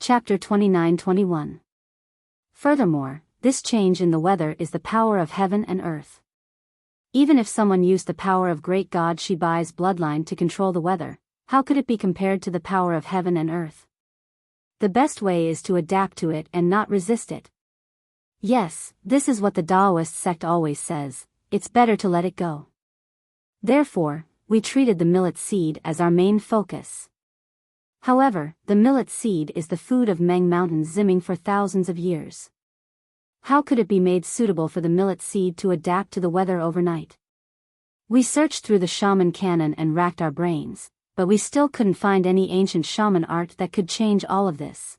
Chapter 29-21. Furthermore, this change in the weather is the power of heaven and earth. Even if someone used the power of great god Shibai's bloodline to control the weather, how could it be compared to the power of heaven and earth? The best way is to adapt to it and not resist it. Yes, this is what the Taoist sect always says, it's better to let it go. Therefore, we treated the millet seed as our main focus. However, the millet seed is the food of Meng Mountain's Ziming for thousands of years. How could it be made suitable for the millet seed to adapt to the weather overnight? We searched through the shaman canon and racked our brains, but we still couldn't find any ancient shaman art that could change all of this.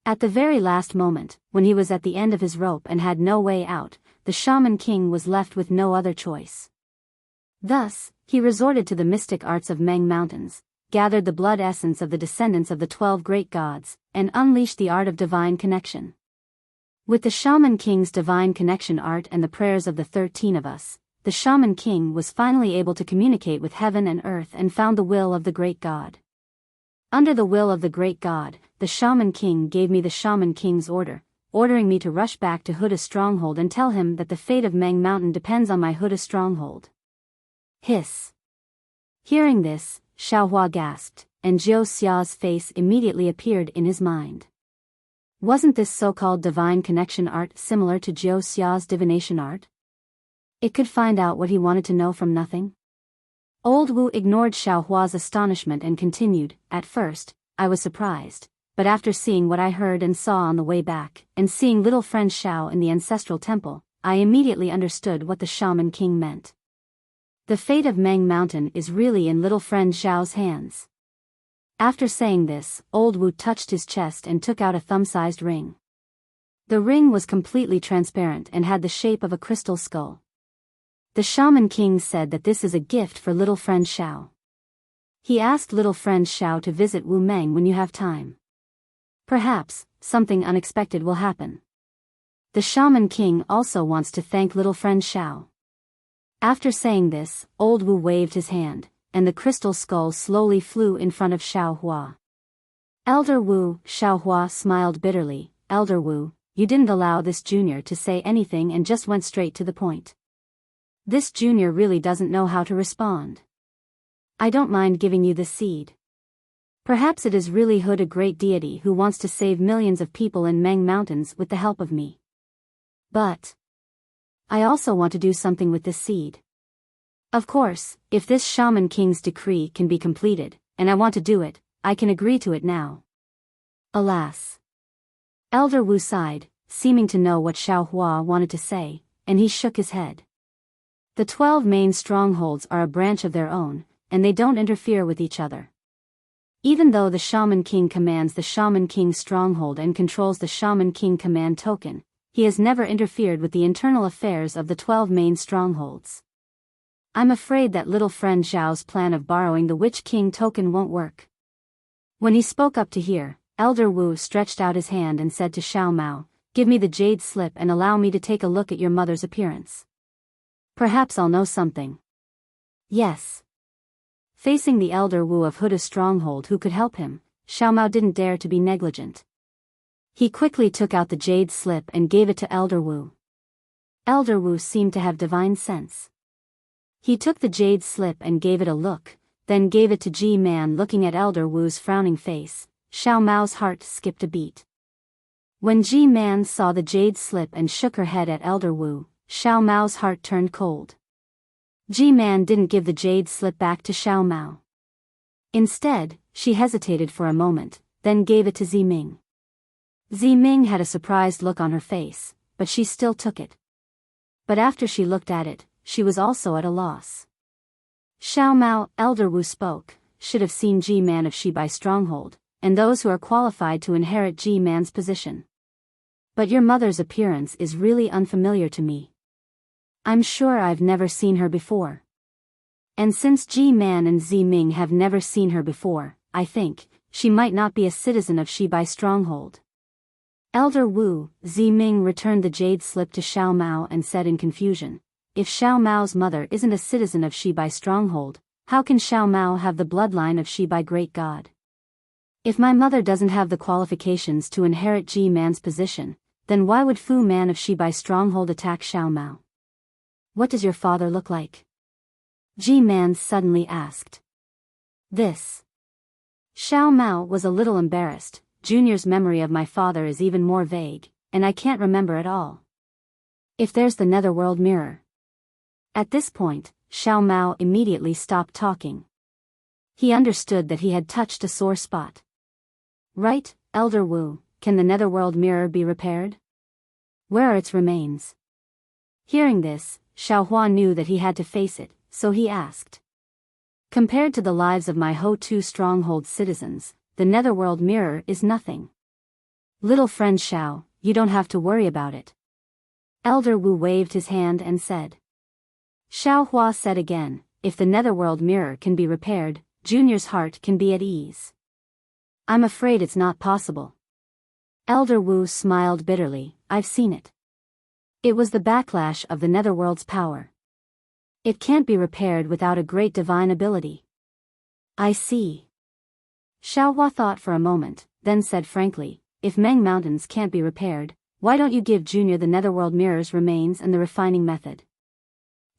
At the very last moment, when he was at the end of his rope and had no way out, the shaman king was left with no other choice. Thus, he resorted to the mystic arts of Meng Mountains, gathered the blood essence of the descendants of the 12 great gods, and unleashed the art of divine connection. With the Shaman King's divine connection art and the prayers of the 13 of us, the Shaman King was finally able to communicate with heaven and earth and found the will of the great god. Under the will of the great god, the Shaman King gave me the Shaman King's order, ordering me to rush back to Huda's stronghold and tell him that the fate of Meng Mountain depends on my Huda stronghold. Hiss. Hearing this, Xiaohua gasped, and Jiu Xia's face immediately appeared in his mind. Wasn't this so-called divine connection art similar to Jiu Xia's divination art? It could find out what he wanted to know from nothing? Old Wu ignored Xiaohua's astonishment and continued, at first, I was surprised, but after seeing what I heard and saw on the way back, and seeing little friend Xiao in the ancestral temple, I immediately understood what the Shaman King meant. The fate of Meng Mountain is really in little friend Xiao's hands. After saying this, Old Wu touched his chest and took out a thumb-sized ring. The ring was completely transparent and had the shape of a crystal skull. The Shaman King said that this is a gift for little friend Xiao. He asked little friend Xiao to visit Wu Meng when you have time. Perhaps, something unexpected will happen. The Shaman King also wants to thank little friend Xiao. After saying this, Old Wu waved his hand, and the crystal skull slowly flew in front of Xiaohua. Elder Wu, Xiaohua smiled bitterly, Elder Wu, you didn't allow this junior to say anything and just went straight to the point. This junior really doesn't know how to respond. I don't mind giving you this seed. Perhaps it is really Hood, a great deity who wants to save millions of people in Meng Mountains with the help of me. But I also want to do something with this seed. Of course, if this Shaman King's decree can be completed, and I want to do it, I can agree to it now. Alas. Elder Wu sighed, seeming to know what Xiaohua wanted to say, and he shook his head. The 12 main strongholds are a branch of their own, and they don't interfere with each other. Even though the Shaman King commands the Shaman King's stronghold and controls the Shaman King command token, he has never interfered with the internal affairs of the 12 main strongholds. I'm afraid that little friend Zhao's plan of borrowing the Witch King token won't work. When he spoke up to hear, Elder Wu stretched out his hand and said to Xiao Mao, give me the jade slip and allow me to take a look at your mother's appearance. Perhaps I'll know something. Yes. Facing the Elder Wu of Huda's stronghold who could help him, Xiao Mao didn't dare to be negligent. He quickly took out the jade slip and gave it to Elder Wu. Elder Wu seemed to have divine sense. He took the jade slip and gave it a look, then gave it to Ji-Man. Looking at Elder Wu's frowning face, Xiao Mao's heart skipped a beat. When Ji-Man saw the jade slip and shook her head at Elder Wu, Xiao Mao's heart turned cold. Ji-Man didn't give the jade slip back to Xiao Mao. Instead, she hesitated for a moment, then gave it to Ziming. Ziming had a surprised look on her face, but she still took it. But after she looked at it, she was also at a loss. Xiao Mao, Elder Wu spoke, should have seen Ji-Man of Shibai's stronghold, and those who are qualified to inherit Ji-Man's position. But your mother's appearance is really unfamiliar to me. I'm sure I've never seen her before. And since Ji-Man and Ziming have never seen her before, I think she might not be a citizen of Shibai's stronghold. Elder Wu, Ziming returned the jade slip to Xiao Mao and said in confusion, if Xiao Mao's mother isn't a citizen of Shibai's stronghold, how can Xiao Mao have the bloodline of Shibai great god? If my mother doesn't have the qualifications to inherit Ji Man's position, then why would Fu Man of Shibai stronghold attack Xiao Mao? What does your father look like? Ji Man suddenly asked. This. Xiao Mao was a little embarrassed. Junior's memory of my father is even more vague, and I can't remember at all. If there's the netherworld mirror. At this point, Xiao Mao immediately stopped talking. He understood that he had touched a sore spot. Right, Elder Wu, can the netherworld mirror be repaired? Where are its remains? Hearing this, Xiao Hua knew that he had to face it, so he asked. Compared to the lives of my Ho-Tu stronghold citizens, the netherworld mirror is nothing. Little friend Xiao, you don't have to worry about it. Elder Wu waved his hand and said. Xiao Hua said again, if the netherworld mirror can be repaired, Junior's heart can be at ease. I'm afraid it's not possible. Elder Wu smiled bitterly, I've seen it. It was the backlash of the netherworld's power. It can't be repaired without a great divine ability. I see. Xiao Hua thought for a moment, then said frankly, if Meng Mountains can't be repaired, why don't you give Junior the netherworld mirror's remains and the refining method?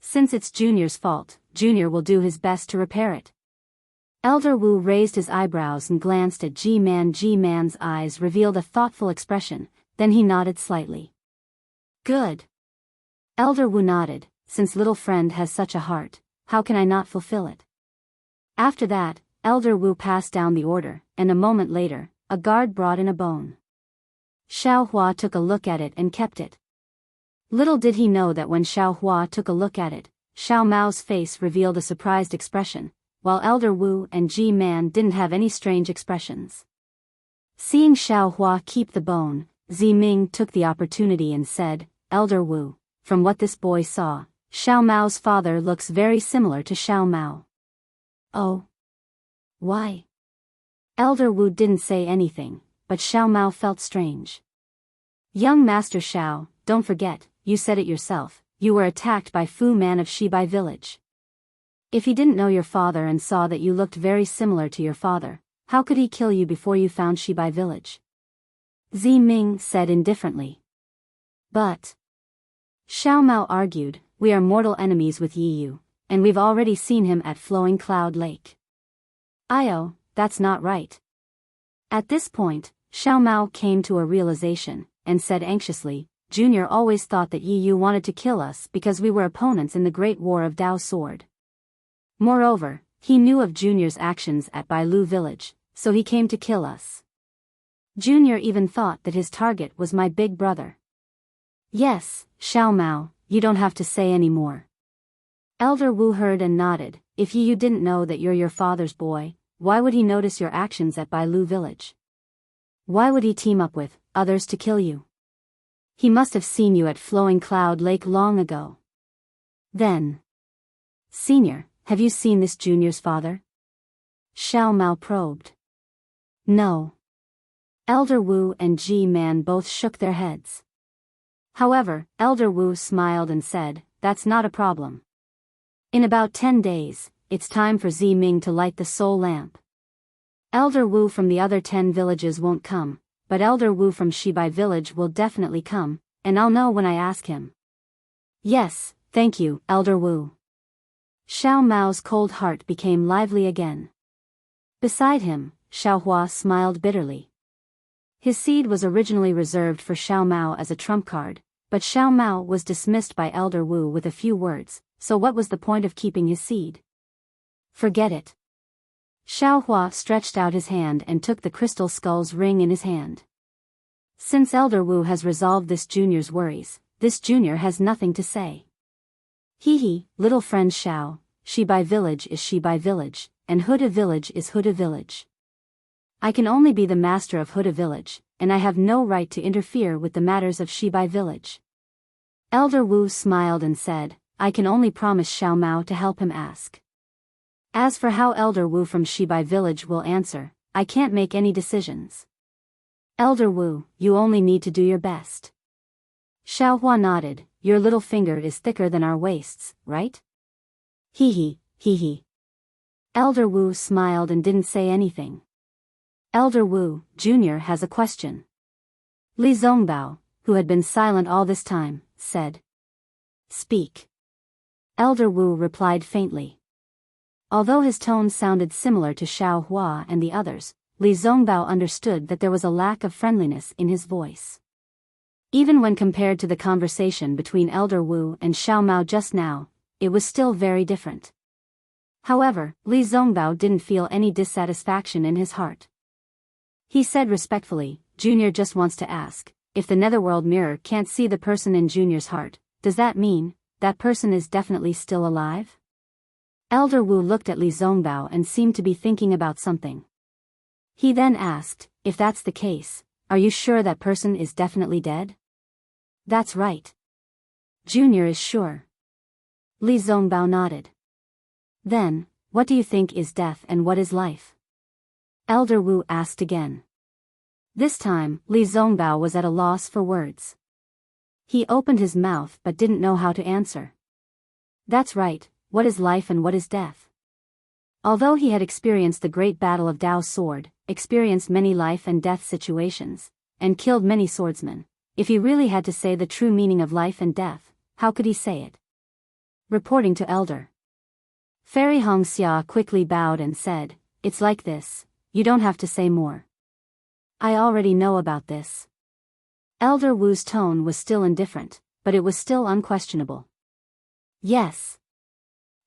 Since it's Junior's fault, Junior will do his best to repair it. Elder Wu raised his eyebrows and glanced at Ji Man. Ji Man's eyes revealed a thoughtful expression, then he nodded slightly. Good. Elder Wu nodded, since little friend has such a heart, how can I not fulfill it? After that, Elder Wu passed down the order, and a moment later, a guard brought in a bone. Xiao Hua took a look at it and kept it. Little did he know that when Xiao Hua took a look at it, Xiao Mao's face revealed a surprised expression, while Elder Wu and Ji Man didn't have any strange expressions. Seeing Xiao Hua keep the bone, Ziming took the opportunity and said, Elder Wu, from what this boy saw, Xiao Mao's father looks very similar to Xiao Mao. Oh. Why? Elder Wu didn't say anything, but Xiao Mao felt strange. Young Master Xiao, don't forget, you said it yourself, you were attacked by Fu Man of Shibai village. If he didn't know your father and saw that you looked very similar to your father, how could he kill you before you found Shibai village? Ziming said indifferently. But. Xiao Mao argued, we are mortal enemies with Yi Yu, and we've already seen him at Flowing Cloud Lake. Io, that's not right. At this point, Xiao Mao came to a realization, and said anxiously, Junior always thought that Yi Yu wanted to kill us because we were opponents in the Great War of Dao Sword. Moreover, he knew of Junior's actions at Bailu village, so he came to kill us. Junior even thought that his target was my big brother. Yes, Xiao Mao, you don't have to say any more. Elder Wu heard and nodded, if Yi Yu didn't know that you're your father's boy, why would he notice your actions at Bailu village? Why would he team up with others to kill you? He must have seen you at Flowing Cloud Lake long ago. Then. Senior, have you seen this Junior's father? Xiao Mao probed. No. Elder Wu and Ji Man both shook their heads. However, Elder Wu smiled and said, that's not a problem. In about 10 days, it's time for Ziming to light the soul lamp. Elder Wu from the other 10 villages won't come, but Elder Wu from Shibai village will definitely come, and I'll know when I ask him. Yes, thank you, Elder Wu. Xiao Mao's cold heart became lively again. Beside him, Xiao Hua smiled bitterly. His seed was originally reserved for Xiao Mao as a trump card, but Xiao Mao was dismissed by Elder Wu with a few words, so what was the point of keeping his seed? Forget it. Xiao Hua stretched out his hand and took the crystal skull's ring in his hand. Since Elder Wu has resolved this junior's worries, this junior has nothing to say. Hee, little friend Xiao, Shibai village is Shibai village, and Huda village is Huda village. I can only be the master of Huda village, and I have no right to interfere with the matters of Shibai village. Elder Wu smiled and said, I can only promise Xiao Mao to help him ask. As for how Elder Wu from Shibai village will answer, I can't make any decisions. Elder Wu, you only need to do your best. Xiao Hua nodded, your little finger is thicker than our waists, right? Hee. Elder Wu smiled and didn't say anything. Elder Wu, Jr. has a question. Li Zongbao, who had been silent all this time, said. Speak. Elder Wu replied faintly. Although his tone sounded similar to Xiao Hua and the others, Li Zongbao understood that there was a lack of friendliness in his voice. Even when compared to the conversation between Elder Wu and Xiao Mao just now, it was still very different. However, Li Zongbao didn't feel any dissatisfaction in his heart. He said respectfully, Junior just wants to ask, if the netherworld mirror can't see the person in Junior's heart, does that mean that person is definitely still alive? Elder Wu looked at Li Zongbao and seemed to be thinking about something. He then asked, if that's the case, are you sure that person is definitely dead? That's right. Junior is sure. Li Zongbao nodded. Then, what do you think is death and what is life? Elder Wu asked again. This time, Li Zongbao was at a loss for words. He opened his mouth but didn't know how to answer. That's right, what is life and what is death? Although he had experienced the great battle of Dao's sword, experienced many life and death situations, and killed many swordsmen, if he really had to say the true meaning of life and death, how could he say it? Reporting to Elder Fairy Hongxia quickly bowed and said, it's like this, you don't have to say more. I already know about this. Elder Wu's tone was still indifferent, but it was still unquestionable. Yes.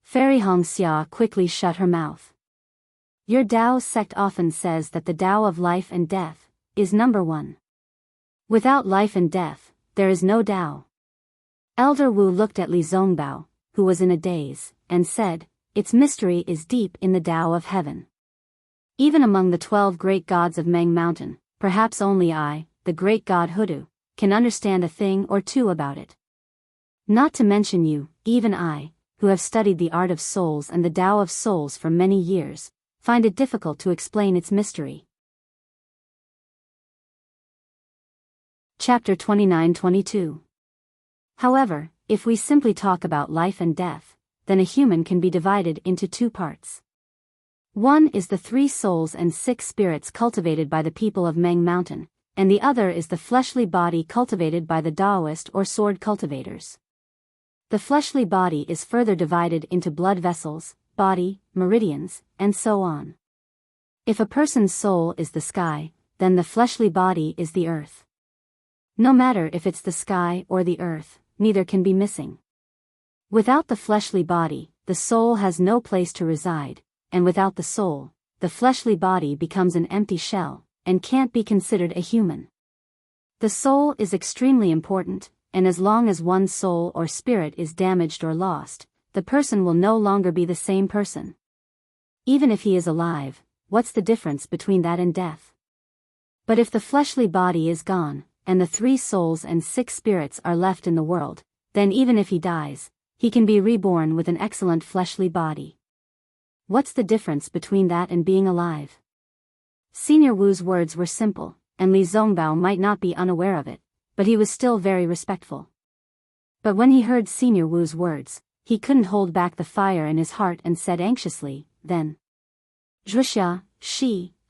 Fairy Hongxia quickly shut her mouth. Your Dao sect often says that the Dao of life and death is number one. Without life and death, there is no Dao. Elder Wu looked at Li Zongbao, who was in a daze, and said, its mystery is deep in the Dao of heaven. Even among the 12 great gods of Meng Mountain, perhaps only I, the great god Hudu, can understand a thing or two about it. Not to mention you, even I, who have studied the art of souls and the Dao of souls for many years, find it difficult to explain its mystery. Chapter 29-22. However, if we simply talk about life and death, then a human can be divided into two parts. One is the 3 souls and 6 spirits cultivated by the people of Meng Mountain, and the other is the fleshly body cultivated by the Daoist or sword cultivators. The fleshly body is further divided into blood vessels, body, meridians, and so on. If a person's soul is the sky, then the fleshly body is the earth. No matter if it's the sky or the earth, neither can be missing. Without the fleshly body, the soul has no place to reside, and without the soul, the fleshly body becomes an empty shell, and can't be considered a human. The soul is extremely important, and as long as one's soul or spirit is damaged or lost, the person will no longer be the same person. Even if he is alive, what's the difference between that and death? But if the fleshly body is gone, and the 3 souls and 6 spirits are left in the world, then even if he dies, he can be reborn with an excellent fleshly body. What's the difference between that and being alive? Senior Wu's words were simple, and Li Zongbao might not be unaware of it, but he was still very respectful. But when he heard Senior Wu's words, he couldn't hold back the fire in his heart and said anxiously, then. Wuxia,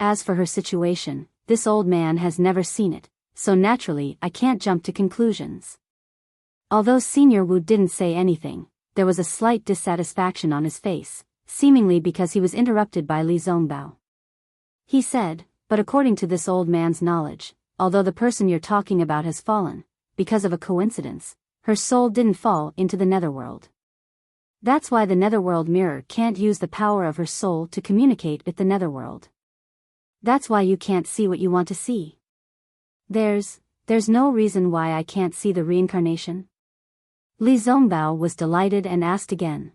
as for her situation, this old man has never seen it, so naturally I can't jump to conclusions. Although Senior Wu didn't say anything, there was a slight dissatisfaction on his face, seemingly because he was interrupted by Li Zongbao. He said, but according to this old man's knowledge, although the person you're talking about has fallen, because of a coincidence, her soul didn't fall into the netherworld. That's why the netherworld mirror can't use the power of her soul to communicate with the netherworld. That's why you can't see what you want to see. There's no reason why I can't see the reincarnation? Li Zongbao was delighted and asked again.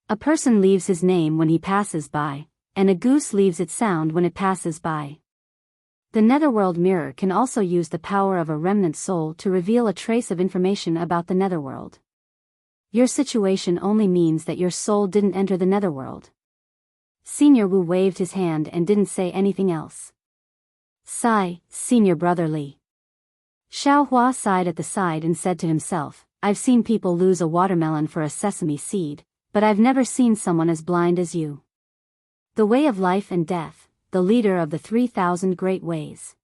A person leaves his name when he passes by, and a goose leaves its sound when it passes by. The netherworld mirror can also use the power of a remnant soul to reveal a trace of information about the netherworld. Your situation only means that your soul didn't enter the netherworld. Senior Wu waved his hand and didn't say anything else. Sigh, Senior Brother Li. Xiao Hua sighed at the side and said to himself, I've seen people lose a watermelon for a sesame seed, but I've never seen someone as blind as you. The way of life and death, the leader of the 3,000 Great Ways.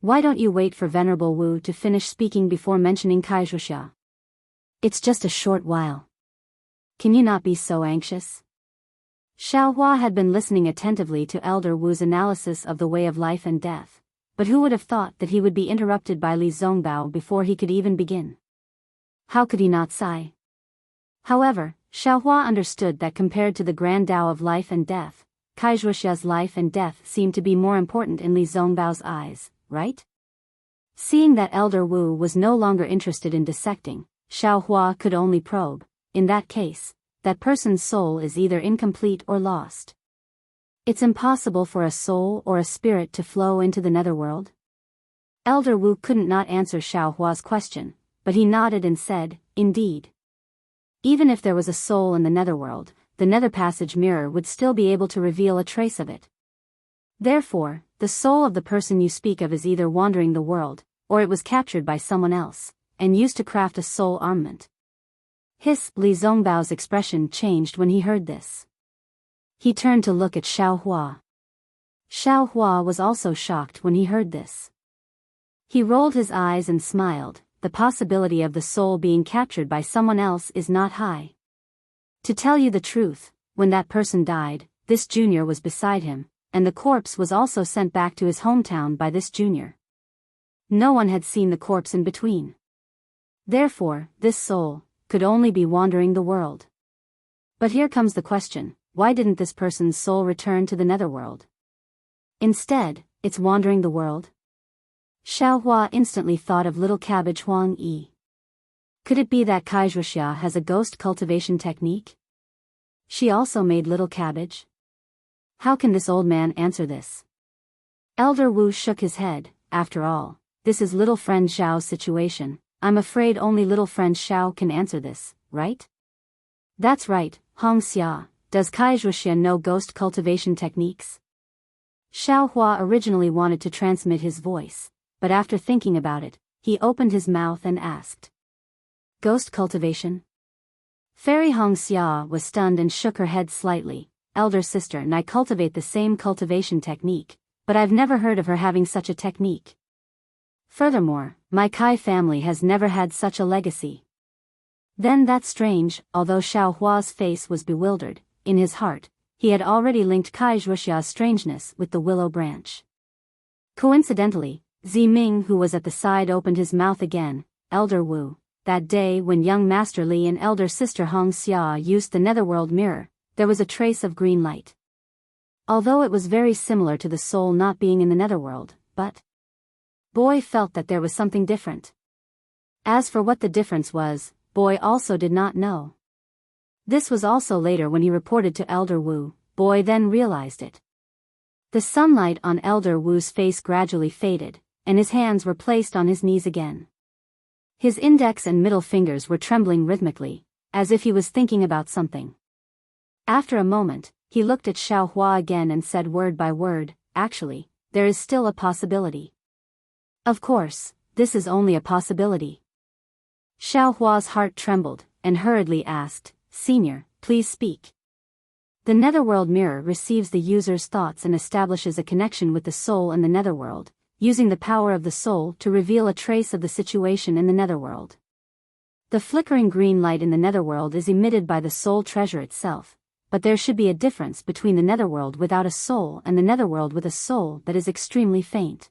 Why don't you wait for Venerable Wu to finish speaking before mentioning Kaizhuxia? It's just a short while. Can you not be so anxious? Xiaohua had been listening attentively to Elder Wu's analysis of the way of life and death, but who would have thought that he would be interrupted by Li Zongbao before he could even begin? How could he not sigh? However, Xiaohua understood that compared to the grand Tao of life and death, Kaizhuxia's life and death seemed to be more important in Li Zongbao's eyes, right? Seeing that Elder Wu was no longer interested in dissecting, Xiaohua could only probe. In that case, that person's soul is either incomplete or lost. It's impossible for a soul or a spirit to flow into the netherworld. Elder Wu couldn't not answer Xiaohua's question, but he nodded and said, indeed. Even if there was a soul in the netherworld, the nether passage mirror would still be able to reveal a trace of it. Therefore, the soul of the person you speak of is either wandering the world, or it was captured by someone else, and used to craft a soul armament. Li Zongbao's expression changed when he heard this. He turned to look at Xiaohua. Xiaohua was also shocked when he heard this. He rolled his eyes and smiled. The possibility of the soul being captured by someone else is not high. To tell you the truth, when that person died, this junior was beside him, and the corpse was also sent back to his hometown by this junior. No one had seen the corpse in between. Therefore, this soul could only be wandering the world. But here comes the question, why didn't this person's soul return to the netherworld? Instead, it's wandering the world? Xiaohua instantly thought of little cabbage Huang Yi. Could it be that Kaizhuxia has a ghost cultivation technique? She also made little cabbage? How can this old man answer this? Elder Wu shook his head. After all, this is little friend Xiao's situation. I'm afraid only little friend Xiao can answer this, right? That's right, Hong Xia. Does Kaizhuxia know ghost cultivation techniques? Xiaohua originally wanted to transmit his voice, but after thinking about it, he opened his mouth and asked. Ghost cultivation? Fairy Hong Xia was stunned and shook her head slightly. Elder sister and I cultivate the same cultivation technique, but I've never heard of her having such a technique. Furthermore, my Kai family has never had such a legacy. Then that's strange. Although Xiaohua's face was bewildered, in his heart, he had already linked Kaizhuxia's strangeness with the willow branch. Coincidentally, Ziming, who was at the side, opened his mouth again. Elder Wu, that day when young Master Li and elder sister Hong Xia used the netherworld mirror, there was a trace of green light. Although it was very similar to the soul not being in the netherworld, but Boy felt that there was something different. As for what the difference was, Boy also did not know. This was also later when he reported to Elder Wu. Boy then realized it. The sunlight on Elder Wu's face gradually faded, and his hands were placed on his knees again. His index and middle fingers were trembling rhythmically, as if he was thinking about something. After a moment, he looked at Xiaohua again and said word by word, actually, there is still a possibility. Of course, this is only a possibility. Xiaohua's heart trembled, and hurriedly asked, Senior, please speak. The netherworld mirror receives the user's thoughts and establishes a connection with the soul and the netherworld, using the power of the soul to reveal a trace of the situation in the netherworld. The flickering green light in the netherworld is emitted by the soul treasure itself, but there should be a difference between the netherworld without a soul and the netherworld with a soul that is extremely faint.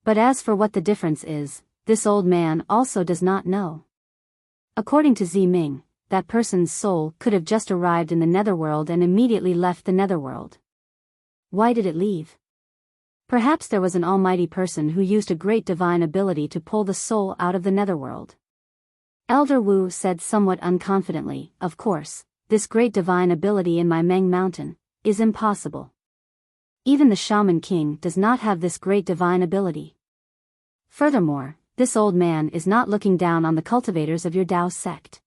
But as for what the difference is, this old man also does not know. According to Ziming, that person's soul could have just arrived in the netherworld and immediately left the netherworld. Why did it leave? Perhaps there was an almighty person who used a great divine ability to pull the soul out of the netherworld. Elder Wu said somewhat unconfidently, of course, this great divine ability in my Meng Mountain is impossible. Even the Shaman King does not have this great divine ability. Furthermore, this old man is not looking down on the cultivators of your Tao sect.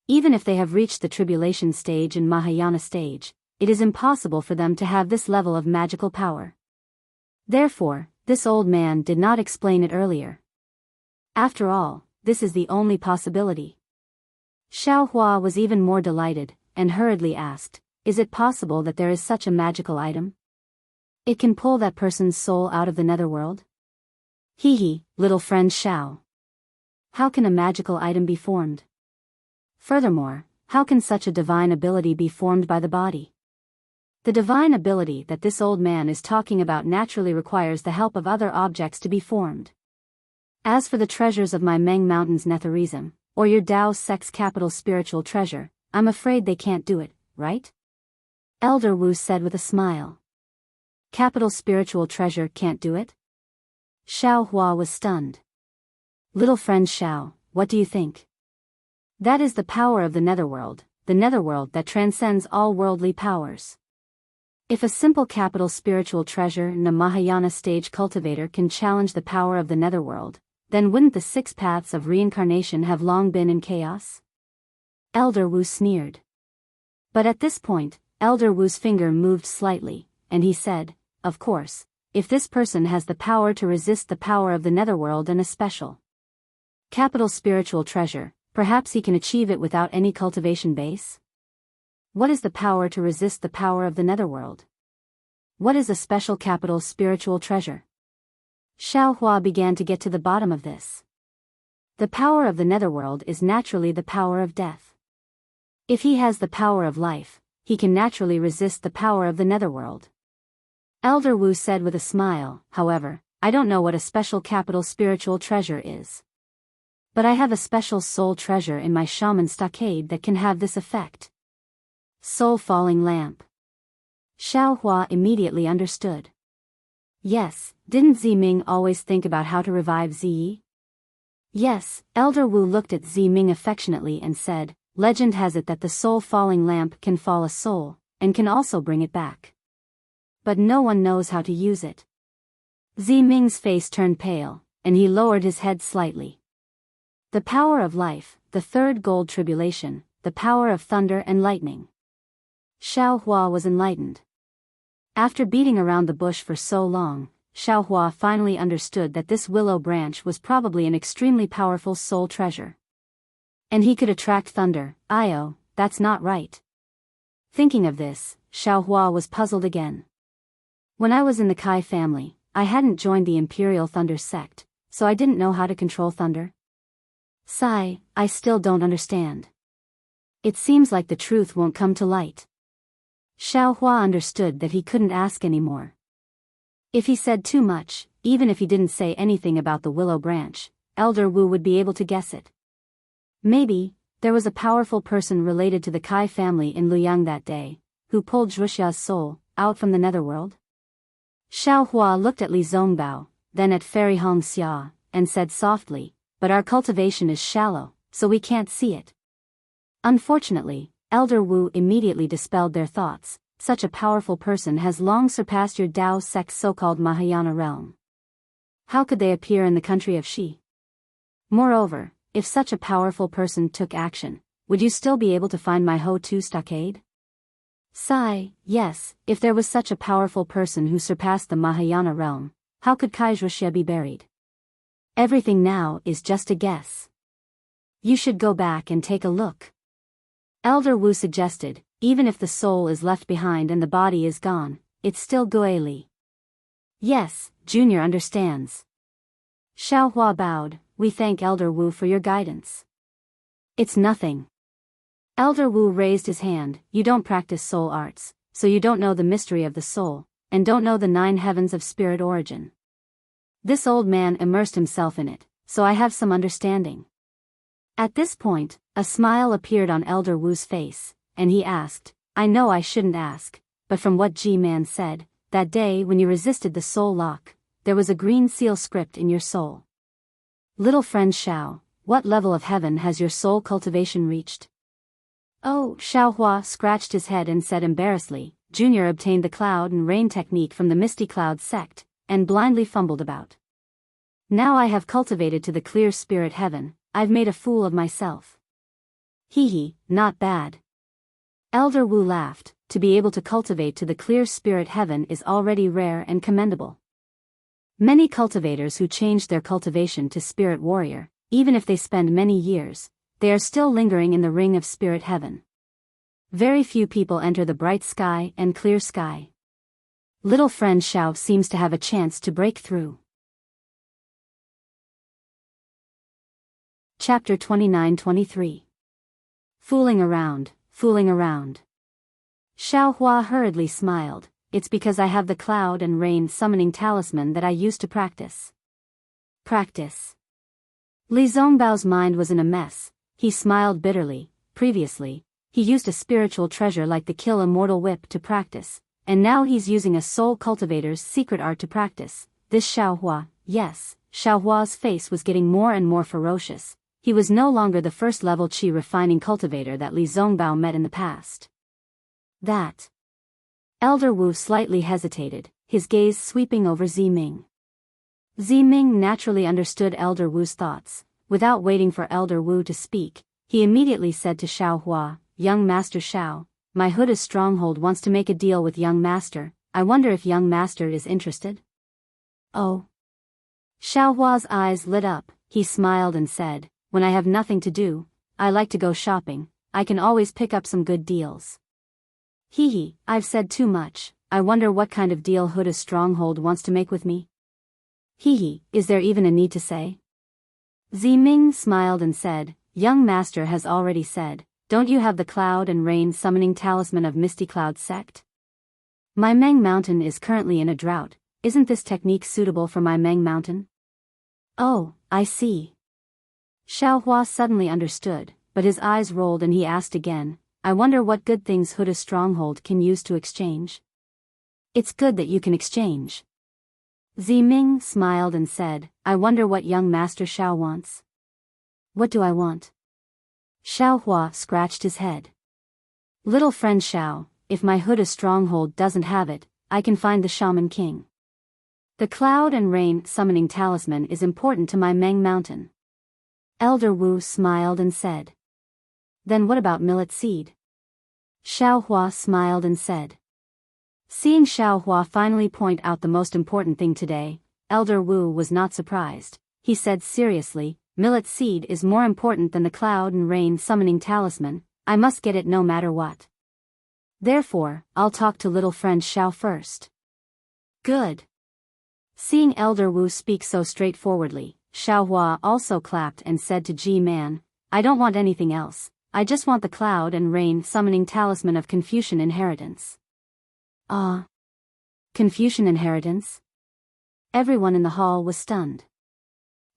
Even if they have reached the tribulation stage and Mahayana stage, it is impossible for them to have this level of magical power. Therefore, this old man did not explain it earlier. After all, this is the only possibility. Xiaohua was even more delighted, and hurriedly asked, is it possible that there is such a magical item? It can pull that person's soul out of the netherworld? Hee hee, little friend Xiao. How can a magical item be formed? Furthermore, how can such a divine ability be formed by the body? The divine ability that this old man is talking about naturally requires the help of other objects to be formed. As for the treasures of my Meng Mountain's Netherism, or your Dao sect's capital spiritual treasure, I'm afraid they can't do it, right? Elder Wu said with a smile. Capital spiritual treasure can't do it? Xiao Hua was stunned. Little friend Xiao, what do you think? That is the power of the netherworld that transcends all worldly powers. If a simple capital spiritual treasure in a Mahayana stage cultivator can challenge the power of the netherworld, then wouldn't the 6 paths of reincarnation have long been in chaos? Elder Wu sneered. But at this point, Elder Wu's finger moved slightly, and he said, of course, if this person has the power to resist the power of the netherworld and a special capital spiritual treasure, perhaps he can achieve it without any cultivation base? What is the power to resist the power of the netherworld? What is a special capital spiritual treasure? Xiao Hua began to get to the bottom of this. The power of the netherworld is naturally the power of death. If he has the power of life, he can naturally resist the power of the netherworld. Elder Wu said with a smile, however, I don't know what a special capital spiritual treasure is. But I have a special soul treasure in my shaman stockade that can have this effect. Soul falling lamp. Xiao Hua immediately understood. Yes, didn't Ziming always think about how to revive Ziyi? Yes, Elder Wu looked at Ziming affectionately and said, legend has it that the soul falling lamp can fall a soul, and can also bring it back. But no one knows how to use it. Ziming's face turned pale, and he lowered his head slightly. The power of life, the third gold tribulation, the power of thunder and lightning. Xiao Hua was enlightened. After beating around the bush for so long, Xiao Hua finally understood that this willow branch was probably an extremely powerful soul treasure. And he could attract thunder. That's not right. Thinking of this, Xiao Hua was puzzled again. When I was in the Kai family, I hadn't joined the Imperial Thunder sect, so I didn't know how to control thunder. Sigh, I still don't understand. It seems like the truth won't come to light. Xiao Hua understood that he couldn't ask anymore. If he said too much, even if he didn't say anything about the willow branch, Elder Wu would be able to guess it. Maybe, there was a powerful person related to the Kai family in Luoyang that day, who pulled Zhuxia's soul out from the netherworld? Xiao Hua looked at Li Zongbao, then at Fairy Hong Xia, and said softly, but our cultivation is shallow, so we can't see it. Unfortunately, Elder Wu immediately dispelled their thoughts. Such a powerful person has long surpassed your Dao sect's so-called Mahayana realm. How could they appear in the country of Shi? Moreover, if such a powerful person took action, would you still be able to find my Ho-Tu stockade? Sigh, yes, if there was such a powerful person who surpassed the Mahayana realm, how could Kai Zhuxia be buried? Everything now is just a guess. You should go back and take a look. Elder Wu suggested, even if the soul is left behind and the body is gone, it's still Guili. Yes, Junior understands. Xiao Hua bowed, we thank Elder Wu for your guidance. It's nothing. Elder Wu raised his hand, you don't practice soul arts, so you don't know the mystery of the soul, and don't know the 9 heavens of spirit origin. This old man immersed himself in it, so I have some understanding. At this point, a smile appeared on Elder Wu's face, and he asked, I know I shouldn't ask, but from what G-Man said, that day when you resisted the soul lock, there was a green seal script in your soul. Little friend Xiao, what level of heaven has your soul cultivation reached? Oh, Xiao Hua scratched his head and said embarrassedly, Junior obtained the cloud and rain technique from the Misty Cloud sect, and blindly fumbled about. Now I have cultivated to the clear spirit heaven, I've made a fool of myself. Hee hee, not bad. Elder Wu laughed, to be able to cultivate to the clear spirit heaven is already rare and commendable. Many cultivators who changed their cultivation to spirit warrior, even if they spend many years, they are still lingering in the ring of spirit heaven. Very few people enter the bright sky and clear sky. Little friend Xiao seems to have a chance to break through. Chapter 29-23. Fooling around, fooling around. Xiao Hua hurriedly smiled. It's because I have the cloud and rain summoning talisman that I used to practice. Practice. Li Zongbao's mind was in a mess. He smiled bitterly. Previously, he used a spiritual treasure like the Kill Immortal whip to practice, and now he's using a soul cultivator's secret art to practice. This Xiao Hua, yes, Xiao Hua's face was getting more and more ferocious. He was no longer the first-level qi refining cultivator that Li Zongbao met in the past. That. Elder Wu slightly hesitated, his gaze sweeping over Ziming. Ziming naturally understood Elder Wu's thoughts. Without waiting for Elder Wu to speak, he immediately said to Xiao Hua, "Young Master Xiao, my Huda stronghold wants to make a deal with young Master. I wonder if young Master is interested?" Oh. Xiao Hua's eyes lit up. He smiled and said, "When I have nothing to do, I like to go shopping. I can always pick up some good deals." Hee, I've said too much. I wonder what kind of deal Huda's stronghold wants to make with me. Hee, is there even a need to say? Ziming smiled and said, "Young Master has already said, don't you have the cloud and rain summoning talisman of Misty Cloud sect? My Meng Mountain is currently in a drought. Isn't this technique suitable for my Meng Mountain?" Oh, I see. Xiao Hua suddenly understood, but his eyes rolled and he asked again, "I wonder what good things Huda's stronghold can use to exchange?" "It's good that you can exchange." Ziming smiled and said, "I wonder what young Master Xiao wants." "What do I want?" Xiao Hua scratched his head. "Little friend Xiao, if my Huda stronghold doesn't have it, I can find the Shaman King. The cloud and rain summoning talisman is important to my Meng Mountain." Elder Wu smiled and said, "Then what about millet seed?" Xiao Hua smiled and said. Seeing Xiao Hua finally point out the most important thing today, Elder Wu was not surprised. He said seriously, "Millet seed is more important than the cloud and rain summoning talisman. I must get it no matter what. Therefore, I'll talk to little friend Xiao first." Good. Seeing Elder Wu speak so straightforwardly, Xiao Hua also clapped and said to Ji Man, "I don't want anything else. I just want the cloud and rain summoning talisman of Confucian inheritance." Ah. Confucian inheritance? Everyone in the hall was stunned.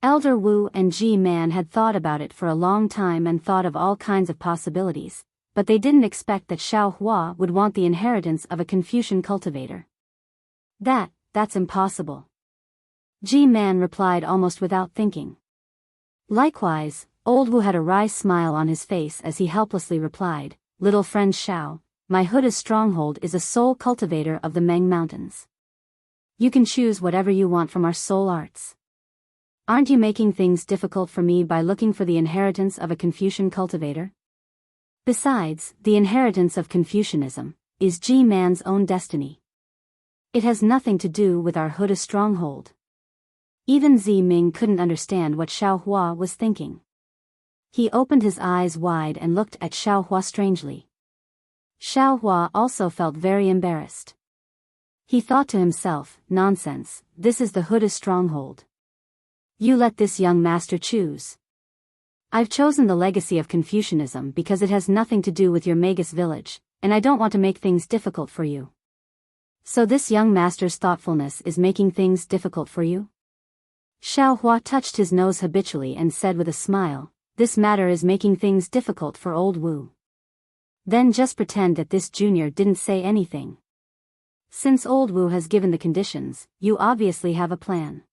Elder Wu and Ji Man had thought about it for a long time and thought of all kinds of possibilities, but they didn't expect that Xiao Hua would want the inheritance of a Confucian cultivator. That's impossible. Ji Man replied almost without thinking. Likewise, Old Wu had a wry smile on his face as he helplessly replied, "Little friend Xiao, my Huda's stronghold is a soul cultivator of the Meng Mountains. You can choose whatever you want from our soul arts. Aren't you making things difficult for me by looking for the inheritance of a Confucian cultivator? Besides, the inheritance of Confucianism is Ji Man's own destiny. It has nothing to do with our Huda stronghold." Even Ziming couldn't understand what Xiao Hua was thinking. He opened his eyes wide and looked at Xiao Hua strangely. Xiao Hua also felt very embarrassed. He thought to himself, "Nonsense, this is the Huda stronghold. You let this young master choose. I've chosen the legacy of Confucianism because it has nothing to do with your Magus village, and I don't want to make things difficult for you. So this young master's thoughtfulness is making things difficult for you?" Xiao Hua touched his nose habitually and said with a smile, "This matter is making things difficult for Old Wu. Then just pretend that this junior didn't say anything. Since Old Wu has given the conditions, you obviously have a plan.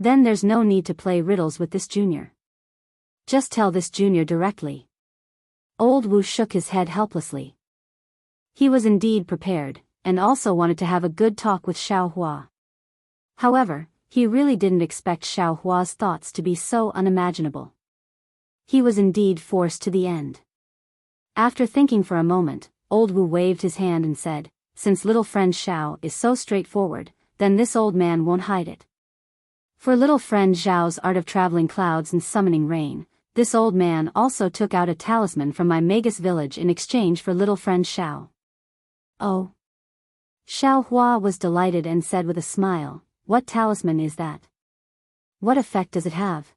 Then there's no need to play riddles with this junior. Just tell this junior directly." Old Wu shook his head helplessly. He was indeed prepared, and also wanted to have a good talk with Xiao Hua. However, he really didn't expect Xiao Hua's thoughts to be so unimaginable. He was indeed forced to the end. After thinking for a moment, Old Wu waved his hand and said, "Since little friend Xiao is so straightforward, then this old man won't hide it. For little friend Zhao's art of traveling clouds and summoning rain, this old man also took out a talisman from my Magus village in exchange for little friend Xiao." Oh. Xiao Hua was delighted and said with a smile, "What talisman is that? What effect does it have?"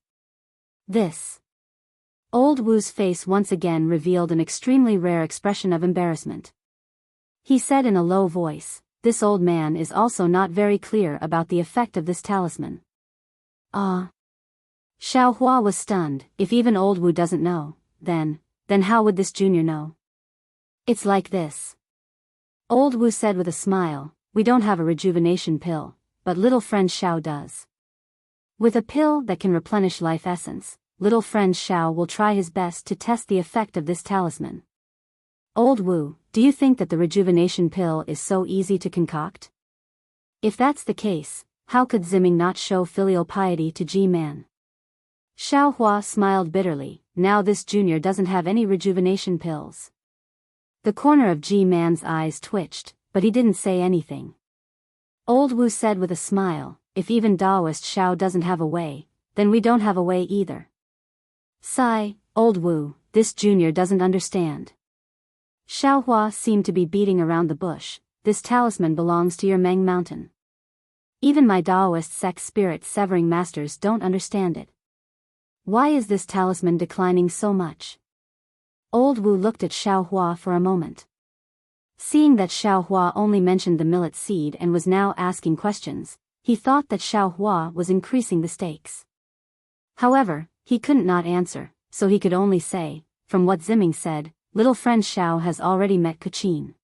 "This." Old Wu's face once again revealed an extremely rare expression of embarrassment. He said in a low voice, "This old man is also not very clear about the effect of this talisman." Ah. Xiao Hua was stunned. If even old Wu doesn't know, then how would this junior know? "It's like this." Old Wu said with a smile, "We don't have a rejuvenation pill, but little friend Xiao does. With a pill that can replenish life essence, little friend Xiao will try his best to test the effect of this talisman." "Old Wu, do you think that the rejuvenation pill is so easy to concoct? If that's the case, how could Ziming not show filial piety to G-Man?" Xiao Hua smiled bitterly. Now this junior doesn't have any rejuvenation pills. The corner of G-Man's eyes twitched, but he didn't say anything. Old Wu said with a smile, "If even Daoist Xiao doesn't have a way, then we don't have a way either." "Sigh, old Wu, this junior doesn't understand." Xiao Hua seemed to be beating around the bush. "This talisman belongs to your Meng Mountain. Even my Daoist sect spirit severing masters don't understand it. Why is this talisman declining so much?" Old Wu looked at Xiao Hua for a moment. Seeing that Xiao Hua only mentioned the millet seed and was now asking questions, he thought that Xiao Hua was increasing the stakes. However, he couldn't not answer, so he could only say, "From what Ziming said, little friend Xiao has already met Kachin.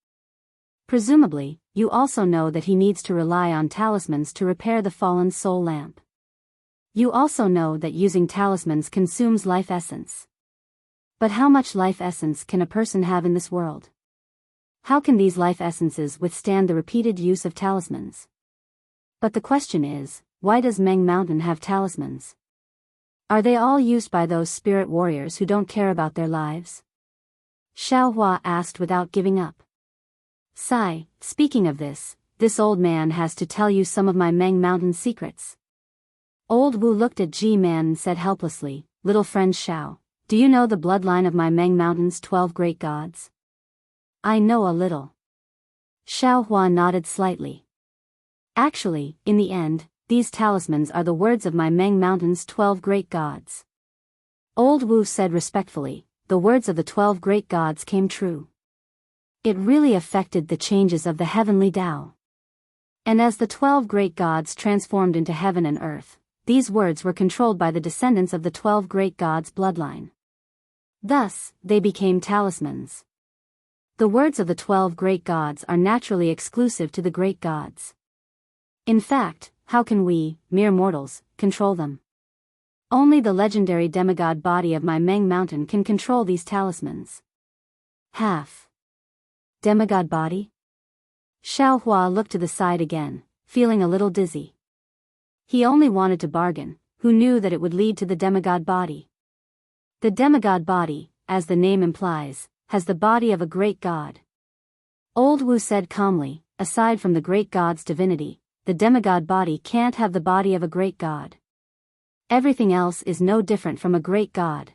Presumably, you also know that he needs to rely on talismans to repair the fallen soul lamp. You also know that using talismans consumes life essence. But how much life essence can a person have in this world? How can these life essences withstand the repeated use of talismans? But the question is, why does Meng Mountain have talismans? Are they all used by those spirit warriors who don't care about their lives?" Xiao Hua asked without giving up. "Sigh, speaking of this old man has to tell you some of my Meng Mountain secrets." Old Wu looked at G-Man and said helplessly, "Little friend Xiao, do you know the bloodline of my Meng Mountain's 12 great gods?" "I know a little." Xiao Hua nodded slightly. "Actually, in the end, these talismans are the words of my Meng Mountain's 12 great gods." Old Wu said respectfully, "The words of the 12 great gods came true. It really affected the changes of the heavenly Tao. And as the 12 great gods transformed into heaven and earth, these words were controlled by the descendants of the 12 great gods' bloodline. Thus, they became talismans. The words of the 12 great gods are naturally exclusive to the great gods. In fact, how can we, mere mortals, control them? Only the legendary demigod body of my Meng Mountain can control these talismans." Half. Demigod body? Xiao Hua looked to the side again, feeling a little dizzy. He only wanted to bargain, who knew that it would lead to the demigod body. The demigod body, as the name implies, has the body of a great god. Old Wu said calmly, "Aside from the great god's divinity, the demigod body can't have the body of a great god. Everything else is no different from a great god."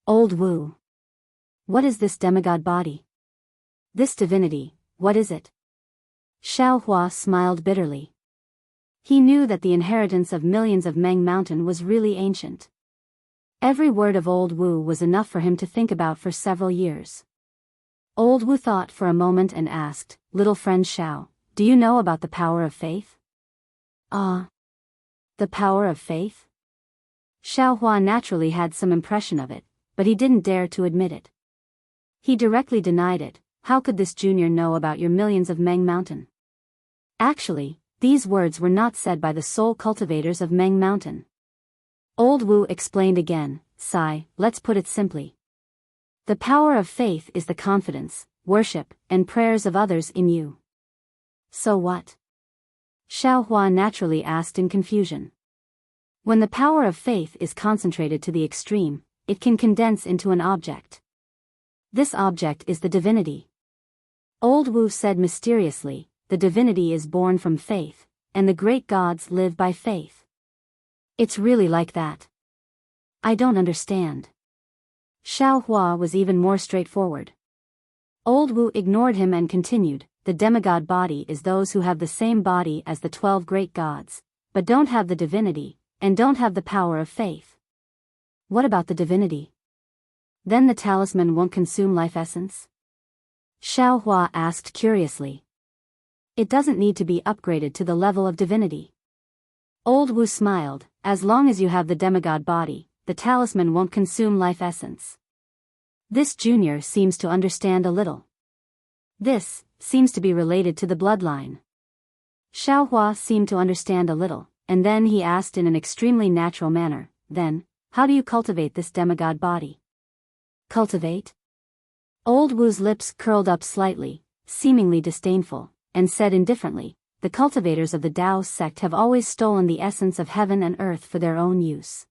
"Old Wu. What is this demigod body? This divinity, what is it?" Xiao Hua smiled bitterly. He knew that the inheritance of millions of Meng Mountain was really ancient. Every word of Old Wu was enough for him to think about for several years. Old Wu thought for a moment and asked, "Little friend Xiao, do you know about the power of faith?" "Ah. The power of faith?" Xiao Hua naturally had some impression of it, but he didn't dare to admit it. He directly denied it. "How could this junior know about your millions of Meng Mountain?" Actually, these words were not said by the sole cultivators of Meng Mountain. Old Wu explained again, "Sigh, let's put it simply. The power of faith is the confidence, worship, and prayers of others in you." "So what?" Xiao Hua naturally asked in confusion. "When the power of faith is concentrated to the extreme, it can condense into an object. This object is the divinity." Old Wu said mysteriously, "The divinity is born from faith, and the great gods live by faith. It's really like that." "I don't understand." Xiao Hua was even more straightforward. Old Wu ignored him and continued, the demigod body is those who have the same body as the 12 great gods, but don't have the divinity, and don't have the power of faith. What about the divinity? Then the talisman won't consume life essence? Xiaohua asked curiously. It doesn't need to be upgraded to the level of divinity. Old Wu smiled. As long as you have the demigod body, the talisman won't consume life essence. This junior seems to understand a little. This seems to be related to the bloodline. Xiaohua seemed to understand a little, and then he asked in an extremely natural manner, then, how do you cultivate this demigod body? Cultivate? Old Wu's lips curled up slightly, seemingly disdainful, and said indifferently, the cultivators of the Tao sect have always stolen the essence of heaven and earth for their own use.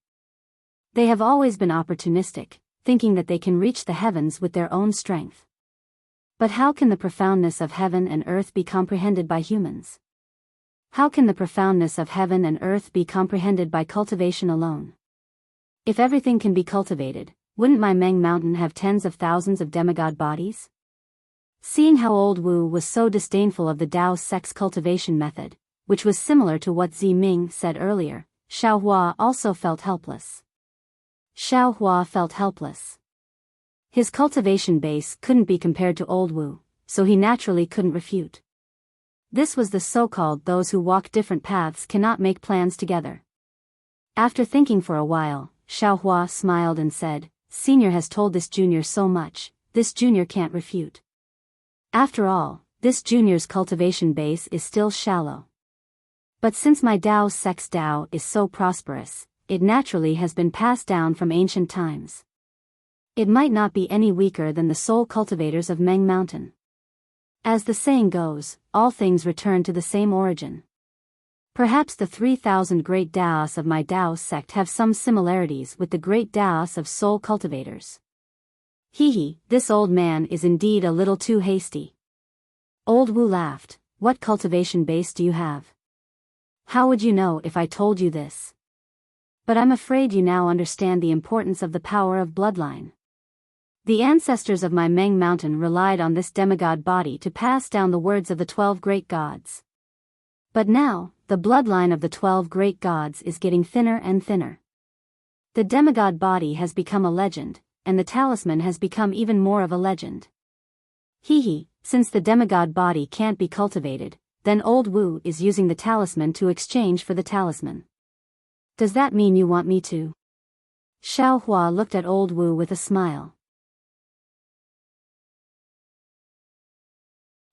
They have always been opportunistic, thinking that they can reach the heavens with their own strength. But how can the profoundness of heaven and earth be comprehended by humans? How can the profoundness of heaven and earth be comprehended by cultivation alone? If everything can be cultivated, wouldn't my Meng Mountain have tens of thousands of demigod bodies? Seeing how old Wu was so disdainful of the Tao sect's cultivation method, which was similar to what Zi Ming said earlier, Xiaohua also felt helpless. Xiaohua felt helpless. His cultivation base couldn't be compared to old Wu, so he naturally couldn't refute. This was the so-called those who walk different paths cannot make plans together. After thinking for a while, Xiaohua smiled and said, Senior has told this junior so much, this junior can't refute. After all, this junior's cultivation base is still shallow. But since my Tao sect's Tao is so prosperous, it naturally has been passed down from ancient times. It might not be any weaker than the soul cultivators of Meng Mountain. As the saying goes, all things return to the same origin. Perhaps the 3,000 great Taos of my Tao sect have some similarities with the great Taos of soul cultivators. Hee, this old man is indeed a little too hasty. Old Wu laughed. What cultivation base do you have? How would you know if I told you this? But I'm afraid you now understand the importance of the power of bloodline. The ancestors of my Meng Mountain relied on this demigod body to pass down the words of the 12 great gods. But now, the bloodline of the 12 great gods is getting thinner and thinner. The demigod body has become a legend, and the talisman has become even more of a legend. Since the demigod body can't be cultivated, then old Wu is using the talisman to exchange for the talisman. Does that mean you want me to? Xiaohua looked at old Wu with a smile.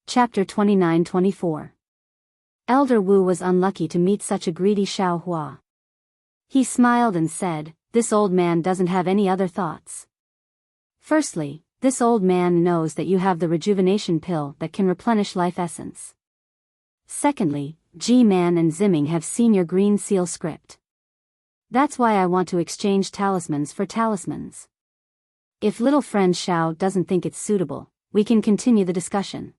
Chapter 29-24. Elder Wu was unlucky to meet such a greedy Xiaohua. He smiled and said, this old man doesn't have any other thoughts. Firstly, this old man knows that you have the rejuvenation pill that can replenish life essence. Secondly, G-Man and Zimming have seen your green seal script. That's why I want to exchange talismans for talismans. If little friend Xiao doesn't think it's suitable, we can continue the discussion.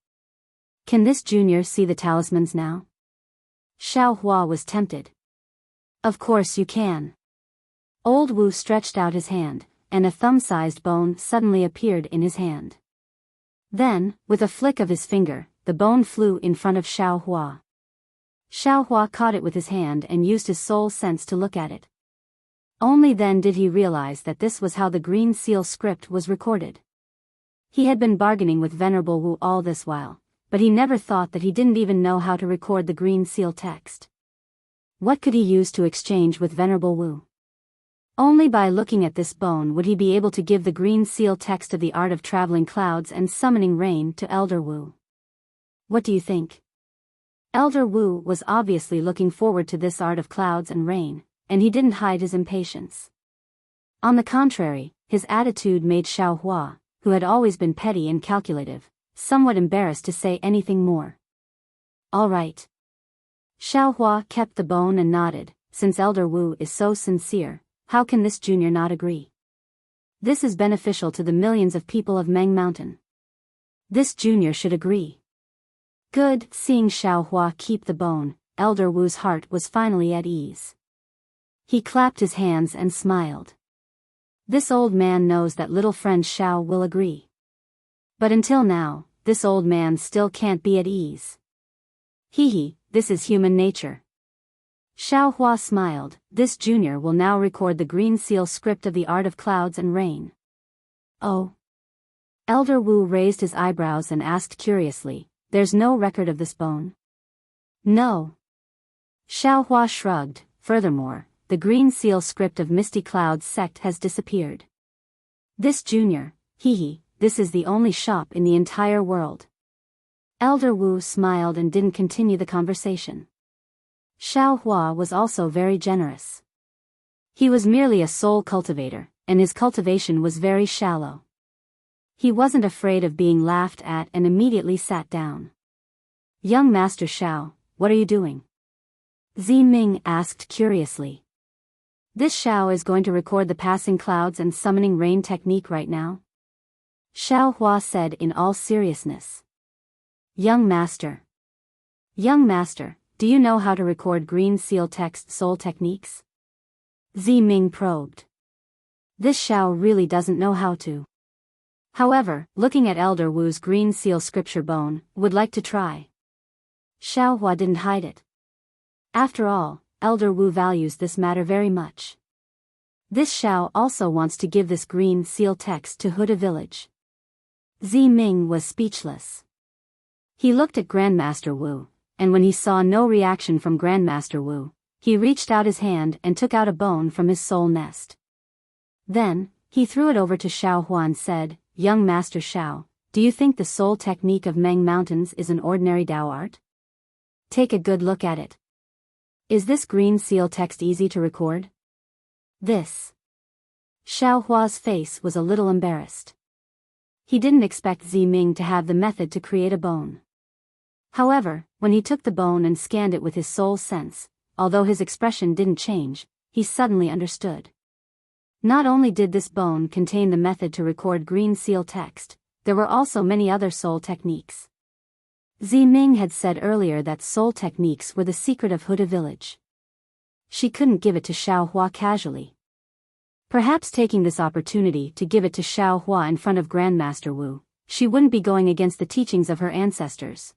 Can this junior see the talismans now? Xiaohua was tempted. Of course you can. Old Wu stretched out his hand, and a thumb-sized bone suddenly appeared in his hand. Then, with a flick of his finger, the bone flew in front of Xiaohua. Xiaohua caught it with his hand and used his soul sense to look at it. Only then did he realize that this was how the green seal script was recorded. He had been bargaining with Venerable Wu all this while, but he never thought that he didn't even know how to record the green seal text. What could he use to exchange with Venerable Wu? Only by looking at this bone would he be able to give the green seal text of the art of traveling clouds and summoning rain to Elder Wu. What do you think? Elder Wu was obviously looking forward to this art of clouds and rain, and he didn't hide his impatience. On the contrary, his attitude made Xiaohua, who had always been petty and calculative, somewhat embarrassed to say anything more. All right. Xiaohua kept the bone and nodded. Since Elder Wu is so sincere, how can this junior not agree? This is beneficial to the millions of people of Meng Mountain. This junior should agree. Good. Seeing Xiaohua keep the bone, Elder Wu's heart was finally at ease. He clapped his hands and smiled. This old man knows that little friend Xiao will agree. But until now, this old man still can't be at ease. Hee, this is human nature. Xiao Hua smiled. This junior will now record the green seal script of the art of clouds and rain. Oh. Elder Wu raised his eyebrows and asked curiously, there's no record of this bone? No. Xiao Hua shrugged. Furthermore, the green seal script of Misty Cloud's sect has disappeared. This junior, this is the only shop in the entire world. Elder Wu smiled and didn't continue the conversation. Xiao Hua was also very generous. He was merely a soul cultivator, and his cultivation was very shallow. He wasn't afraid of being laughed at and immediately sat down. Young Master Xiao, what are you doing? Ming asked curiously. This Xiao is going to record the passing clouds and summoning rain technique right now? Xiao Hua said in all seriousness. Young Master, do you know how to record green seal text soul techniques? Ming probed. This Xiao really doesn't know how to. However, looking at Elder Wu's green seal scripture bone, would like to try. Xiao Hua didn't hide it. After all, Elder Wu values this matter very much. This Xiao also wants to give this green seal text to Huda village. Ming was speechless. He looked at Grandmaster Wu, and when he saw no reaction from Grandmaster Wu, he reached out his hand and took out a bone from his soul nest. Then, he threw it over to Xiao Hua and said, Young Master Xiao, do you think the soul technique of Meng Mountains is an ordinary Dao art? Take a good look at it. Is this green seal text easy to record? This. Xiao Hua's face was a little embarrassed. He didn't expect Ming to have the method to create a bone. However, when he took the bone and scanned it with his soul sense, although his expression didn't change, he suddenly understood. Not only did this bone contain the method to record green seal text, there were also many other soul techniques. Ming had said earlier that soul techniques were the secret of Huda village. She couldn't give it to Xiao Hua casually. Perhaps taking this opportunity to give it to Xiao Hua in front of Grandmaster Wu, she wouldn't be going against the teachings of her ancestors.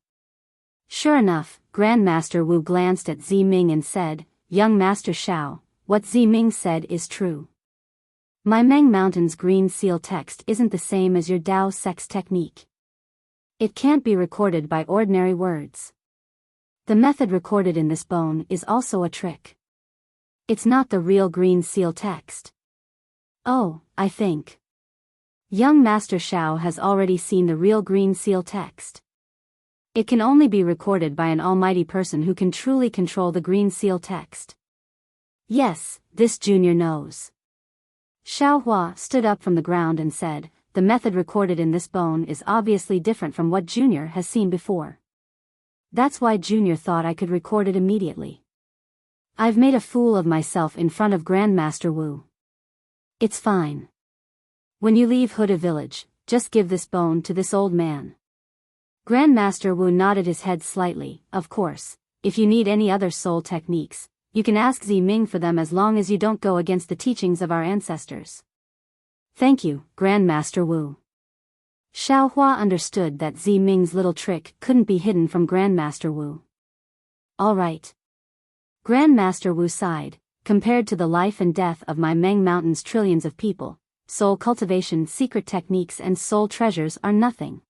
Sure enough, Grandmaster Wu glanced at Ming and said, Young Master Xiao, what Ming said is true. My Meng Mountains green seal text isn't the same as your Dao sex technique. It can't be recorded by ordinary words. The method recorded in this bone is also a trick. It's not the real green seal text. Oh, I think. Young Master Xiao has already seen the real green seal text. It can only be recorded by an almighty person who can truly control the green seal text. Yes, this junior knows. Xiao Hua stood up from the ground and said, the method recorded in this bone is obviously different from what Junior has seen before. That's why Junior thought I could record it immediately. I've made a fool of myself in front of Grandmaster Wu. It's fine. When you leave Huda village, just give this bone to this old man. Grandmaster Wu nodded his head slightly. Of course, if you need any other soul techniques, you can ask Ming for them as long as you don't go against the teachings of our ancestors. Thank you, Grandmaster Wu. Xiao Hua understood that Ming's little trick couldn't be hidden from Grandmaster Wu. All right. Grandmaster Wu sighed. Compared to the life and death of my Meng Mountains trillions of people, soul cultivation secret techniques and soul treasures are nothing.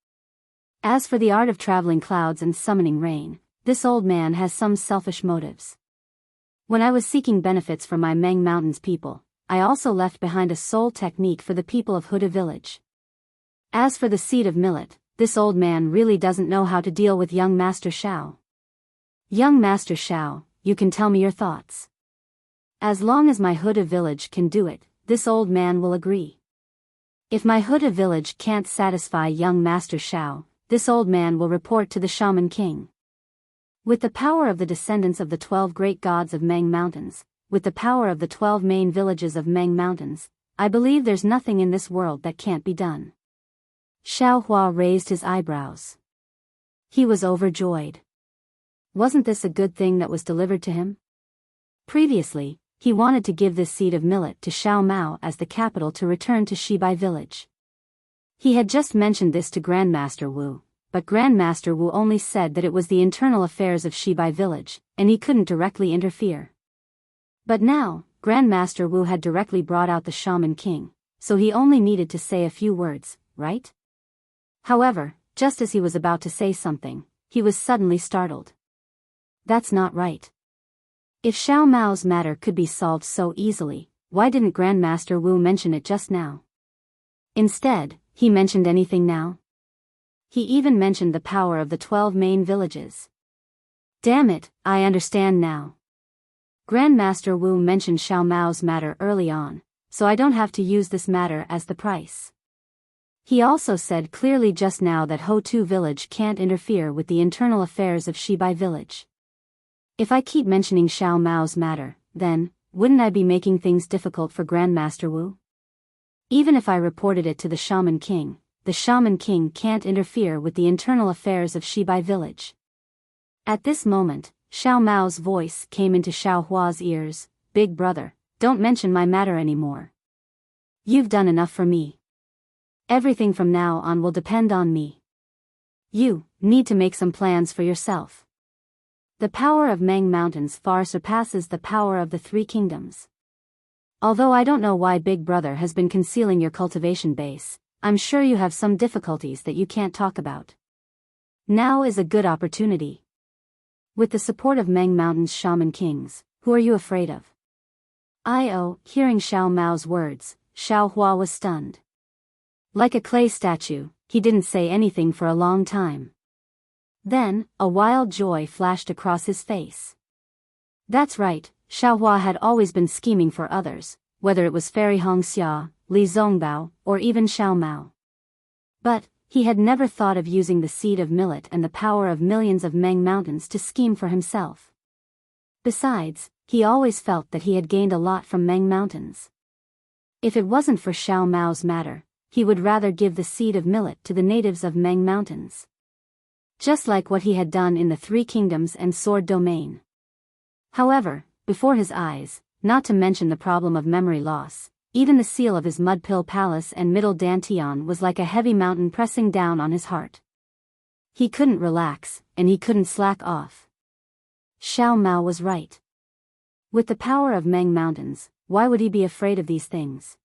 As for the art of traveling clouds and summoning rain, this old man has some selfish motives. When I was seeking benefits for my Meng Mountains people, I also left behind a soul technique for the people of Huda village. As for the seed of millet, this old man really doesn't know how to deal with young Master Xiao. Young Master Xiao, you can tell me your thoughts. As long as my Huda village can do it, this old man will agree. If my Huda village can't satisfy young Master Xiao, this old man will report to the Shaman King. With the power of the descendants of the 12 great gods of Meng Mountains, with the power of the 12 main villages of Meng Mountains, I believe there's nothing in this world that can't be done. Xiao Hua raised his eyebrows. He was overjoyed. Wasn't this a good thing that was delivered to him? Previously, he wanted to give this seed of millet to Xiao Mao as the capital to return to Shibai village. He had just mentioned this to Grandmaster Wu, but Grandmaster Wu only said that it was the internal affairs of Shibai village, and he couldn't directly interfere. But now, Grandmaster Wu had directly brought out the Shaman King, so he only needed to say a few words, right? However, just as he was about to say something, he was suddenly startled. That's not right. If Xiao Mao's matter could be solved so easily, why didn't Grandmaster Wu mention it just now? Instead, he mentioned anything now? He even mentioned the power of the 12 main villages. Damn it, I understand now. Grandmaster Wu mentioned Xiao Mao's matter early on, so I don't have to use this matter as the price. He also said clearly just now that Ho-Tu village can't interfere with the internal affairs of Shibai village. If I keep mentioning Xiao Mao's matter, then, wouldn't I be making things difficult for Grandmaster Wu? Even if I reported it to the Shaman King can't interfere with the internal affairs of Shibai village. At this moment, Xiao Mao's voice came into Xiao Hua's ears. Big brother, don't mention my matter anymore. You've done enough for me. Everything from now on will depend on me. You need to make some plans for yourself. The power of Meng Mountains far surpasses the power of the Three Kingdoms. Although I don't know why Big Brother has been concealing your cultivation base, I'm sure you have some difficulties that you can't talk about. Now is a good opportunity. With the support of Meng Mountain's Shaman Kings, who are you afraid of? Hearing Xiao Mao's words, Xiao Hua was stunned. Like a clay statue, he didn't say anything for a long time. Then, a wild joy flashed across his face. That's right, Xiao Hua had always been scheming for others, whether it was Fairy Hongxia, Li Zongbao, or even Xiao Mao. But, he had never thought of using the seed of millet and the power of millions of Meng Mountains to scheme for himself. Besides, he always felt that he had gained a lot from Meng Mountains. If it wasn't for Xiao Mao's matter, he would rather give the seed of millet to the natives of Meng Mountains. Just like what he had done in the Three Kingdoms and Sword Domain. However, before his eyes, not to mention the problem of memory loss, even the seal of his Mudpill Palace and Middle Dantian was like a heavy mountain pressing down on his heart. He couldn't relax, and he couldn't slack off. Xiao Mao was right. With the power of Meng Mountains, why would he be afraid of these things?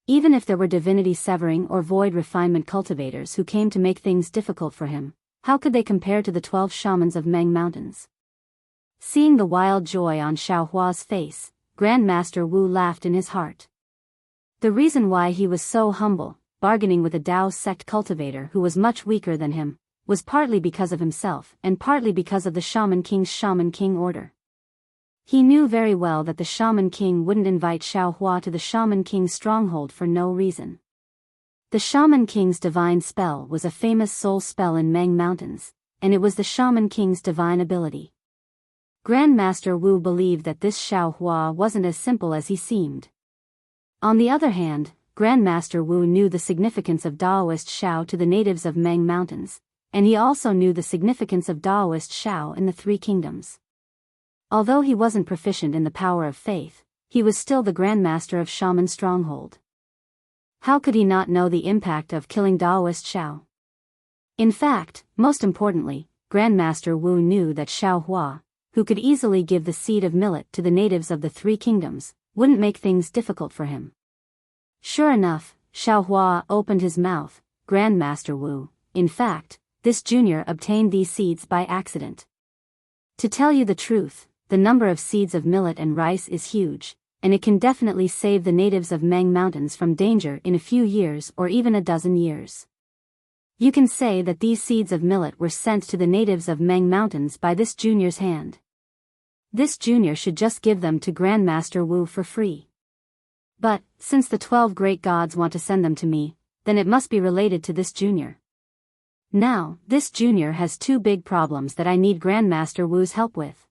Even if there were divinity severing or void refinement cultivators who came to make things difficult for him, how could they compare to the 12 shamans of Meng Mountains? Seeing the wild joy on Xiao Hua's face, Grandmaster Wu laughed in his heart. The reason why he was so humble, bargaining with a Dao sect cultivator who was much weaker than him, was partly because of himself and partly because of the Shaman King's Shaman King order. He knew very well that the Shaman King wouldn't invite Xiao Hua to the Shaman King's stronghold for no reason. The Shaman King's divine spell was a famous soul spell in Meng Mountains, and it was the Shaman King's divine ability. Grandmaster Wu believed that this Xiao Hua wasn't as simple as he seemed. On the other hand, Grandmaster Wu knew the significance of Daoist Xiao to the natives of Meng Mountains, and he also knew the significance of Daoist Xiao in the Three Kingdoms. Although he wasn't proficient in the power of faith, he was still the Grandmaster of Shaman Stronghold. How could he not know the impact of killing Daoist Xiao? In fact, most importantly, Grandmaster Wu knew that Xiao Hua, who could easily give the seed of millet to the natives of the Three Kingdoms, wouldn't make things difficult for him. Sure enough, Xiao Hua opened his mouth. Grandmaster Wu, in fact, this junior obtained these seeds by accident. To tell you the truth, the number of seeds of millet and rice is huge, and it can definitely save the natives of Meng Mountains from danger in a few years or even a dozen years. You can say that these seeds of millet were sent to the natives of Meng Mountains by this junior's hand. This junior should just give them to Grandmaster Wu for free. But, since the 12 great gods want to send them to me, then it must be related to this junior. Now, this junior has two big problems that I need Grandmaster Wu's help with.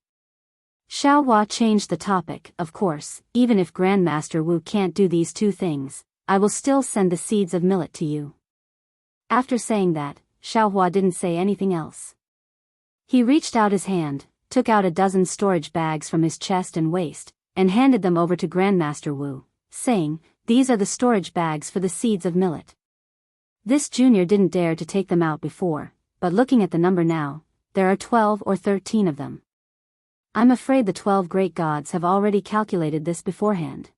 Xiao Hua changed the topic. Of course, even if Grandmaster Wu can't do these two things, I will still send the seeds of millet to you. After saying that, Xiao Hua didn't say anything else. He reached out his hand, took out a dozen storage bags from his chest and waist, and handed them over to Grandmaster Wu, saying, "These are the storage bags for the seeds of millet." This junior didn't dare to take them out before, but looking at the number now, there are 12 or 13 of them. I'm afraid the 12 great gods have already calculated this beforehand.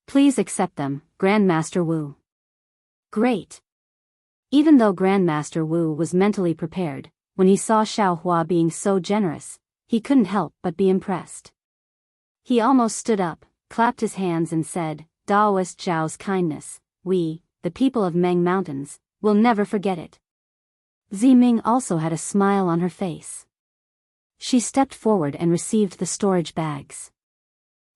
Please accept them, Grandmaster Wu. Great. Even though Grandmaster Wu was mentally prepared, when he saw Xiao Hua being so generous, he couldn't help but be impressed. He almost stood up, clapped his hands and said, Daoist Zhao's kindness, we, the people of Meng Mountains, will never forget it. Ziming also had a smile on her face. She stepped forward and received the storage bags.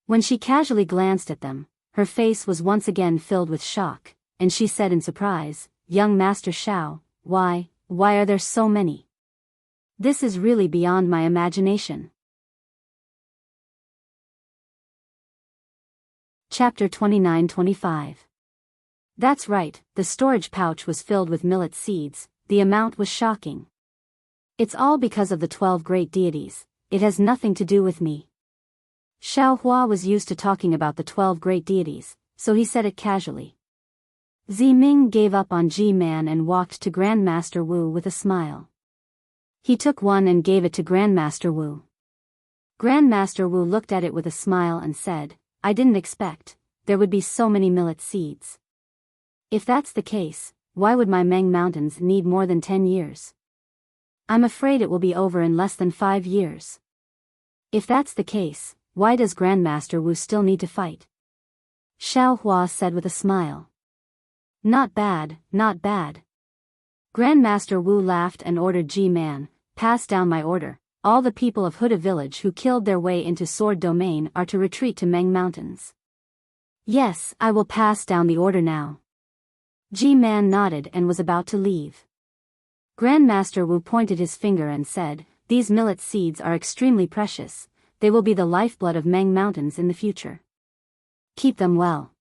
When she casually glanced at them, her face was once again filled with shock, and she said in surprise, Young Master Xiao, why are there so many? This is really beyond my imagination. Chapter 29-25. That's right, the storage pouch was filled with millet seeds, the amount was shocking. It's all because of the 12 great deities, it has nothing to do with me. Xiao Hua was used to talking about the 12 great deities, so he said it casually. Ziming gave up on G-Man and walked to Grandmaster Wu with a smile. He took one and gave it to Grandmaster Wu. Grandmaster Wu looked at it with a smile and said, I didn't expect there would be so many millet seeds. If that's the case, why would my Meng Mountains need more than 10 years? I'm afraid it will be over in less than 5 years. If that's the case, why does Grandmaster Wu still need to fight? Xiao Hua said with a smile. Not bad, not bad. Grandmaster Wu laughed and ordered G-Man, pass down my order. All the people of Huda village who killed their way into Sword Domain are to retreat to Meng Mountains. Yes, I will pass down the order now. G-Man nodded and was about to leave. Grandmaster Wu pointed his finger and said, These millet seeds are extremely precious, they will be the lifeblood of Meng Mountains in the future. Keep them well.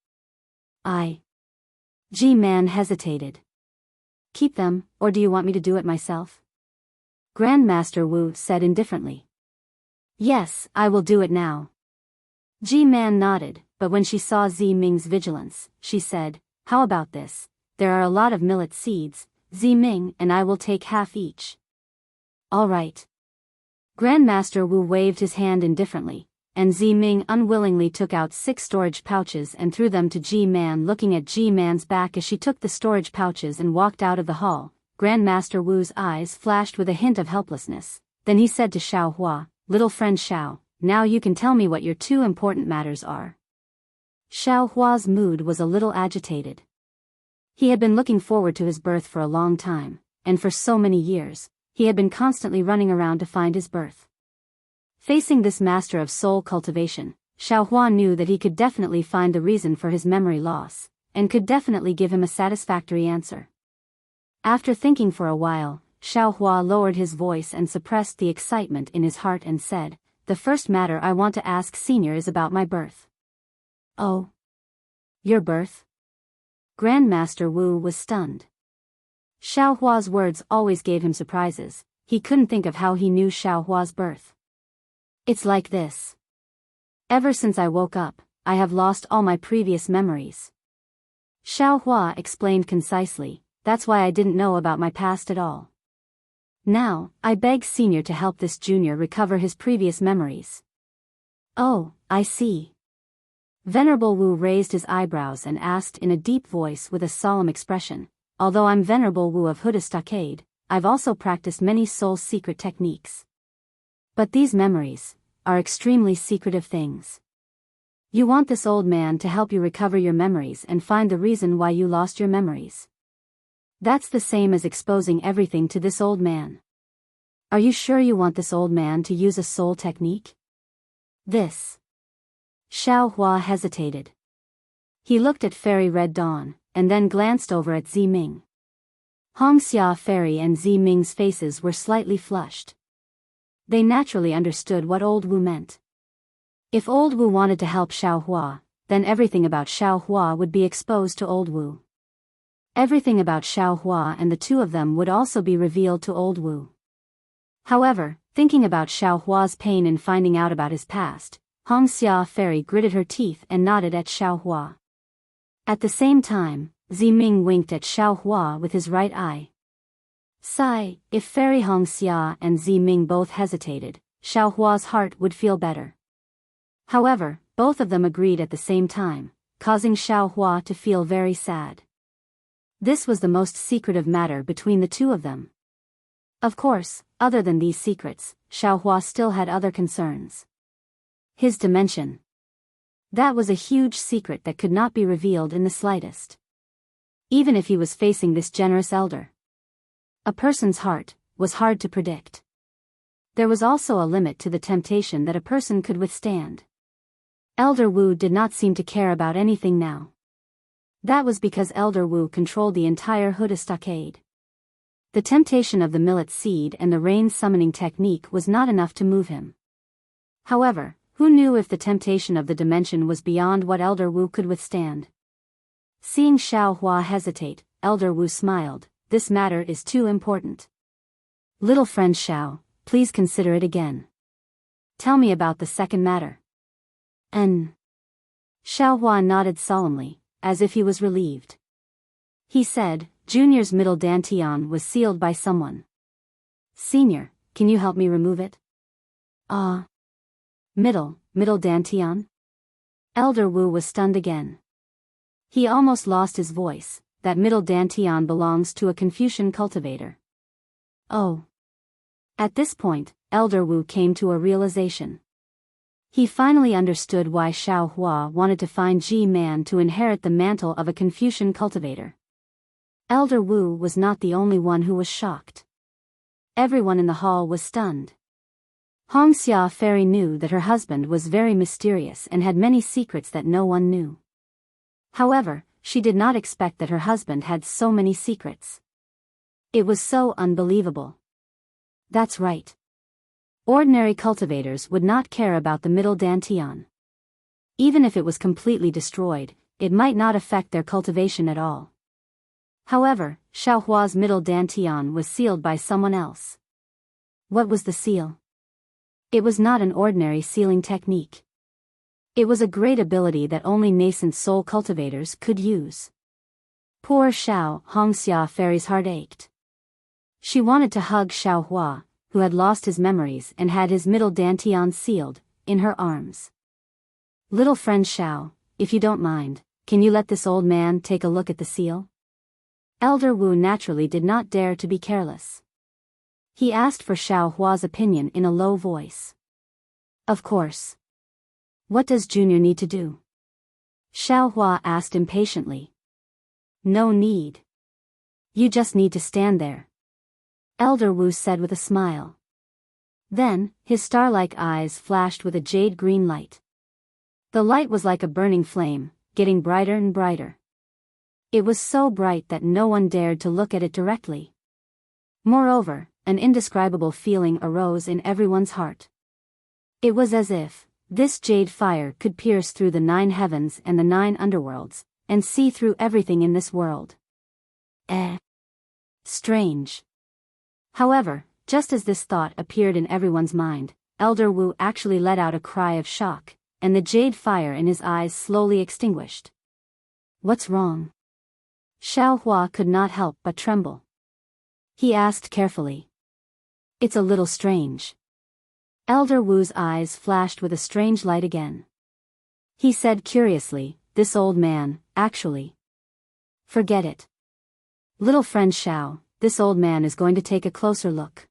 G-Man hesitated. Keep them, or do you want me to do it myself? Grandmaster Wu said indifferently. Yes, I will do it now. G-Man nodded, but when she saw Ziming's vigilance, she said, How about this? There are a lot of millet seeds, Ziming and I will take half each. All right. Grandmaster Wu waved his hand indifferently, and Ziming unwillingly took out 6 storage pouches and threw them to G-Man, looking at G-Man's back as she took the storage pouches and walked out of the hall. Grandmaster Wu's eyes flashed with a hint of helplessness. Then he said to Xiao Hua, Little friend Xiao, now you can tell me what your 2 important matters are. Xiao Hua's mood was a little agitated. He had been looking forward to his birth for a long time, and for so many years, he had been constantly running around to find his birth. Facing this master of soul cultivation, Xiao Hua knew that he could definitely find the reason for his memory loss, and could definitely give him a satisfactory answer. After thinking for a while, Xiao Hua lowered his voice and suppressed the excitement in his heart and said, The first matter I want to ask Senior is about my birth. Oh. Your birth? Grandmaster Wu was stunned. Xiao Hua's words always gave him surprises. He couldn't think of how he knew Xiao Hua's birth. It's like this. Ever since I woke up, I have lost all my previous memories. Xiao Hua explained concisely, that's why I didn't know about my past at all. Now, I beg Senior to help this junior recover his previous memories. Oh, I see. Venerable Wu raised his eyebrows and asked in a deep voice with a solemn expression, Although I'm Venerable Wu of Huda Stockade, I've also practiced many soul secret techniques. But these memories are extremely secretive things. You want this old man to help you recover your memories and find the reason why you lost your memories. That's the same as exposing everything to this old man. Are you sure you want this old man to use a soul technique? This. Xiao Hua hesitated. He looked at Fairy Red Dawn, and then glanced over at Ziming. Hongxia Fairy and Ziming's faces were slightly flushed. They naturally understood what old Wu meant. If old Wu wanted to help Xiao Hua, then everything about Xiao Hua would be exposed to old Wu. Everything about Xiao Hua and the two of them would also be revealed to old Wu. However, thinking about Xiao Hua's pain in finding out about his past, Hongxia Fairy gritted her teeth and nodded at Xiao Hua. At the same time, Ziming winked at Xiao Hua with his right eye. Sigh, if Fairy Hongxia and Zi Ming both hesitated, Xiao Hua's heart would feel better. However, both of them agreed at the same time, causing Xiao Hua to feel very sad. This was the most secretive matter between the two of them. Of course, other than these secrets, Xiao Hua still had other concerns. His dimension. That was a huge secret that could not be revealed in the slightest. Even if he was facing this generous elder. A person's heart was hard to predict. There was also a limit to the temptation that a person could withstand. Elder Wu did not seem to care about anything now. That was because Elder Wu controlled the entire Huda stockade. The temptation of the millet seed and the rain summoning technique was not enough to move him. However, who knew if the temptation of the dimension was beyond what Elder Wu could withstand? Seeing Xiao Hua hesitate, Elder Wu smiled. This matter is too important. Little friend Xiao, please consider it again. Tell me about the second matter. Xiao Hua nodded solemnly, as if he was relieved. He said, Junior's middle dantian was sealed by someone. Senior, can you help me remove it? Middle dantian? Elder Wu was stunned again. He almost lost his voice. That middle dantian belongs to a Confucian cultivator. Oh. At this point, Elder Wu came to a realization. He finally understood why Xiao Hua wanted to find Ji Man to inherit the mantle of a Confucian cultivator. Elder Wu was not the only one who was shocked. Everyone in the hall was stunned. Hongxia Fairy knew that her husband was very mysterious and had many secrets that no one knew. However, she did not expect that her husband had so many secrets. It was so unbelievable. That's right. Ordinary cultivators would not care about the middle dantian. Even if it was completely destroyed, it might not affect their cultivation at all. However, Xiao Hua's middle dantian was sealed by someone else. What was the seal? It was not an ordinary sealing technique. It was a great ability that only nascent soul cultivators could use. Poor Xiao Hongxia Fairy's heart ached. She wanted to hug Xiao Hua, who had lost his memories and had his middle dantian sealed, in her arms. Little friend Xiao, if you don't mind, can you let this old man take a look at the seal? Elder Wu naturally did not dare to be careless. He asked for Xiao Hua's opinion in a low voice. Of course. What does Junior need to do? Xiao Hua asked impatiently. No need. You just need to stand there. Elder Wu said with a smile. Then, his star-like eyes flashed with a jade-green light. The light was like a burning flame, getting brighter and brighter. It was so bright that no one dared to look at it directly. Moreover, an indescribable feeling arose in everyone's heart. It was as if this jade fire could pierce through the 9 heavens and the 9 underworlds, and see through everything in this world. Strange. However, just as this thought appeared in everyone's mind, Elder Wu actually let out a cry of shock, and the jade fire in his eyes slowly extinguished. What's wrong? Xiao Hua could not help but tremble. He asked carefully. It's a little strange. Elder Wu's eyes flashed with a strange light again. He said curiously, this old man, actually. Forget it. Little friend Xiao, this old man is going to take a closer look.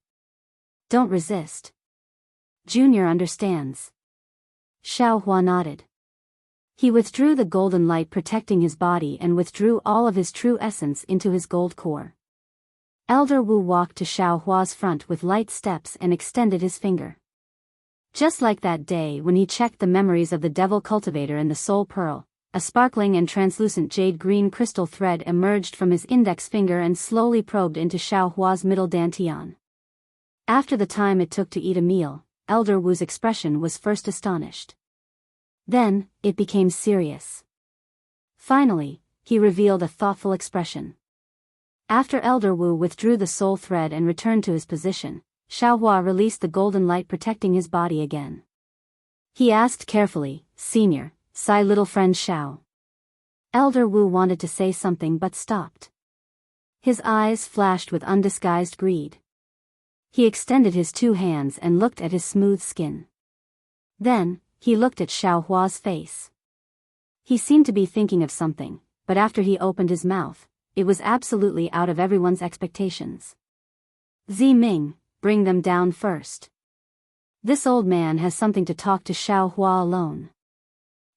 Don't resist. Junior understands. Xiao Hua nodded. He withdrew the golden light protecting his body and withdrew all of his true essence into his gold core. Elder Wu walked to Xiao Hua's front with light steps and extended his finger. Just like that day when he checked the memories of the devil cultivator and the soul pearl, a sparkling and translucent jade-green crystal thread emerged from his index finger and slowly probed into Xiao Hua's middle dantian. After the time it took to eat a meal, Elder Wu's expression was first astonished. Then, it became serious. Finally, he revealed a thoughtful expression. After Elder Wu withdrew the soul thread and returned to his position, Xiao Hua released the golden light protecting his body again. He asked carefully, Senior, sigh little friend Xiao. Elder Wu wanted to say something but stopped. His eyes flashed with undisguised greed. He extended his 2 hands and looked at his smooth skin. Then, he looked at Xiaohua's face. He seemed to be thinking of something, but after he opened his mouth, it was absolutely out of everyone's expectations. Ziming, bring them down first. This old man has something to talk to Xiaohua alone.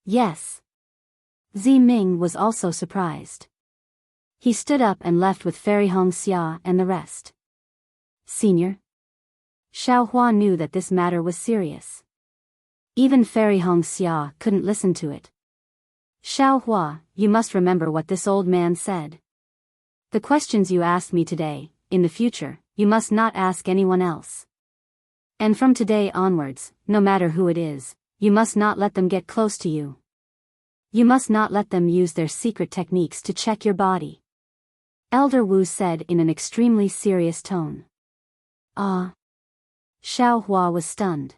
Yes. Ziming was also surprised. He stood up and left with Fairy Hongxia and the rest. Senior? Xiaohua knew that this matter was serious. Even Fairy Hongxia couldn't listen to it. Xiaohua, you must remember what this old man said. The questions you asked me today, in the future, you must not ask anyone else. And from today onwards, no matter who it is, you must not let them get close to you. You must not let them use their secret techniques to check your body. Elder Wu said in an extremely serious tone. Ah. Xiaohua was stunned.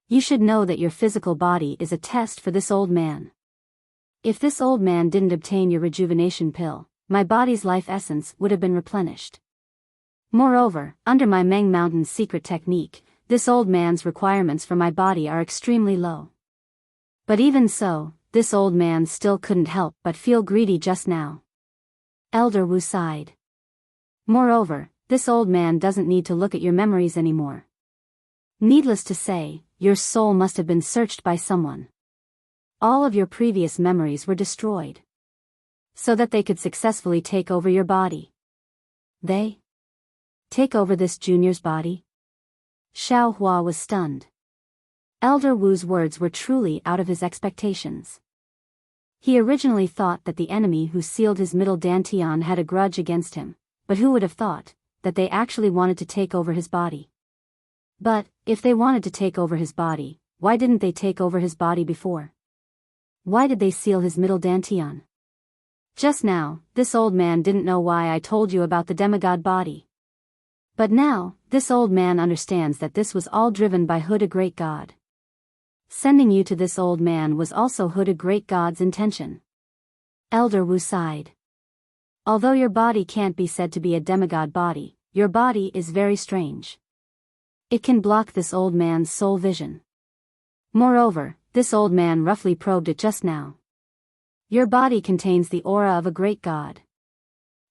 You should know that your physical body is a test for this old man. If this old man didn't obtain your rejuvenation pill, my body's life essence would have been replenished. Moreover, under my Meng Mountain's secret technique, this old man's requirements for my body are extremely low. But even so, this old man still couldn't help but feel greedy just now. Elder Wu sighed. Moreover, this old man doesn't need to look at your memories anymore. Needless to say, your soul must have been searched by someone. All of your previous memories were destroyed, so that they could successfully take over your body. They? Take over this junior's body? Xiaohua was stunned. Elder Wu's words were truly out of his expectations. He originally thought that the enemy who sealed his middle dantian had a grudge against him, but who would have thought that they actually wanted to take over his body? But, if they wanted to take over his body, why didn't they take over his body before? Why did they seal his middle dantian? Just now, this old man didn't know why I told you about the demigod body. But now, this old man understands that this was all driven by Huda Great God. Sending you to this old man was also Huda Great God's intention. Elder Wu sighed. Although your body can't be said to be a demigod body, your body is very strange. It can block this old man's soul vision. Moreover, this old man roughly probed it just now. Your body contains the aura of a great god.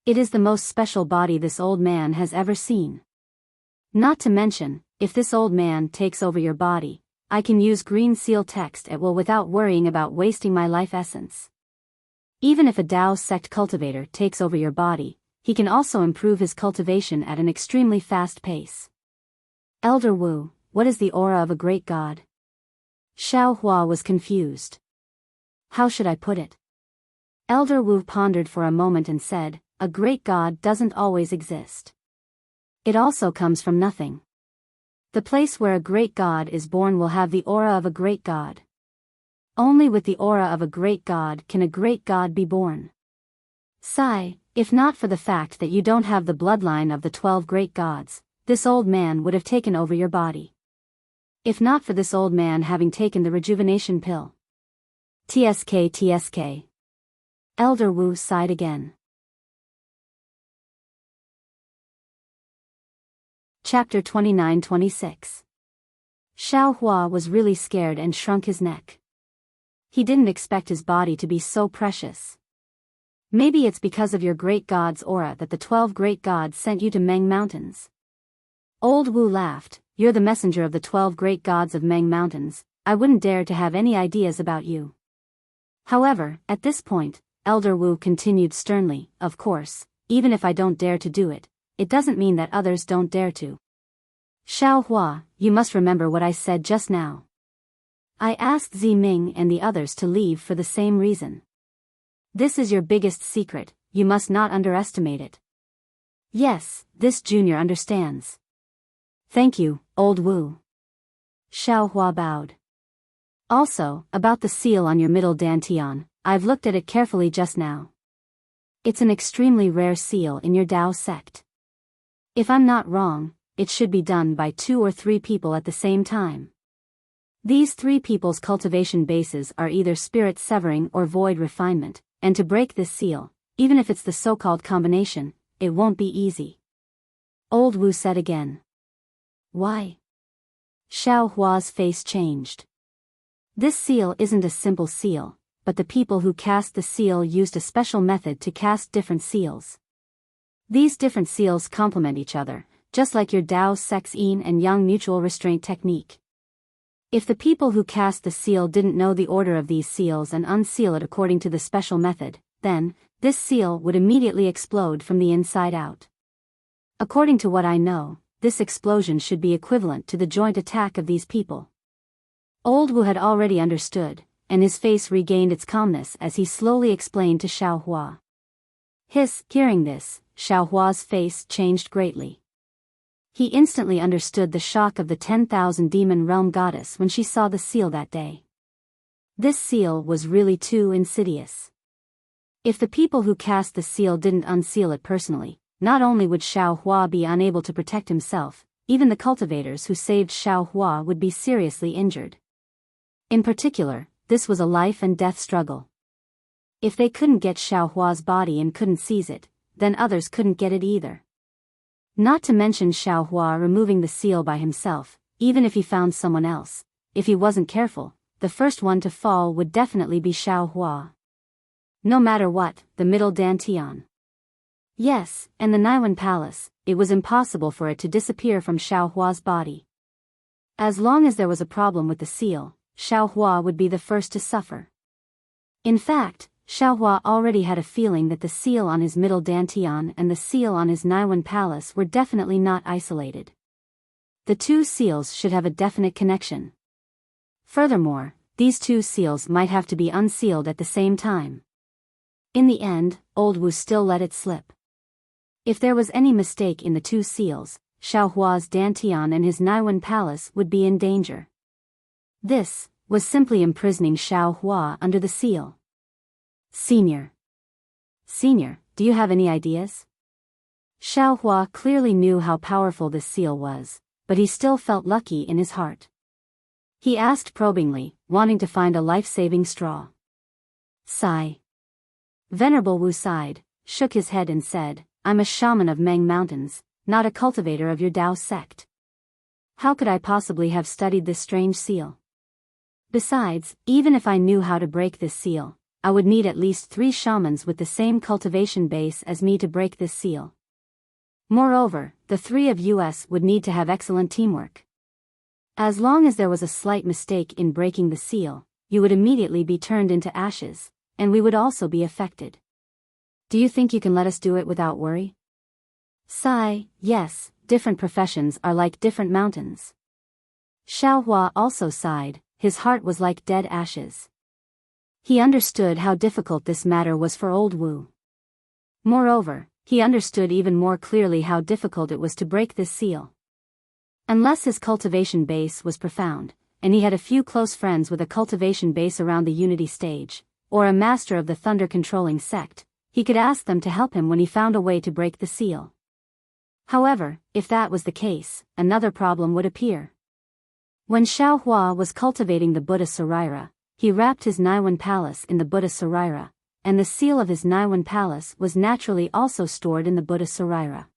It is the most special body this old man has ever seen. Not to mention, if this old man takes over your body, I can use green seal text at will without worrying about wasting my life essence. Even if a Dao sect cultivator takes over your body, he can also improve his cultivation at an extremely fast pace. Elder Wu, what is the aura of a great god? Xiaohua was confused. How should I put it? Elder Wu pondered for a moment and said, a great god doesn't always exist. It also comes from nothing. The place where a great god is born will have the aura of a great god. Only with the aura of a great god can a great god be born. Sigh, if not for the fact that you don't have the bloodline of the 12 great gods, this old man would have taken over your body. If not for this old man having taken the rejuvenation pill. TSK. Elder Wu sighed again. Chapter 29-26. Xiaohua was really scared and shrunk his neck. He didn't expect his body to be so precious. Maybe it's because of your great god's aura that the 12 great gods sent you to Meng Mountains. Old Wu laughed, you're the messenger of the 12 great gods of Meng Mountains, I wouldn't dare to have any ideas about you. However, at this point, Elder Wu continued sternly, of course, even if I don't dare to do it, it doesn't mean that others don't dare to. Xiaohua, you must remember what I said just now. I asked Ziming and the others to leave for the same reason. This is your biggest secret, you must not underestimate it. Yes, this junior understands. Thank you, Old Wu. Xiaohua bowed. Also, about the seal on your middle dantian, I've looked at it carefully just now. It's an extremely rare seal in your Dao sect. If I'm not wrong, it should be done by 2 or 3 people at the same time. These 3 people's cultivation bases are either spirit severing or void refinement, and to break this seal, even if it's the so-called combination, it won't be easy. Old Wu said again. Why? Xiao Hua's face changed. This seal isn't a simple seal, but the people who cast the seal used a special method to cast different seals. These different seals complement each other, just like your Dao sex yin and yang mutual restraint technique. If the people who cast the seal didn't know the order of these seals and unseal it according to the special method, then, this seal would immediately explode from the inside out. According to what I know, this explosion should be equivalent to the joint attack of these people. Old Wu had already understood, and his face regained its calmness as he slowly explained to Xiao Hua. Hearing this, Xiao Hua's face changed greatly. He instantly understood the shock of the 10,000 demon realm goddess when she saw the seal that day. This seal was really too insidious. If the people who cast the seal didn't unseal it personally, not only would Xiao Hua be unable to protect himself, even the cultivators who saved Xiao Hua would be seriously injured. In particular, this was a life and death struggle. If they couldn't get Xiao Hua's body and couldn't seize it, then others couldn't get it either. Not to mention Xiao Hua removing the seal by himself, even if he found someone else. If he wasn't careful, the first one to fall would definitely be Xiao Hua. No matter what, the middle dantian. Yes, and the Naiwan Palace, it was impossible for it to disappear from Xiao Hua's body. As long as there was a problem with the seal, Xiao Hua would be the first to suffer. In fact, Xiao Hua already had a feeling that the seal on his middle dantian and the seal on his Naiwan Palace were definitely not isolated. The two seals should have a definite connection. Furthermore, these two seals might have to be unsealed at the same time. In the end, Old Wu still let it slip. If there was any mistake in the two seals, Xiao Hua's dantian and his Naiwan Palace would be in danger. This was simply imprisoning Xiao Hua under the seal. Senior, do you have any ideas? Xiao Hua clearly knew how powerful this seal was, but he still felt lucky in his heart. He asked probingly, wanting to find a life-saving straw. Sigh. Venerable Wu sighed, shook his head and said, I'm a shaman of Meng Mountains, not a cultivator of your Dao sect. How could I possibly have studied this strange seal? Besides, even if I knew how to break this seal, I would need at least 3 shamans with the same cultivation base as me to break this seal. Moreover, the 3 of us would need to have excellent teamwork. As long as there was a slight mistake in breaking the seal, you would immediately be turned into ashes, and we would also be affected. Do you think you can let us do it without worry? Sigh, yes, different professions are like different mountains. Xiao Hua also sighed, his heart was like dead ashes. He understood how difficult this matter was for Old Wu. Moreover, he understood even more clearly how difficult it was to break this seal. Unless his cultivation base was profound, and he had a few close friends with a cultivation base around the unity stage, or a master of the thunder-controlling sect, he could ask them to help him when he found a way to break the seal. However, if that was the case, another problem would appear. When Xiao Hua was cultivating the Buddha Sarira, he wrapped his Naiwan Palace in the Buddha Sarira, and the seal of his Naiwan Palace was naturally also stored in the Buddha Sarira.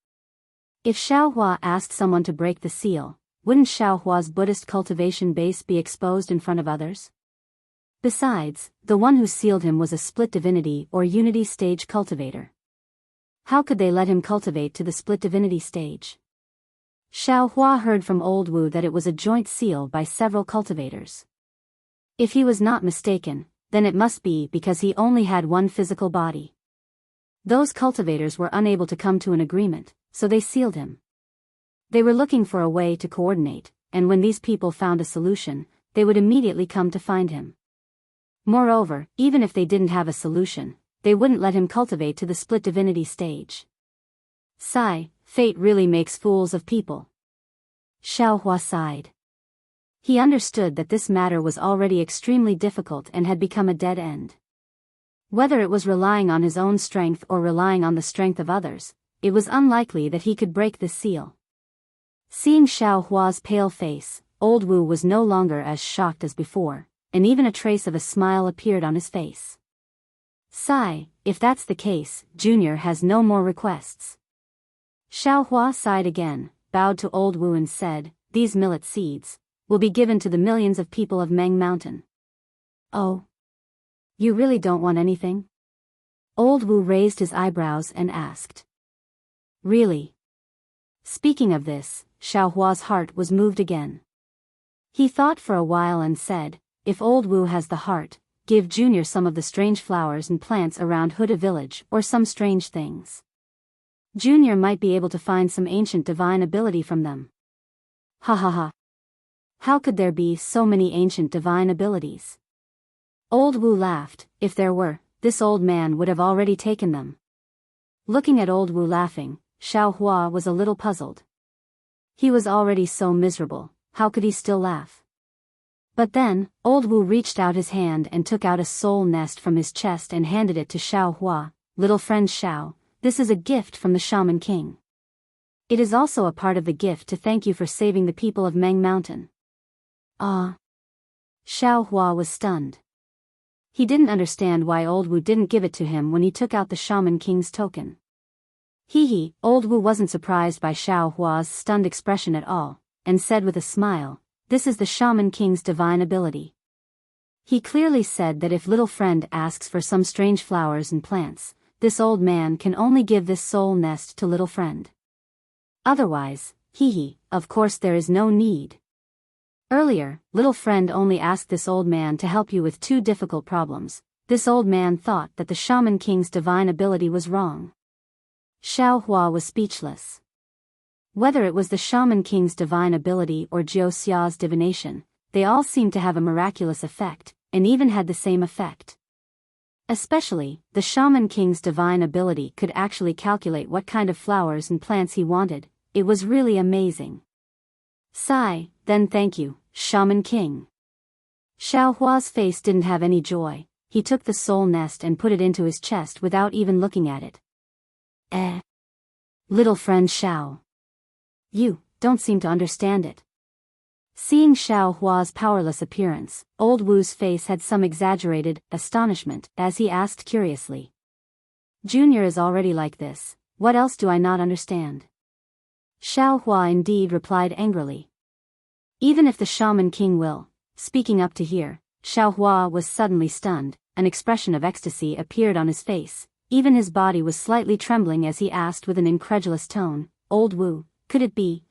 If Xiao Hua asked someone to break the seal, wouldn't Xiao Hua's Buddhist cultivation base be exposed in front of others? Besides, the one who sealed him was a split divinity or unity stage cultivator. How could they let him cultivate to the split divinity stage? Xiao Hua heard from Old Wu that it was a joint seal by several cultivators. If he was not mistaken, then it must be because he only had one physical body. Those cultivators were unable to come to an agreement, so they sealed him. They were looking for a way to coordinate, and when these people found a solution, they would immediately come to find him. Moreover, even if they didn't have a solution, they wouldn't let him cultivate to the split divinity stage. Sigh, fate really makes fools of people. Xiao Hua sighed. He understood that this matter was already extremely difficult and had become a dead end. Whether it was relying on his own strength or relying on the strength of others, it was unlikely that he could break this seal. Seeing Xiao Hua's pale face, Old Wu was no longer as shocked as before, and even a trace of a smile appeared on his face. Sigh, if that's the case, Junior has no more requests. Xiao Hua sighed again, bowed to old Wu and said, "These millet seeds will be given to the millions of people of Meng Mountain." "Oh? You really don't want anything?" Old Wu raised his eyebrows and asked. "Really?" Speaking of this, Xiao Hua's heart was moved again. He thought for a while and said, "If old Wu has the heart, give Junior some of the strange flowers and plants around Huda village or some strange things. Junior might be able to find some ancient divine ability from them." "Ha ha ha. How could there be so many ancient divine abilities?" Old Wu laughed. "If there were, this old man would have already taken them." Looking at old Wu laughing, Xiao Hua was a little puzzled. He was already so miserable, how could he still laugh? But then, old Wu reached out his hand and took out a soul nest from his chest and handed it to Xiao Hua. "Little friend Xiao, this is a gift from the Shaman King. It is also a part of the gift to thank you for saving the people of Meng Mountain." "Ah." Xiao Hua was stunned. He didn't understand why old Wu didn't give it to him when he took out the Shaman King's token. Old Wu wasn't surprised by Xiao Hua's stunned expression at all, and said with a smile, "This is the Shaman King's divine ability. He clearly said that if little friend asks for some strange flowers and plants, this old man can only give this soul nest to little friend. Otherwise, of course there is no need. Earlier, little friend only asked this old man to help you with 2 difficult problems. This old man thought that the Shaman King's divine ability was wrong." Xiao Hua was speechless. Whether it was the Shaman King's divine ability or Jiu Xia's divination, they all seemed to have a miraculous effect, and even had the same effect. Especially, the Shaman King's divine ability could actually calculate what kind of flowers and plants he wanted. It was really amazing. "Sigh, then thank you, Shaman King." Xiao Hua's face didn't have any joy. He took the soul nest and put it into his chest without even looking at it. Little friend Xiao. You don't seem to understand it." Seeing Xiao Hua's powerless appearance, old Wu's face had some exaggerated astonishment as he asked curiously. "Junior is already like this, what else do I not understand?" Xiao Hua indeed replied angrily. "Even if the Shaman King will," speaking up to hear, Xiao Hua was suddenly stunned, an expression of ecstasy appeared on his face, even his body was slightly trembling as he asked with an incredulous tone, "Old Wu, could it be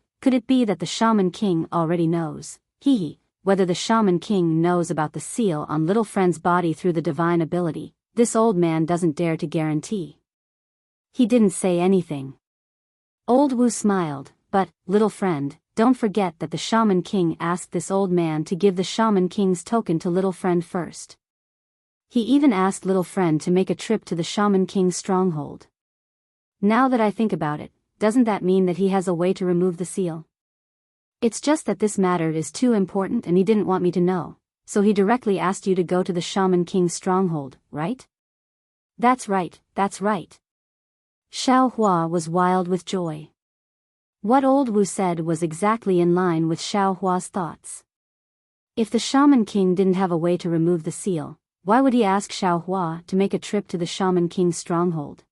that the Shaman King already knows, whether the Shaman King knows about the seal on little friend's body through the divine ability, this old man doesn't dare to guarantee." He didn't say anything. Old Wu smiled, "But, little friend, don't forget that the Shaman King asked this old man to give the Shaman King's token to little friend first. He even asked little friend to make a trip to the Shaman King's stronghold. Now that I think about it, doesn't that mean that he has a way to remove the seal? It's just that this matter is too important and he didn't want me to know, so he directly asked you to go to the Shaman King's stronghold, right?" That's right. Xiao Hua was wild with joy. What old Wu said was exactly in line with Xiao Hua's thoughts. If the Shaman King didn't have a way to remove the seal, why would he ask Xiao Hua to make a trip to the Shaman King's stronghold?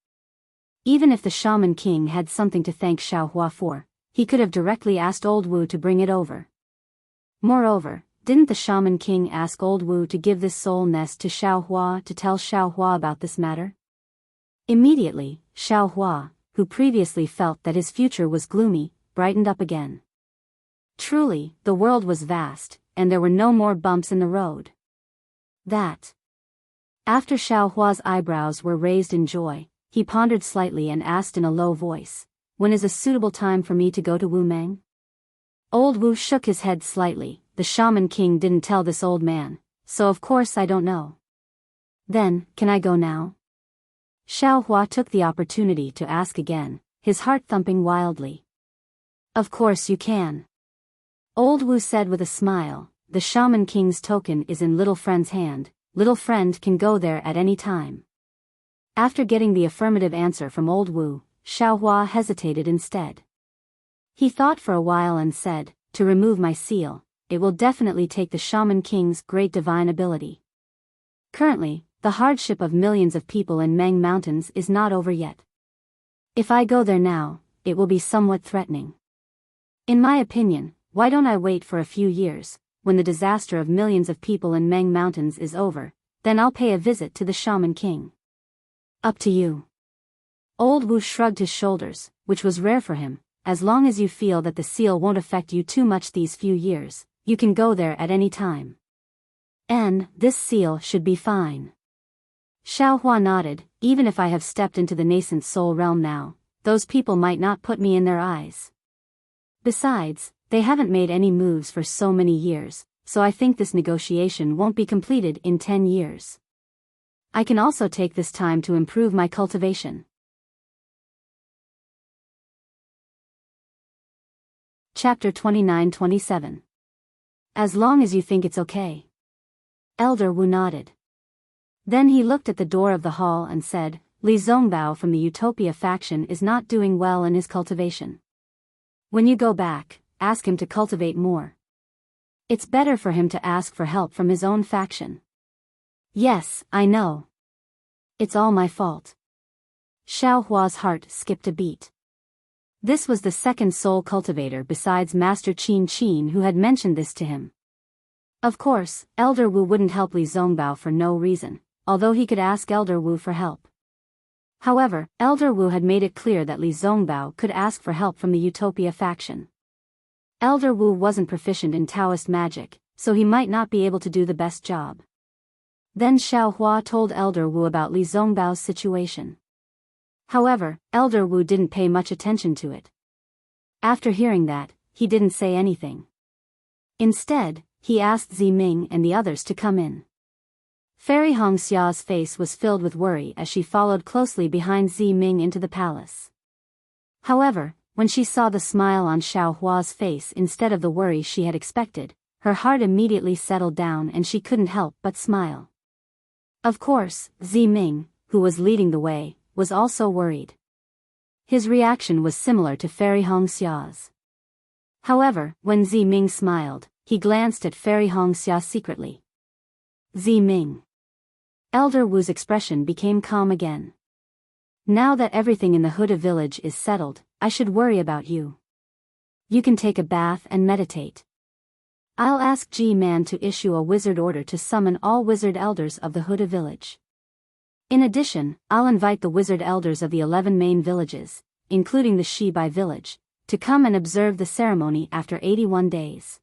Even if the Shaman King had something to thank Xiao Hua for, he could have directly asked old Wu to bring it over. Moreover, didn't the Shaman King ask old Wu to give this soul nest to Xiao Hua to tell Xiao Hua about this matter? Immediately, Xiao Hua, who previously felt that his future was gloomy, brightened up again. Truly, the world was vast, and there were no more bumps in the road. After Xiao Hua's eyebrows were raised in joy, he pondered slightly and asked in a low voice, "When is a suitable time for me to go to Wu Meng?" Old Wu shook his head slightly. "The Shaman King didn't tell this old man, so of course I don't know." "Then, can I go now?" Xiao Hua took the opportunity to ask again, his heart thumping wildly. "Of course you can." Old Wu said with a smile, "The Shaman King's token is in little friend's hand, little friend can go there at any time." After getting the affirmative answer from old Wu, Xiao Hua hesitated instead. He thought for a while and said, "To remove my seal, it will definitely take the Shaman King's great divine ability. Currently, the hardship of millions of people in Meng Mountains is not over yet. If I go there now, it will be somewhat threatening. In my opinion, why don't I wait for a few years, when the disaster of millions of people in Meng Mountains is over, then I'll pay a visit to the Shaman King. Up to you. Old Wu shrugged his shoulders, which was rare for him. As long as you feel that the seal won't affect you too much these few years, you can go there at any time. And this seal should be fine. Xiaohua nodded. Even if I have stepped into the nascent soul realm now, those people might not put me in their eyes. Besides, they haven't made any moves for so many years, so I think this negotiation won't be completed in 10 years. I can also take this time to improve my cultivation. Chapter 29-27. As long as you think it's okay. Elder Wu nodded. Then he looked at the door of the hall and said, Li Zongbao from the Utopia faction is not doing well in his cultivation. When you go back, ask him to cultivate more. It's better for him to ask for help from his own faction. Yes, I know. It's all my fault. Xiaohua's heart skipped a beat. This was the second soul cultivator besides Master Qin Qin who had mentioned this to him. Of course, Elder Wu wouldn't help Li Zongbao for no reason, although he could ask Elder Wu for help. However, Elder Wu had made it clear that Li Zongbao could ask for help from the Utopia faction. Elder Wu wasn't proficient in Taoist magic, so he might not be able to do the best job. Then Xiaohua told Elder Wu about Li Zongbao's situation. However, Elder Wu didn't pay much attention to it. After hearing that, he didn't say anything. Instead, he asked Zi Ming and the others to come in. Fairy Hongxia's face was filled with worry as she followed closely behind Zi Ming into the palace. However, when she saw the smile on Xiaohua's face instead of the worry she had expected, her heart immediately settled down and she couldn't help but smile. Of course, Zi Ming, who was leading the way, was also worried. His reaction was similar to Fairy Hongxia's. However, when Zi Ming smiled, he glanced at Fairy Hongxia secretly. Zi Ming. Elder Wu's expression became calm again. Now that everything in the Huda village is settled, I should worry about you. You can take a bath and meditate. I'll ask G-Man to issue a wizard order to summon all wizard elders of the Huda village. In addition, I'll invite the wizard elders of the 11 main villages, including the Shibai village, to come and observe the ceremony after 81 days.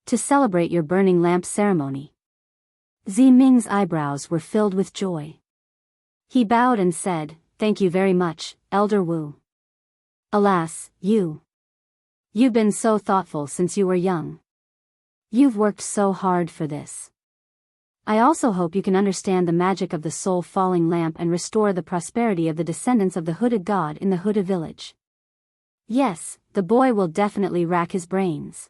To celebrate your burning lamp ceremony. Zi Ming's eyebrows were filled with joy. He bowed and said, Thank you very much, Elder Wu. Alas, you've been so thoughtful since you were young. You've worked so hard for this. I also hope you can understand the magic of the soul falling lamp and restore the prosperity of the descendants of the Huda god in the Huda village. Yes, the boy will definitely rack his brains.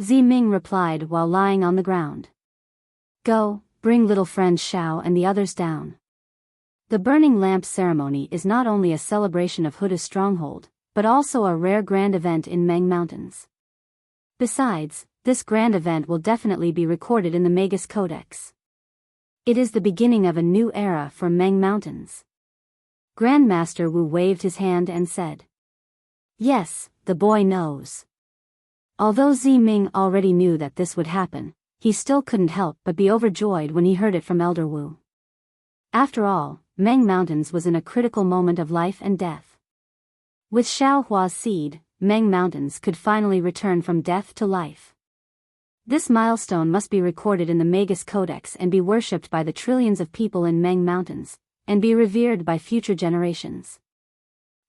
Zi Ming replied while lying on the ground. Go, bring little friend Xiao and the others down. The burning lamp ceremony is not only a celebration of Huda's stronghold, but also a rare grand event in Meng Mountains. Besides, this grand event will definitely be recorded in the Magus Codex. It is the beginning of a new era for Meng Mountains. Grandmaster Wu waved his hand and said. Yes, the boy knows. Although Zi Ming already knew that this would happen, he still couldn't help but be overjoyed when he heard it from Elder Wu. After all, Meng Mountains was in a critical moment of life and death. With Xiaohua's seed, Meng Mountains could finally return from death to life. This milestone must be recorded in the Magus Codex and be worshipped by the trillions of people in Meng Mountains, and be revered by future generations.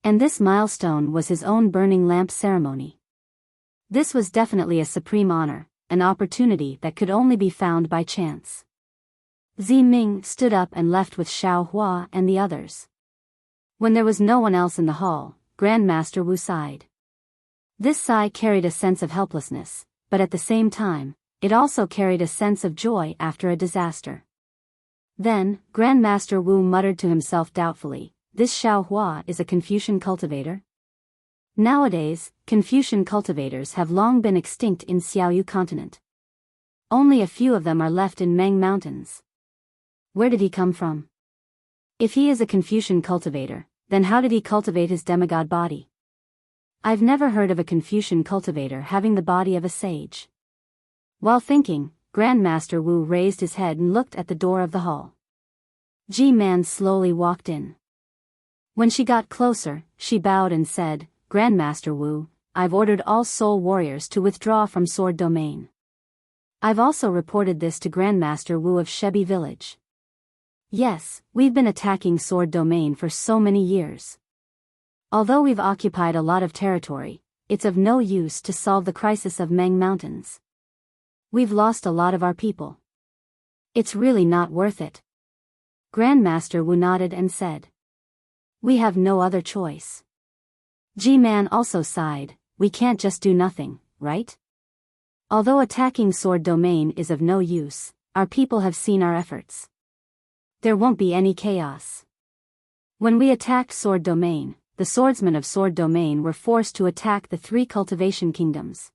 And this milestone was his own burning lamp ceremony. This was definitely a supreme honor, an opportunity that could only be found by chance. Zi Ming stood up and left with Xiaohua and the others. When there was no one else in the hall, Grandmaster Wu sighed. This sigh carried a sense of helplessness, but at the same time, it also carried a sense of joy after a disaster. Then, Grandmaster Wu muttered to himself doubtfully, this Xiaohua is a Confucian cultivator? Nowadays, Confucian cultivators have long been extinct in Xiaoyu continent. Only a few of them are left in Meng Mountains. Where did he come from? If he is a Confucian cultivator, then how did he cultivate his demigod body? I've never heard of a Confucian cultivator having the body of a sage. While thinking, Grandmaster Wu raised his head and looked at the door of the hall. Ji-man slowly walked in. When she got closer, she bowed and said, Grandmaster Wu, I've ordered all soul warriors to withdraw from Sword Domain. I've also reported this to Grandmaster Wu of Shebi Village. Yes, we've been attacking Sword Domain for so many years. Although we've occupied a lot of territory, it's of no use to solve the crisis of Meng Mountains. We've lost a lot of our people. It's really not worth it. Grandmaster Wu nodded and said. We have no other choice. Ji-man also sighed, we can't just do nothing, right? Although attacking Sword Domain is of no use, our people have seen our efforts. There won't be any chaos. When we attacked Sword Domain, the swordsmen of Sword Domain were forced to attack the 3 cultivation kingdoms.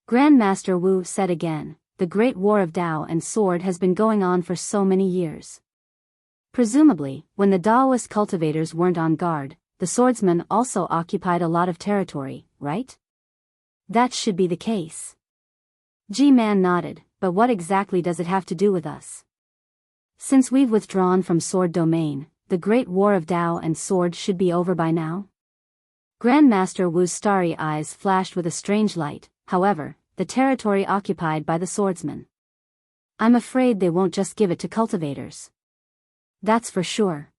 Grandmaster Wu said again, the Great War of Dao and Sword has been going on for so many years. Presumably, when the Daoist cultivators weren't on guard, the swordsmen also occupied a lot of territory, right? That should be the case. Ji-man nodded, but what exactly does it have to do with us? Since we've withdrawn from Sword Domain, the Great War of Dao and Sword should be over by now? Grandmaster Wu's starry eyes flashed with a strange light, however, the territory occupied by the swordsmen. I'm afraid they won't just give it to cultivators. That's for sure.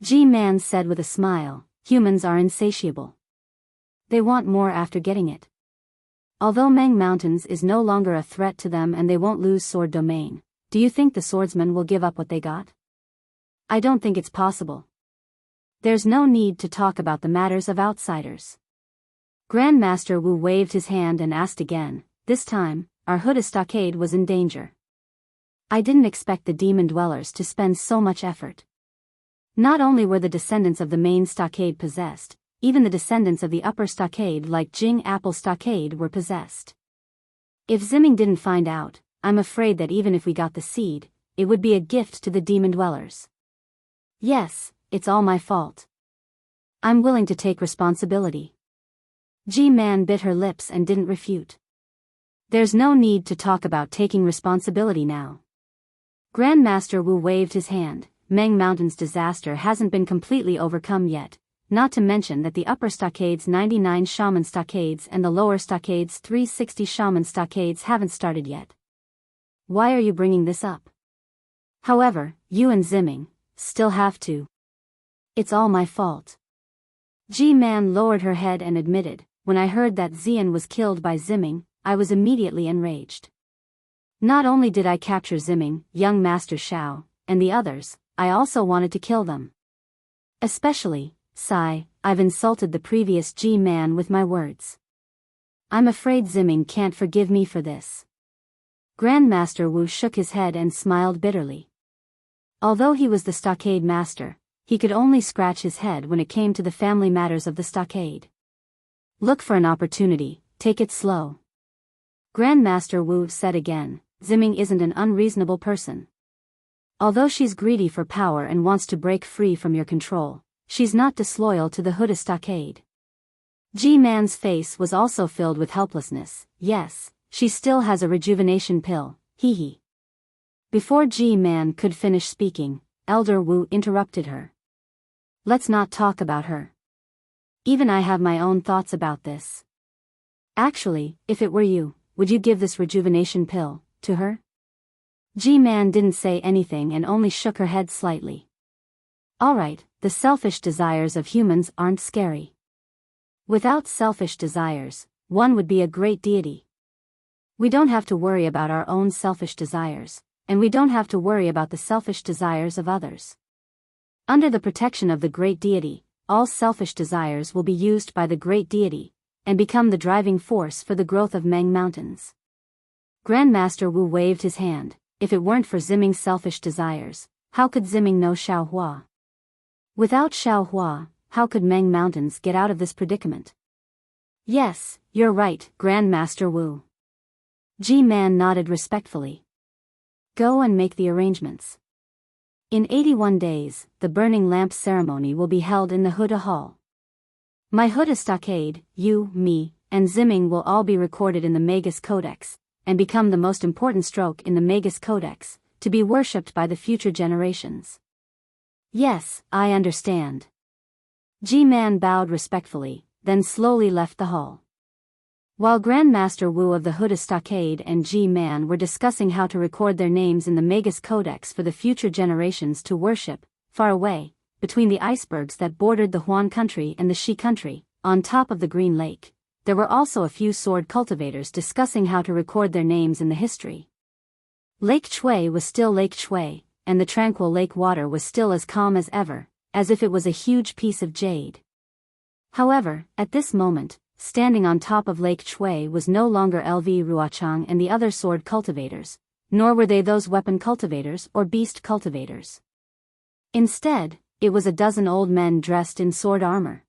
Ji-man said with a smile, humans are insatiable. They want more after getting it. Although Meng Mountains is no longer a threat to them and they won't lose Sword Domain, do you think the swordsmen will give up what they got? I don't think it's possible. There's no need to talk about the matters of outsiders. Grandmaster Wu waved his hand and asked again, this time, our Huda stockade was in danger. I didn't expect the demon dwellers to spend so much effort. Not only were the descendants of the main stockade possessed, even the descendants of the upper stockade like Jing Apple Stockade were possessed. If Ziming didn't find out, I'm afraid that even if we got the seed, it would be a gift to the demon dwellers. Yes, it's all my fault. I'm willing to take responsibility. Ji-man bit her lips and didn't refute. There's no need to talk about taking responsibility now. Grandmaster Wu waved his hand, Meng Mountain's disaster hasn't been completely overcome yet, not to mention that the upper stockade's 99 shaman stockades and the lower stockade's 360 shaman stockades haven't started yet. Why are you bringing this up? However, you and Ziming still have to. It's all my fault. Ji-man lowered her head and admitted, when I heard that Xian was killed by Ziming, I was immediately enraged. Not only did I capture Ziming, young Master Shao, and the others, I also wanted to kill them. Especially, Sai, I've insulted the previous Ji-man with my words. I'm afraid Ziming can't forgive me for this. Grandmaster Wu shook his head and smiled bitterly. Although he was the stockade master, he could only scratch his head when it came to the family matters of the stockade. Look for an opportunity, take it slow. Grandmaster Wu said again, Ziming isn't an unreasonable person. Although she's greedy for power and wants to break free from your control, she's not disloyal to the Huda stockade. Ji-man's face was also filled with helplessness. Yes, she still has a rejuvenation pill, hee. Before Ji-man could finish speaking, Elder Wu interrupted her. Let's not talk about her. Even I have my own thoughts about this. Actually, if it were you, would you give this rejuvenation pill to her? Ji-man didn't say anything and only shook her head slightly. Alright, the selfish desires of humans aren't scary. Without selfish desires, one would be a great deity. We don't have to worry about our own selfish desires, and we don't have to worry about the selfish desires of others. Under the protection of the great deity, all selfish desires will be used by the great deity, and become the driving force for the growth of Meng Mountains. Grandmaster Wu waved his hand. If it weren't for Ziming's selfish desires, how could Ziming know Xiaohua? Without Xiaohua, how could Meng Mountains get out of this predicament? Yes, you're right, Grandmaster Wu. Ji-man nodded respectfully. Go and make the arrangements. In 81 days, the burning lamp ceremony will be held in the Huda Hall. My Huda stockade, you, me, and Ziming will all be recorded in the Magus Codex, and become the most important stroke in the Magus Codex, to be worshipped by the future generations. Yes, I understand. G-Man bowed respectfully, then slowly left the hall. While Grandmaster Wu of the Huda Stockade and G-Man were discussing how to record their names in the Magus Codex for the future generations to worship, far away, between the icebergs that bordered the Huan country and the Shi country, on top of the Green Lake, there were also a few sword cultivators discussing how to record their names in the history. Lake Chui was still Lake Chui, and the tranquil lake water was still as calm as ever, as if it was a huge piece of jade. However, at this moment, standing on top of Lake Chui was no longer LV Ruochang and the other sword cultivators, nor were they those weapon cultivators or beast cultivators. Instead, it was a dozen old men dressed in sword armor.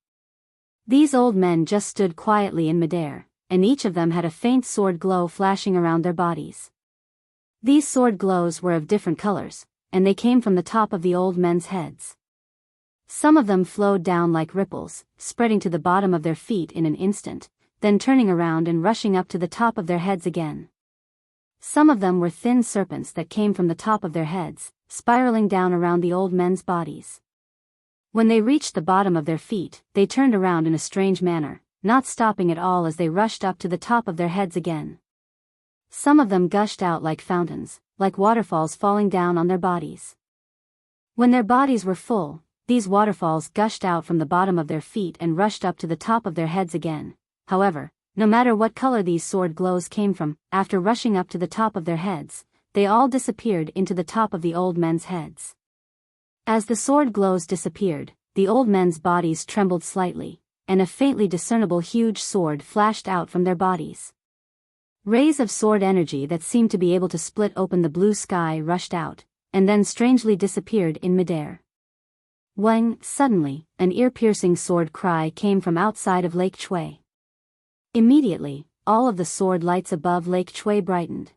These old men just stood quietly in midair, and each of them had a faint sword glow flashing around their bodies. These sword glows were of different colors, and they came from the top of the old men's heads. Some of them flowed down like ripples, spreading to the bottom of their feet in an instant, then turning around and rushing up to the top of their heads again. Some of them were thin serpents that came from the top of their heads, spiraling down around the old men's bodies. When they reached the bottom of their feet, they turned around in a strange manner, not stopping at all as they rushed up to the top of their heads again. Some of them gushed out like fountains, like waterfalls falling down on their bodies. When their bodies were full, these waterfalls gushed out from the bottom of their feet and rushed up to the top of their heads again. However, no matter what color these sword glows came from, after rushing up to the top of their heads, they all disappeared into the top of the old men's heads. As the sword glows disappeared, the old men's bodies trembled slightly, and a faintly discernible huge sword flashed out from their bodies. Rays of sword energy that seemed to be able to split open the blue sky rushed out, and then strangely disappeared in midair. Wang, suddenly, an ear-piercing sword cry came from outside of Lake Chui. Immediately, all of the sword lights above Lake Chui brightened.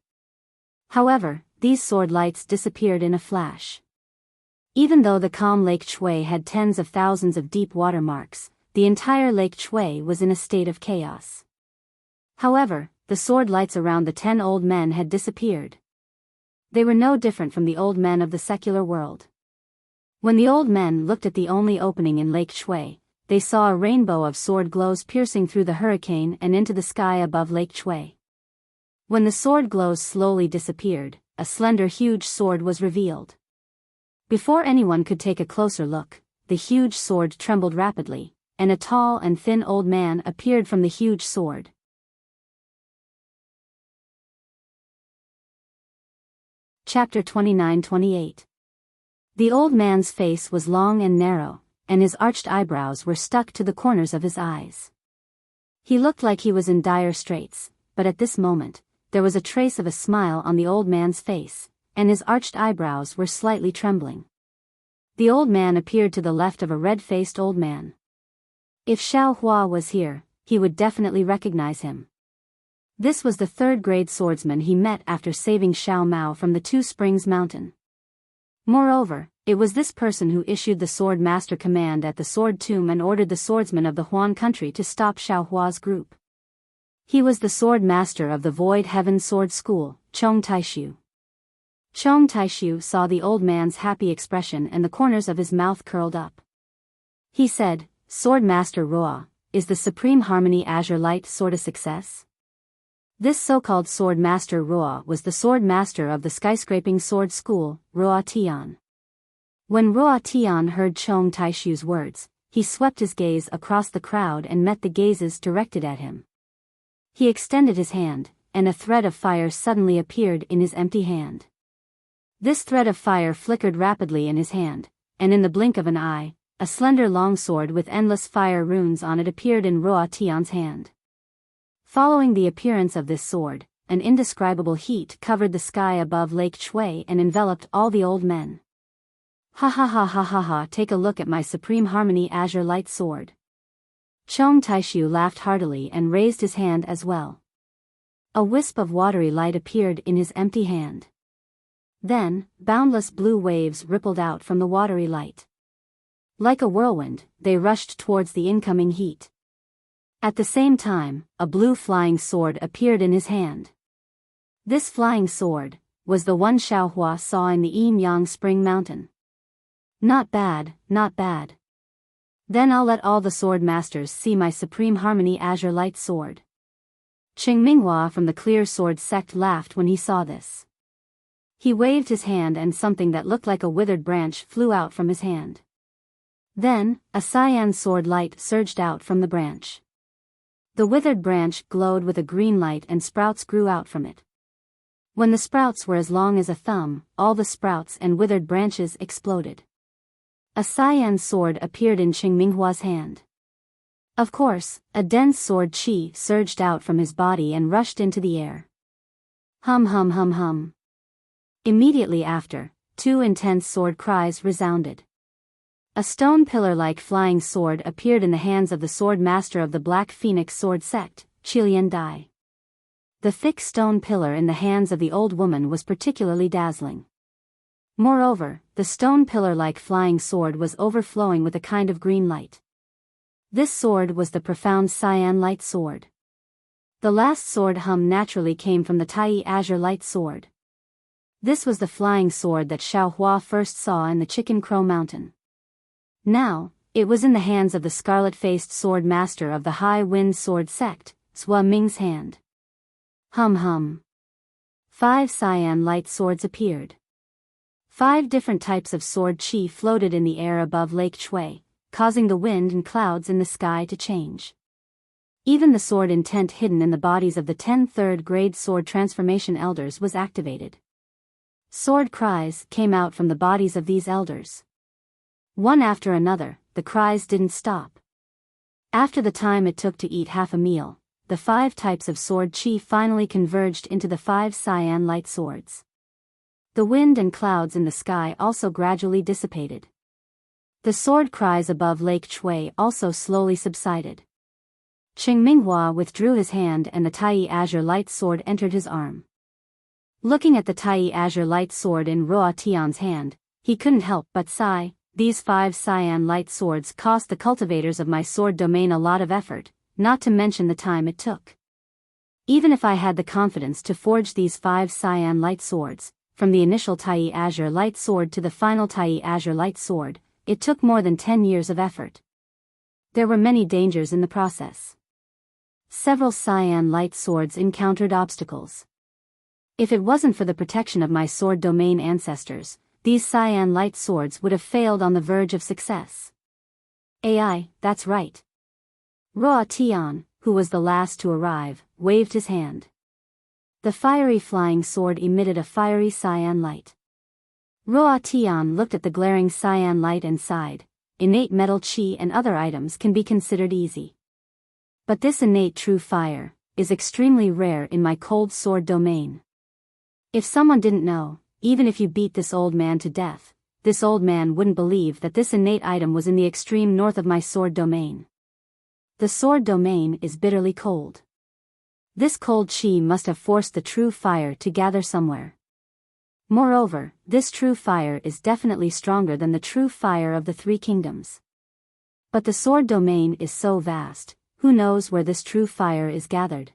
However, these sword lights disappeared in a flash. Even though the calm Lake Chui had tens of thousands of deep water marks, the entire Lake Chui was in a state of chaos. However, the sword lights around the 10 old men had disappeared. They were no different from the old men of the secular world. When the old men looked at the only opening in Lake Chui, they saw a rainbow of sword glows piercing through the hurricane and into the sky above Lake Chui. When the sword glows slowly disappeared, a slender huge sword was revealed. Before anyone could take a closer look, the huge sword trembled rapidly, and a tall and thin old man appeared from the huge sword. Chapter 29-28. The old man's face was long and narrow, and his arched eyebrows were stuck to the corners of his eyes. He looked like he was in dire straits, but at this moment, there was a trace of a smile on the old man's face, and his arched eyebrows were slightly trembling. The old man appeared to the left of a red-faced old man. If Xiao Hua was here, he would definitely recognize him. This was the third-grade swordsman he met after saving Xiao Mao from the Two Springs Mountain. Moreover, it was this person who issued the Sword Master command at the Sword Tomb and ordered the swordsmen of the Huan country to stop Xiao Hua's group. He was the Sword Master of the Void Heaven Sword School, Chong Taishu. Chong Taishu saw the old man's happy expression and the corners of his mouth curled up. He said, "Sword Master Roa, is the Supreme Harmony Azure Light Sword a success?" This so-called Sword Master Roa was the Sword Master of the Skyscraping Sword School, Roa Tian. When Roa Tian heard Chong Taishu's words, he swept his gaze across the crowd and met the gazes directed at him. He extended his hand, and a thread of fire suddenly appeared in his empty hand. This thread of fire flickered rapidly in his hand, and in the blink of an eye, a slender longsword with endless fire runes on it appeared in Roa Tian's hand. Following the appearance of this sword, an indescribable heat covered the sky above Lake Chui and enveloped all the old men. "Ha ha ha ha ha ha, take a look at my Supreme Harmony Azure Light Sword." Chong Taishu laughed heartily and raised his hand as well. A wisp of watery light appeared in his empty hand. Then, boundless blue waves rippled out from the watery light. Like a whirlwind, they rushed towards the incoming heat. At the same time, a blue flying sword appeared in his hand. This flying sword was the one Xiaohua saw in the Yimyang Spring Mountain. Not bad, not bad. Then I'll let all the sword masters see my Supreme Harmony Azure Light Sword. Qing Minghua from the Clear Sword sect laughed when he saw this. He waved his hand and something that looked like a withered branch flew out from his hand. Then, a cyan sword light surged out from the branch. The withered branch glowed with a green light and sprouts grew out from it. When the sprouts were as long as a thumb, all the sprouts and withered branches exploded. A cyan sword appeared in Qing Minghua's hand. Of course, a dense sword qi surged out from his body and rushed into the air. Hum hum hum hum. Immediately after, two intense sword cries resounded. A stone pillar-like flying sword appeared in the hands of the sword master of the Black Phoenix Sword Sect, Qilian Dai. The thick stone pillar in the hands of the old woman was particularly dazzling. Moreover, the stone pillar-like flying sword was overflowing with a kind of green light. This sword was the profound cyan light sword. The last sword hum naturally came from the Tai Azure Light Sword. This was the flying sword that Xiaohua first saw in the Chicken Crow Mountain. Now, it was in the hands of the scarlet-faced sword master of the High Wind Sword Sect, Sua Ming's hand. Hum hum. 5 cyan light swords appeared. 5 different types of sword qi floated in the air above Lake Chui, causing the wind and clouds in the sky to change. Even the sword intent hidden in the bodies of the 10 third-grade sword transformation elders was activated. Sword cries came out from the bodies of these elders. One after another, the cries didn't stop. After the time it took to eat half a meal, the 5 types of sword qi finally converged into the 5 cyan light swords. The wind and clouds in the sky also gradually dissipated. The sword cries above Lake Chui also slowly subsided. Qing Minghua withdrew his hand and the Tai Azure Light Sword entered his arm. Looking at the Tai Azure Light Sword in Ruo Tian's hand, he couldn't help but sigh. These 5 cyan light swords cost the cultivators of my sword domain a lot of effort, not to mention the time it took. Even if I had the confidence to forge these 5 cyan light swords, from the initial Tai Azure Light Sword to the final Tai Azure Light Sword, it took more than 10 years of effort. There were many dangers in the process. Several cyan light swords encountered obstacles. If it wasn't for the protection of my sword domain ancestors, these cyan light swords would have failed on the verge of success. AI, that's right. Ruo Tian, who was the last to arrive, waved his hand. The fiery flying sword emitted a fiery cyan light. Ruo Tian looked at the glaring cyan light and sighed. Innate metal qi and other items can be considered easy. But this innate true fire is extremely rare in my cold sword domain. If someone didn't know, even if you beat this old man to death, this old man wouldn't believe that this innate item was in the extreme north of my sword domain. The sword domain is bitterly cold. This cold qi must have forced the true fire to gather somewhere. Moreover, this true fire is definitely stronger than the true fire of the 3 kingdoms. But the sword domain is so vast, who knows where this true fire is gathered?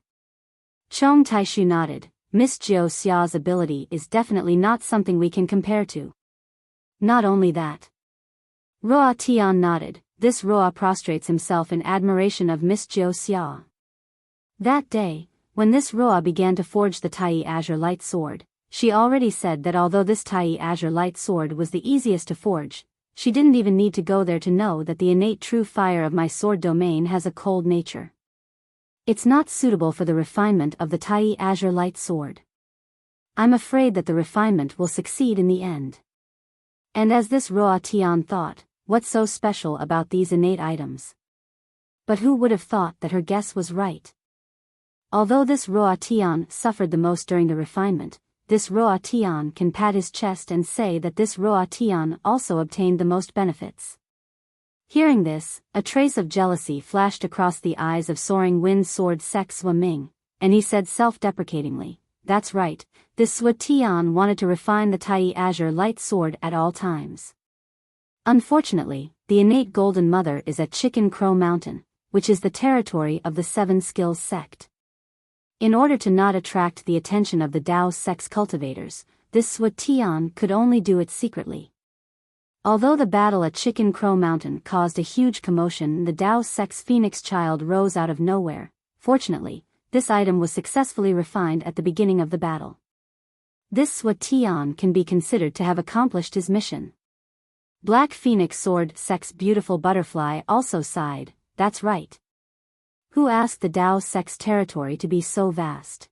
Chong Taishu nodded. Miss Jiao Xia's ability is definitely not something we can compare to. Not only that. Ruo Tian nodded. This Ruo prostrates himself in admiration of Miss Jiao Xia. That day, when this Ruo began to forge the Tai Azure Light Sword, she already said that although this Tai Azure Light Sword was the easiest to forge, she didn't even need to go there to know that the innate true fire of my sword domain has a cold nature. It's not suitable for the refinement of the Tai Azure Light Sword. I'm afraid that the refinement will succeed in the end. And as this Ruo Tian thought, what's so special about these innate items? But who would have thought that her guess was right? Although this Ruo Tian suffered the most during the refinement, this Ruo Tian can pat his chest and say that this Ruo Tian also obtained the most benefits. Hearing this, a trace of jealousy flashed across the eyes of Soaring Wind Sword Sect Sua Ming, and he said self-deprecatingly, "That's right, this Sua Tian wanted to refine the Tai Azure Light Sword at all times. Unfortunately, the innate Golden Mother is at Chicken Crow Mountain, which is the territory of the Seven Skills sect. In order to not attract the attention of the Dao sect's cultivators, this Swa Tian could only do it secretly. Although the battle at Chicken Crow Mountain caused a huge commotion, the Dao sect's phoenix child rose out of nowhere. Fortunately, this item was successfully refined at the beginning of the battle. This Swa Tian can be considered to have accomplished his mission. Black Phoenix Sword sect's beautiful butterfly also sighed, "That's right. Who asked the Dao sect's territory to be so vast?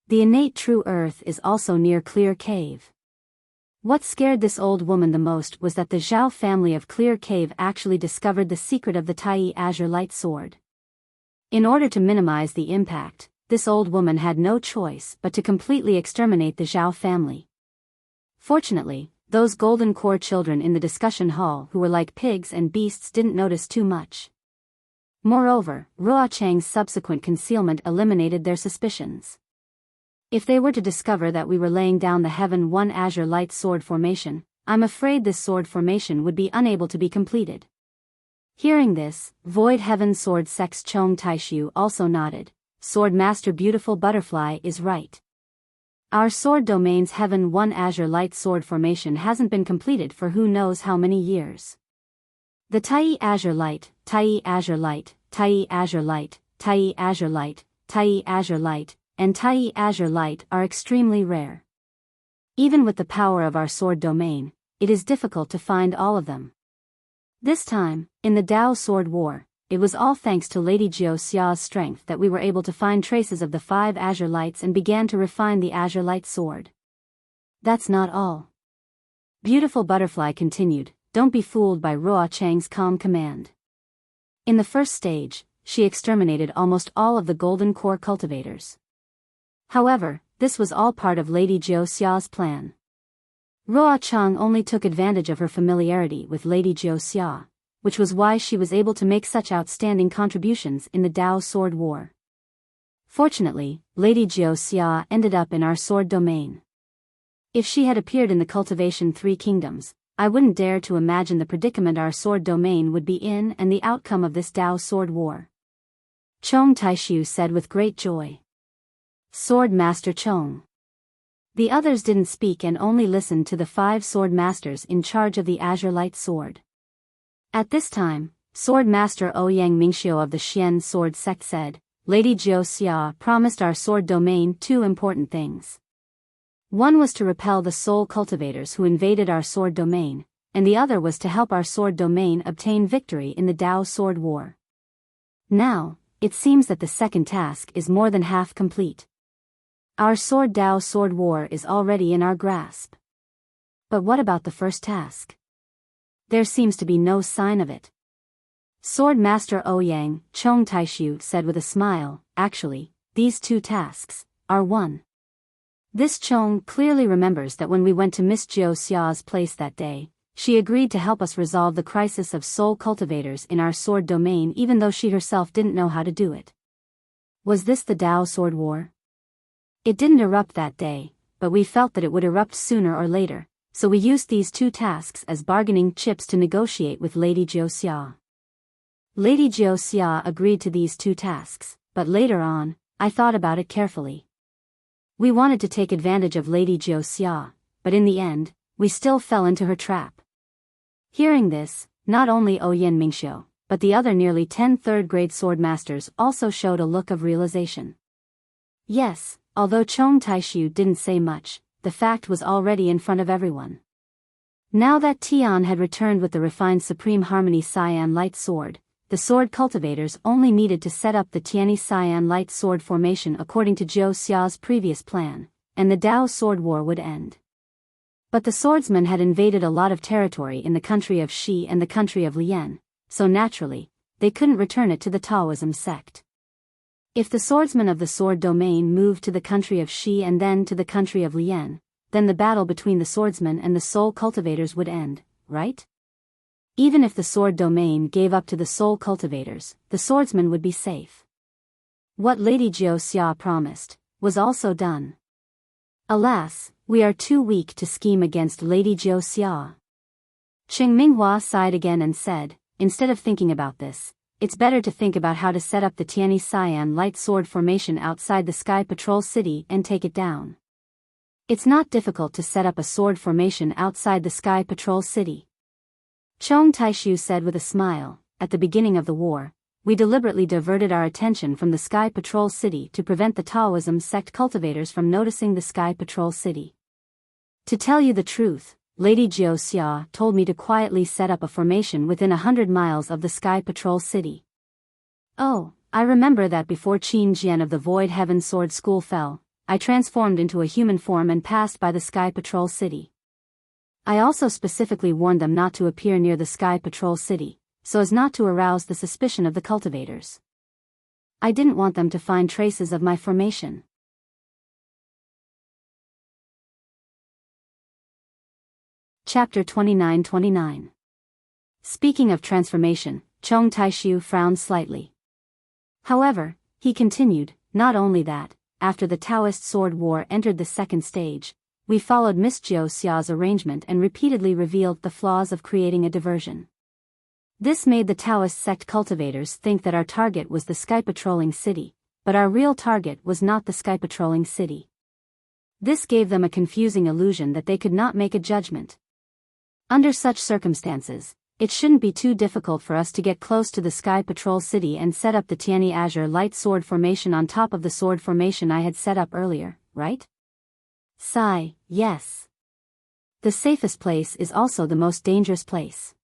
The innate true earth is also near Clear Cave." What scared this old woman the most was that the Zhao family of Clear Cave actually discovered the secret of the Tai Azure Light Sword. In order to minimize the impact, this old woman had no choice but to completely exterminate the Zhao family. Fortunately, those golden core children in the discussion hall who were like pigs and beasts didn't notice too much. Moreover, Ruo Chang's subsequent concealment eliminated their suspicions. If they were to discover that we were laying down the Heaven One Azure Light Sword formation, I'm afraid this sword formation would be unable to be completed. Hearing this, Void Heaven Sword sect's Chong Taishu also nodded. Sword Master Beautiful Butterfly is right. Our sword domain's Heaven One Azure Light Sword formation hasn't been completed for who knows how many years. The Tai Azure Light, Tai Azure Light, Tai Azure Light, Tai Azure Light, Tai Azure Light, and Tai Azure Light are extremely rare. Even with the power of our sword domain, it is difficult to find all of them. This time, in the Dao Sword War, it was all thanks to Lady Jiao Xia's strength that we were able to find traces of the 5 Azure Lights and began to refine the Azure Light Sword. That's not all. Beautiful Butterfly continued, "Don't be fooled by Ruo Chang's calm command. In the first stage, she exterminated almost all of the Golden Core cultivators. However, this was all part of Lady Jiao Xia's plan. Ruo Chang only took advantage of her familiarity with Lady Jiao Xia, which was why she was able to make such outstanding contributions in the Dao Sword War. Fortunately, Lady Jiao Xia ended up in our sword domain. If she had appeared in the Cultivation 3 Kingdoms, I wouldn't dare to imagine the predicament our sword domain would be in and the outcome of this Dao Sword War." Chong Taishu said with great joy. Sword Master Chong. The others didn't speak and only listened to the 5 sword masters in charge of the Azure Light Sword. At this time, Sword Master Ouyang Mingxiu of the Xian Sword Sect said, "Lady Jiao Xia promised our sword domain 2 important things. One was to repel the soul cultivators who invaded our sword domain, and the other was to help our sword domain obtain victory in the Dao Sword War. Now, it seems that the second task is more than half complete. Our sword Dao Sword War is already in our grasp. But what about the first task? There seems to be no sign of it." Sword Master Ouyang, Chong Taishu said with a smile, "Actually, these 2 tasks are one." This Chong clearly remembers that when we went to Miss Jiao Xia's place that day, she agreed to help us resolve the crisis of soul cultivators in our sword domain even though she herself didn't know how to do it. Was this the Dao Sword War? It didn't erupt that day, but we felt that it would erupt sooner or later, so we used these 2 tasks as bargaining chips to negotiate with Lady Jiao Xia. Lady Jiao Xia agreed to these 2 tasks, but later on, I thought about it carefully. We wanted to take advantage of Lady Jiao Xia, but in the end, we still fell into her trap. Hearing this, not only Ouyang Mingxiu, but the other nearly 10 third-grade sword masters also showed a look of realization. Yes, although Chong Taishu didn't say much, the fact was already in front of everyone. Now that Tian had returned with the refined Supreme Harmony Cyan Light Sword, the sword cultivators only needed to set up the Tianyi Cyan Light Sword formation according to Jiao Xia's previous plan, and the Dao Sword War would end. But the swordsmen had invaded a lot of territory in the country of Shi and the country of Lian, so naturally, they couldn't return it to the Taoism sect. If the swordsmen of the sword domain moved to the country of Shi and then to the country of Lian, then the battle between the swordsmen and the soul cultivators would end, right? Even if the sword domain gave up to the soul cultivators, the swordsmen would be safe. What Lady Jiao Xia promised was also done. Alas, we are too weak to scheme against Lady Jiao Xia. Cheng Minghua sighed again and said, "Instead of thinking about this, it's better to think about how to set up the Tianyi Cyan light sword formation outside the Sky Patrol City and take it down. It's not difficult to set up a sword formation outside the Sky Patrol City. Chong Taishu said with a smile. At the beginning of the war, we deliberately diverted our attention from the Sky Patrol City to prevent the Taoism sect cultivators from noticing the Sky Patrol City. To tell you the truth, Lady Jiao Xia told me to quietly set up a formation within 100 miles of the Sky Patrol City. Oh, I remember that before Qin Jian of the Void Heaven Sword School fell, I transformed into a human form and passed by the Sky Patrol City. I also specifically warned them not to appear near the Sky Patrol City, so as not to arouse the suspicion of the cultivators. I didn't want them to find traces of my formation. Chapter 29-29. Speaking of transformation, Chong Taishu frowned slightly. However, he continued, not only that, after the Taoist sword war entered the second stage, we followed Miss Jiao Xia's arrangement and repeatedly revealed the flaws of creating a diversion. This made the Taoist sect cultivators think that our target was the Sky Patrolling City, but our real target was not the Sky Patrolling City. This gave them a confusing illusion that they could not make a judgment. Under such circumstances, it shouldn't be too difficult for us to get close to the Sky Patrol City and set up the Tianyi Azure Light Sword Formation on top of the sword formation I had set up earlier, right? Sigh, yes. The safest place is also the most dangerous place.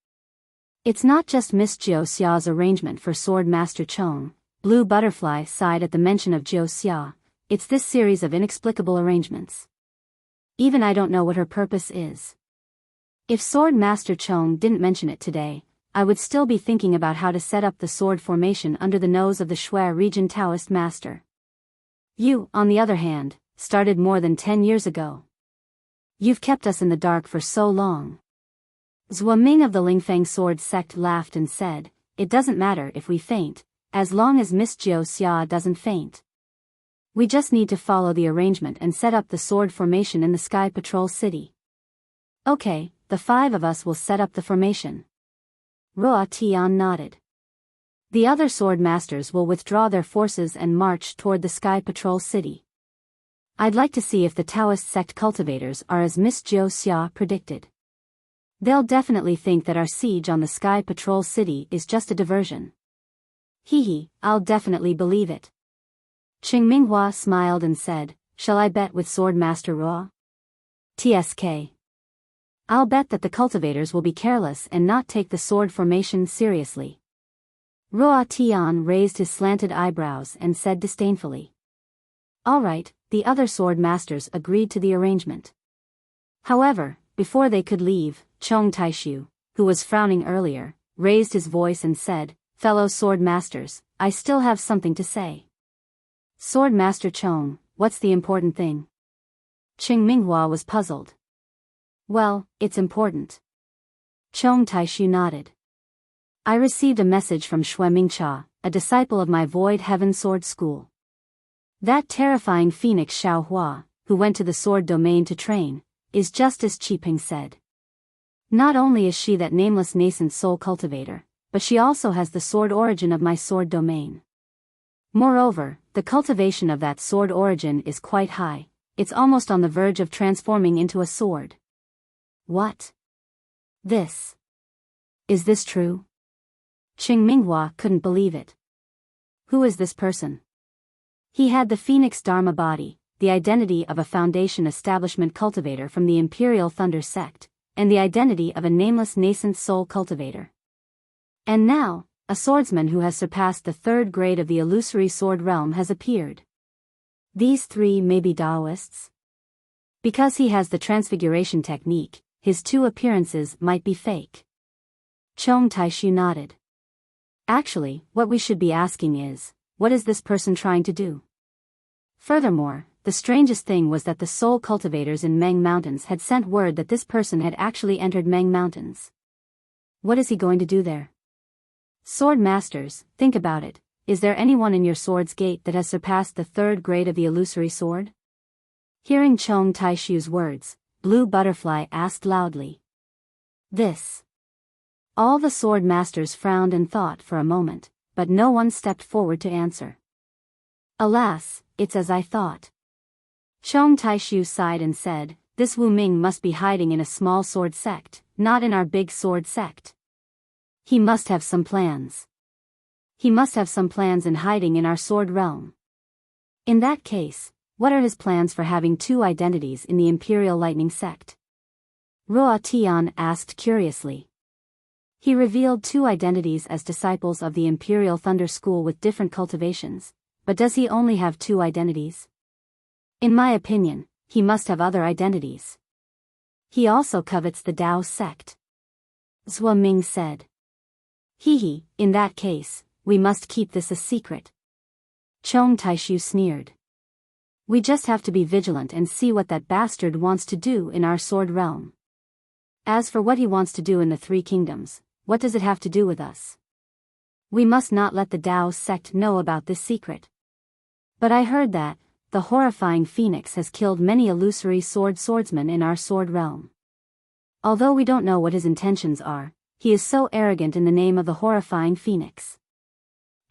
It's not just Miss Jiao Xia's arrangement for Sword Master Chong. Blue Butterfly sighed at the mention of Jiao Xia. It's this series of inexplicable arrangements. Even I don't know what her purpose is. If Sword Master Chong didn't mention it today, I would still be thinking about how to set up the sword formation under the nose of the Shui region Taoist master. You, on the other hand, started more than 10 years ago. You've kept us in the dark for so long. Zhua Ming of the Lingfeng sword sect laughed and said, it doesn't matter if we faint, as long as Miss Jiao Xia doesn't faint. We just need to follow the arrangement and set up the sword formation in the Sky Patrol City. Okay, the 5 of us will set up the formation. Ruo Tian nodded. The other sword masters will withdraw their forces and march toward the Sky Patrol City. I'd like to see if the Taoist sect cultivators are as Miss Jiao Xia predicted. They'll definitely think that our siege on the Sky Patrol City is just a diversion. Hee, I'll definitely believe it. Qing Minghua smiled and said, shall I bet with Sword Master Ruo? TSK. I'll bet that the cultivators will be careless and not take the sword formation seriously. Ruo Tian raised his slanted eyebrows and said disdainfully. All right, the other sword masters agreed to the arrangement. However, before they could leave, Chong Taishu, who was frowning earlier, raised his voice and said, fellow sword masters, I still have something to say. Sword Master Chong, what's the important thing? Qing Minghua was puzzled. Well, it's important. Chong Taishu nodded. I received a message from Shui Mingcha, a disciple of my Void Heaven Sword School. That terrifying phoenix Xiaohua, who went to the sword domain to train, is just as Qiping said. Not only is she that nameless nascent soul cultivator, but she also has the sword origin of my sword domain. Moreover, the cultivation of that sword origin is quite high, it's almost on the verge of transforming into a sword. What? Is this true? Qing Minghua couldn't believe it. Who is this person? He had the Phoenix Dharma body, the identity of a Foundation establishment cultivator from the Imperial Thunder sect, and the identity of a nameless nascent soul cultivator. And now, a swordsman who has surpassed the 3rd grade of the illusory sword realm has appeared. These 3 may be Taoists? Because he has the transfiguration technique, his 2 appearances might be fake. Chong Taishu nodded. Actually, what we should be asking is, what is this person trying to do? Furthermore, the strangest thing was that the soul cultivators in Meng Mountains had sent word that this person had actually entered Meng Mountains. What is he going to do there? Sword masters, think about it, is there anyone in your sword's gate that has surpassed the 3rd grade of the illusory sword? Hearing Chong Taishu's words, Blue Butterfly asked loudly. All the sword masters frowned and thought for a moment, but no one stepped forward to answer. Alas, it's as I thought. Chong Taishu sighed and said, this Wu Ming must be hiding in a small sword sect, not in our big sword sect. He must have some plans. He must have some plans in hiding in our sword realm. In that case, what are his plans for having two identities in the Imperial Lightning sect? Ruo Tian asked curiously. He revealed two identities as disciples of the Imperial Thunder School with different cultivations, but does he only have two identities? In my opinion, he must have other identities. He also covets the Dao sect. Zhou Ming said. In that case, we must keep this a secret. Chong Taishu sneered. We just have to be vigilant and see what that bastard wants to do in our sword realm. As for what he wants to do in the Three Kingdoms, what does it have to do with us? We must not let the Dao sect know about this secret. But I heard that the horrifying phoenix has killed many illusory swordsmen in our sword realm. Although we don't know what his intentions are, he is so arrogant in the name of the horrifying phoenix.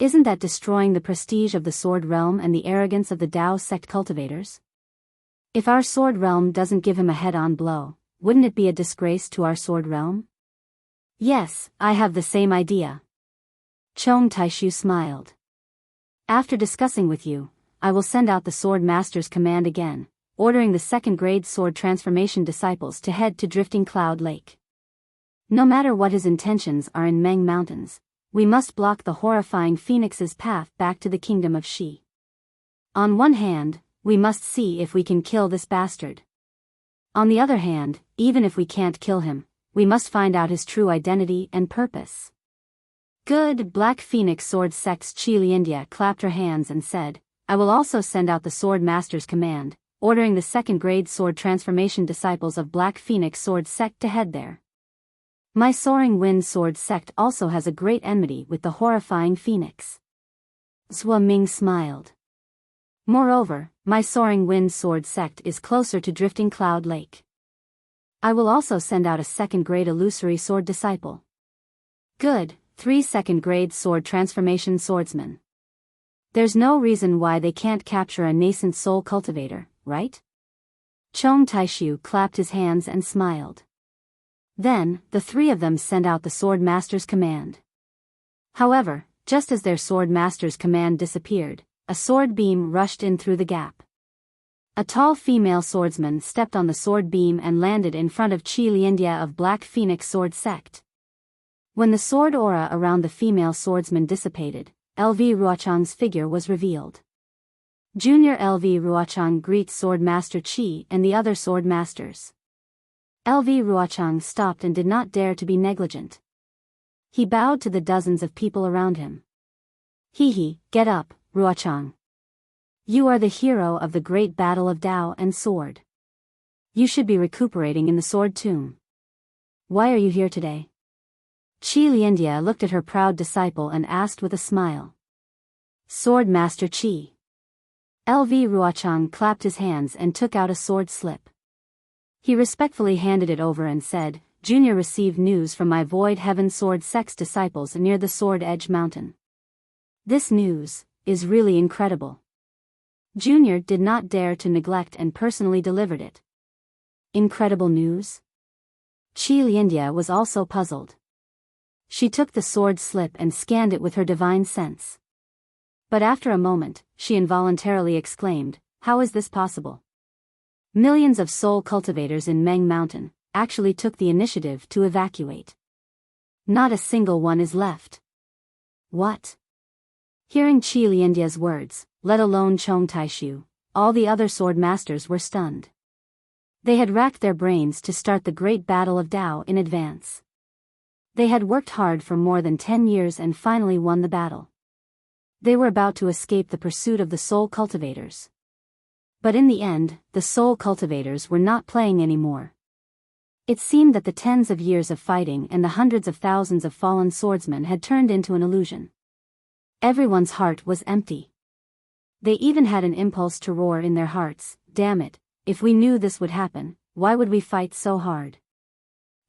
Isn't that destroying the prestige of the sword realm and the arrogance of the Dao sect cultivators? If our sword realm doesn't give him a head-on blow, wouldn't it be a disgrace to our sword realm? Yes, I have the same idea. Chong Taishu smiled. After discussing with you, I will send out the Sword Master's command again, ordering the second-grade sword transformation disciples to head to Drifting Cloud Lake. No matter what his intentions are in Meng Mountains, we must block the horrifying phoenix's path back to the kingdom of Shi. On one hand, we must see if we can kill this bastard. On the other hand, even if we can't kill him, we must find out his true identity and purpose. Good. Black Phoenix Sword Sect's Chiliindia clapped her hands and said, I will also send out the Sword Master's command, ordering the second-grade sword transformation disciples of Black Phoenix Sword Sect to head there. My Soaring Wind Sword Sect also has a great enmity with the horrifying phoenix. Zhou Ming smiled. Moreover, my Soaring Wind Sword Sect is closer to Drifting Cloud Lake. I will also send out a second-grade illusory sword disciple. Good. 3 second-grade sword transformation swordsmen. There's no reason why they can't capture a nascent soul cultivator, right? Chong Taishu clapped his hands and smiled. Then, the three of them sent out the Sword Master's command. However, just as their Sword Master's command disappeared, a sword beam rushed in through the gap. A tall female swordsman stepped on the sword beam and landed in front of Chiliindia of Black Phoenix Sword Sect. When the sword aura around the female swordsman dissipated, LV Ruochang's figure was revealed. Junior LV Ruochang greets Sword Master Qi and the other Sword Masters. LV Ruochang stopped and did not dare to be negligent. He bowed to the dozens of people around him. Get up, Ruochang. You are the hero of the great battle of Dao and sword. You should be recuperating in the sword tomb. Why are you here today? Chiliindia looked at her proud disciple and asked with a smile. Sword Master Qi. LV Ruochang clapped his hands and took out a sword slip. He respectfully handed it over and said, Junior received news from my Void Heaven Sword Sect's disciples near the Sword Edge Mountain. This news is really incredible. Junior did not dare to neglect and personally delivered it. Incredible news? Chiliindia was also puzzled. She took the sword slip and scanned it with her divine sense. But after a moment, she involuntarily exclaimed, how is this possible? Millions of soul cultivators in Meng Mountain actually took the initiative to evacuate. Not a single one is left. What? Hearing Chiliindia's words, let alone Chong Taishu, all the other sword masters were stunned. They had racked their brains to start the great battle of Dao in advance. They had worked hard for more than 10 years and finally won the battle. They were about to escape the pursuit of the soul cultivators. But in the end, the soul cultivators were not playing anymore. It seemed that the tens of years of fighting and the hundreds of thousands of fallen swordsmen had turned into an illusion. Everyone's heart was empty. They even had an impulse to roar in their hearts, damn it, if we knew this would happen, why would we fight so hard?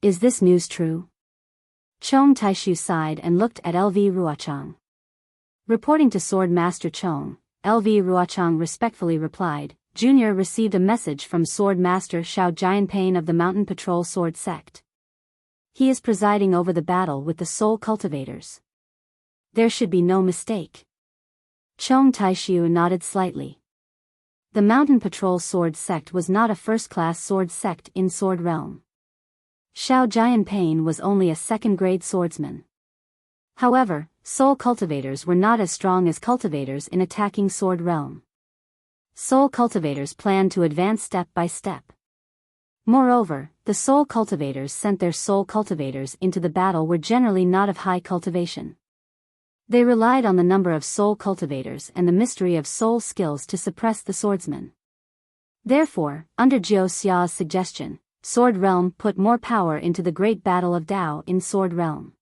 Is this news true? Chong Taishu sighed and looked at LV Ruochang. Reporting to Sword Master Chong, LV Ruochang respectfully replied, Junior received a message from Sword Master Xiao Jianpain of the Mountain Patrol Sword Sect. He is presiding over the battle with the soul cultivators. There should be no mistake. Chong Taishu nodded slightly. The Mountain Patrol Sword Sect was not a first-class sword sect in Sword Realm. Xiao Jianpain was only a second-grade swordsman. However, soul cultivators were not as strong as cultivators in attacking Sword Realm. Soul cultivators planned to advance step by step. Moreover, the soul cultivators sent their soul cultivators into the battle were generally not of high cultivation. They relied on the number of soul cultivators and the mystery of soul skills to suppress the swordsmen. Therefore, under Jiao Xia's suggestion, Sword Realm put more power into the Great Battle of Dao in Sword Realm.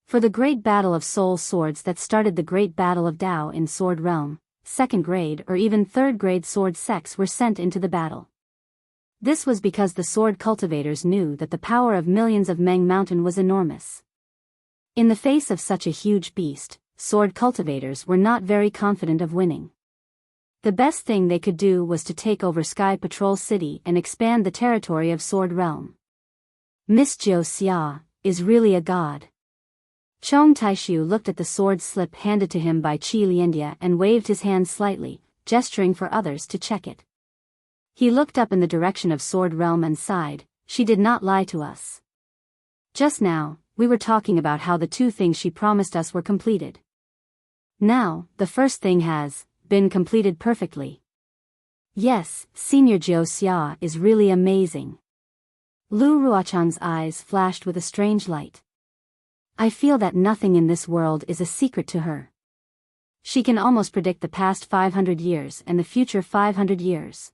For the Great Battle of Soul Swords that started the Great Battle of Dao in Sword Realm, second-grade or even third-grade sword sects were sent into the battle. This was because the sword cultivators knew that the power of millions of Meng Mountain was enormous. In the face of such a huge beast, sword cultivators were not very confident of winning. The best thing they could do was to take over Sky Patrol City and expand the territory of Sword Realm. Miss Jiao Xia is really a god. Chong Taishu looked at the sword slip handed to him by Qi Liandia and waved his hand slightly, gesturing for others to check it. He looked up in the direction of Sword Realm and sighed, she did not lie to us. Just now, we were talking about how the two things she promised us were completed. Now, the first thing has been completed perfectly. Yes, Senior Jiao Xia is really amazing. Lu Ruochang's eyes flashed with a strange light. I feel that nothing in this world is a secret to her. She can almost predict the past 500 years and the future 500 years.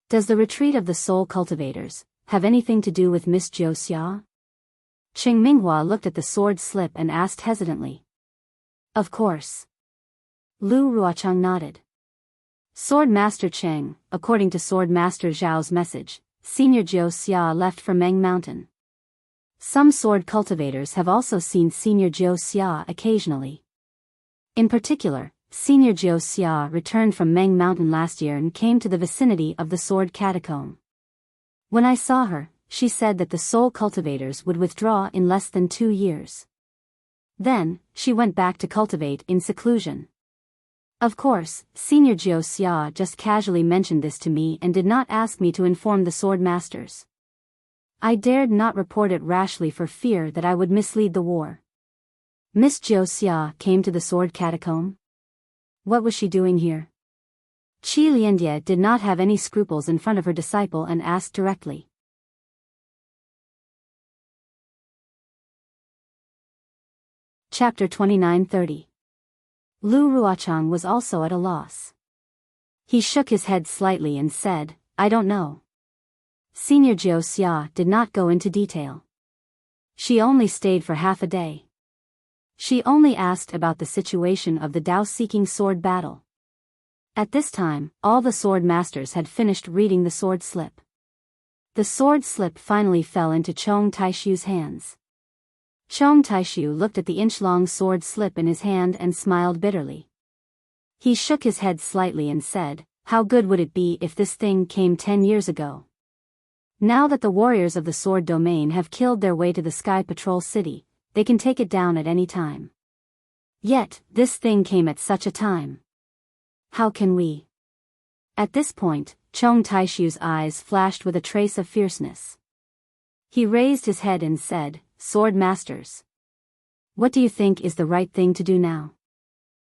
Does the retreat of the soul cultivators have anything to do with Miss Jiao Xia? Qing Minghua looked at the sword slip and asked hesitantly. Of course. Lu Ruochang nodded. Sword Master Cheng, according to Sword Master Zhao's message, Senior Jiao Xia left for Meng Mountain. Some sword cultivators have also seen Senior Jiao Xia occasionally. In particular, Senior Jiao Xia returned from Meng Mountain last year and came to the vicinity of the Sword Catacomb. When I saw her, she said that the soul cultivators would withdraw in less than 2 years. Then, she went back to cultivate in seclusion. Of course, Senior Jiao Xia just casually mentioned this to me and did not ask me to inform the sword masters. I dared not report it rashly for fear that I would mislead the war. Miss Jiao Xia came to the Sword Catacomb? What was she doing here? Qi Liandia did not have any scruples in front of her disciple and asked directly. Chapter 29:30. Lu Ruochang was also at a loss. He shook his head slightly and said, I don't know. Senior Jiao Xia did not go into detail. She only stayed for half a day. She only asked about the situation of the Dao-seeking sword battle. At this time, all the sword masters had finished reading the sword slip. The sword slip finally fell into Chong Taishu's hands. Chong Taishu looked at the inch-long sword slip in his hand and smiled bitterly. He shook his head slightly and said, how good would it be if this thing came 10 years ago? Now that the warriors of the sword domain have killed their way to the Sky Patrol City, they can take it down at any time. Yet, this thing came at such a time. How can we? At this point, Chong Taishu's eyes flashed with a trace of fierceness. He raised his head and said, Sword Masters. What do you think is the right thing to do now?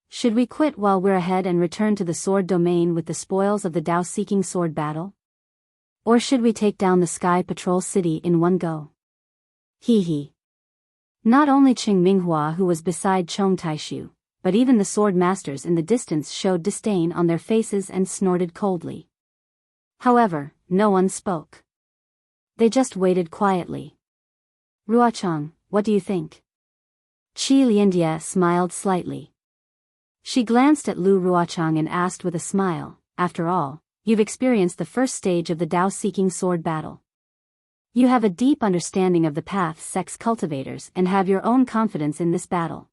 Should we quit while we're ahead and return to the sword domain with the spoils of the Dao-seeking sword battle? Or should we take down the Sky Patrol City in one go? Hee. Not only Qing Minghua who was beside Chong Taishu, but even the sword masters in the distance showed disdain on their faces and snorted coldly. However, no one spoke. They just waited quietly. Ruochang, what do you think? Qi Liandia smiled slightly. She glanced at Lu Ruochang and asked with a smile, after all, you've experienced the first stage of the Dao-seeking sword battle. You have a deep understanding of the path sex cultivators and have your own confidence in this battle.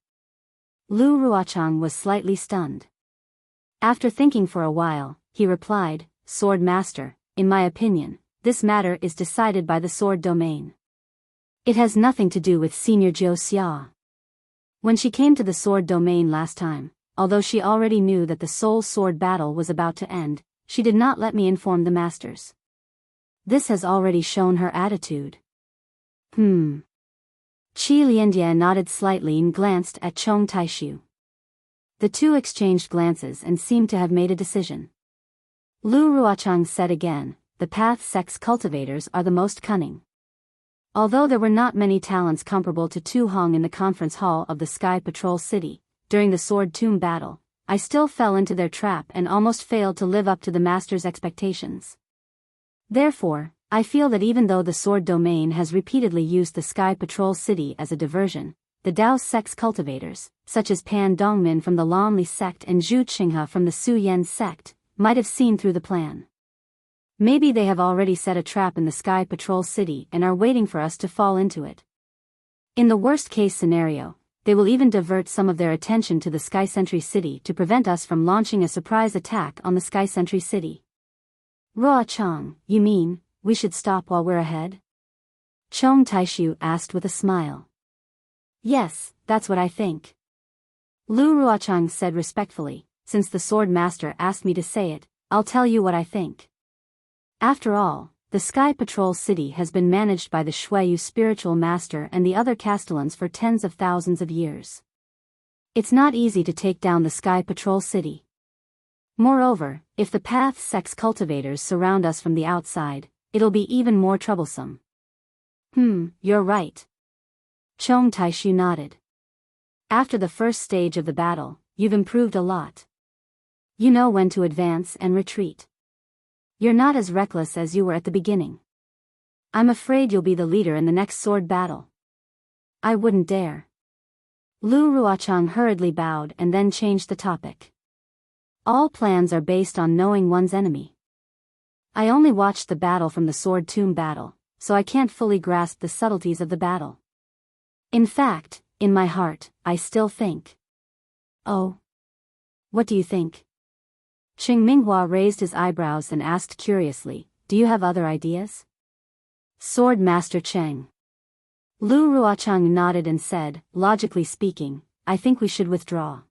Lu Ruochang was slightly stunned. After thinking for a while, he replied, Sword Master, in my opinion, this matter is decided by the sword domain. It has nothing to do with Senior Jiu Xia. When she came to the sword domain last time, although she already knew that the soul sword battle was about to end, she did not let me inform the masters. This has already shown her attitude. Qi Lianjie nodded slightly and glanced at Chong Taishu. The two exchanged glances and seemed to have made a decision. Lu Ruochang said again, the Path Sect's cultivators are the most cunning. Although there were not many talents comparable to Tu Hong in the conference hall of the Sky Patrol City, during the Sword Tomb battle, I still fell into their trap and almost failed to live up to the master's expectations. Therefore, I feel that even though the Sword Domain has repeatedly used the Sky Patrol City as a diversion, the Dao Sect's cultivators, such as Pan Dongmin from the Lanli sect and Zhu Qinghe from the Su Yan sect, might have seen through the plan. Maybe they have already set a trap in the Sky Patrol City and are waiting for us to fall into it. In the worst-case scenario, they will even divert some of their attention to the Sky Sentry City to prevent us from launching a surprise attack on the Sky Sentry City. Ruochang, you mean, we should stop while we're ahead? Chong Taishu asked with a smile. Yes, that's what I think. Lu Ruochang said respectfully, since the Sword Master asked me to say it, I'll tell you what I think. After all, the Sky Patrol City has been managed by the Xueyu spiritual master and the other castellans for tens of thousands of years. It's not easy to take down the Sky Patrol City. Moreover, if the Path Sect's cultivators surround us from the outside, it'll be even more troublesome. You're right. Chong Taishu nodded. After the first stage of the battle, you've improved a lot. You know when to advance and retreat. You're not as reckless as you were at the beginning. I'm afraid you'll be the leader in the next sword battle. I wouldn't dare. Lu Ruochang hurriedly bowed and then changed the topic. All plans are based on knowing one's enemy. I only watched the battle from the Sword Tomb battle, so I can't fully grasp the subtleties of the battle. In fact, in my heart, I still think. Oh. What do you think? Qing Minghua raised his eyebrows and asked curiously, do you have other ideas? Sword Master Cheng. Lu Ruochang nodded and said, logically speaking, I think we should withdraw.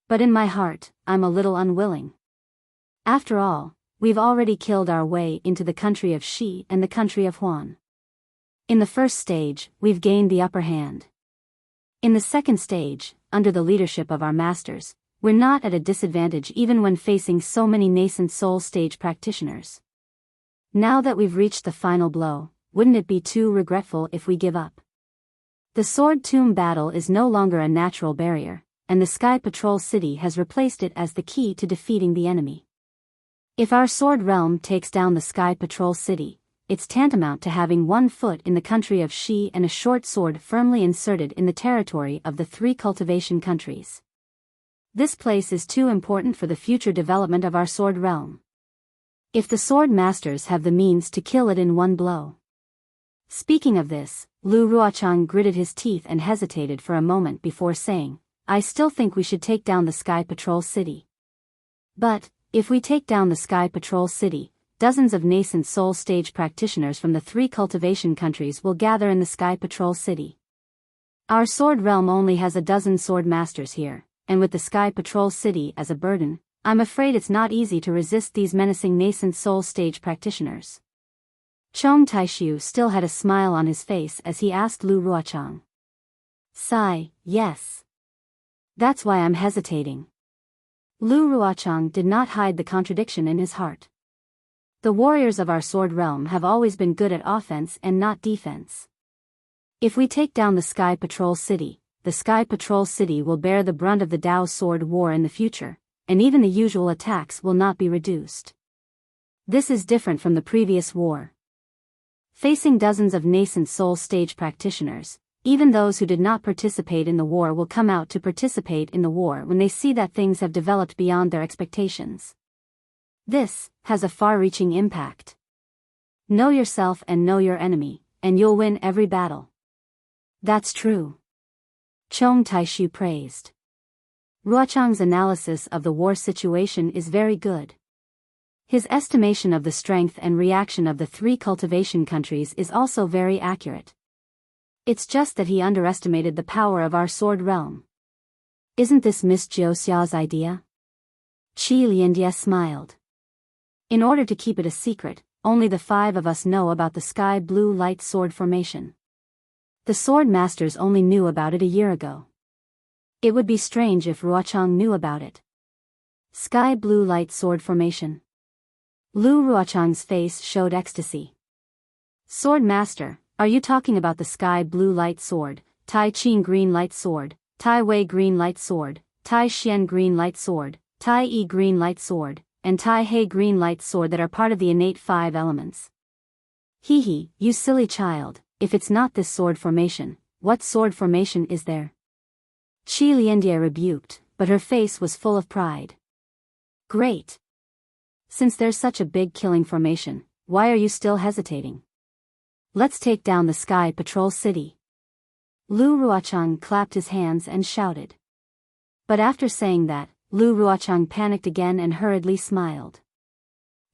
But in my heart, I'm a little unwilling. After all, we've already killed our way into the country of Shi and the country of Huan. In the first stage, we've gained the upper hand. In the second stage, under the leadership of our masters, we're not at a disadvantage even when facing so many nascent soul stage practitioners. Now that we've reached the final blow, wouldn't it be too regretful if we give up? The Sword Tomb battle is no longer a natural barrier, and the Sky Patrol City has replaced it as the key to defeating the enemy. If our Sword Realm takes down the Sky Patrol City, it's tantamount to having one foot in the country of Shi and a short sword firmly inserted in the territory of the 3 cultivation countries. This place is too important for the future development of our Sword Realm. If the Sword Masters have the means to kill it in one blow. Speaking of this, Lu Ruochang gritted his teeth and hesitated for a moment before saying, I still think we should take down the Sky Patrol City. But, if we take down the Sky Patrol City, dozens of nascent soul stage practitioners from the 3 cultivation countries will gather in the Sky Patrol City. Our Sword Realm only has a dozen Sword Masters here, and with the Sky Patrol City as a burden, I'm afraid it's not easy to resist these menacing nascent soul stage practitioners. Chong Taishu still had a smile on his face as he asked Lu Ruochang. Sigh, yes. That's why I'm hesitating. Lu Ruochang did not hide the contradiction in his heart. The warriors of our Sword Realm have always been good at offense and not defense. If we take down the Sky Patrol City, the Sky Patrol City will bear the brunt of the Dao Sword War in the future, and even the usual attacks will not be reduced. This is different from the previous war. Facing dozens of nascent soul stage practitioners, even those who did not participate in the war will come out to participate in the war when they see that things have developed beyond their expectations. This has a far-reaching impact. Know yourself and know your enemy, and you'll win every battle. That's true. Chong Taishu praised. Ruochang's analysis of the war situation is very good. His estimation of the strength and reaction of the three cultivation countries is also very accurate. It's just that he underestimated the power of our sword realm. Isn't this Miss Jiuxia's idea? Qi Liandia smiled. In order to keep it a secret, only the 5 of us know about the sky blue light sword formation. The sword masters only knew about it a year ago. It would be strange if Ruochang knew about it. Sky blue light sword formation. Lu Ruochang's face showed ecstasy. Sword master, are you talking about the sky blue light sword, Tai Qing green light sword, Tai Wei green light sword, Tai Xian green light sword, Tai Yi green light sword, and Tai He green light sword that are part of the innate 5 elements? Hee, you silly child, if it's not this sword formation, what sword formation is there? Qi Liandia rebuked, but her face was full of pride. Great! Since there's such a big killing formation, why are you still hesitating? Let's take down the Sky Patrol City. Lu Ruochang clapped his hands and shouted. But after saying that, Lu Ruochang panicked again and hurriedly smiled.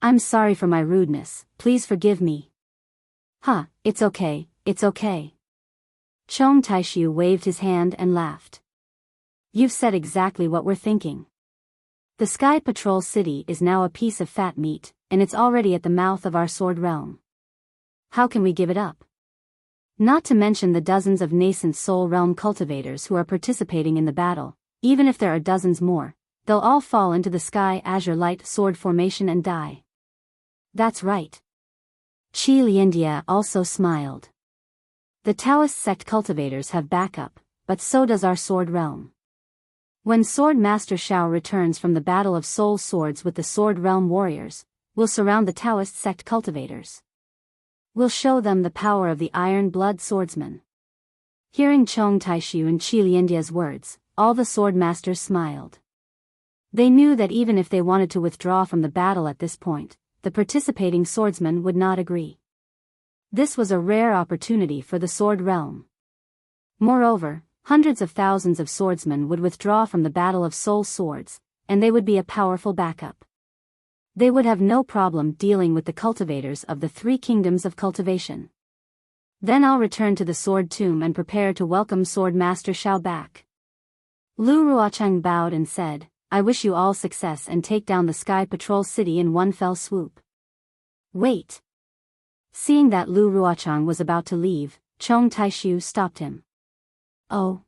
I'm sorry for my rudeness, please forgive me. It's okay, it's okay. Chong Taishu waved his hand and laughed. You've said exactly what we're thinking. The Sky Patrol City is now a piece of fat meat, and it's already at the mouth of our sword realm. How can we give it up? Not to mention the dozens of nascent soul realm cultivators who are participating in the battle. Even if there are dozens more, they'll all fall into the Sky Azure Light sword formation and die. That's right. Qi Liandia also smiled. The Taoist sect cultivators have backup, but so does our sword realm. When Sword Master Shao returns from the Battle of Soul Swords with the Sword Realm warriors, we'll surround the Taoist sect cultivators. We'll show them the power of the Iron Blood swordsman. Hearing Chong Taishu and Qi Liandia's words, all the sword masters smiled. They knew that even if they wanted to withdraw from the battle at this point, the participating swordsmen would not agree. This was a rare opportunity for the sword realm. Moreover, hundreds of thousands of swordsmen would withdraw from the Battle of Soul Swords, and they would be a powerful backup. They would have no problem dealing with the cultivators of the 3 kingdoms of cultivation. Then I'll return to the sword tomb and prepare to welcome Sword Master Shao back. Lu Ruochang bowed and said, I wish you all success and take down the Sky Patrol City in one fell swoop. Wait. Seeing that Lu Ruochang was about to leave, Chong Taishu stopped him. Oh.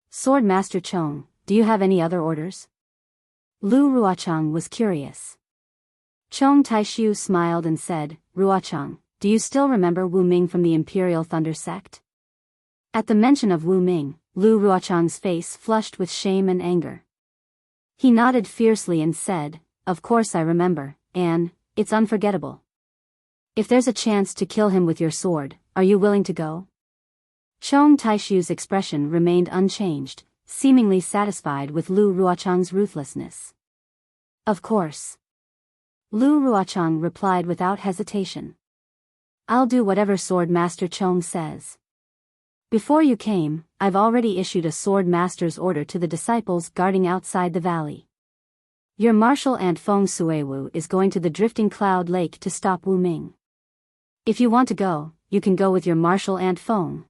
Sword Master Chong, do you have any other orders? Lu Ruochang was curious. Chong Taishu smiled and said, Ruochang, do you still remember Wu Ming from the Imperial Thunder Sect? At the mention of Wu Ming, Lu Ruochang's face flushed with shame and anger. He nodded fiercely and said, Of course I remember, and it's unforgettable. If there's a chance to kill him with your sword, are you willing to go? Chong Taishu's expression remained unchanged, seemingly satisfied with Lu Ruochang's ruthlessness. Of course. Lu Ruochang replied without hesitation. I'll do whatever Sword Master Chong says. Before you came, I've already issued a Sword Master's order to the disciples guarding outside the valley. Your martial aunt Feng Suiwu is going to the Drifting Cloud Lake to stop Wu Ming. If you want to go, you can go with your martial aunt Feng.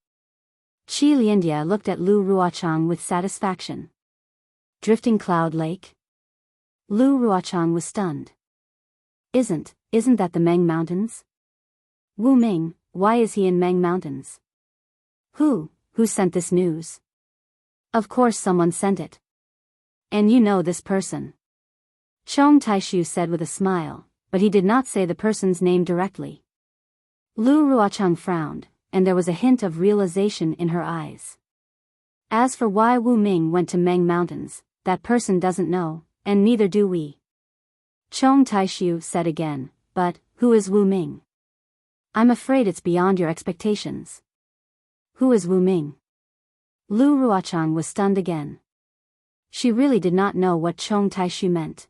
Qi Liandia looked at Lu Ruochang with satisfaction. Drifting Cloud Lake? Lu Ruochang was stunned. Isn't that the Meng Mountains? Wu Ming, why is he in Meng Mountains? Who sent this news? Of course someone sent it. And you know this person. Chong Taishu said with a smile, but he did not say the person's name directly. Lu Ruochang frowned, and there was a hint of realization in her eyes. As for why Wu Ming went to Meng Mountains, that person doesn't know, and neither do we. Chong Taishu said again, but, who is Wu Ming? I'm afraid it's beyond your expectations. Who is Wu Ming? Lu Ruochang was stunned again. She really did not know what Chong Taishu meant.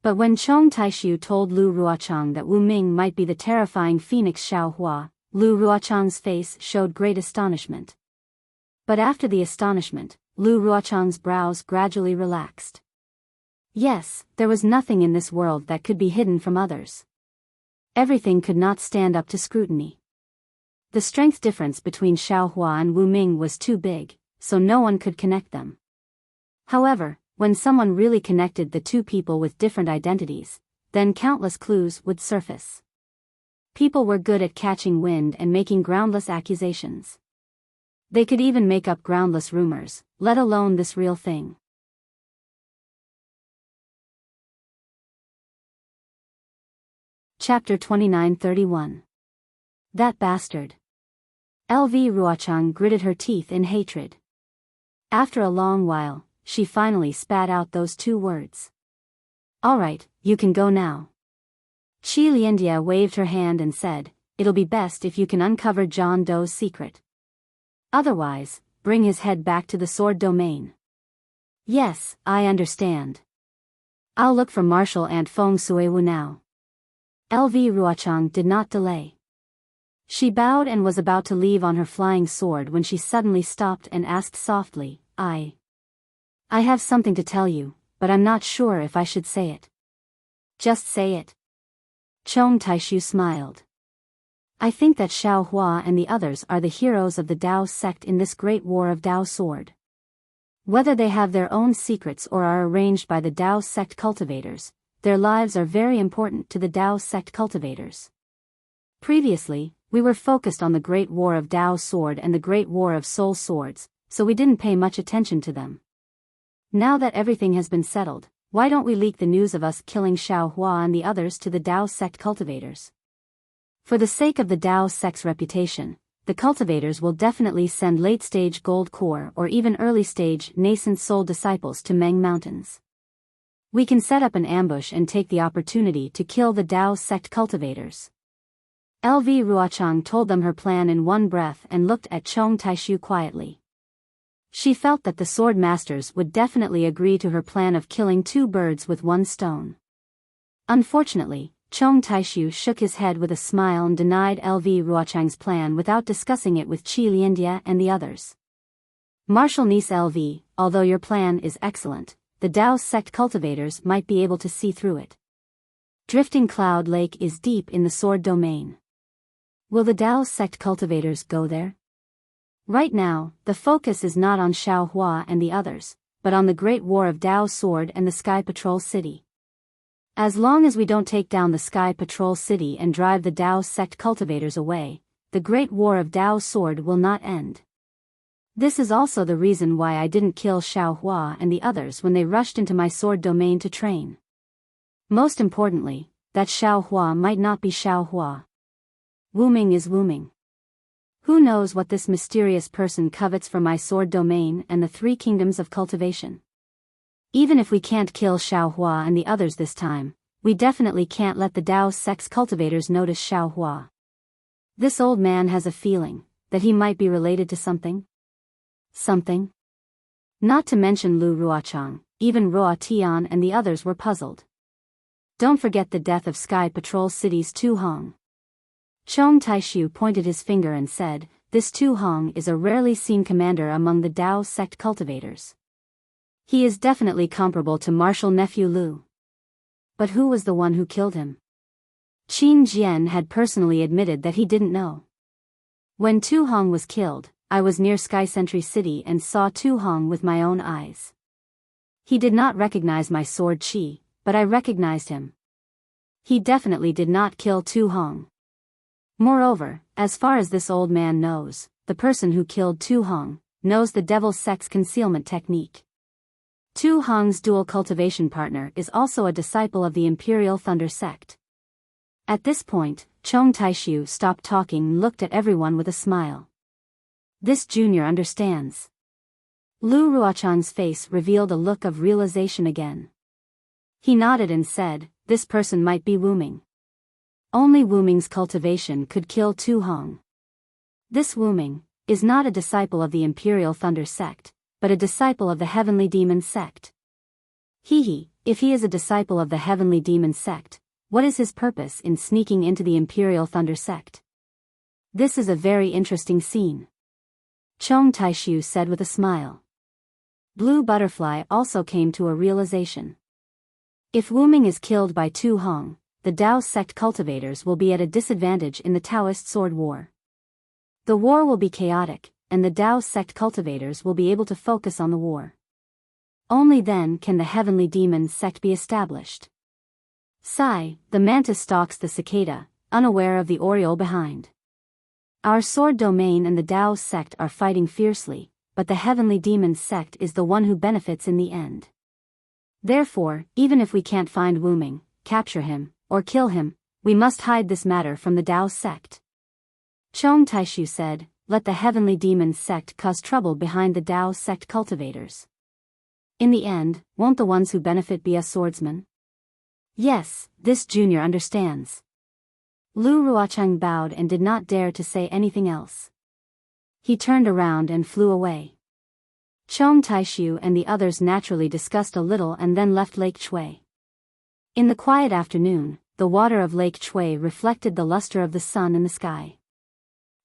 But when Chong Taishu told Lu Ruochang that Wu Ming might be the terrifying phoenix Xiao Hua, Lu Ruochang's face showed great astonishment. But after the astonishment, Lu Ruochang's brows gradually relaxed. Yes, there was nothing in this world that could be hidden from others. Everything could not stand up to scrutiny. The strength difference between Xiaohua and Wu Ming was too big, so no one could connect them. However, when someone really connected the two people with different identities, then countless clues would surface. People were good at catching wind and making groundless accusations. They could even make up groundless rumors, let alone this real thing. Chapter 29-31. That bastard. LV Ruochang gritted her teeth in hatred. After a long while, she finally spat out those two words. All right, you can go now. Qi Liandia waved her hand and said, it'll be best if you can uncover John Doe's secret. Otherwise, bring his head back to the sword domain. Yes, I understand. I'll look for Marshal and Feng Suiwu now. LV Ruochang did not delay. She bowed and was about to leave on her flying sword when she suddenly stopped and asked softly, I have something to tell you, but I'm not sure if I should say it. Just say it. Chong Taishu smiled. I think that Xiao Hua and the others are the heroes of the Dao sect in this great war of Dao sword. Whether they have their own secrets or are arranged by the Dao sect cultivators, their lives are very important to the Dao sect cultivators. Previously, we were focused on the Great War of Dao Sword and the Great War of Soul Swords, so we didn't pay much attention to them. Now that everything has been settled, why don't we leak the news of us killing Xiao Hua and the others to the Dao sect cultivators? For the sake of the Dao sect's reputation, the cultivators will definitely send late-stage gold core or even early-stage nascent soul disciples to Meng Mountains. We can set up an ambush and take the opportunity to kill the Dao sect cultivators. LV Ruochang told them her plan in one breath and looked at Chong Taishu quietly. She felt that the sword masters would definitely agree to her plan of killing two birds with one stone. Unfortunately, Chong Taishu shook his head with a smile and denied LV Ruochang's plan without discussing it with Qi Liandia and the others. Marshal Niece LV, although your plan is excellent, the Dao sect cultivators might be able to see through it. Drifting Cloud Lake is deep in the sword domain. Will the Dao sect cultivators go there? Right now, the focus is not on Xiao Hua and the others, but on the Great War of Dao Sword and the Sky Patrol City. As long as we don't take down the Sky Patrol City and drive the Dao sect cultivators away, the Great War of Dao Sword will not end. This is also the reason why I didn't kill Xiao Hua and the others when they rushed into my sword domain to train. Most importantly, that Xiao Hua might not be Xiao Hua. Wu Ming is Wu Ming. Who knows what this mysterious person covets for my sword domain and the three kingdoms of cultivation? Even if we can't kill Xiao Hua and the others this time, we definitely can't let the Dao sect's cultivators notice Xiao Hua. This old man has a feeling that he might be related to something. Something? Not to mention Lu Ruochang, even Ruo Tian and the others were puzzled. Don't forget the death of Sky Patrol City's Tu Hong. Chong Taishu pointed his finger and said, this Tu Hong is a rarely seen commander among the Dao sect cultivators. He is definitely comparable to Marshal Nephew Lu. But who was the one who killed him? Qin Jian had personally admitted that he didn't know. When Tu Hong was killed, I was near Sky Sentry City and saw Tu Hong with my own eyes. He did not recognize my sword Qi, but I recognized him. He definitely did not kill Tu Hong. Moreover, as far as this old man knows, the person who killed Tu Hong knows the Devil Sect's concealment technique. Tu Hong's dual cultivation partner is also a disciple of the Imperial Thunder Sect. At this point, Chong Taishu stopped talking and looked at everyone with a smile. This junior understands. Lu Ruochang's face revealed a look of realization again. He nodded and said, this person might be Wu Ming. Only Wu Ming's cultivation could kill Tu Hong. This Wu Ming is not a disciple of the Imperial Thunder Sect, but a disciple of the Heavenly Demon Sect. If he is a disciple of the Heavenly Demon Sect, what is his purpose in sneaking into the Imperial Thunder Sect? This is a very interesting scene. Chong Taishu said with a smile. Blue Butterfly also came to a realization. If Wu Ming is killed by Tu Hong, the Dao sect cultivators will be at a disadvantage in the Taoist sword war. The war will be chaotic, and the Dao sect cultivators will be able to focus on the war. Only then can the heavenly demon sect be established. Sigh, the mantis stalks the cicada, unaware of the oriole behind. Our sword domain and the Dao sect are fighting fiercely, but the heavenly demon sect is the one who benefits in the end. Therefore, even if we can't find Wu Ming, capture him, or kill him, we must hide this matter from the Dao sect. Chong Taishu said, let the heavenly demon sect cause trouble behind the Dao sect cultivators. In the end, won't the ones who benefit be us swordsmen? Yes, this junior understands. Lu Ruocheng bowed and did not dare to say anything else. He turned around and flew away. Chong Taishu and the others naturally discussed a little and then left Lake Chui. In the quiet afternoon, the water of Lake Chui reflected the luster of the sun in the sky.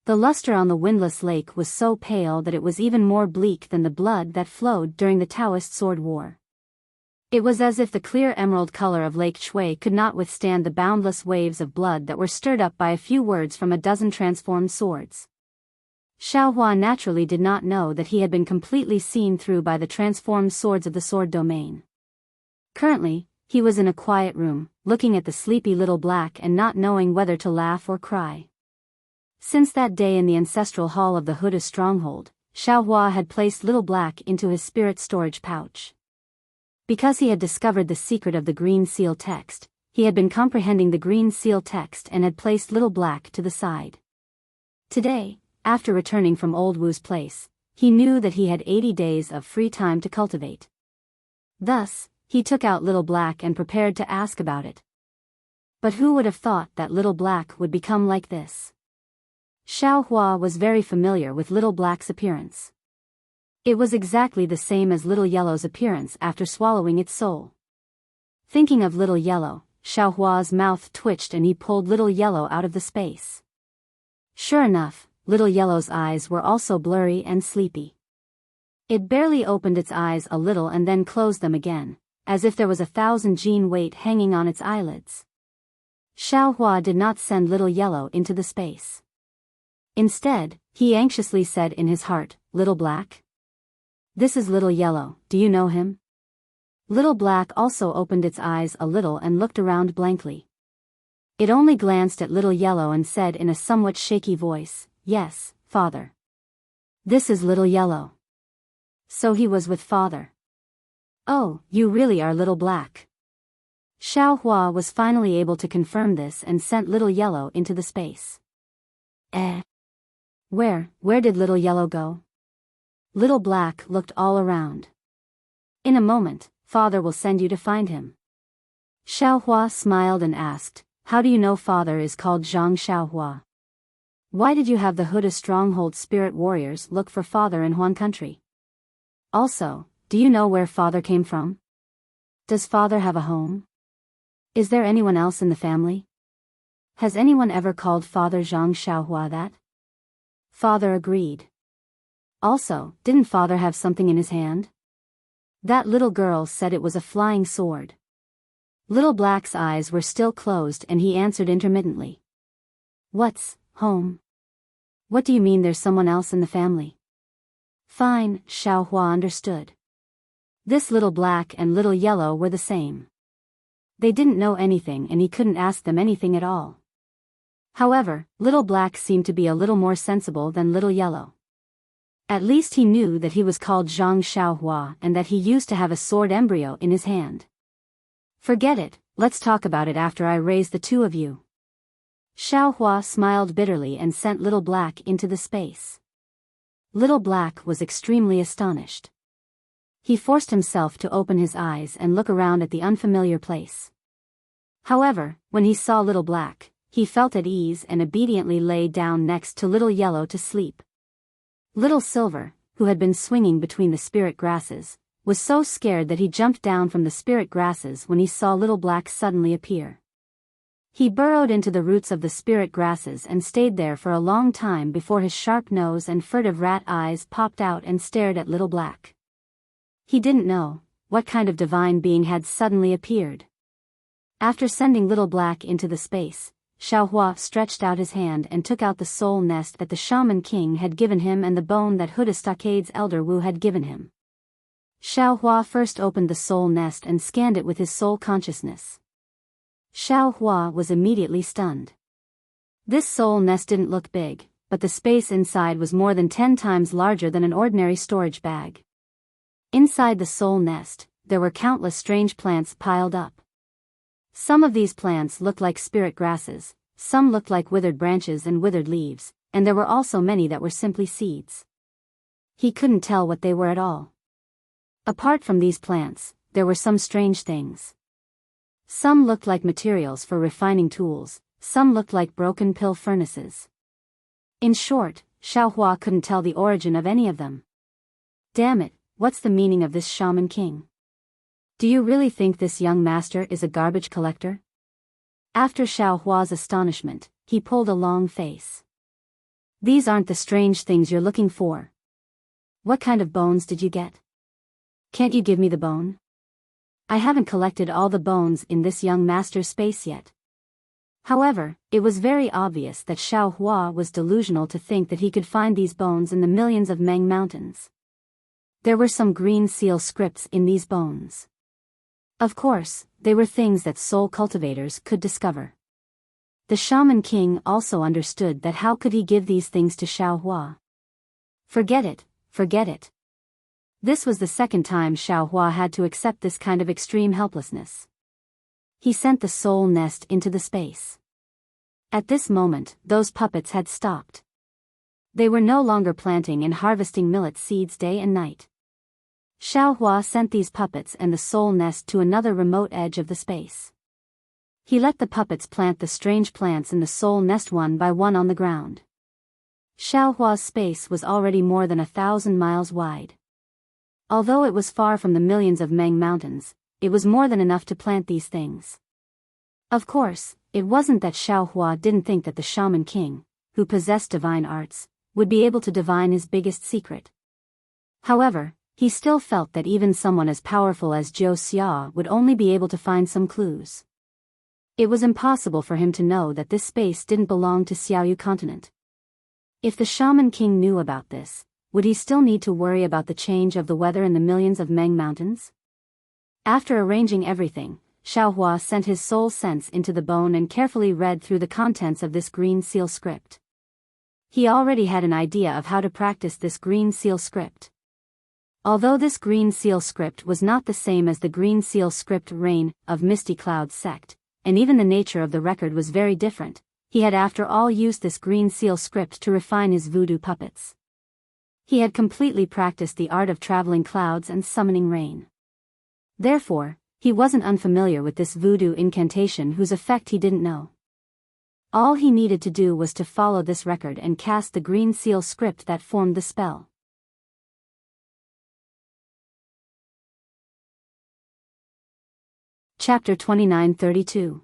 The luster on the windless lake was so pale that it was even more bleak than the blood that flowed during the Taoist sword war. It was as if the clear emerald color of Lake Chui could not withstand the boundless waves of blood that were stirred up by a few words from a dozen transformed swords. Xiaohua naturally did not know that he had been completely seen through by the transformed swords of the sword domain. Currently, he was in a quiet room, looking at the sleepy little black and not knowing whether to laugh or cry. Since that day in the ancestral hall of the Huda stronghold, Xiaohua had placed little black into his spirit storage pouch. Because he had discovered the secret of the green seal text, he had been comprehending the green seal text and had placed little black to the side. Today, after returning from Old Wu's place, he knew that he had 80 days of free time to cultivate. Thus, he took out little black and prepared to ask about it. But who would have thought that little black would become like this? Xiaohua was very familiar with little black's appearance. It was exactly the same as little yellow's appearance after swallowing its soul. Thinking of little yellow, Xiaohua's mouth twitched and he pulled little yellow out of the space. Sure enough, little yellow's eyes were also blurry and sleepy. It barely opened its eyes a little and then closed them again, as if there was 1,000 gene weight hanging on its eyelids. Xiaohua did not send little yellow into the space. Instead, he anxiously said in his heart, "Little black? This is little yellow, do you know him?" Little black also opened its eyes a little and looked around blankly. It only glanced at little yellow and said in a somewhat shaky voice, "Yes, father. This is little yellow." So he was with father. "Oh, you really are little black." Xiaohua was finally able to confirm this and sent little yellow into the space. Where did little yellow go? Little black looked all around. "In a moment, father will send you to find him." Xiaohua smiled and asked, "How do you know father is called Zhang Xiaohua? Why did you have the Huda stronghold spirit warriors look for father in Huan country? Also, do you know where father came from? Does father have a home? Is there anyone else in the family? Has anyone ever called father Zhang Xiaohua that?" Father agreed. "Also, didn't father have something in his hand?" That little girl said it was a flying sword. Little black's eyes were still closed and he answered intermittently. "What's home? What do you mean there's someone else in the family?" Fine, Xiaohua understood. This little black and little yellow were the same. They didn't know anything and he couldn't ask them anything at all. However, little black seemed to be a little more sensible than little yellow. At least he knew that he was called Zhang Xiaohua and that he used to have a sword embryo in his hand. "Forget it, let's talk about it after I raise the two of you." Xiaohua smiled bitterly and sent little black into the space. Little black was extremely astonished. He forced himself to open his eyes and look around at the unfamiliar place. However, when he saw little black, he felt at ease and obediently lay down next to little yellow to sleep. Little silver, who had been swinging between the spirit grasses, was so scared that he jumped down from the spirit grasses when he saw little black suddenly appear. He burrowed into the roots of the spirit grasses and stayed there for a long time before his sharp nose and furtive rat eyes popped out and stared at little black. He didn't know what kind of divine being had suddenly appeared. After sending Little Black into the space, Xiaohua stretched out his hand and took out the soul nest that the Shaman King had given him and the bone that Huda Stockade's elder Wu had given him. Xiaohua first opened the soul nest and scanned it with his soul consciousness. Xiaohua was immediately stunned. This soul nest didn't look big, but the space inside was more than 10 times larger than an ordinary storage bag. Inside the soul nest, there were countless strange plants piled up. Some of these plants looked like spirit grasses, some looked like withered branches and withered leaves, and there were also many that were simply seeds. He couldn't tell what they were at all. Apart from these plants, there were some strange things. Some looked like materials for refining tools, some looked like broken pill furnaces. In short, Xiaohua couldn't tell the origin of any of them. Damn it, what's the meaning of this Shaman King? Do you really think this young master is a garbage collector? After Xiaohua's astonishment, he pulled a long face. These aren't the strange things you're looking for. What kind of bones did you get? Can't you give me the bone? I haven't collected all the bones in this young master's space yet. However, it was very obvious that Xiaohua was delusional to think that he could find these bones in the millions of Meng mountains. There were some green seal scripts in these bones. Of course, they were things that soul cultivators could discover. The Shaman King also understood that how could he give these things to Xiaohua? Forget it, forget it. This was the second time Xiaohua had to accept this kind of extreme helplessness. He sent the soul nest into the space. At this moment, those puppets had stopped. They were no longer planting and harvesting millet seeds day and night. Xiaohua sent these puppets and the soul nest to another remote edge of the space. He let the puppets plant the strange plants in the soul nest one by one on the ground. Xiaohua's space was already more than 1,000 miles wide. Although it was far from the millions of Meng mountains, it was more than enough to plant these things. Of course, it wasn't that Xiaohua didn't think that the Shaman King, who possessed divine arts, would be able to divine his biggest secret. However, he still felt that even someone as powerful as Zhou Xia would only be able to find some clues. It was impossible for him to know that this space didn't belong to Xiaoyu continent. If the Shaman King knew about this, would he still need to worry about the change of the weather in the millions of Meng mountains? After arranging everything, Xiaohua sent his soul sense into the bone and carefully read through the contents of this green seal script. He already had an idea of how to practice this green seal script. Although this green seal script was not the same as the green seal script Reign of Misty Clouds sect, and even the nature of the record was very different, he had after all used this green seal script to refine his voodoo puppets. He had completely practiced the art of traveling clouds and summoning rain. Therefore, he wasn't unfamiliar with this voodoo incantation whose effect he didn't know. All he needed to do was to follow this record and cast the green seal script that formed the spell. Chapter 2932.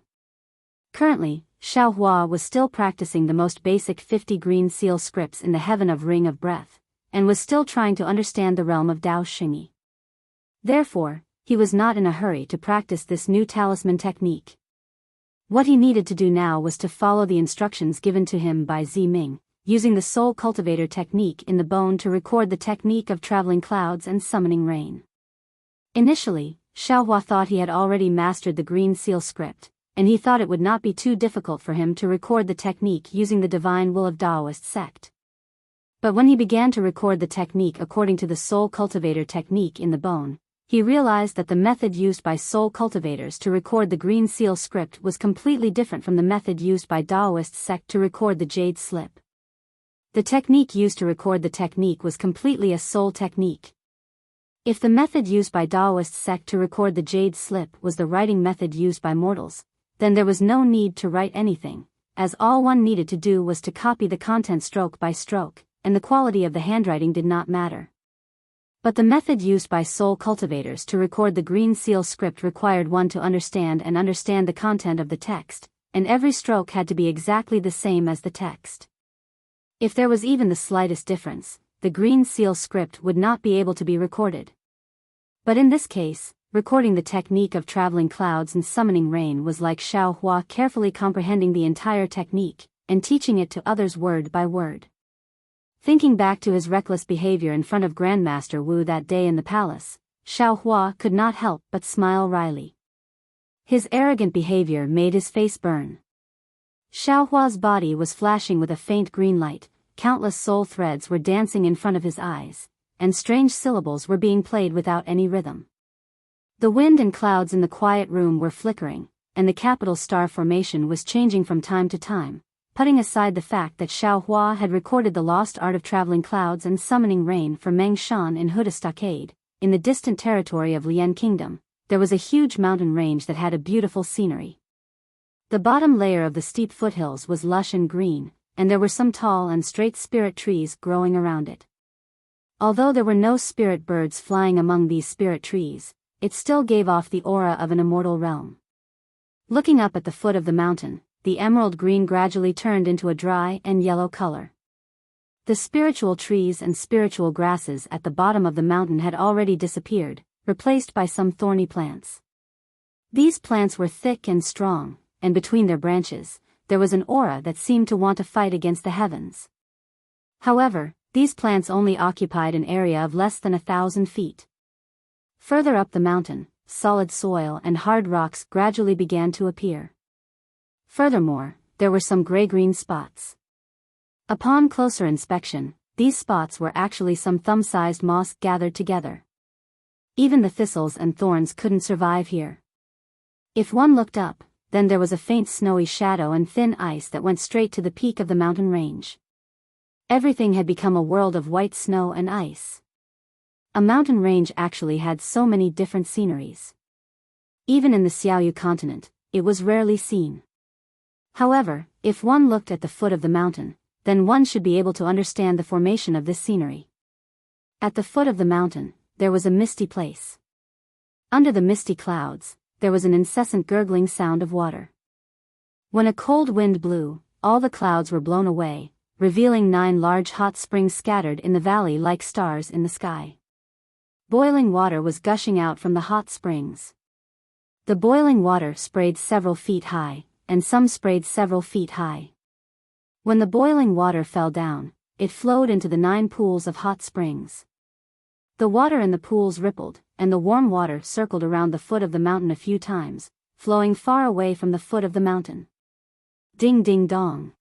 Currently, Xiaohua was still practicing the most basic 50 green seal scripts in the heaven of Ring of Breath, and was still trying to understand the realm of Dao Xingyi. Therefore, he was not in a hurry to practice this new talisman technique. What he needed to do now was to follow the instructions given to him by Zi Ming, using the soul cultivator technique in the bone to record the technique of traveling clouds and summoning rain. Initially, Xiaohua thought he had already mastered the green seal script, and he thought it would not be too difficult for him to record the technique using the divine will of Daoist sect. But when he began to record the technique according to the soul cultivator technique in the bone, he realized that the method used by soul cultivators to record the green seal script was completely different from the method used by Daoist sect to record the jade slip. The technique used to record the technique was completely a soul technique. If the method used by Daoist sect to record the jade slip was the writing method used by mortals, then there was no need to write anything, as all one needed to do was to copy the content stroke by stroke, and the quality of the handwriting did not matter. But the method used by soul cultivators to record the green seal script required one to understand the content of the text, and every stroke had to be exactly the same as the text. If there was even the slightest difference, the green seal script would not be able to be recorded. But in this case, recording the technique of traveling clouds and summoning rain was like Xiao Hua carefully comprehending the entire technique, and teaching it to others word by word. Thinking back to his reckless behavior in front of Grandmaster Wu that day in the palace, Xiao Hua could not help but smile wryly. His arrogant behavior made his face burn. Xiao Hua's body was flashing with a faint green light, countless soul threads were dancing in front of his eyes, and strange syllables were being played without any rhythm. The wind and clouds in the quiet room were flickering, and the capital star formation was changing from time to time, putting aside the fact that Xiao Hua had recorded the lost art of traveling clouds and summoning rain for Meng Shan in Huda Stockade. In the distant territory of Lian Kingdom, there was a huge mountain range that had a beautiful scenery. The bottom layer of the steep foothills was lush and green, and there were some tall and straight spirit trees growing around it. Although there were no spirit birds flying among these spirit trees, it still gave off the aura of an immortal realm. Looking up at the foot of the mountain, the emerald green gradually turned into a dry and yellow color. The spiritual trees and spiritual grasses at the bottom of the mountain had already disappeared, replaced by some thorny plants. These plants were thick and strong, and between their branches, there was an aura that seemed to want to fight against the heavens. However, these plants only occupied an area of less than 1,000 feet. Further up the mountain, solid soil and hard rocks gradually began to appear. Furthermore, there were some gray-green spots. Upon closer inspection, these spots were actually some thumb-sized moss gathered together. Even the thistles and thorns couldn't survive here. If one looked up, then there was a faint snowy shadow and thin ice that went straight to the peak of the mountain range. Everything had become a world of white snow and ice. A mountain range actually had so many different sceneries. Even in the Xiaoyu continent, it was rarely seen. However, if one looked at the foot of the mountain, then one should be able to understand the formation of this scenery. At the foot of the mountain, there was a misty place. Under the misty clouds, there was an incessant gurgling sound of water. When a cold wind blew, all the clouds were blown away, revealing 9 large hot springs scattered in the valley like stars in the sky. Boiling water was gushing out from the hot springs. The boiling water sprayed several feet high, and some sprayed several feet high. When the boiling water fell down, it flowed into the 9 pools of hot springs. The water in the pools rippled, and the warm water circled around the foot of the mountain a few times, flowing far away from the foot of the mountain. Ding ding dong.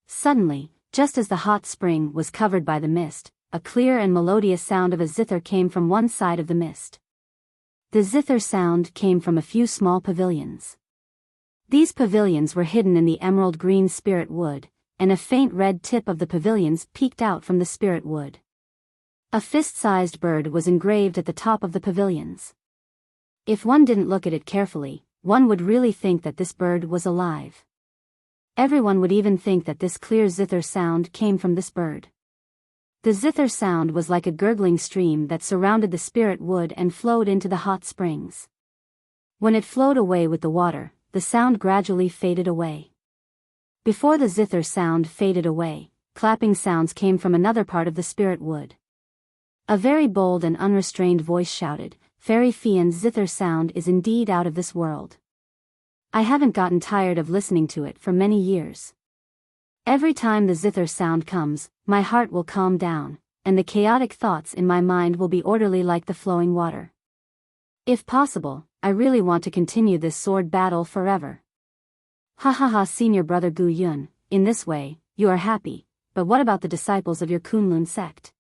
Suddenly, just as the hot spring was covered by the mist, a clear and melodious sound of a zither came from one side of the mist. The zither sound came from a few small pavilions. These pavilions were hidden in the emerald green spirit wood, and a faint red tip of the pavilions peeked out from the spirit wood. A fist-sized bird was engraved at the top of the pavilions. If one didn't look at it carefully, one would really think that this bird was alive. Everyone would even think that this clear zither sound came from this bird. The zither sound was like a gurgling stream that surrounded the spirit wood and flowed into the hot springs. When it flowed away with the water, the sound gradually faded away. Before the zither sound faded away, clapping sounds came from another part of the spirit wood. A very bold and unrestrained voice shouted, "Fairy Fian's zither sound is indeed out of this world. I haven't gotten tired of listening to it for many years. Every time the zither sound comes, my heart will calm down, and the chaotic thoughts in my mind will be orderly like the flowing water. If possible, I really want to continue this sword battle forever." Ha ha ha, senior brother Gu Yun, in this way, you are happy, but what about the disciples of your Kunlun sect?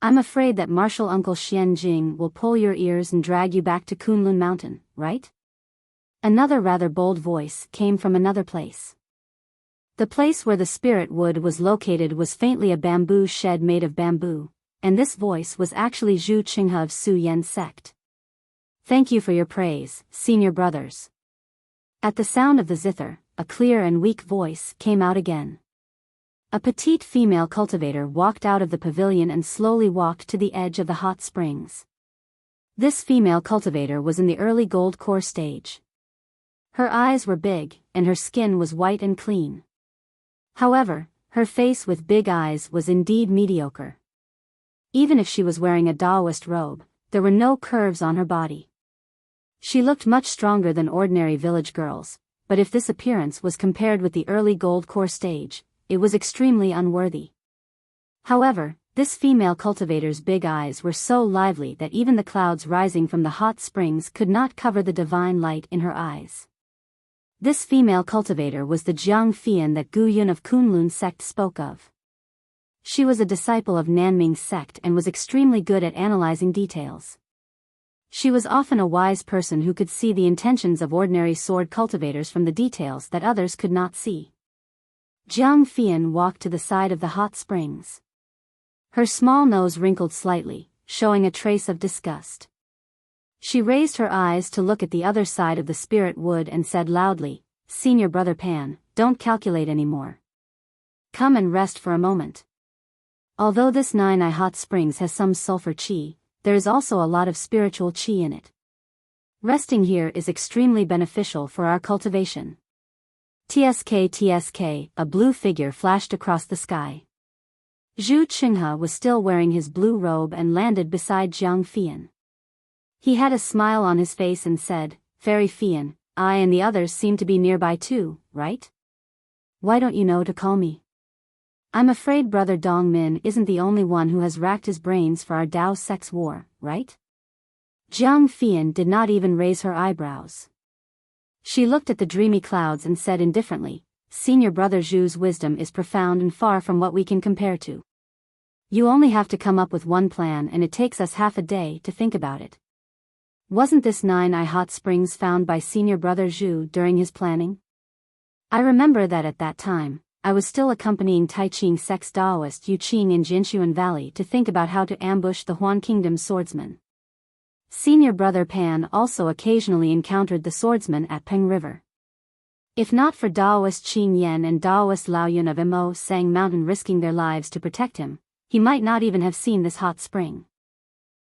I'm afraid that martial uncle Xian Jing will pull your ears and drag you back to Kunlun Mountain, right? Another rather bold voice came from another place. The place where the spirit wood was located was faintly a bamboo shed made of bamboo, and this voice was actually Zhu Qinghe of Su Yan's sect. Thank you for your praise, senior brothers. At the sound of the zither, a clear and weak voice came out again. A petite female cultivator walked out of the pavilion and slowly walked to the edge of the hot springs. This female cultivator was in the early gold core stage. Her eyes were big, and her skin was white and clean. However, her face with big eyes was indeed mediocre. Even if she was wearing a Taoist robe, there were no curves on her body. She looked much stronger than ordinary village girls, but if this appearance was compared with the early gold core stage, it was extremely unworthy. However, this female cultivator's big eyes were so lively that even the clouds rising from the hot springs could not cover the divine light in her eyes. This female cultivator was the Jiang Fian that Gu Yun of Kunlun sect spoke of. She was a disciple of Nanming sect and was extremely good at analyzing details. She was often a wise person who could see the intentions of ordinary sword cultivators from the details that others could not see. Jiang Fian walked to the side of the hot springs. Her small nose wrinkled slightly, showing a trace of disgust. She raised her eyes to look at the other side of the spirit wood and said loudly, "Senior Brother Pan, don't calculate anymore. Come and rest for a moment. Although this 9-eye hot springs has some sulfur chi, there is also a lot of spiritual chi in it. Resting here is extremely beneficial for our cultivation." Tsk, a blue figure flashed across the sky. Zhu Qinghe was still wearing his blue robe and landed beside Jiang Fian. He had a smile on his face and said, "Fairy Fian, I and the others seem to be nearby too, right? Why don't you know to call me? I'm afraid Brother Dong Min isn't the only one who has racked his brains for our Dao sex war, right?" Jiang Fian did not even raise her eyebrows. She looked at the dreamy clouds and said indifferently, "Senior Brother Zhu's wisdom is profound and far from what we can compare to. You only have to come up with one plan and it takes us half a day to think about it. Wasn't this 9-eye hot springs found by Senior Brother Zhu during his planning? I remember that at that time, I was still accompanying Taiqing sect's Daoist Yu Qing in Jinshuan Valley to think about how to ambush the Huan Kingdom's swordsmen. Senior Brother Pan also occasionally encountered the swordsmen at Peng River. If not for Daoist Qing Yan and Daoist Lao Yun of Mo Sang Mountain risking their lives to protect him, he might not even have seen this hot spring.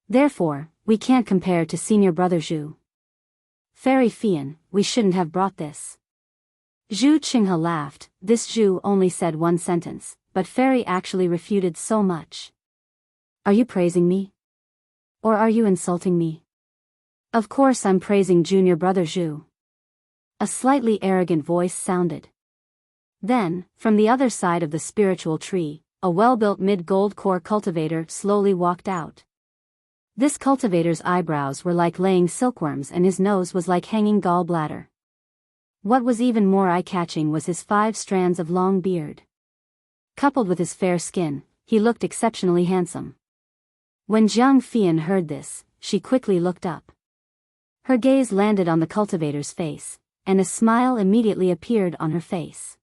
Therefore, we can't compare to Senior Brother Zhu. Fairy Fian, we shouldn't have brought this." Zhu Qinghe laughed. This Zhu only said one sentence, but Fairy actually refuted so much. "Are you praising me? Or are you insulting me?" "Of course I'm praising Junior Brother Zhu." A slightly arrogant voice sounded. Then, from the other side of the spiritual tree, a well-built mid-gold core cultivator slowly walked out. This cultivator's eyebrows were like laying silkworms and his nose was like hanging gallbladder. What was even more eye-catching was his 5 strands of long beard. Coupled with his fair skin, he looked exceptionally handsome. When Jiang Fian heard this, she quickly looked up. Her gaze landed on the cultivator's face, and a smile immediately appeared on her face.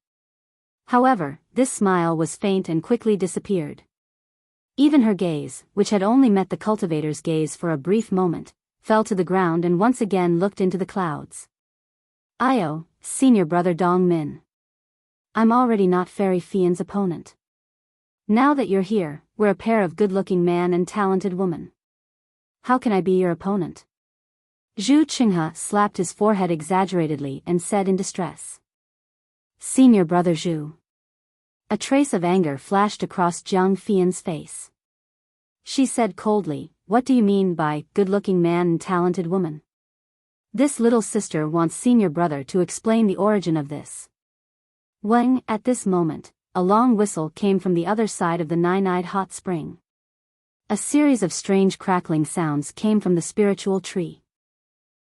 However, this smile was faint and quickly disappeared. Even her gaze, which had only met the cultivator's gaze for a brief moment, fell to the ground and once again looked into the clouds. "Io, Senior Brother Dong Min. I'm already not Fairy Fian's opponent. Now that you're here, we're a pair of good-looking man and talented woman. How can I be your opponent?" Zhu Qinghe slapped his forehead exaggeratedly and said in distress. "Senior Brother Zhu." A trace of anger flashed across Jiang Fian's face. She said coldly, "What do you mean by good-looking man and talented woman? This little sister wants Senior Brother to explain the origin of this." When, at this moment, a long whistle came from the other side of the 9-eyed hot spring. A series of strange crackling sounds came from the spiritual tree.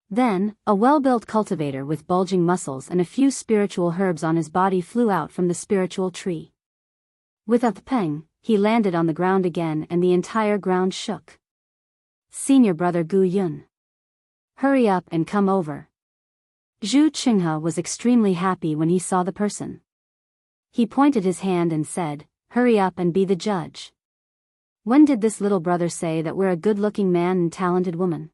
Then, a well-built cultivator with bulging muscles and a few spiritual herbs on his body flew out from the spiritual tree. With a peng, he landed on the ground again and the entire ground shook. "Senior Brother Gu Yun. Hurry up and come over." Zhu Qinghe was extremely happy when he saw the person. He pointed his hand and said, "Hurry up and be the judge." When did this little brother say that we're a good-looking man and talented woman?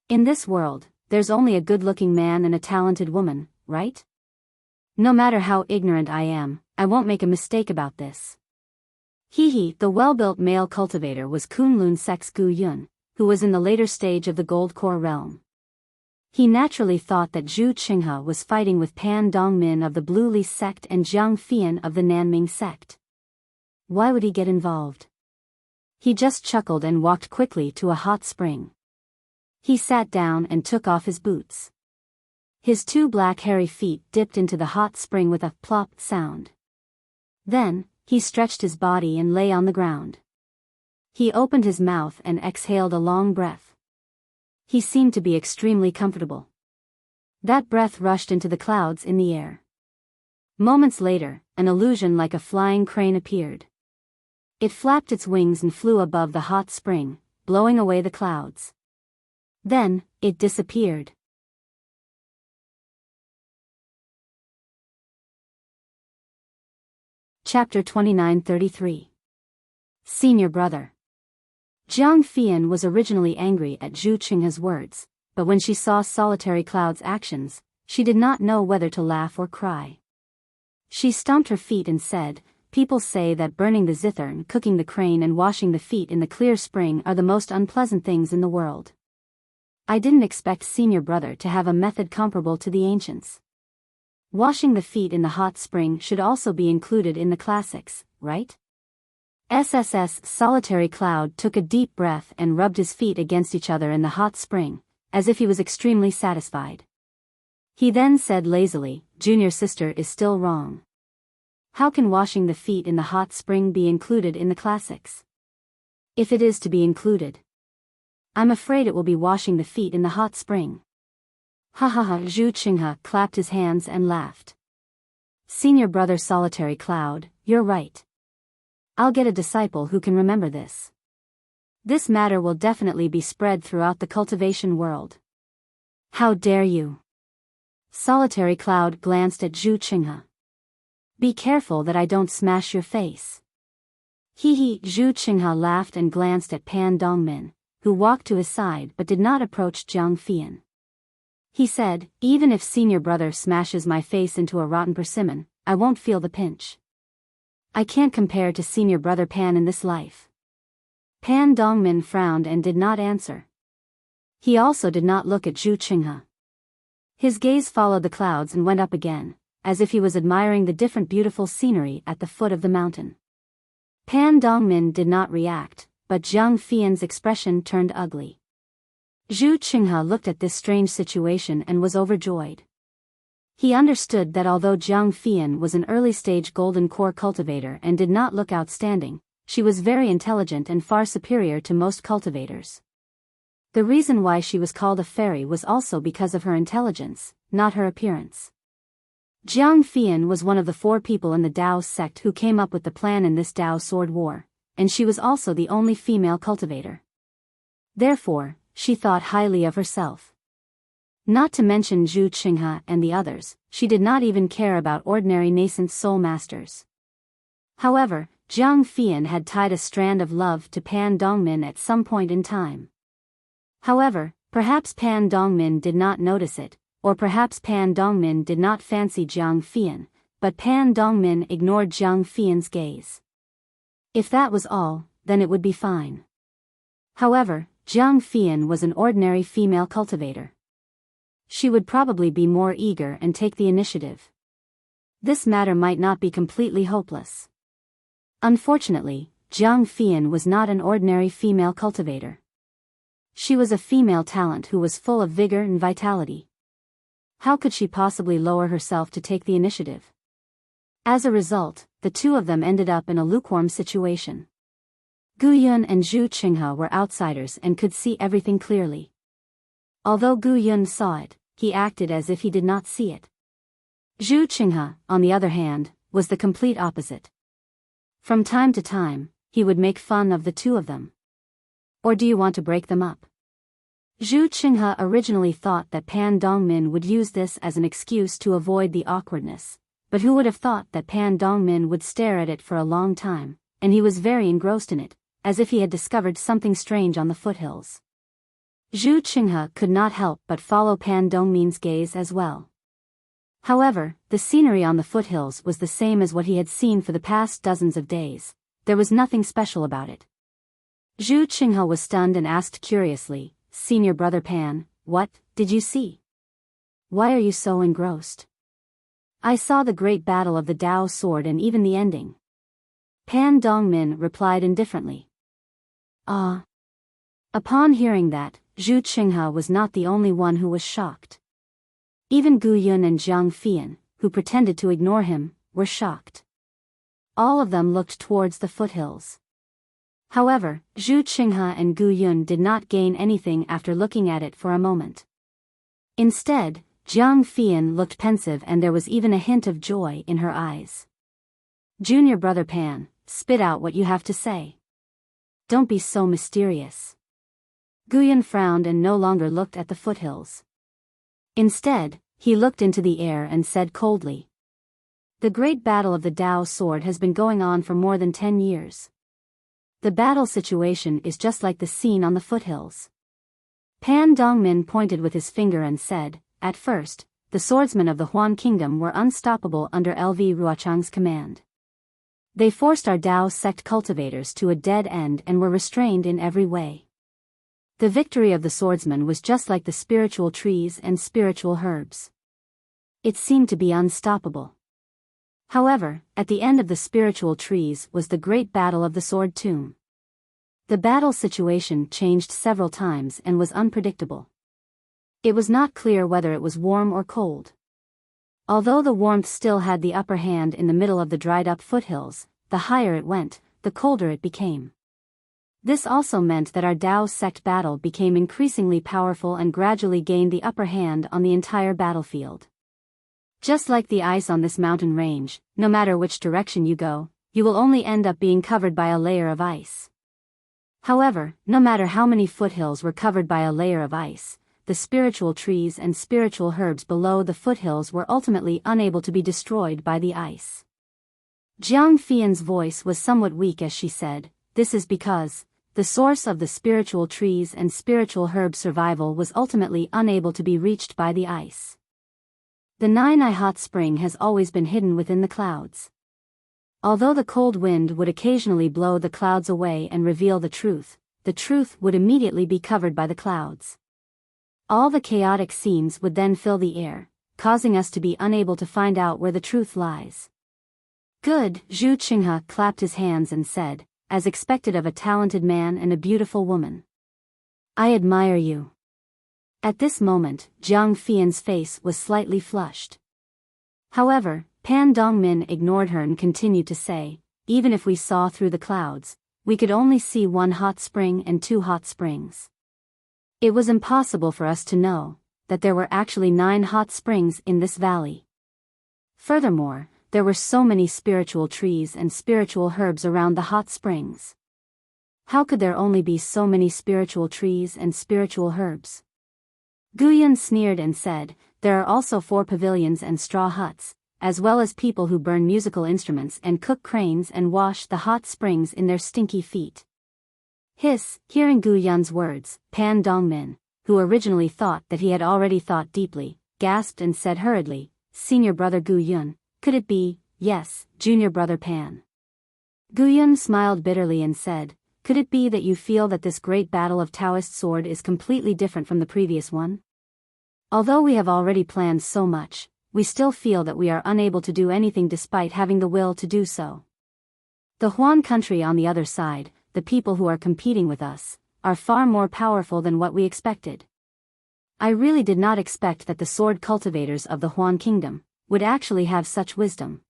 In this world, there's only a good-looking man and a talented woman, right? No matter how ignorant I am, I won't make a mistake about this. He, the well-built male cultivator was Kunlun Sect's Gu Yun, who was in the later stage of the Gold Core realm. He naturally thought that Zhu Qinghe was fighting with Pan Dongmin of the Blue Li sect and Jiang Fian of the Nanming sect. Why would he get involved? He just chuckled and walked quickly to a hot spring. He sat down and took off his boots. His 2 black hairy feet dipped into the hot spring with a plop sound. Then, he stretched his body and lay on the ground. He opened his mouth and exhaled a long breath. He seemed to be extremely comfortable. That breath rushed into the clouds in the air. Moments later, an illusion like a flying crane appeared. It flapped its wings and flew above the hot spring, blowing away the clouds. Then, it disappeared. Chapter 29:33. Senior Brother. Jiang Fian was originally angry at Zhu Qinghe's words, but when she saw Solitary Cloud's actions, she did not know whether to laugh or cry. She stomped her feet and said, "People say that burning the zithern, cooking the crane and washing the feet in the clear spring are the most unpleasant things in the world. I didn't expect Senior Brother to have a method comparable to the ancients. Washing the feet in the hot spring should also be included in the classics, right?" Solitary Cloud took a deep breath and rubbed his feet against each other in the hot spring, as if he was extremely satisfied. He then said lazily, "Junior sister is still wrong. How can washing the feet in the hot spring be included in the classics? If it is to be included, I'm afraid it will be washing the feet in the hot spring." Ha ha ha! Zhu Qinghe clapped his hands and laughed. "Senior Brother Solitary Cloud, you're right. I'll get a disciple who can remember this. This matter will definitely be spread throughout the cultivation world." "How dare you!" Solitary Cloud glanced at Zhu Qinghe. "Be careful that I don't smash your face." Hee hee! Zhu Qinghe laughed and glanced at Pan Dongmin, who walked to his side but did not approach Jiang Fian. He said, "Even if Senior Brother smashes my face into a rotten persimmon, I won't feel the pinch. I can't compare to Senior Brother Pan in this life." Pan Dongmin frowned and did not answer. He also did not look at Zhu Qinghe. His gaze followed the clouds and went up again, as if he was admiring the different beautiful scenery at the foot of the mountain. Pan Dongmin did not react, but Jiang Fian's expression turned ugly. Zhu Qinghe looked at this strange situation and was overjoyed. He understood that although Jiang Fian was an early-stage golden core cultivator and did not look outstanding, she was very intelligent and far superior to most cultivators. The reason why she was called a fairy was also because of her intelligence, not her appearance. Jiang Fian was one of the 4 people in the Dao sect who came up with the plan in this Dao sword war, and she was also the only female cultivator. Therefore, she thought highly of herself. Not to mention Zhu Qinghe and the others, she did not even care about ordinary nascent soul masters. However, Jiang Fian had tied a strand of love to Pan Dongmin at some point in time. However, perhaps Pan Dongmin did not notice it, or perhaps Pan Dongmin did not fancy Jiang Fian, but Pan Dongmin ignored Jiang Fian's gaze. If that was all, then it would be fine. However, Jiang Fian was an ordinary female cultivator. She would probably be more eager and take the initiative. This matter might not be completely hopeless. Unfortunately, Jiang Fian was not an ordinary female cultivator. She was a female talent who was full of vigor and vitality. How could she possibly lower herself to take the initiative? As a result, the 2 of them ended up in a lukewarm situation. Gu Yun and Zhu Qinghe were outsiders and could see everything clearly. Although Gu Yun saw it, he acted as if he did not see it. Zhu Qinghe, on the other hand, was the complete opposite. From time to time, he would make fun of the 2 of them. Or do you want to break them up? Zhu Qinghe originally thought that Pan Dongmin would use this as an excuse to avoid the awkwardness, but who would have thought that Pan Dongmin would stare at it for a long time, and he was very engrossed in it, as if he had discovered something strange on the foothills. Zhu Qinghe could not help but follow Pan Dongmin's gaze as well. However, the scenery on the foothills was the same as what he had seen for the past dozens of days. There was nothing special about it. Zhu Qinghe was stunned and asked curiously, "Senior Brother Pan, what did you see? Why are you so engrossed?" "I saw the great battle of the Dao sword and even the ending." Pan Dongmin replied indifferently. Ah. Upon hearing that, Zhu Qinghe was not the only one who was shocked. Even Gu Yun and Jiang Fian, who pretended to ignore him, were shocked. All of them looked towards the foothills. However, Zhu Qinghe and Gu Yun did not gain anything after looking at it for a moment. Instead, Jiang Fian looked pensive and there was even a hint of joy in her eyes. Junior brother Pan, spit out what you have to say. Don't be so mysterious. Gu Yun frowned and no longer looked at the foothills. Instead, he looked into the air and said coldly. The great battle of the Dao sword has been going on for more than 10 years. The battle situation is just like the scene on the foothills. Pan Dongmin pointed with his finger and said, at first, the swordsmen of the Huan Kingdom were unstoppable under LV Ruochang's command. They forced our Dao sect cultivators to a dead end and were restrained in every way. The victory of the swordsmen was just like the spiritual trees and spiritual herbs. It seemed to be unstoppable. However, at the end of the spiritual trees was the great battle of the sword tomb. The battle situation changed several times and was unpredictable. It was not clear whether it was warm or cold. Although the warmth still had the upper hand in the middle of the dried-up foothills, the higher it went, the colder it became. This also meant that our Dao sect battle became increasingly powerful and gradually gained the upper hand on the entire battlefield. Just like the ice on this mountain range, no matter which direction you go, you will only end up being covered by a layer of ice. However, no matter how many foothills were covered by a layer of ice, the spiritual trees and spiritual herbs below the foothills were ultimately unable to be destroyed by the ice. Jiang Fian's voice was somewhat weak as she said, this is because the source of the spiritual trees and spiritual herb survival was ultimately unable to be reached by the ice. The Nine-Eye Hot Spring has always been hidden within the clouds. Although the cold wind would occasionally blow the clouds away and reveal the truth would immediately be covered by the clouds. All the chaotic scenes would then fill the air, causing us to be unable to find out where the truth lies. Good, Zhu Qinghe clapped his hands and said, as expected of a talented man and a beautiful woman. I admire you. At this moment, Jiang Fian's face was slightly flushed. However, Pan Dongmin ignored her and continued to say, even if we saw through the clouds, we could only see one hot spring and 2 hot springs. It was impossible for us to know that there were actually 9 hot springs in this valley. Furthermore, there were so many spiritual trees and spiritual herbs around the hot springs. How could there only be so many spiritual trees and spiritual herbs? Gu Yun sneered and said, there are also 4 pavilions and straw huts, as well as people who burn musical instruments and cook cranes and wash the hot springs in their stinky feet. Hiss, hearing Gu Yun's words, Pan Dongmin, who originally thought that he had already thought deeply, gasped and said hurriedly, Senior brother Gu Yun, could it be, yes, junior brother Pan? Gu Yun smiled bitterly and said, could it be that you feel that this great battle of Taoist sword is completely different from the previous one? Although we have already planned so much, we still feel that we are unable to do anything despite having the will to do so. The Huan country on the other side, the people who are competing with us, are far more powerful than what we expected. I really did not expect that the sword cultivators of the Huan Kingdom would actually have such wisdom.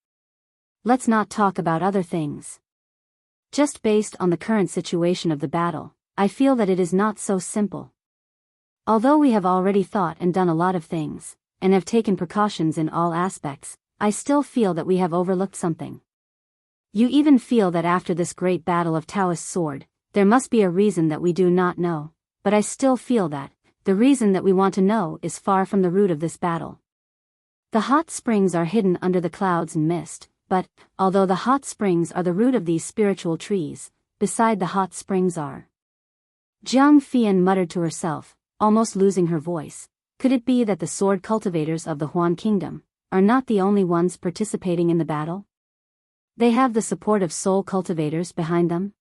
Let's not talk about other things. Just based on the current situation of the battle, I feel that it is not so simple. Although we have already thought and done a lot of things, and have taken precautions in all aspects, I still feel that we have overlooked something. You even feel that after this great battle of Taoist sword, there must be a reason that we do not know, but I still feel that the reason that we want to know is far from the root of this battle. The hot springs are hidden under the clouds and mist, but, although the hot springs are the root of these spiritual trees, beside the hot springs are. Jiang Fian muttered to herself, almost losing her voice, could it be that the sword cultivators of the Huan Kingdom are not the only ones participating in the battle? They have the support of soul cultivators behind them?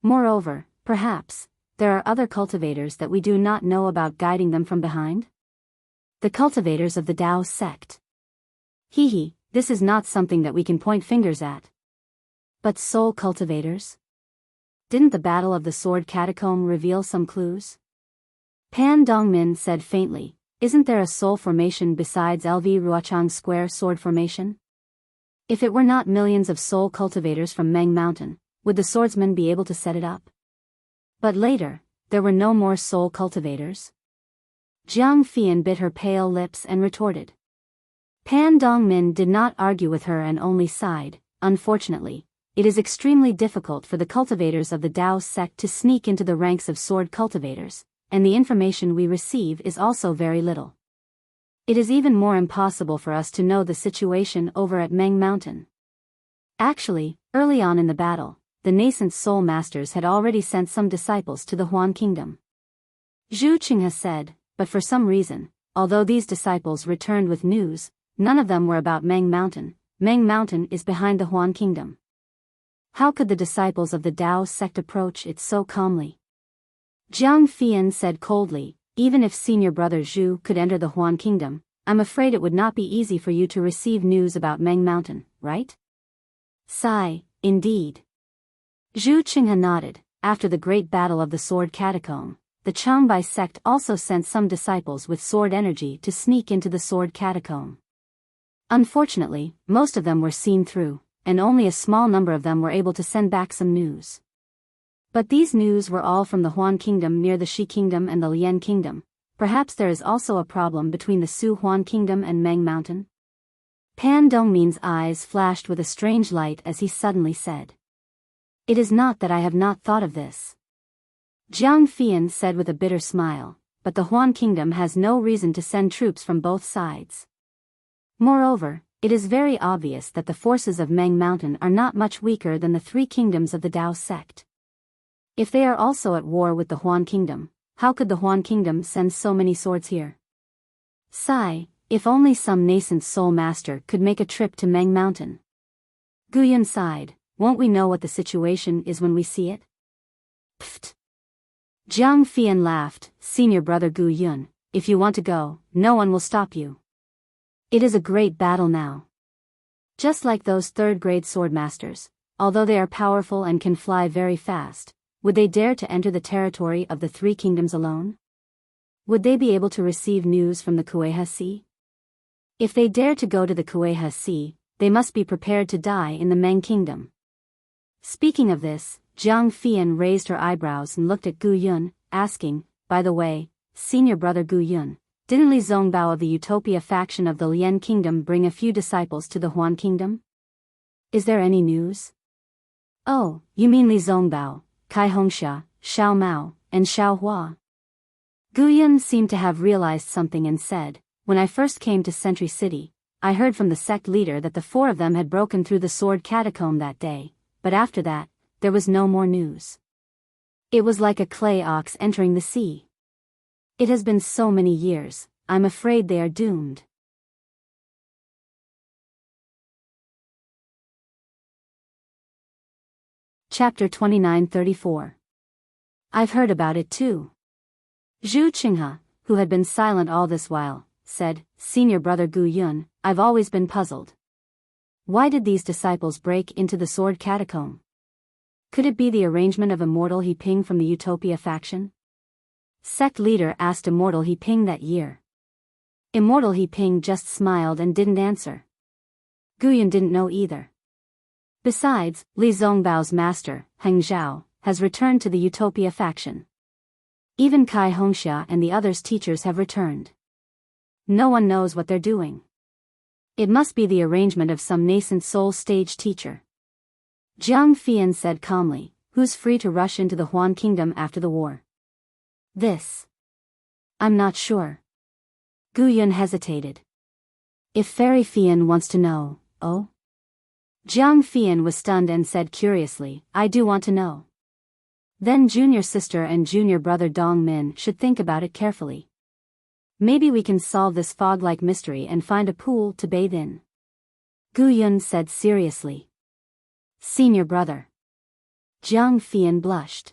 Moreover, perhaps, there are other cultivators that we do not know about guiding them from behind? The cultivators of the Dao sect. This is not something that we can point fingers at. But soul cultivators? Didn't the Battle of the Sword Catacomb reveal some clues? Pan Dongmin said faintly, isn't there a soul formation besides LV Ruochang Square Sword Formation? If it were not millions of soul cultivators from Meng Mountain, would the swordsman be able to set it up? But later, there were no more soul cultivators. Jiang Fian bit her pale lips and retorted. Pan Dongmin did not argue with her and only sighed. Unfortunately, it is extremely difficult for the cultivators of the Dao sect to sneak into the ranks of sword cultivators, and the information we receive is also very little. It is even more impossible for us to know the situation over at Meng Mountain. Actually, early on in the battle, the nascent soul masters had already sent some disciples to the Huan Kingdom. Zhu Qinghe said, but for some reason, although these disciples returned with news, none of them were about Meng Mountain. Meng Mountain is behind the Huan Kingdom. How could the disciples of the Dao sect approach it so calmly? Jiang Fian said coldly, even if senior brother Zhu could enter the Huan Kingdom, I'm afraid it would not be easy for you to receive news about Meng Mountain, right? Sigh, indeed. Zhu Qinghe nodded. After the great battle of the Sword Catacomb, the Changbai sect also sent some disciples with sword energy to sneak into the Sword Catacomb. Unfortunately, most of them were seen through, and only a small number of them were able to send back some news. But these news were all from the Huan Kingdom near the Shi Kingdom and the Lian Kingdom. Perhaps there is also a problem between the Su Huan Kingdom and Meng Mountain? Pan Dongmin's eyes flashed with a strange light as he suddenly said. It is not that I have not thought of this. Jiang Fian said with a bitter smile, but the Huan Kingdom has no reason to send troops from both sides. Moreover, it is very obvious that the forces of Meng Mountain are not much weaker than the three kingdoms of the Dao sect. If they are also at war with the Huan Kingdom, how could the Huan Kingdom send so many swords here? Sigh, if only some nascent soul master could make a trip to Meng Mountain. Guyun sighed, won't we know what the situation is when we see it? Pfft. Jiang Fian laughed, senior brother Guyun, if you want to go, no one will stop you. It is a great battle now. Just like those third-grade swordmasters, although they are powerful and can fly very fast, would they dare to enter the territory of the three kingdoms alone? Would they be able to receive news from the Kueha Sea? If they dare to go to the Kueha Sea, they must be prepared to die in the Meng Kingdom. Speaking of this, Jiang Fian raised her eyebrows and looked at Gu Yun, asking, by the way, senior brother Gu Yun, didn't Li Zongbao of the Utopia faction of the Lian Kingdom bring a few disciples to the Huan Kingdom? Is there any news? Oh, you mean Li Zongbao, Kai Hongxia, Xiao Mao, and Xiao Hua. Gu Yun seemed to have realized something and said, when I first came to Sentry City, I heard from the sect leader that the four of them had broken through the Sword Catacomb that day, but after that, there was no more news. It was like a clay ox entering the sea. It has been so many years, I'm afraid they are doomed. Chapter 29-34. I've heard about it too. Zhu Qinghe, who had been silent all this while, said, Senior brother Gu Yun, I've always been puzzled. Why did these disciples break into the Sword Catacomb? Could it be the arrangement of Immortal He Ping from the Utopia faction? Sect leader asked Immortal He Ping that year. Immortal He Ping just smiled and didn't answer. Gu Yun didn't know either. Besides, Li Zongbao's master, Heng Zhao, has returned to the Utopia faction. Even Kai Hongxia and the others' teachers have returned. No one knows what they're doing. It must be the arrangement of some nascent soul stage teacher. Jiang Fian said calmly, who's free to rush into the Huan Kingdom after the war? This. I'm not sure. Gu Yun hesitated. If Fairy Fian wants to know, oh? Jiang Fian was stunned and said curiously, I do want to know. Then junior sister and junior brother Dong Min should think about it carefully. Maybe we can solve this fog-like mystery and find a pool to bathe in. Gu Yun said seriously. Senior brother. Jiang Fian blushed.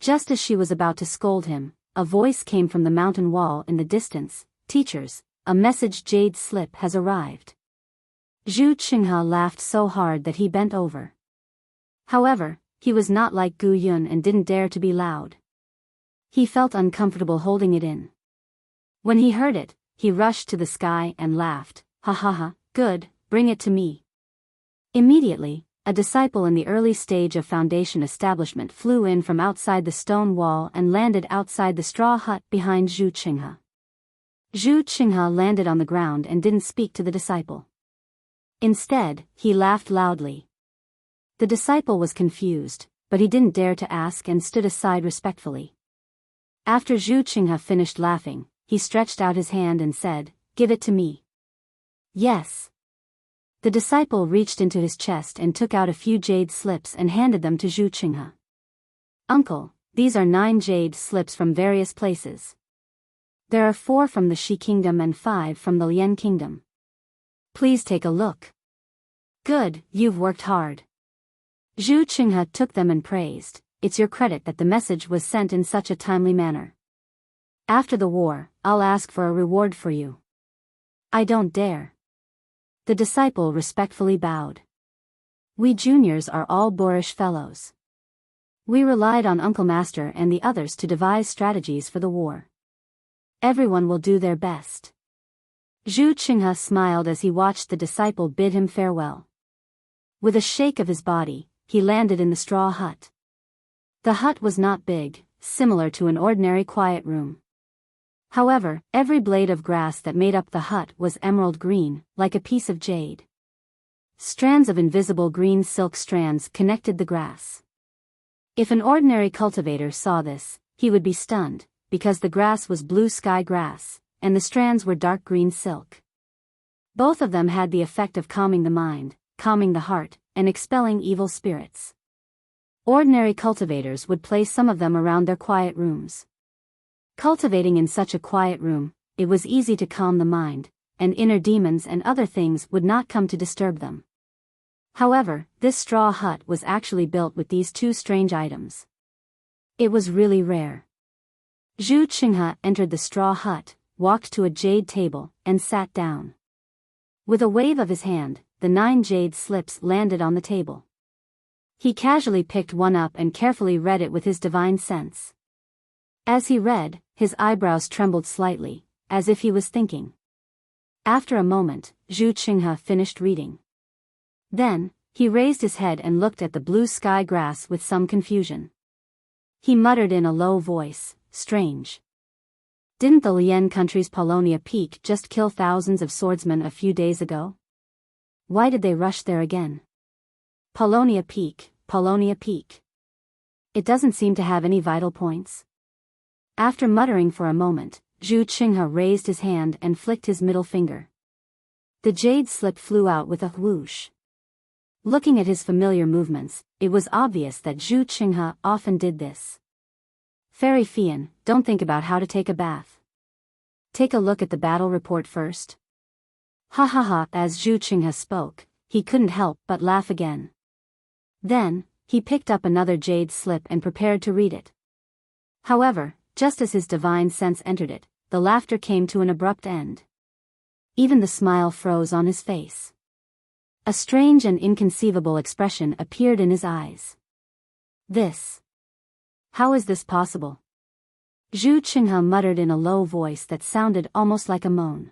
Just as she was about to scold him, a voice came from the mountain wall in the distance, teachers, a message jade slip has arrived. Zhu Qinghe laughed so hard that he bent over. However, he was not like Gu Yun and didn't dare to be loud. He felt uncomfortable holding it in. When he heard it, he rushed to the sky and laughed. Ha ha ha, good, bring it to me. Immediately, a disciple in the early stage of foundation establishment flew in from outside the stone wall and landed outside the straw hut behind Zhu Qinghe. Zhu Qinghe landed on the ground and didn't speak to the disciple. Instead, he laughed loudly. The disciple was confused, but he didn't dare to ask and stood aside respectfully. After Zhu Qinghe finished laughing, he stretched out his hand and said, "Give it to me." Yes. The disciple reached into his chest and took out a few jade slips and handed them to Zhu Qinghe. "Uncle, these are 9 jade slips from various places. There are 4 from the Shi Kingdom and 5 from the Lian Kingdom. Please take a look." "Good, you've worked hard." Zhu Qinghe took them and praised, "It's your credit that the message was sent in such a timely manner. After the war, I'll ask for a reward for you." "I don't dare." The disciple respectfully bowed. "We juniors are all boorish fellows. We relied on Uncle Master and the others to devise strategies for the war. Everyone will do their best." Zhu Qinghe smiled as he watched the disciple bid him farewell. With a shake of his body, he landed in the straw hut. The hut was not big, similar to an ordinary quiet room. However, every blade of grass that made up the hut was emerald green, like a piece of jade. Strands of invisible green silk strands connected the grass. If an ordinary cultivator saw this, he would be stunned, because the grass was blue sky grass, and the strands were dark green silk. Both of them had the effect of calming the mind, calming the heart, and expelling evil spirits. Ordinary cultivators would place some of them around their quiet rooms. Cultivating in such a quiet room, it was easy to calm the mind, and inner demons and other things would not come to disturb them. However, this straw hut was actually built with these 2 strange items. It was really rare. Zhu Qinghe entered the straw hut, walked to a jade table, and sat down. With a wave of his hand, the 9 jade slips landed on the table. He casually picked one up and carefully read it with his divine sense. As he read, his eyebrows trembled slightly, as if he was thinking. After a moment, Zhu Qinghe finished reading. Then, he raised his head and looked at the blue sky grass with some confusion. He muttered in a low voice, "Strange. Didn't the Lian country's Polonia Peak just kill thousands of swordsmen a few days ago? Why did they rush there again? Polonia Peak, Polonia Peak. It doesn't seem to have any vital points." After muttering for a moment, Zhu Qinghe raised his hand and flicked his middle finger. The jade slip flew out with a whoosh. Looking at his familiar movements, it was obvious that Zhu Qinghe often did this. "Fairy Fian, don't think about how to take a bath. Take a look at the battle report first." Ha ha ha. As Zhu Qinghe spoke, he couldn't help but laugh again. Then, he picked up another jade slip and prepared to read it. However, just as his divine sense entered it, the laughter came to an abrupt end. Even the smile froze on his face. A strange and inconceivable expression appeared in his eyes. "This. How is this possible?" Zhu Qinghe muttered in a low voice that sounded almost like a moan.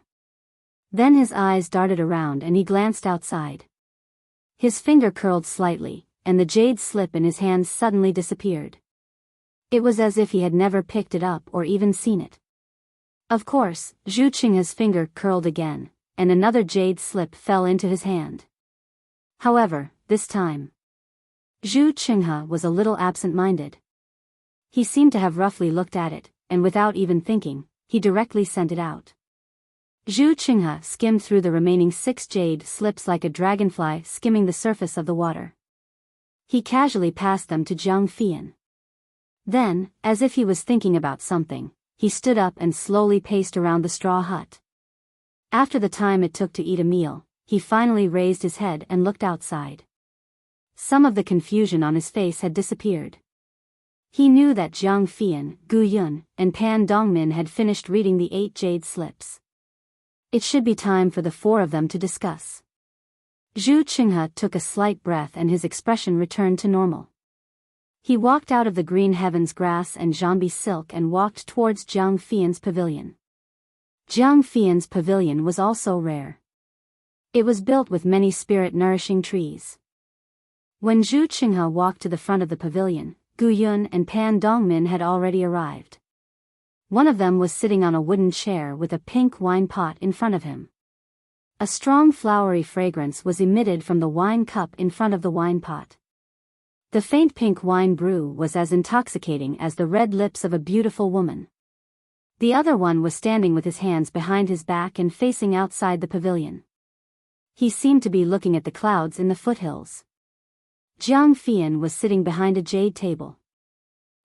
Then his eyes darted around and he glanced outside. His finger curled slightly, and the jade slip in his hand suddenly disappeared. It was as if he had never picked it up or even seen it. Of course, Zhu Qinghe's finger curled again, and another jade slip fell into his hand. However, this time, Zhu Qinghe was a little absent-minded. He seemed to have roughly looked at it, and without even thinking, he directly sent it out. Zhu Qinghe skimmed through the remaining 6 jade slips like a dragonfly skimming the surface of the water. He casually passed them to Jiang Fian. Then, as if he was thinking about something, he stood up and slowly paced around the straw hut. After the time it took to eat a meal, he finally raised his head and looked outside. Some of the confusion on his face had disappeared. He knew that Jiang Fian, Gu Yun, and Pan Dongmin had finished reading the 8 jade slips. It should be time for the 4 of them to discuss. Zhu Qinghe took a slight breath and his expression returned to normal. He walked out of the green heavens grass and zombie silk and walked towards Jiang Fian's pavilion. Jiang Fian's pavilion was also rare. It was built with many spirit-nourishing trees. When Zhu Qinghe walked to the front of the pavilion, Gu Yun and Pan Dongmin had already arrived. One of them was sitting on a wooden chair with a pink wine pot in front of him. A strong flowery fragrance was emitted from the wine cup in front of the wine pot. The faint pink wine brew was as intoxicating as the red lips of a beautiful woman. The other one was standing with his hands behind his back and facing outside the pavilion. He seemed to be looking at the clouds in the foothills. Jiang Fian was sitting behind a jade table.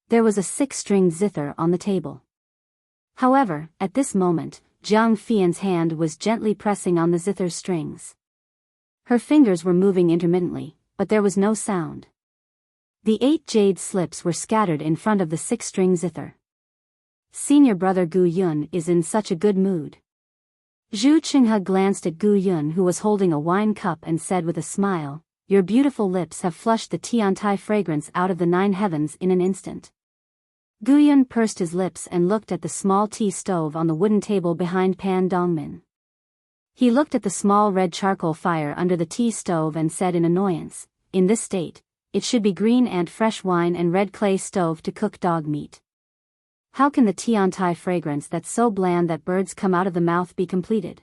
There was a 6-stringed zither on the table. However, at this moment, Jiang Fian's hand was gently pressing on the zither's strings. Her fingers were moving intermittently, but there was no sound. The 8 jade slips were scattered in front of the 6-string zither. Senior brother Gu Yun is in such a good mood. Zhu Qinghe glanced at Gu Yun, who was holding a wine cup, and said with a smile, "Your beautiful lips have flushed the Tiantai fragrance out of the 9 heavens in an instant." Gu Yun pursed his lips and looked at the small tea stove on the wooden table behind Pan Dongmin. He looked at the small red charcoal fire under the tea stove and said in annoyance, "In this state, it should be green and fresh wine and red clay stove to cook dog meat. How can the Tiantai fragrance that's so bland that birds come out of the mouth be completed?"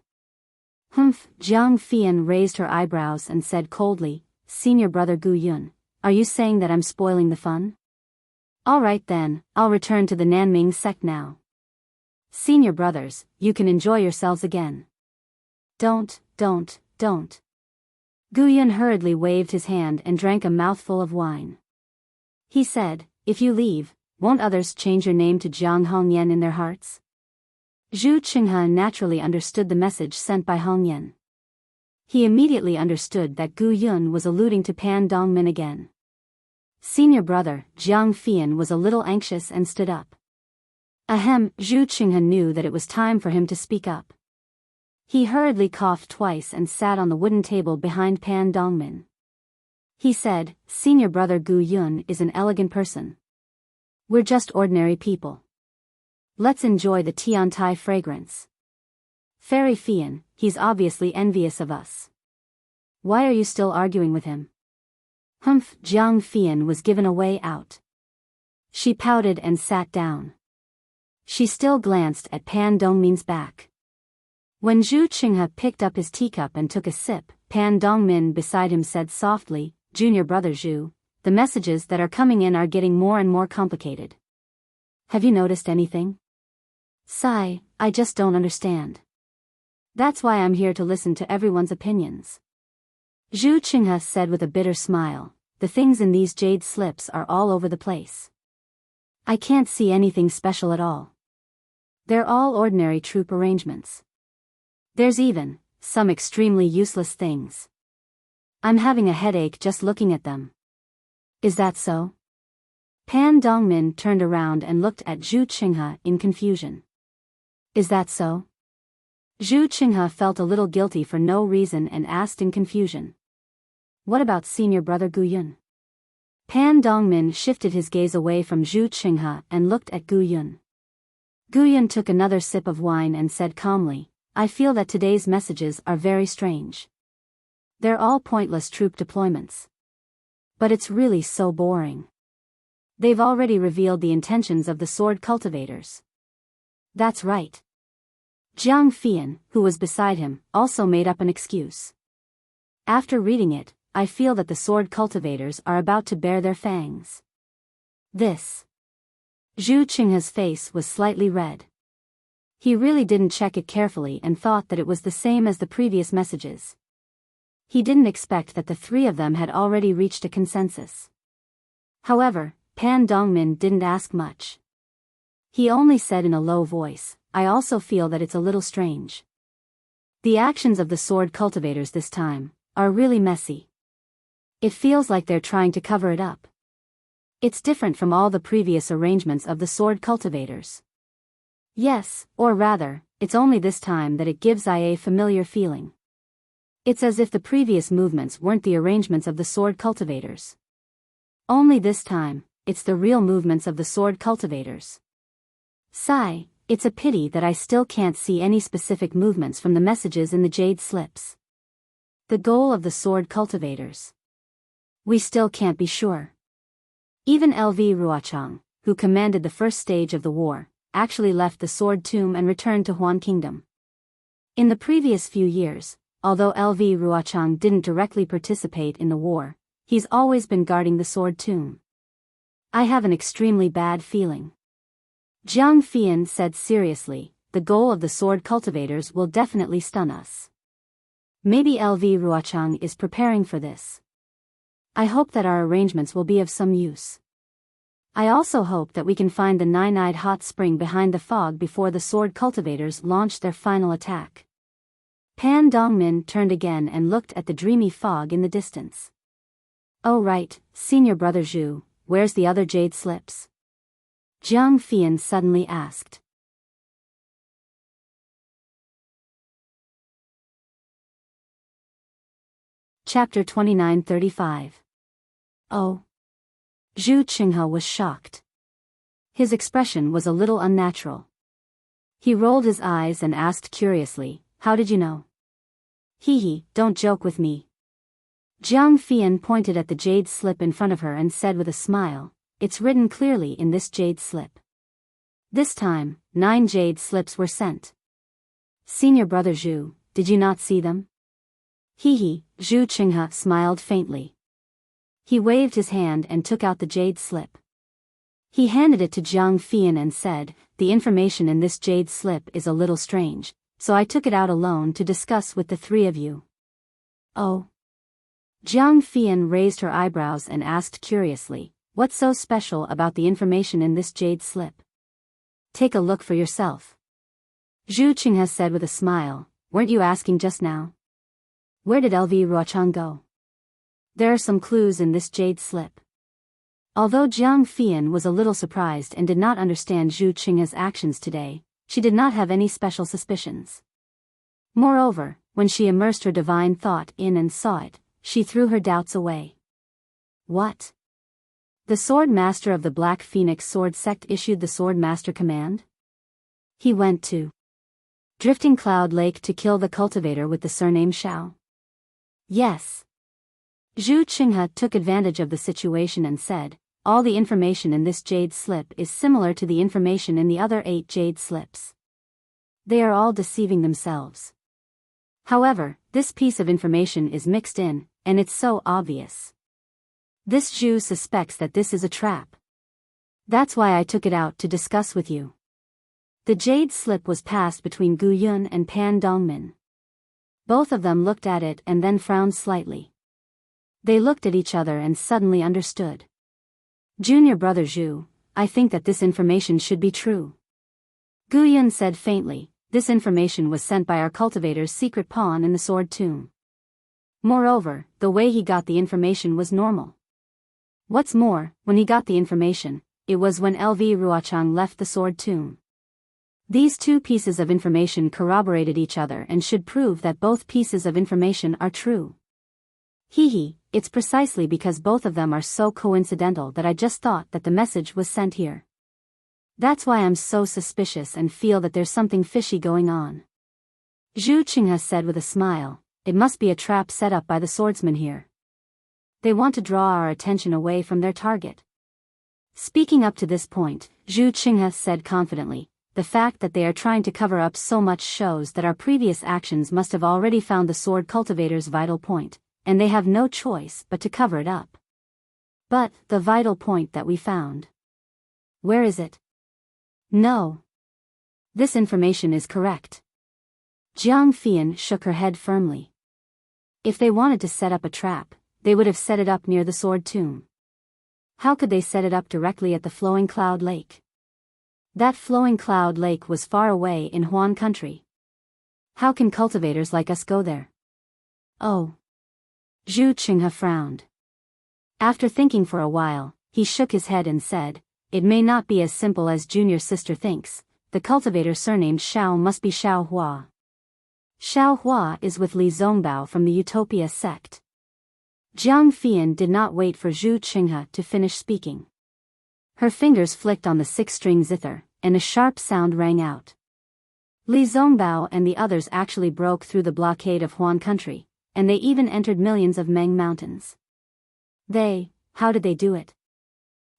"Humph." Jiang Fian raised her eyebrows and said coldly, "Senior brother Gu Yun, are you saying that I'm spoiling the fun? All right then, I'll return to the Nanming sect now. Senior brothers, you can enjoy yourselves again." Don't. Gu Yun hurriedly waved his hand and drank a mouthful of wine. He said, "If you leave, won't others change your name to Jiang Hongyan in their hearts?" Zhu Qinghe naturally understood the message sent by Hongyan. He immediately understood that Gu Yun was alluding to Pan Dongmin again. Senior brother, Jiang Fian, was a little anxious and stood up. Ahem. Zhu Qinghe knew that it was time for him to speak up. He hurriedly coughed twice and sat on the wooden table behind Pan Dongmin. He said, "Senior brother Gu Yun is an elegant person. We're just ordinary people. Let's enjoy the Tiantai fragrance. Fairy Fian, he's obviously envious of us. Why are you still arguing with him?" Humph. Jiang Fian was given a way out. She pouted and sat down. She still glanced at Pan Dongmin's back. When Zhu Qinghe picked up his teacup and took a sip, Pan Dongmin beside him said softly, "Junior brother Zhu, the messages that are coming in are getting more and more complicated. Have you noticed anything?" "Sigh, I just don't understand. That's why I'm here to listen to everyone's opinions." Zhu Qinghe said with a bitter smile, "The things in these jade slips are all over the place. I can't see anything special at all. They're all ordinary troop arrangements. There's even some extremely useless things. I'm having a headache just looking at them." "Is that so?" Pan Dongmin turned around and looked at Zhu Qinghe in confusion. "Is that so?" Zhu Qinghe felt a little guilty for no reason and asked in confusion, "What about senior brother Gu Yun?" Pan Dongmin shifted his gaze away from Zhu Qinghe and looked at Gu Yun. Gu Yun took another sip of wine and said calmly, "I feel that today's messages are very strange. They're all pointless troop deployments. But it's really so boring. They've already revealed the intentions of the sword cultivators." "That's right." Jiang Fian, who was beside him, also made up an excuse. "After reading it, I feel that the sword cultivators are about to bare their fangs." This. Zhu Qinghe's face was slightly red. He really didn't check it carefully and thought that it was the same as the previous messages. He didn't expect that the 3 of them had already reached a consensus. However, Pan Dongmin didn't ask much. He only said in a low voice, "I also feel that it's a little strange. The actions of the sword cultivators this time are really messy. It feels like they're trying to cover it up. It's different from all the previous arrangements of the sword cultivators. Yes, or rather, it's only this time that it gives a familiar feeling. It's as if the previous movements weren't the arrangements of the sword cultivators. Only this time, it's the real movements of the sword cultivators. Sigh, it's a pity that I still can't see any specific movements from the messages in the jade slips. The goal of the sword cultivators. We still can't be sure. Even LV Ruochang, who commanded the first stage of the war, actually left the sword tomb and returned to Huan Kingdom. In the previous few years, although LV Ruochang didn't directly participate in the war, he's always been guarding the sword tomb. I have an extremely bad feeling. Jiang Fian said seriously, the goal of the sword cultivators will definitely stun us. Maybe LV Ruochang is preparing for this. I hope that our arrangements will be of some use. I also hope that we can find the nine-eyed hot spring behind the fog before the sword cultivators launch their final attack. Pan Dongmin turned again and looked at the dreamy fog in the distance. Oh right, senior brother Zhu, where's the other jade slips? Jiang Fian suddenly asked. Chapter 29:35. Oh. Zhu Qinghe was shocked. His expression was a little unnatural. He rolled his eyes and asked curiously, how did you know? Hee, don't joke with me. Jiang Fian pointed at the jade slip in front of her and said with a smile, it's written clearly in this jade slip. This time, 9 jade slips were sent. Senior brother Zhu, did you not see them? Hee, Zhu Qinghe smiled faintly. He waved his hand and took out the jade slip. He handed it to Jiang Fian and said, the information in this jade slip is a little strange, so I took it out alone to discuss with the 3 of you. Oh. Jiang Fian raised her eyebrows and asked curiously, what's so special about the information in this jade slip? Take a look for yourself. Zhu Qinghe said with a smile, weren't you asking just now? Where did LV Ruochang go? There are some clues in this jade slip. Although Jiang Fian was a little surprised and did not understand Zhu Qinghe's actions today, she did not have any special suspicions. Moreover, when she immersed her divine thought in and saw it, she threw her doubts away. What? The Sword Master of the Black Phoenix Sword Sect issued the Sword Master command? He went to Drifting Cloud Lake to kill the cultivator with the surname Shao. Yes. Zhu Qinghe took advantage of the situation and said, all the information in this jade slip is similar to the information in the other 8 jade slips. They are all deceiving themselves. However, this piece of information is mixed in, and it's so obvious. This Zhu suspects that this is a trap. That's why I took it out to discuss with you. The jade slip was passed between Gu Yun and Pan Dongmin. Both of them looked at it and then frowned slightly. They looked at each other and suddenly understood. Junior brother Zhu, I think that this information should be true. Gu Yun said faintly, this information was sent by our cultivator's secret pawn in the sword tomb. Moreover, the way he got the information was normal. What's more, when he got the information, it was when LV Ruochang left the sword tomb. These 2 pieces of information corroborated each other and should prove that both pieces of information are true. Hee, it's precisely because both of them are so coincidental that I just thought that the message was sent here. That's why I'm so suspicious and feel that there's something fishy going on. Zhu Qinghe said with a smile, it must be a trap set up by the swordsmen here. They want to draw our attention away from their target. Speaking up to this point, Zhu Qinghe said confidently, the fact that they are trying to cover up so much shows that our previous actions must have already found the sword cultivator's vital point, and they have no choice but to cover it up. But, the vital point that we found. Where is it? No. This information is correct. Jiang Fian shook her head firmly. If they wanted to set up a trap, they would have set it up near the sword tomb. How could they set it up directly at the Flowing Cloud Lake? That Flowing Cloud Lake was far away in Huan country. How can cultivators like us go there? Oh. Zhu Qinghe frowned. After thinking for a while, he shook his head and said, it may not be as simple as Junior Sister thinks. The cultivator surnamed Shao must be Shao Hua. Shao Hua is with Li Zongbao from the Utopia sect. Jiang Fian did not wait for Zhu Qinghe to finish speaking. Her fingers flicked on the six-string zither, and a sharp sound rang out. Li Zongbao and the others actually broke through the blockade of Huan country, and they even entered millions of Meng mountains. How did they do it?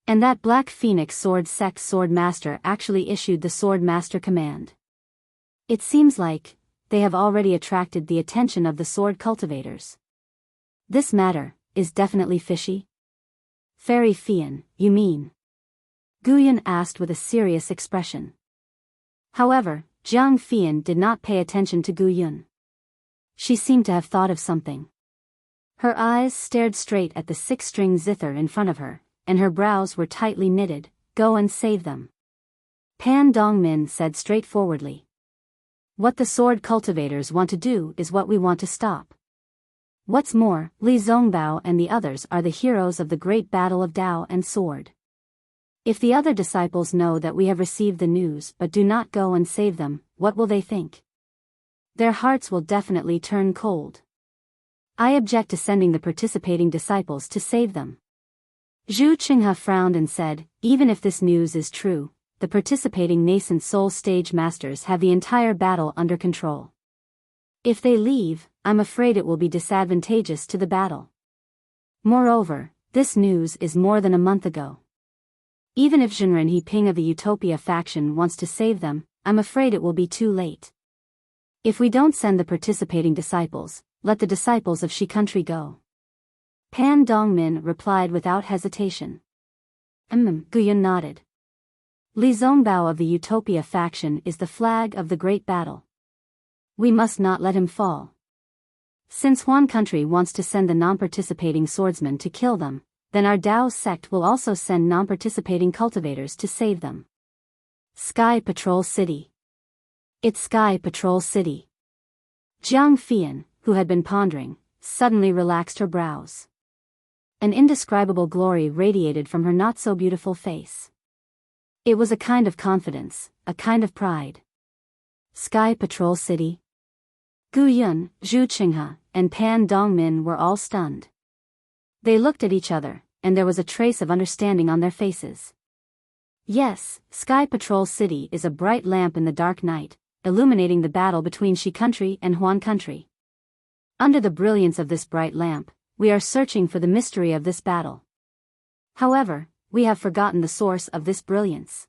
And that Black Phoenix Sword Sect Sword Master actually issued the Sword Master command. It seems like they have already attracted the attention of the sword cultivators. This matter is definitely fishy. Fairy Fian, you mean? Guyan asked with a serious expression. However, Jiang Fian did not pay attention to Guyan. She seemed to have thought of something. Her eyes stared straight at the six-string zither in front of her, and her brows were tightly knitted. Go and save them. Pan Dongmin said straightforwardly. What the sword cultivators want to do is what we want to stop. What's more, Li Zongbao and the others are the heroes of the great battle of Dao and sword. If the other disciples know that we have received the news but do not go and save them, what will they think? Their hearts will definitely turn cold. I object to sending the participating disciples to save them. Zhu Qinghe frowned and said, even if this news is true, the participating nascent soul stage masters have the entire battle under control. If they leave, I'm afraid it will be disadvantageous to the battle. Moreover, this news is more than a month ago. Even if Zhenren He Ping of the Utopia faction wants to save them, I'm afraid it will be too late. If we don't send the participating disciples, let the disciples of Shi country go. Pan Dongmin replied without hesitation. Guyan nodded. Li Zongbao of the Utopia faction is the flag of the great battle. We must not let him fall. Since Huan country wants to send the non-participating swordsmen to kill them, then our Dao sect will also send non-participating cultivators to save them. Sky Patrol City. It's Sky Patrol City. Jiang Fian, who had been pondering, suddenly relaxed her brows. An indescribable glory radiated from her not-so-beautiful face. It was a kind of confidence, a kind of pride. Sky Patrol City. Gu Yun, Zhu Qinghe, and Pan Dongmin were all stunned. They looked at each other, and there was a trace of understanding on their faces. Yes, Sky Patrol City is a bright lamp in the dark night, illuminating the battle between Shi country and Huan country. Under the brilliance of this bright lamp, we are searching for the mystery of this battle. However, we have forgotten the source of this brilliance.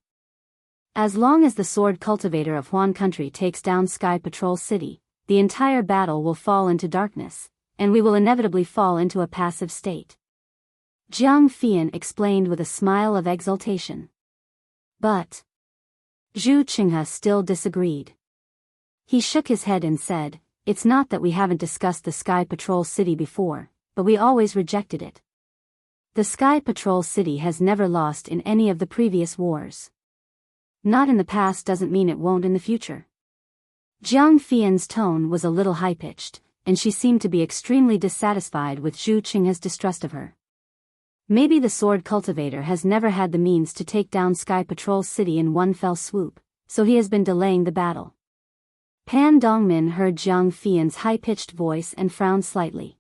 As long as the sword cultivator of Huan country takes down Sky Patrol City, the entire battle will fall into darkness, and we will inevitably fall into a passive state. Jiang Fian explained with a smile of exultation. But Zhu Qinghe still disagreed. He shook his head and said, it's not that we haven't discussed the Sky Patrol City before, but we always rejected it. The Sky Patrol City has never lost in any of the previous wars. Not in the past doesn't mean it won't in the future. Jiang Fian's tone was a little high-pitched, and she seemed to be extremely dissatisfied with Zhu Qinghe's distrust of her. Maybe the sword cultivator has never had the means to take down Sky Patrol City in one fell swoop, so he has been delaying the battle. Pan Dongmin heard Jiang Fian's high-pitched voice and frowned slightly.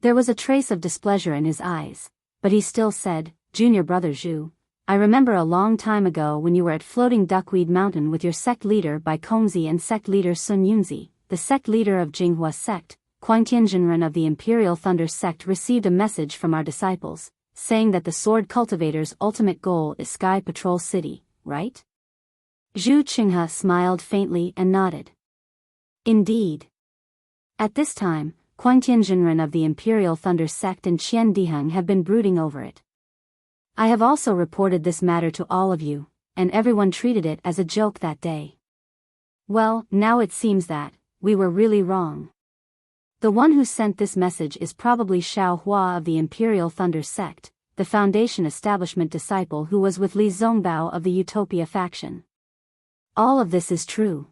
There was a trace of displeasure in his eyes, but he still said, Junior brother Zhu, I remember a long time ago when you were at Floating Duckweed Mountain with your sect leader Bai Kongzi and sect leader Sun Yunzi, the sect leader of Jinghua sect, Quangtianzhenren of the Imperial Thunder sect received a message from our disciples, saying that the sword cultivator's ultimate goal is Sky Patrol City, right? Zhu Qinghe smiled faintly and nodded. Indeed. At this time, Quangtianzhenren of the Imperial Thunder sect and Qian Diheng have been brooding over it. I have also reported this matter to all of you, and everyone treated it as a joke that day. Well, now it seems that we were really wrong. The one who sent this message is probably Xiao Hua of the Imperial Thunder sect, the Foundation establishment disciple who was with Li Zongbao of the Utopia faction. All of this is true.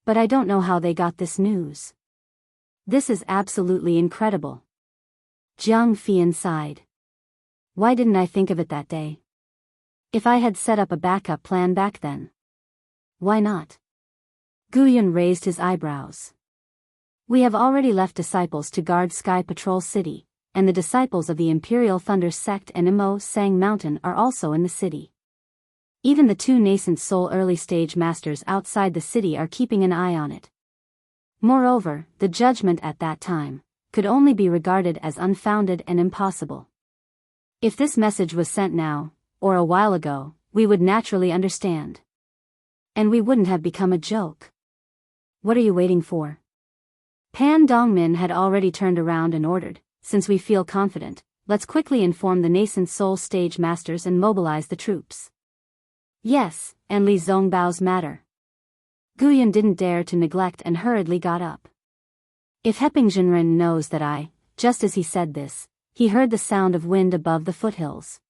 But I don't know how they got this news. This is absolutely incredible. Jiang Fian sighed. Why didn't I think of it that day? If I had set up a backup plan back then. Why not? Guyan raised his eyebrows. We have already left disciples to guard Sky Patrol City, and the disciples of the Imperial Thunder Sect and Imo Sang Mountain are also in the city. Even the two nascent soul early-stage masters outside the city are keeping an eye on it. Moreover, the judgment at that time could only be regarded as unfounded and impossible. If this message was sent now, or a while ago, we would naturally understand. And we wouldn't have become a joke. What are you waiting for? Pan Dongmin had already turned around and ordered, since we feel confident, let's quickly inform the nascent soul stage masters and mobilize the troops. Yes, and Li Zongbao's matter. Guyun didn't dare to neglect and hurriedly got up. If Heping Jinren knows that just as he said this, he heard the sound of wind above the foothills.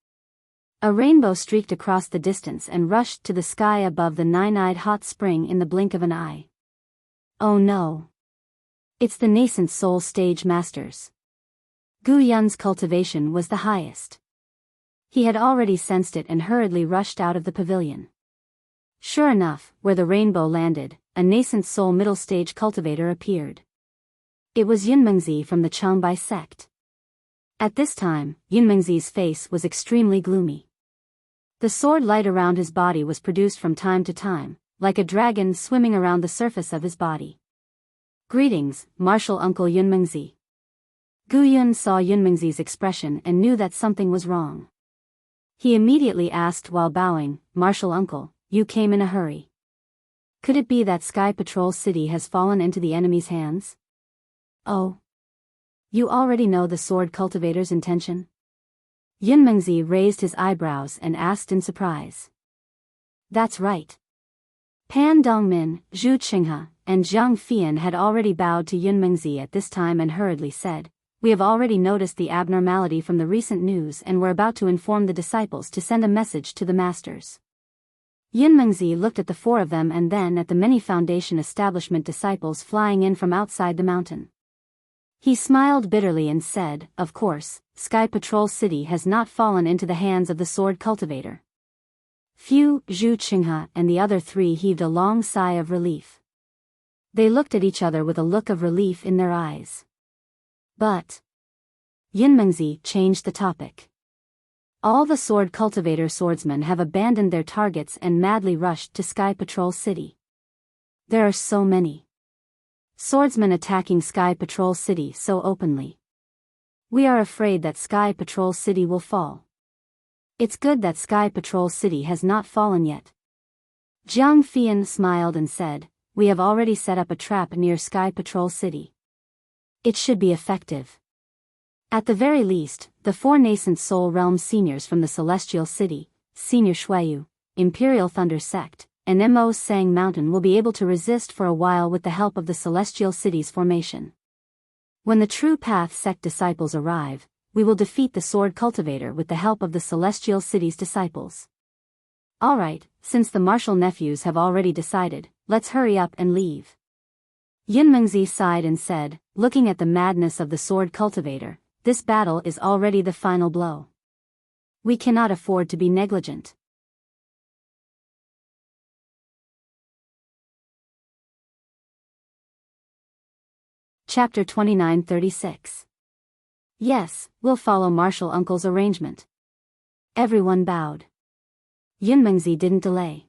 A rainbow streaked across the distance and rushed to the sky above the nine-eyed hot spring in the blink of an eye. Oh no! It's the nascent soul stage masters. Gu Yun's cultivation was the highest. He had already sensed it and hurriedly rushed out of the pavilion. Sure enough, where the rainbow landed, a nascent soul middle stage cultivator appeared. It was Yunmengzi from the Changbai sect. At this time, Yunmengzi's face was extremely gloomy. The sword light around his body was produced from time to time, like a dragon swimming around the surface of his body. Greetings, Martial Uncle Yunmengzi. Gu Yun saw Yunmengzi's expression and knew that something was wrong. He immediately asked while bowing, Martial Uncle, you came in a hurry. Could it be that Sky Patrol City has fallen into the enemy's hands? Oh. You already know the sword cultivator's intention? Yunmengzi raised his eyebrows and asked in surprise. That's right. Pan Dongmin, Zhu Qinghe, and Zhang Fian had already bowed to Yunmengzi at this time and hurriedly said, we have already noticed the abnormality from the recent news and were about to inform the disciples to send a message to the masters. Yunmengzi looked at the four of them and then at the many Foundation establishment disciples flying in from outside the mountain. He smiled bitterly and said, of course, Sky Patrol City has not fallen into the hands of the sword cultivator. Fu, Zhu Qinghe and the other three heaved a long sigh of relief. They looked at each other with a look of relief in their eyes. But Yunmengzi changed the topic. All the sword cultivator swordsmen have abandoned their targets and madly rushed to Sky Patrol City. There are so many swordsmen attacking Sky Patrol City so openly. We are afraid that Sky Patrol City will fall. It's good that Sky Patrol City has not fallen yet. Zhang Fian smiled and said, we have already set up a trap near Sky Patrol City. It should be effective. At the very least, the four nascent soul realm seniors from the Celestial City, Senior Shuiyu, Imperial Thunder Sect, and Imo Sang Mountain will be able to resist for a while with the help of the Celestial City's formation. When the True Path Sect disciples arrive, we will defeat the sword cultivator with the help of the Celestial City's disciples. Alright, since the martial nephews have already decided, let's hurry up and leave. Yunmengzi sighed and said, looking at the madness of the sword cultivator, this battle is already the final blow. We cannot afford to be negligent. Chapter 29-36. Yes, we'll follow Martial Uncle's arrangement. Everyone bowed. Yunmengzi didn't delay.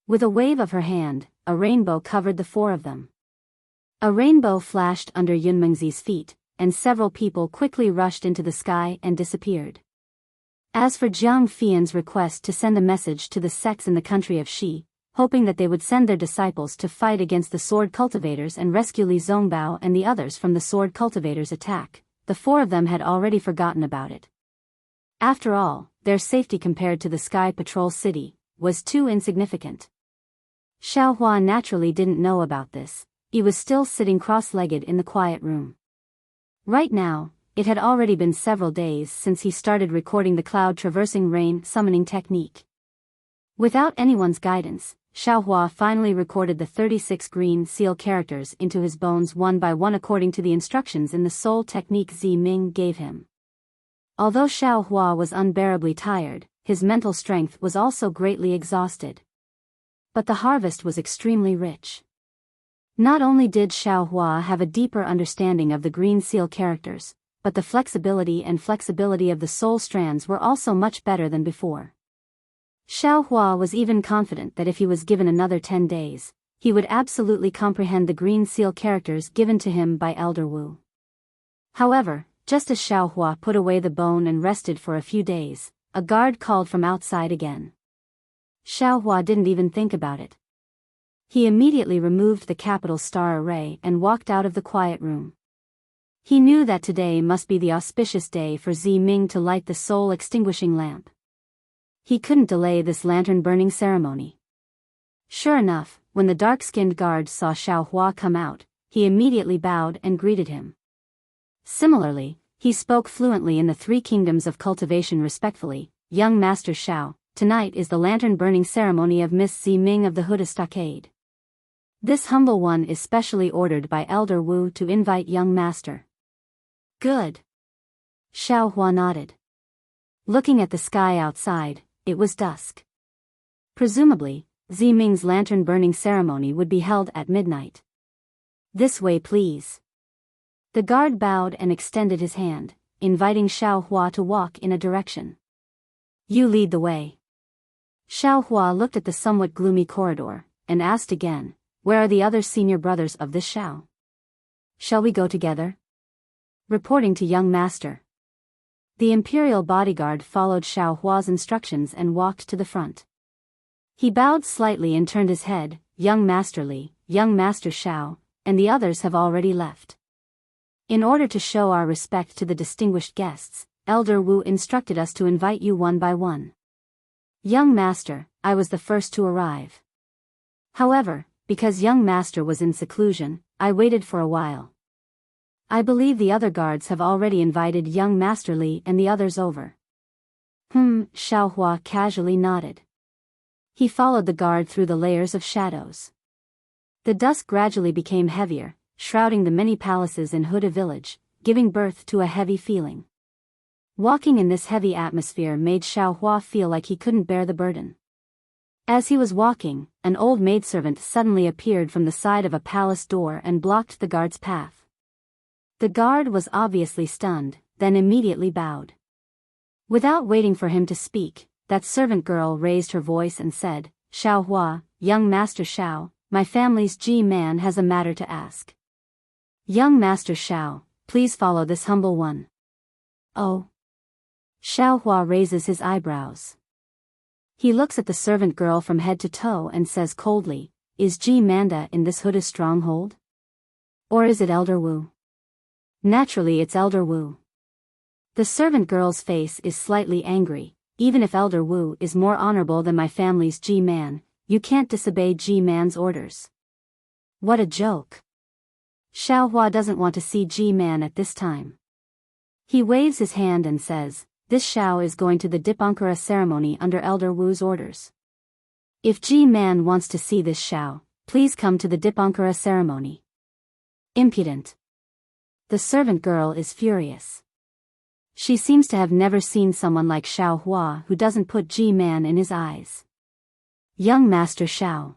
With a wave of her hand, a rainbow covered the four of them. A rainbow flashed under Yunmengzi's feet, and several people quickly rushed into the sky and disappeared. As for Zhang Fian's request to send a message to the sects in the country of Shi, hoping that they would send their disciples to fight against the sword cultivators and rescue Li Zongbao and the others from the sword cultivators' attack, the four of them had already forgotten about it. After all, their safety compared to the Sky Patrol City was too insignificant. Xiaohua naturally didn't know about this. He was still sitting cross-legged in the quiet room. Right now, it had already been several days since he started recording the cloud-traversing rain summoning technique. Without anyone's guidance, Xiaohua finally recorded the 36 green seal characters into his bones one by one according to the instructions in the soul technique Zi Ming gave him. Although Xiaohua was unbearably tired, his mental strength was also greatly exhausted. But the harvest was extremely rich. Not only did Xiaohua have a deeper understanding of the green seal characters, but the flexibility of the soul strands were also much better than before. Xiao Hua was even confident that if he was given another 10 days, he would absolutely comprehend the green seal characters given to him by Elder Wu. However, just as Xiao Hua put away the bone and rested for a few days, a guard called from outside again. Xiao Hua didn't even think about it. He immediately removed the capital star array and walked out of the quiet room. He knew that today must be the auspicious day for Zi Ming to light the soul-extinguishing lamp. He couldn't delay this lantern-burning ceremony. Sure enough, when the dark-skinned guard saw Xiao Hua come out, he immediately bowed and greeted him. Similarly, he spoke fluently in the three kingdoms of cultivation respectfully. Young Master Xiao, tonight is the lantern-burning ceremony of Miss Zi Ming of the Huda Stockade. This humble one is specially ordered by Elder Wu to invite young master. Good. Xiao Hua nodded. Looking at the sky outside, it was dusk. Presumably, Zi Ming's lantern-burning ceremony would be held at midnight. This way please. The guard bowed and extended his hand, inviting Xiao Hua to walk in a direction. You lead the way. Xiao Hua looked at the somewhat gloomy corridor, and asked again, where are the other senior brothers of this Xiao? Shall we go together? Reporting to young master. The imperial bodyguard followed Xiao Hua's instructions and walked to the front. He bowed slightly and turned his head. Young Master Li, young Master Xiao, and the others have already left. In order to show our respect to the distinguished guests, Elder Wu instructed us to invite you one by one. Young Master, I was the first to arrive. However, because young Master was in seclusion, I waited for a while. I believe the other guards have already invited young Master Li and the others over. Xiao Hua casually nodded. He followed the guard through the layers of shadows. The dusk gradually became heavier, shrouding the many palaces in Huda village, giving birth to a heavy feeling. Walking in this heavy atmosphere made Xiao Hua feel like he couldn't bear the burden. As he was walking, an old maidservant suddenly appeared from the side of a palace door and blocked the guard's path. The guard was obviously stunned, then immediately bowed. Without waiting for him to speak, that servant girl raised her voice and said, Xiao Hua, young Master Xiao, my family's G-man has a matter to ask. Young Master Xiao, please follow this humble one. Oh. Xiao Hua raises his eyebrows. He looks at the servant girl from head to toe and says coldly, is G-Manda in this Huda stronghold? Or is it Elder Wu? Naturally it's Elder Wu. The servant girl's face is slightly angry. Even if Elder Wu is more honorable than my family's G-man, you can't disobey G-man's orders. What a joke. Xiao Hua doesn't want to see G-man at this time. He waves his hand and says, this Xiao is going to the Dipankara ceremony under Elder Wu's orders. If G-man wants to see this Xiao, please come to the Dipankara ceremony. Impudent. The servant girl is furious. She seems to have never seen someone like Xiao Hua who doesn't put G-man in his eyes. Young Master Xiao.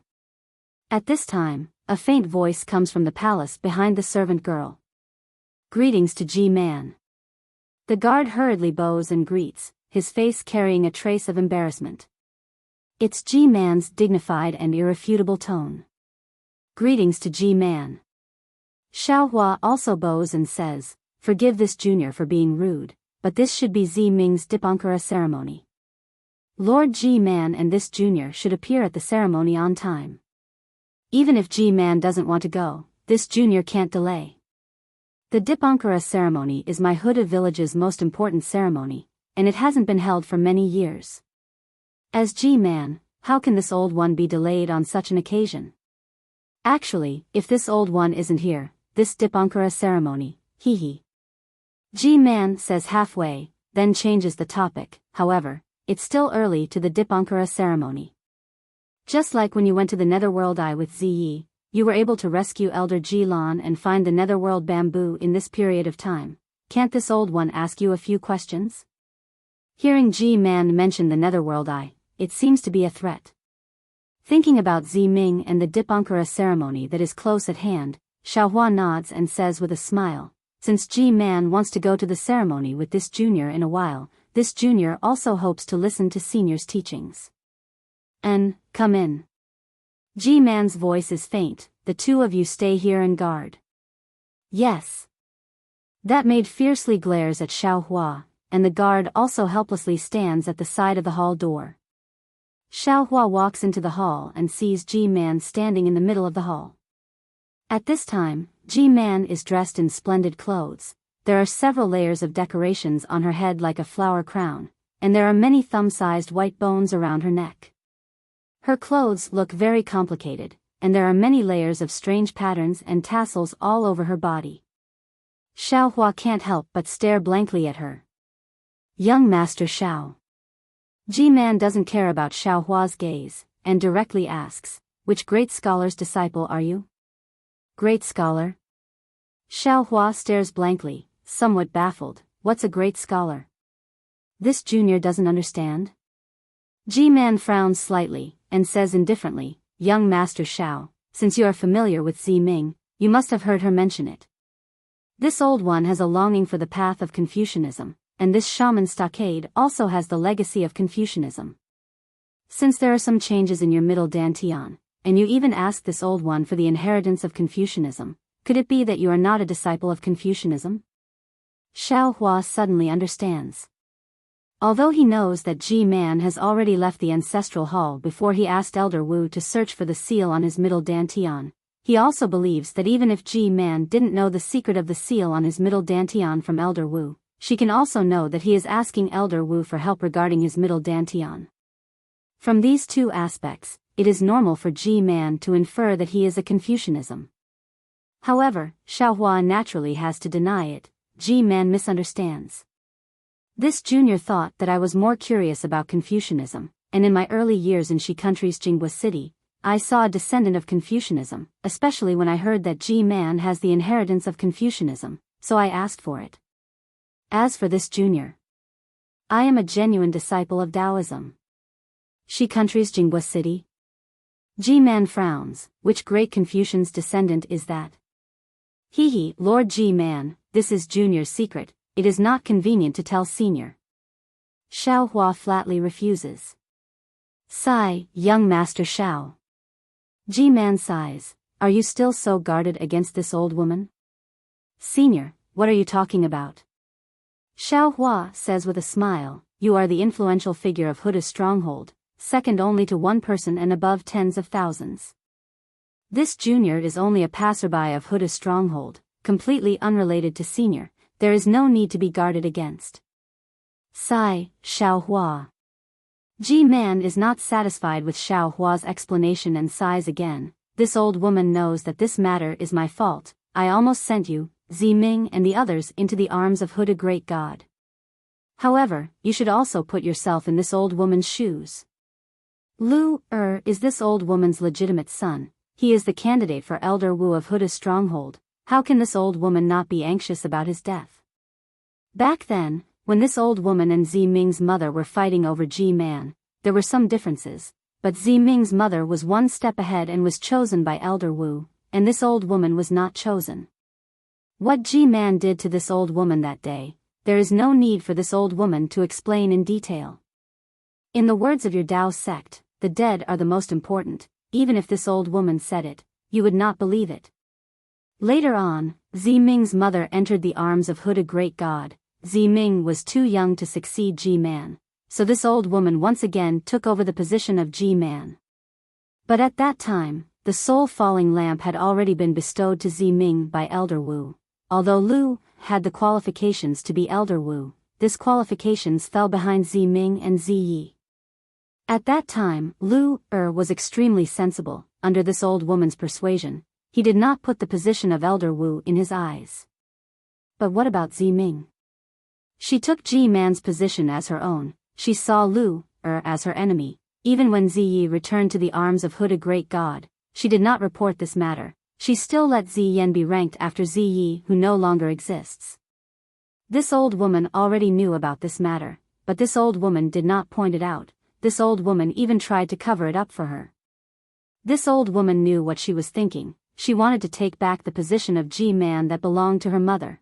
At this time, a faint voice comes from the palace behind the servant girl. Greetings to G-man. The guard hurriedly bows and greets, his face carrying a trace of embarrassment. It's G-man's dignified and irrefutable tone. Greetings to G-man. Xiao Hua also bows and says, forgive this junior for being rude, but this should be Zi Ming's Dipankara ceremony. Lord G-man and this junior should appear at the ceremony on time. Even if G-man doesn't want to go, this junior can't delay. The Dipankara ceremony is my Huda village's most important ceremony, and it hasn't been held for many years. As G-man, how can this old one be delayed on such an occasion? Actually, if this old one isn't here, this Dipankara ceremony, hee. G-man says halfway, then changes the topic. However, it's still early to the Dipankara ceremony. Just like when you went to the Netherworld Eye with Ziyi, you were able to rescue Elder Ji-Lan and find the Netherworld bamboo in this period of time. Can't this old one ask you a few questions? Hearing G-man mention the Netherworld Eye, it seems to be a threat. Thinking about Zi Ming and the Dipankara ceremony that is close at hand, Xiao Hua nods and says with a smile, Since G-Man wants to go to the ceremony with this junior in a while, this junior also hopes to listen to senior's teachings. Come in. G-Man's voice is faint. The two of you stay here and guard. Yes. That maid fiercely glares at Xiao Hua, and the guard also helplessly stands at the side of the hall door. Xiao Hua walks into the hall and sees G-Man standing in the middle of the hall. At this time, G-Man is dressed in splendid clothes. There are several layers of decorations on her head like a flower crown, and there are many thumb-sized white bones around her neck. Her clothes look very complicated, and there are many layers of strange patterns and tassels all over her body. Xiao Hua can't help but stare blankly at her. Young Master Xiao. G-Man doesn't care about Xiao Hua's gaze, and directly asks, which great scholar's disciple are you? Great scholar? Xiao Hua stares blankly, somewhat baffled. What's a great scholar? This junior doesn't understand? G-Man frowns slightly, and says indifferently, Young Master Xiao, since you are familiar with Zi Ming, you must have heard her mention it. This old one has a longing for the path of Confucianism, and this shaman stockade also has the legacy of Confucianism. Since there are some changes in your middle dantian, and you even asked this old one for the inheritance of Confucianism, could it be that you are not a disciple of Confucianism? Xiao Hua suddenly understands. Although he knows that G-Man has already left the ancestral hall before he asked Elder Wu to search for the seal on his middle dantian, he also believes that even if G-Man didn't know the secret of the seal on his middle dantian from Elder Wu, she can also know that he is asking Elder Wu for help regarding his middle dantian. From these two aspects, it is normal for G-Man to infer that he is a Confucianism. However, Xiao Hua naturally has to deny it. G-Man misunderstands. This junior thought that I was more curious about Confucianism, and in my early years in Shi country's Jinghua city, I saw a descendant of Confucianism, especially when I heard that G-Man has the inheritance of Confucianism, so I asked for it. As for this junior, I am a genuine disciple of Taoism. Shi country's Jinghua city? G-Man frowns. Which great Confucian's descendant is that? Hee, Lord G-Man, this is Junior's secret, it is not convenient to tell Senior. Xiao Hua flatly refuses. Sigh, young Master Xiao. G-Man sighs. Are you still so guarded against this old woman? Senior, what are you talking about? Xiao Hua says with a smile, you are the influential figure of Huda's stronghold, second only to one person and above tens of thousands. This junior is only a passerby of Huda's stronghold, completely unrelated to Senior. There is no need to be guarded against. Sigh, Xiao Hua. G-Man is not satisfied with Xiao Hua's explanation and sighs again. This old woman knows that this matter is my fault. I almost sent you, Zi Ming and the others into the arms of Huda Great God. However, you should also put yourself in this old woman's shoes. Lu is this old woman's legitimate son. He is the candidate for Elder Wu of Huda's stronghold. How can this old woman not be anxious about his death? Back then, when this old woman and Zi Ming's mother were fighting over G-Man, there were some differences, but Zi Ming's mother was one step ahead and was chosen by Elder Wu, and this old woman was not chosen. What G-Man did to this old woman that day, there is no need for this old woman to explain in detail. In the words of your Tao sect, the dead are the most important. Even if this old woman said it, you would not believe it. Later on, Zi Ming's mother entered the arms of Huda Great God. Zi Ming was too young to succeed G-Man, so this old woman once again took over the position of G-Man. But at that time, the soul-falling lamp had already been bestowed to Zi Ming by Elder Wu. Although Lu had the qualifications to be Elder Wu, these qualifications fell behind Zi Ming and Zi Yi. At that time, Lu was extremely sensible. Under this old woman's persuasion, he did not put the position of Elder Wu in his eyes. But what about Zi Ming? She took G-Man's position as her own. She saw Lu as her enemy. Even when Zi Yi returned to the arms of Huda Great God, she did not report this matter. She still let Zi Yan be ranked after Zi Yi, who no longer exists. This old woman already knew about this matter, but this old woman did not point it out. This old woman even tried to cover it up for her. This old woman knew what she was thinking. She wanted to take back the position of G-Man that belonged to her mother.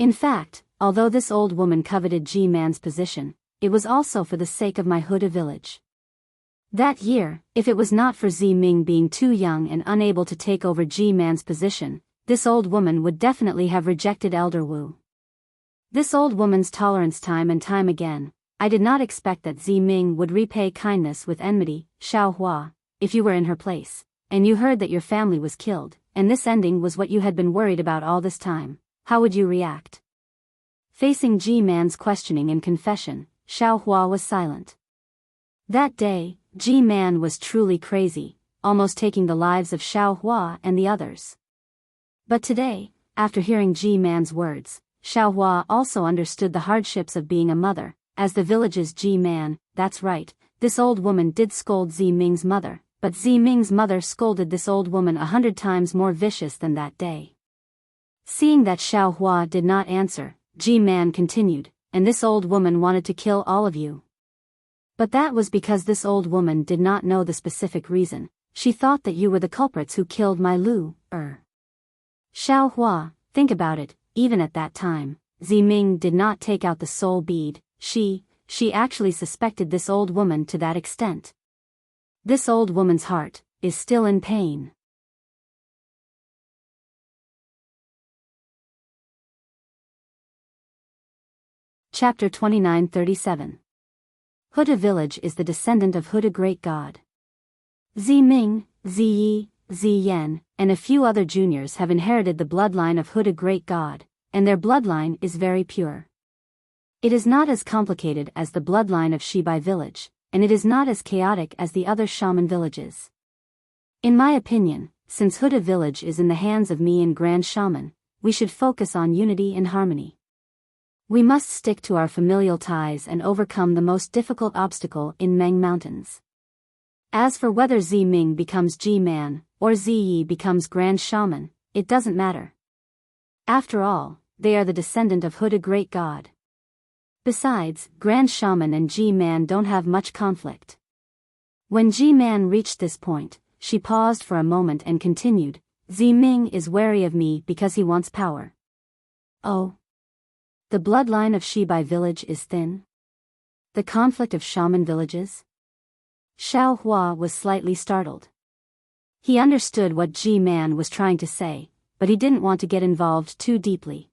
In fact, although this old woman coveted G-Man's position, it was also for the sake of my Huda village. That year, if it was not for Ming being too young and unable to take over G-Man's position, this old woman would definitely have rejected Elder Wu. This old woman's tolerance time and time again. I did not expect that Ming would repay kindness with enmity. Xiao Hua, if you were in her place, and you heard that your family was killed, and this ending was what you had been worried about all this time, how would you react? Facing G-Man's questioning and confession, Xiao Hua was silent. That day, G-Man was truly crazy, almost taking the lives of Xiao Hua and the others. But today, after hearing G-Man's words, Xiao Hua also understood the hardships of being a mother. As the village's G-Man, that's right, this old woman did scold Ming's mother, but Ming's mother scolded this old woman 100 times more vicious than that day. Seeing that Xiao Hua did not answer, G-Man continued, and this old woman wanted to kill all of you. But that was because this old woman did not know the specific reason. She thought that you were the culprits who killed my Lu. Xiao Hua, think about it, even at that time, Ming did not take out the soul bead. She actually suspected this old woman to that extent. This old woman's heart is still in pain. Chapter 29-37. Huda village is the descendant of Huda great god. Ming, Yi, Yan, and a few other juniors have inherited the bloodline of Huda great god, and their bloodline is very pure. It is not as complicated as the bloodline of Shibai village, and it is not as chaotic as the other shaman villages. In my opinion, since Huda village is in the hands of me and Grand Shaman, we should focus on unity and harmony. We must stick to our familial ties and overcome the most difficult obstacle in Meng Mountains. As for whether Ming becomes G-Man, or Yi becomes Grand Shaman, it doesn't matter. After all, they are the descendant of Huda great god. Besides, Grand Shaman and G-Man don't have much conflict. When G-Man reached this point, she paused for a moment and continued, Ming is wary of me because he wants power. Oh. The bloodline of Shibai village is thin? The conflict of shaman villages? Xiao Hua was slightly startled. He understood what G-Man was trying to say, but he didn't want to get involved too deeply.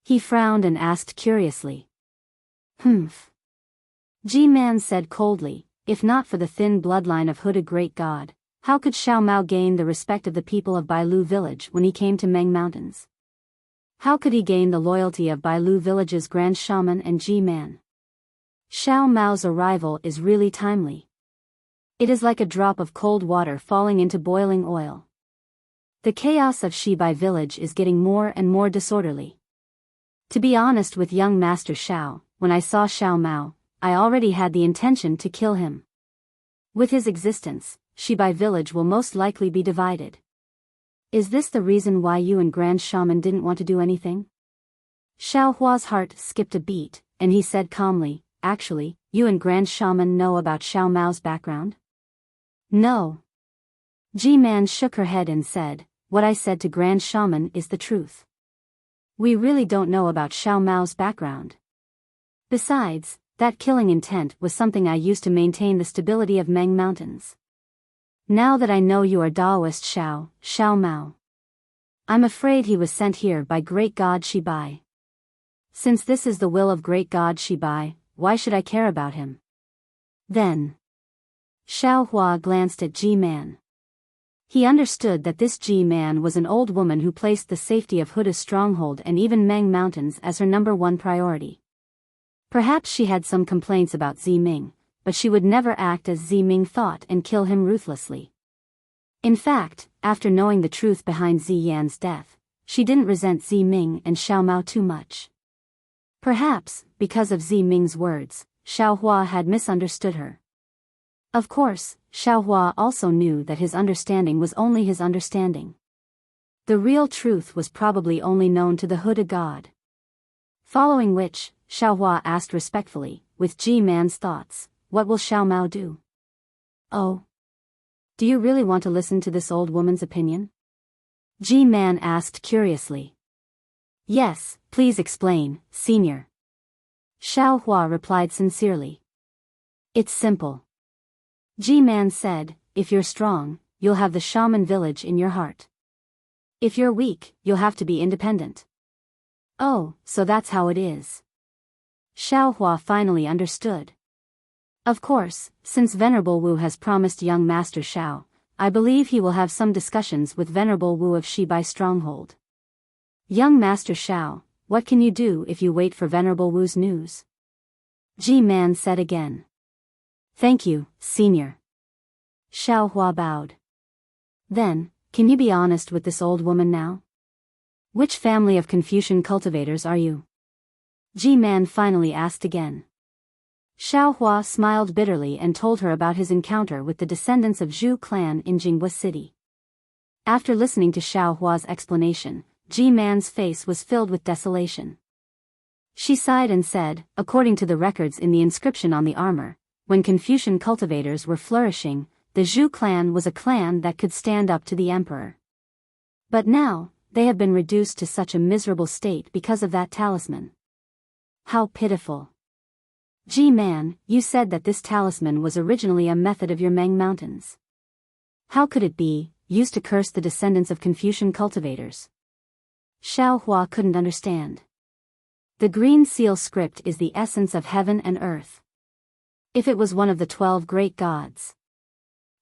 He frowned and asked curiously. G-Man said coldly, if not for the thin bloodline of Huda great god, how could Xiao Mao gain the respect of the people of Bailu village when he came to Meng Mountains? How could he gain the loyalty of Bailu village's Grand Shaman and G-Man? Xiao Mao's arrival is really timely. It is like a drop of cold water falling into boiling oil. The chaos of Shibai village is getting more and more disorderly. To be honest with young Master Xiao, when I saw Xiao Mao, I already had the intention to kill him. With his existence, Shibai village will most likely be divided. Is this the reason why you and Grand Shaman didn't want to do anything? Xiao Hua's heart skipped a beat, and he said calmly, actually, you and Grand Shaman know about Xiao Mao's background? No. G-Man shook her head and said, what I said to Grand Shaman is the truth. We really don't know about Xiao Mao's background. Besides, that killing intent was something I used to maintain the stability of Meng Mountains. Now that I know you are Daoist Xiao Mao. I'm afraid he was sent here by Great God Shibai. Since this is the will of Great God Shibai, why should I care about him? Then. Xiao Hua glanced at G-Man. He understood that this G-Man was an old woman who placed the safety of Huda's stronghold and even Meng Mountains as her #1 priority. Perhaps she had some complaints about Ming, but she would never act as Ming thought and kill him ruthlessly. In fact, after knowing the truth behind Yan's death, she didn't resent Ming and Xiao Mao too much. Perhaps, because of Ming's words, Xiao Hua had misunderstood her. Of course, Xiao Hua also knew that his understanding was only his understanding. The real truth was probably only known to the Huda god. Following which, Xiao Hua asked respectfully, with G-Man's thoughts, what will Xiao Mao do? Oh. Do you really want to listen to this old woman's opinion? G-Man asked curiously. Yes, please explain, Senior. Xiao Hua replied sincerely. It's simple. G-Man said, if you're strong, you'll have the shaman village in your heart. If you're weak, you'll have to be independent. Oh, so that's how it is. Xiao Hua finally understood. Of course, since Venerable Wu has promised young Master Xiao, I believe he will have some discussions with Venerable Wu of Shibai Stronghold. Young Master Xiao, what can you do if you wait for Venerable Wu's news? G-Man said again. Thank you, Senior. Xiao Hua bowed. Then, can you be honest with this old woman now? Which family of Confucian cultivators are you? G-Man finally asked again. Xiao Hua smiled bitterly and told her about his encounter with the descendants of Zhu clan in Jinghua City. After listening to Xiao Hua's explanation, G-Man's face was filled with desolation. She sighed and said, according to the records in the inscription on the armor, when Confucian cultivators were flourishing, the Zhu clan was a clan that could stand up to the emperor. But now, they have been reduced to such a miserable state because of that talisman. How pitiful. G-Man, you said that this talisman was originally a method of your Meng Mountains. How could it be used to curse the descendants of Confucian cultivators? Xiao Hua couldn't understand. The green seal script is the essence of heaven and earth. If it was one of the 12 great gods.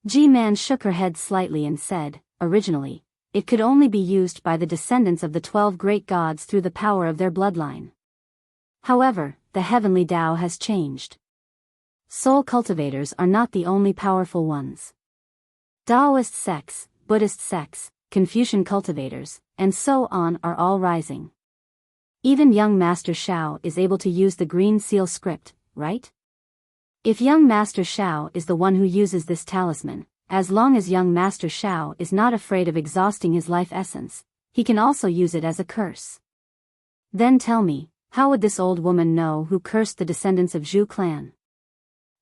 G-Man shook her head slightly and said, originally, it could only be used by the descendants of the 12 great gods through the power of their bloodline. However, the heavenly Tao has changed. Soul cultivators are not the only powerful ones. Taoist sects, Buddhist sects, Confucian cultivators, and so on are all rising. Even young Master Xiao is able to use the green seal script, right? If young Master Xiao is the one who uses this talisman, as long as young Master Xiao is not afraid of exhausting his life essence, he can also use it as a curse. Then tell me, how would this old woman know who cursed the descendants of Zhu clan?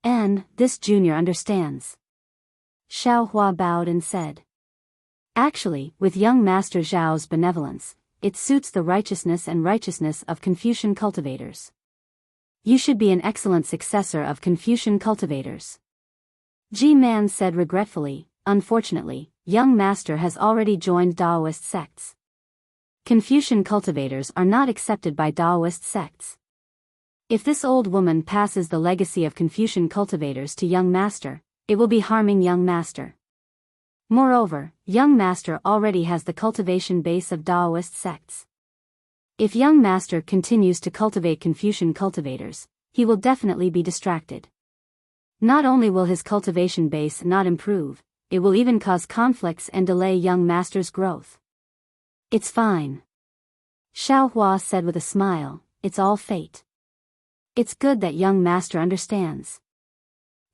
And, this junior understands. Xiao Hua bowed and said. Actually, with young Master Zhao's benevolence, it suits the righteousness of Confucian cultivators. You should be an excellent successor of Confucian cultivators. G-Man said regretfully, unfortunately, young Master has already joined Taoist sects. Confucian cultivators are not accepted by Taoist sects. If this old woman passes the legacy of Confucian cultivators to young Master, it will be harming young Master. Moreover, young Master already has the cultivation base of Taoist sects. If young Master continues to cultivate Confucian cultivators, he will definitely be distracted. Not only will his cultivation base not improve, it will even cause conflicts and delay young Master's growth. It's fine. Xiao Hua said with a smile, it's all fate. It's good that young Master understands.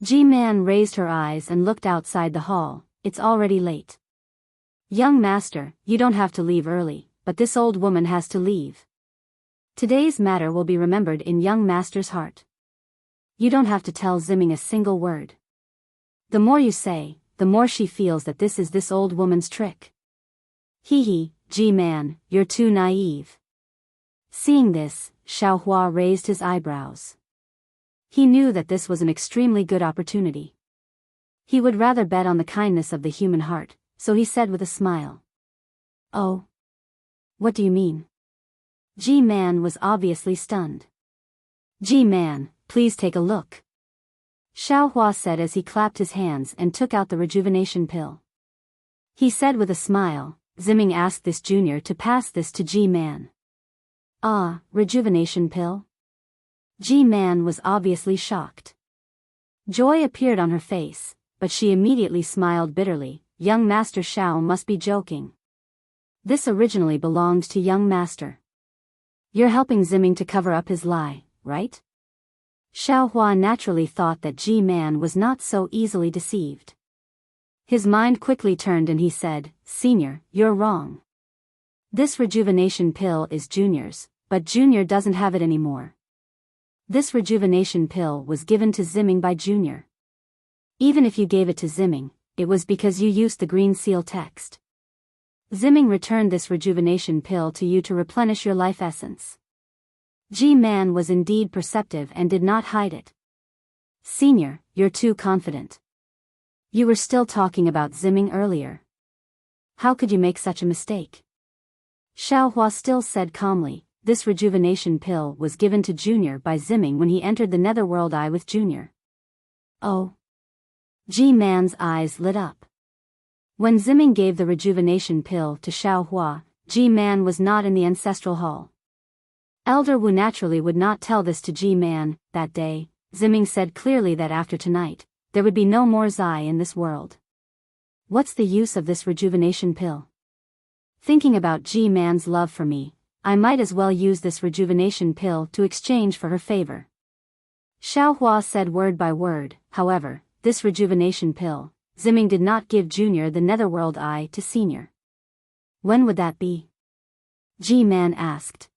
G-Man raised her eyes and looked outside the hall, it's already late. Young Master, you don't have to leave early, but this old woman has to leave. Today's matter will be remembered in young Master's heart. You don't have to tell Ziming a single word. The more you say, the more she feels that this is this old woman's trick. Hee, G-Man, you're too naive. Seeing this, Xiao Hua raised his eyebrows. He knew that this was an extremely good opportunity. He would rather bet on the kindness of the human heart, so he said with a smile. Oh? What do you mean? G-Man was obviously stunned. G-Man, please take a look. Xiao Hua said as he clapped his hands and took out the rejuvenation pill. He said with a smile, Ziming asked this junior to pass this to G-Man. Ah, rejuvenation pill? G-Man was obviously shocked. Joy appeared on her face, but she immediately smiled bitterly. Young Master Xiao must be joking. This originally belonged to young Master. You're helping Ziming to cover up his lie, right? Xiao Hua naturally thought that G-Man was not so easily deceived. His mind quickly turned and he said, Senior, you're wrong. This rejuvenation pill is Junior's, but Junior doesn't have it anymore. This rejuvenation pill was given to Ziming by Junior. Even if you gave it to Ziming, it was because you used the green seal text. Ziming returned this rejuvenation pill to you to replenish your life essence. G-Man was indeed perceptive and did not hide it. Senior, you're too confident. You were still talking about Ziming earlier. How could you make such a mistake? Xiaohua still said calmly, this rejuvenation pill was given to Junior by Ziming when he entered the Netherworld Eye with Junior. Oh. G-Man's eyes lit up. When Ziming gave the rejuvenation pill to Xiaohua, G-Man was not in the ancestral hall. Elder Wu naturally would not tell this to G-Man. That day, Ziming said clearly that after tonight, there would be no more Zai in this world. What's the use of this rejuvenation pill? Thinking about G-Man's love for me, I might as well use this rejuvenation pill to exchange for her favor. Xiaohua said word by word. However, this rejuvenation pill, Ziming did not give Junior the Netherworld Eye to Senior. When would that be? G-Man asked.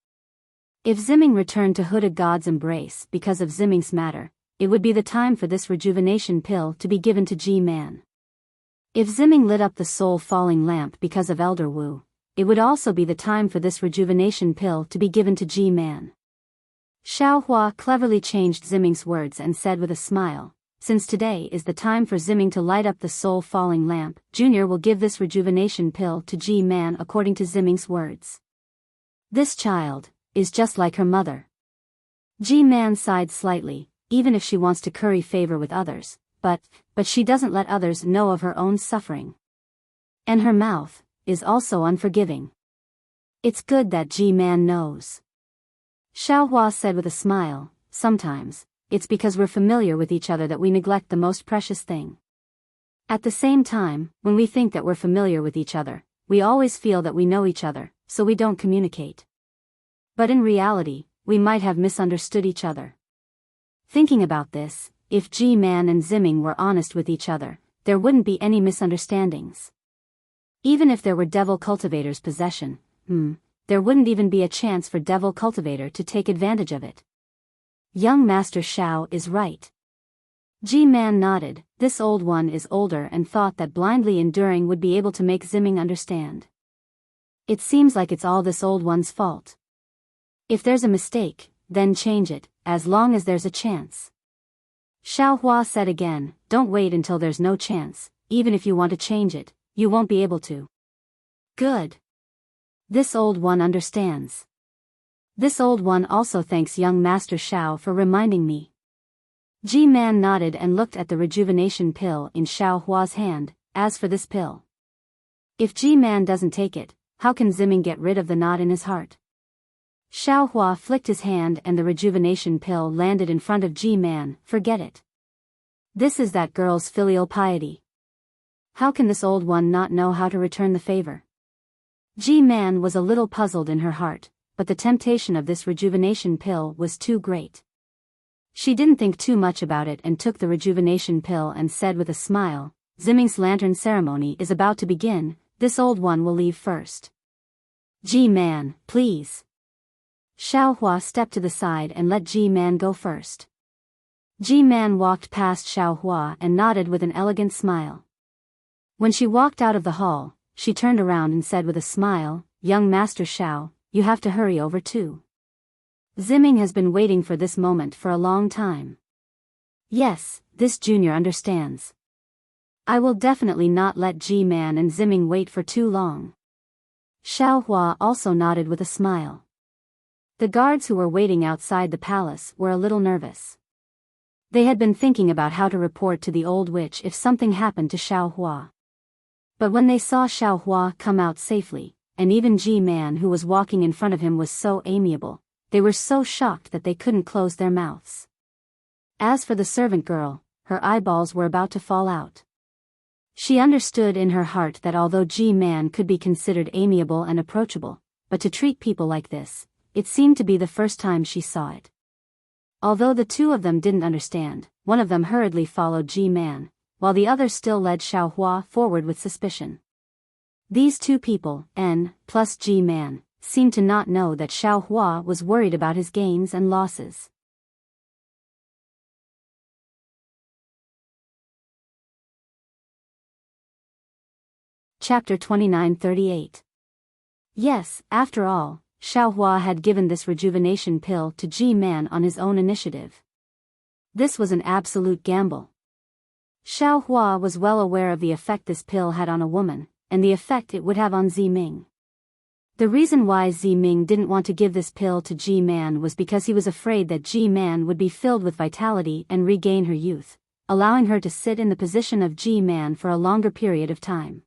If Ziming returned to Hooded God's embrace because of Ziming's matter, it would be the time for this rejuvenation pill to be given to G-Man. If Ziming lit up the soul-falling lamp because of Elder Wu, it would also be the time for this rejuvenation pill to be given to G-Man. Xiaohua cleverly changed Ziming's words and said with a smile, since today is the time for Ziming to light up the soul-falling lamp, Junior will give this rejuvenation pill to G-Man according to Ziming's words. This child is just like her mother. G-Man sighed slightly, even if she wants to curry favor with others, but she doesn't let others know of her own suffering. And her mouth is also unforgiving. It's good that G-Man knows. Xiaohua said with a smile, sometimes, it's because we're familiar with each other that we neglect the most precious thing. At the same time, when we think that we're familiar with each other, we always feel that we know each other, so we don't communicate. But in reality, we might have misunderstood each other. Thinking about this, if G-Man and Ziming were honest with each other, there wouldn't be any misunderstandings. Even if there were Devil Cultivator's possession, there wouldn't even be a chance for Devil Cultivator to take advantage of it. Young Master Xiao is right. G-Man nodded. This old one is older and thought that blindly enduring would be able to make Ziming understand. It seems like it's all this old one's fault. If there's a mistake, then change it, as long as there's a chance. Xiaohua said again, don't wait until there's no chance, even if you want to change it, you won't be able to. Good. This old one understands. This old one also thanks young Master Xiao for reminding me. G-Man nodded and looked at the rejuvenation pill in Xiaohua's hand. As for this pill, if G-Man doesn't take it, how can Ziming get rid of the knot in his heart? Xiaohua flicked his hand and the rejuvenation pill landed in front of G-Man. Forget it. This is that girl's filial piety. How can this old one not know how to return the favor? G-Man was a little puzzled in her heart, but the temptation of this rejuvenation pill was too great. She didn't think too much about it and took the rejuvenation pill and said with a smile, Ziming's lantern ceremony is about to begin, this old one will leave first. G-Man, please. Xiaohua stepped to the side and let G-Man go first. G-Man walked past Xiaohua and nodded with an elegant smile. When she walked out of the hall, she turned around and said with a smile, young Master Xiao, you have to hurry over too. Ziming has been waiting for this moment for a long time. Yes, this junior understands. I will definitely not let G-Man and Ziming wait for too long. Xiaohua also nodded with a smile. The guards who were waiting outside the palace were a little nervous. They had been thinking about how to report to the old witch if something happened to Xiaohua. But when they saw Xiaohua come out safely, and even G-Man who was walking in front of him was so amiable, they were so shocked that they couldn't close their mouths. As for the servant girl, her eyeballs were about to fall out. She understood in her heart that although G-Man could be considered amiable and approachable, but to treat people like this, it seemed to be the first time she saw it. Although the two of them didn't understand, one of them hurriedly followed G-Man, while the other still led Xiaohua forward with suspicion. These two people, N plus G-Man, seemed to not know that Xiaohua was worried about his gains and losses. Chapter 29:38. Yes, after all, Xiaohua had given this rejuvenation pill to Ji-man on his own initiative. This was an absolute gamble. Xiaohua was well aware of the effect this pill had on a woman, and the effect it would have on Ziming. The reason why Ziming didn't want to give this pill to Ji-man was because he was afraid that Ji-man would be filled with vitality and regain her youth, allowing her to sit in the position of Ji-man for a longer period of time.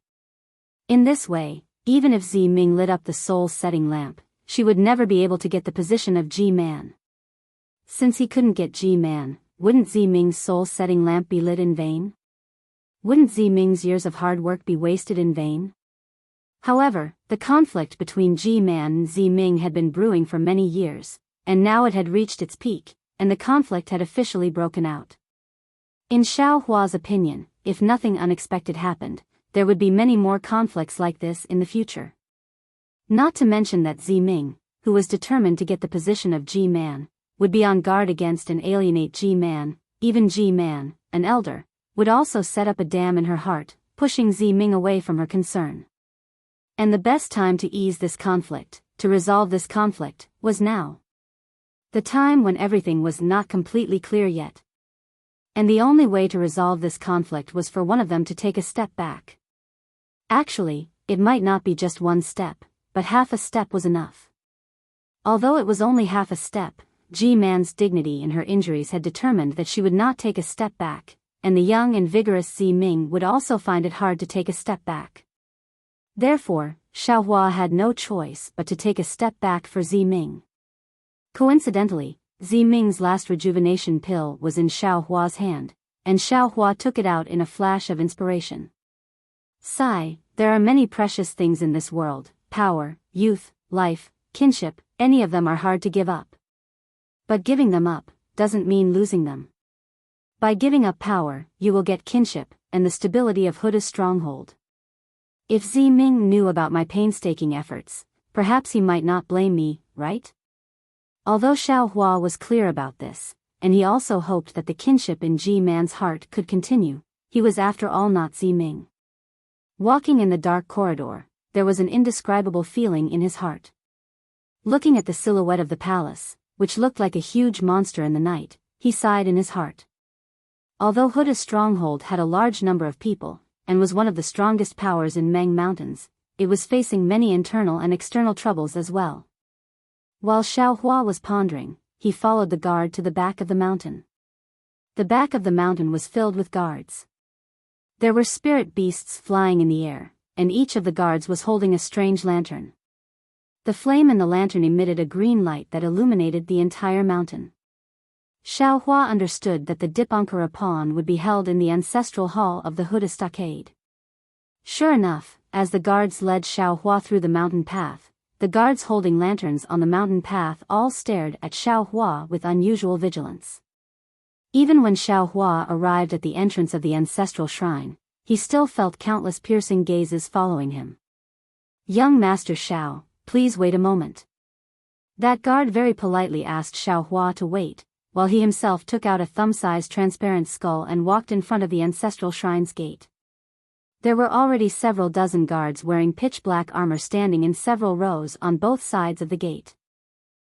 In this way, even if Ziming lit up the soul-setting lamp, she would never be able to get the position of Ji-man. Since he couldn't get Ji-man, wouldn't Ziming's soul-setting lamp be lit in vain? Wouldn't Ziming's years of hard work be wasted in vain? However, the conflict between Ji-man and Ziming had been brewing for many years, and now it had reached its peak, and the conflict had officially broken out. In Xiaohua's opinion, if nothing unexpected happened, there would be many more conflicts like this in the future. Not to mention that Ziming, who was determined to get the position of Ji-man, would be on guard against and alienate Ji-man. Even Ji-man, an elder, would also set up a dam in her heart, pushing Ziming away from her concern. And the best time to ease this conflict, to resolve this conflict, was now. The time when everything was not completely clear yet. And the only way to resolve this conflict was for one of them to take a step back. Actually, it might not be just one step, but half a step was enough. Although it was only half a step, Ji-man's dignity and her injuries had determined that she would not take a step back, and the young and vigorous Ziming would also find it hard to take a step back. Therefore, Xiaohua had no choice but to take a step back for Ziming. Coincidentally, Ziming's last rejuvenation pill was in Xiaohua's hand, and Xiaohua took it out in a flash of inspiration. Sigh, there are many precious things in this world: power, youth, life, kinship, any of them are hard to give up. But giving them up doesn't mean losing them. By giving up power, you will get kinship, and the stability of Huda's stronghold. If Ziming knew about my painstaking efforts, perhaps he might not blame me, right? Although Xiaohua was clear about this, and he also hoped that the kinship in Ji-man's heart could continue, he was after all not Ziming. Walking in the dark corridor, there was an indescribable feeling in his heart. Looking at the silhouette of the palace, which looked like a huge monster in the night, he sighed in his heart. Although Huda's stronghold had a large number of people, and was one of the strongest powers in Meng Mountains, it was facing many internal and external troubles as well. While Xiaohua was pondering, he followed the guard to the back of the mountain. The back of the mountain was filled with guards. There were spirit beasts flying in the air, and each of the guards was holding a strange lantern. The flame in the lantern emitted a green light that illuminated the entire mountain. Xiaohua understood that the Dipankara pawn would be held in the ancestral hall of the Huda stockade. Sure enough, as the guards led Xiaohua through the mountain path, the guards holding lanterns on the mountain path all stared at Xiaohua with unusual vigilance. Even when Xiaohua arrived at the entrance of the ancestral shrine, he still felt countless piercing gazes following him. "Young Master Xiao, please wait a moment." That guard very politely asked Xiaohua to wait, while he himself took out a thumb-sized transparent skull and walked in front of the ancestral shrine's gate. There were already several dozen guards wearing pitch-black armor standing in several rows on both sides of the gate.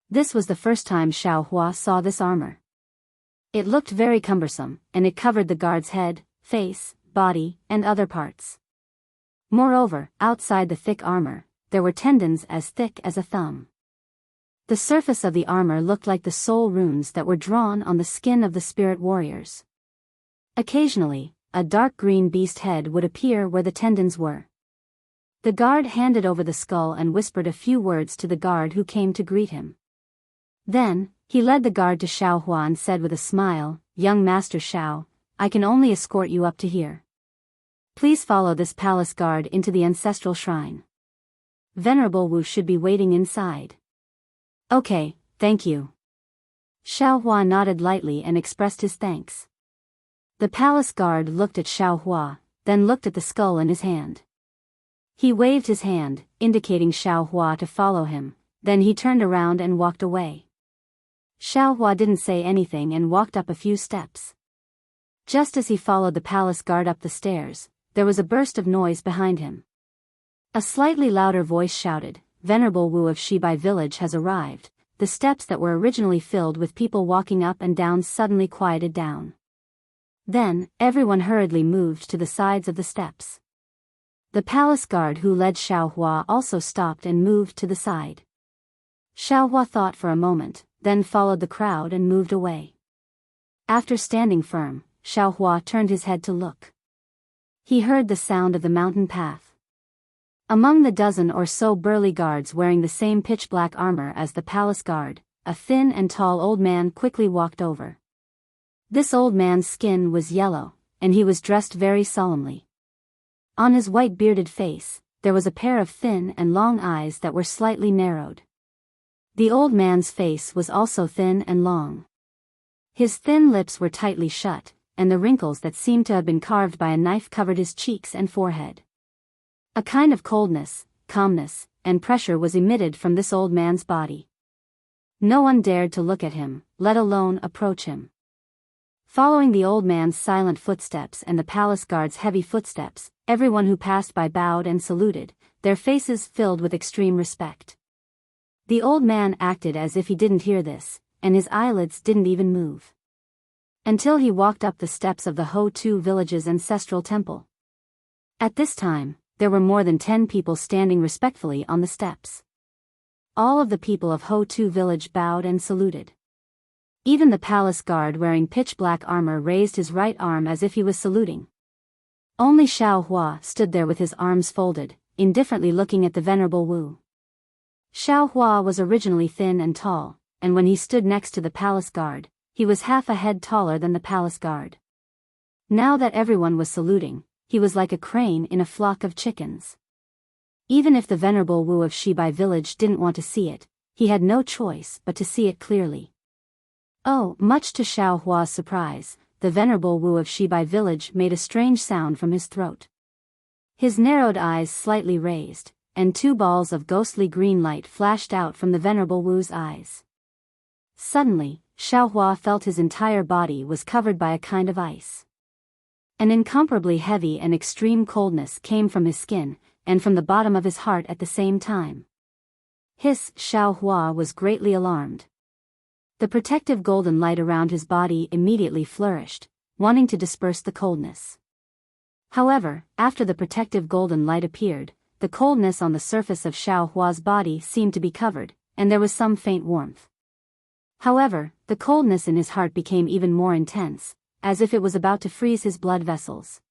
This was the first time Xiaohua saw this armor. It looked very cumbersome, and it covered the guard's head, face, body, and other parts. Moreover, outside the thick armor, there were tendons as thick as a thumb. The surface of the armor looked like the soul runes that were drawn on the skin of the spirit warriors. Occasionally, a dark green beast head would appear where the tendons were. The guard handed over the skull and whispered a few words to the guard who came to greet him. Then, he led the guard to Xiaohua and said with a smile, "Young Master Xiao, I can only escort you up to here. Please follow this palace guard into the ancestral shrine. Venerable Wu should be waiting inside." "Okay, thank you." Xiaohua nodded lightly and expressed his thanks. The palace guard looked at Xiaohua, then looked at the skull in his hand. He waved his hand, indicating Xiaohua to follow him, then he turned around and walked away. Xiaohua didn't say anything and walked up a few steps. Just as he followed the palace guard up the stairs, there was a burst of noise behind him. A slightly louder voice shouted, "Venerable Wu of Shibai village has arrived." The steps that were originally filled with people walking up and down suddenly quieted down. Then, everyone hurriedly moved to the sides of the steps. The palace guard who led Xiaohua also stopped and moved to the side. Xiaohua thought for a moment, then followed the crowd and moved away. After standing firm, Xiaohua turned his head to look. He heard the sound of the mountain path. Among the dozen or so burly guards wearing the same pitch-black armor as the palace guard, a thin and tall old man quickly walked over. This old man's skin was yellow, and he was dressed very solemnly. On his white bearded face, there was a pair of thin and long eyes that were slightly narrowed. The old man's face was also thin and long. His thin lips were tightly shut, and the wrinkles that seemed to have been carved by a knife covered his cheeks and forehead. A kind of coldness, calmness, and pressure was emitted from this old man's body. No one dared to look at him, let alone approach him. Following the old man's silent footsteps and the palace guard's heavy footsteps, everyone who passed by bowed and saluted, their faces filled with extreme respect. The old man acted as if he didn't hear this, and his eyelids didn't even move. Until he walked up the steps of the Ho-Tu village's ancestral temple. At this time, there were more than 10 people standing respectfully on the steps. All of the people of Ho-Tu village bowed and saluted. Even the palace guard wearing pitch-black armor raised his right arm as if he was saluting. Only Xiaohua stood there with his arms folded, indifferently looking at the venerable Wu. Xiaohua was originally thin and tall, and when he stood next to the palace guard, he was half a head taller than the palace guard. Now that everyone was saluting, he was like a crane in a flock of chickens. Even if the venerable Wu of Shibai village didn't want to see it, he had no choice but to see it clearly. Oh, much to Xiaohua's surprise, the venerable Wu of Shibai village made a strange sound from his throat. His narrowed eyes slightly raised, and 2 balls of ghostly green light flashed out from the venerable Wu's eyes. Suddenly, Xiaohua felt his entire body was covered by a kind of ice. An incomparably heavy and extreme coldness came from his skin, and from the bottom of his heart at the same time. Xiaohua was greatly alarmed. The protective golden light around his body immediately flourished, wanting to disperse the coldness. However, after the protective golden light appeared, the coldness on the surface of Xiaohua's body seemed to be covered, and there was some faint warmth. However, the coldness in his heart became even more intense, as if it was about to freeze his blood vessels.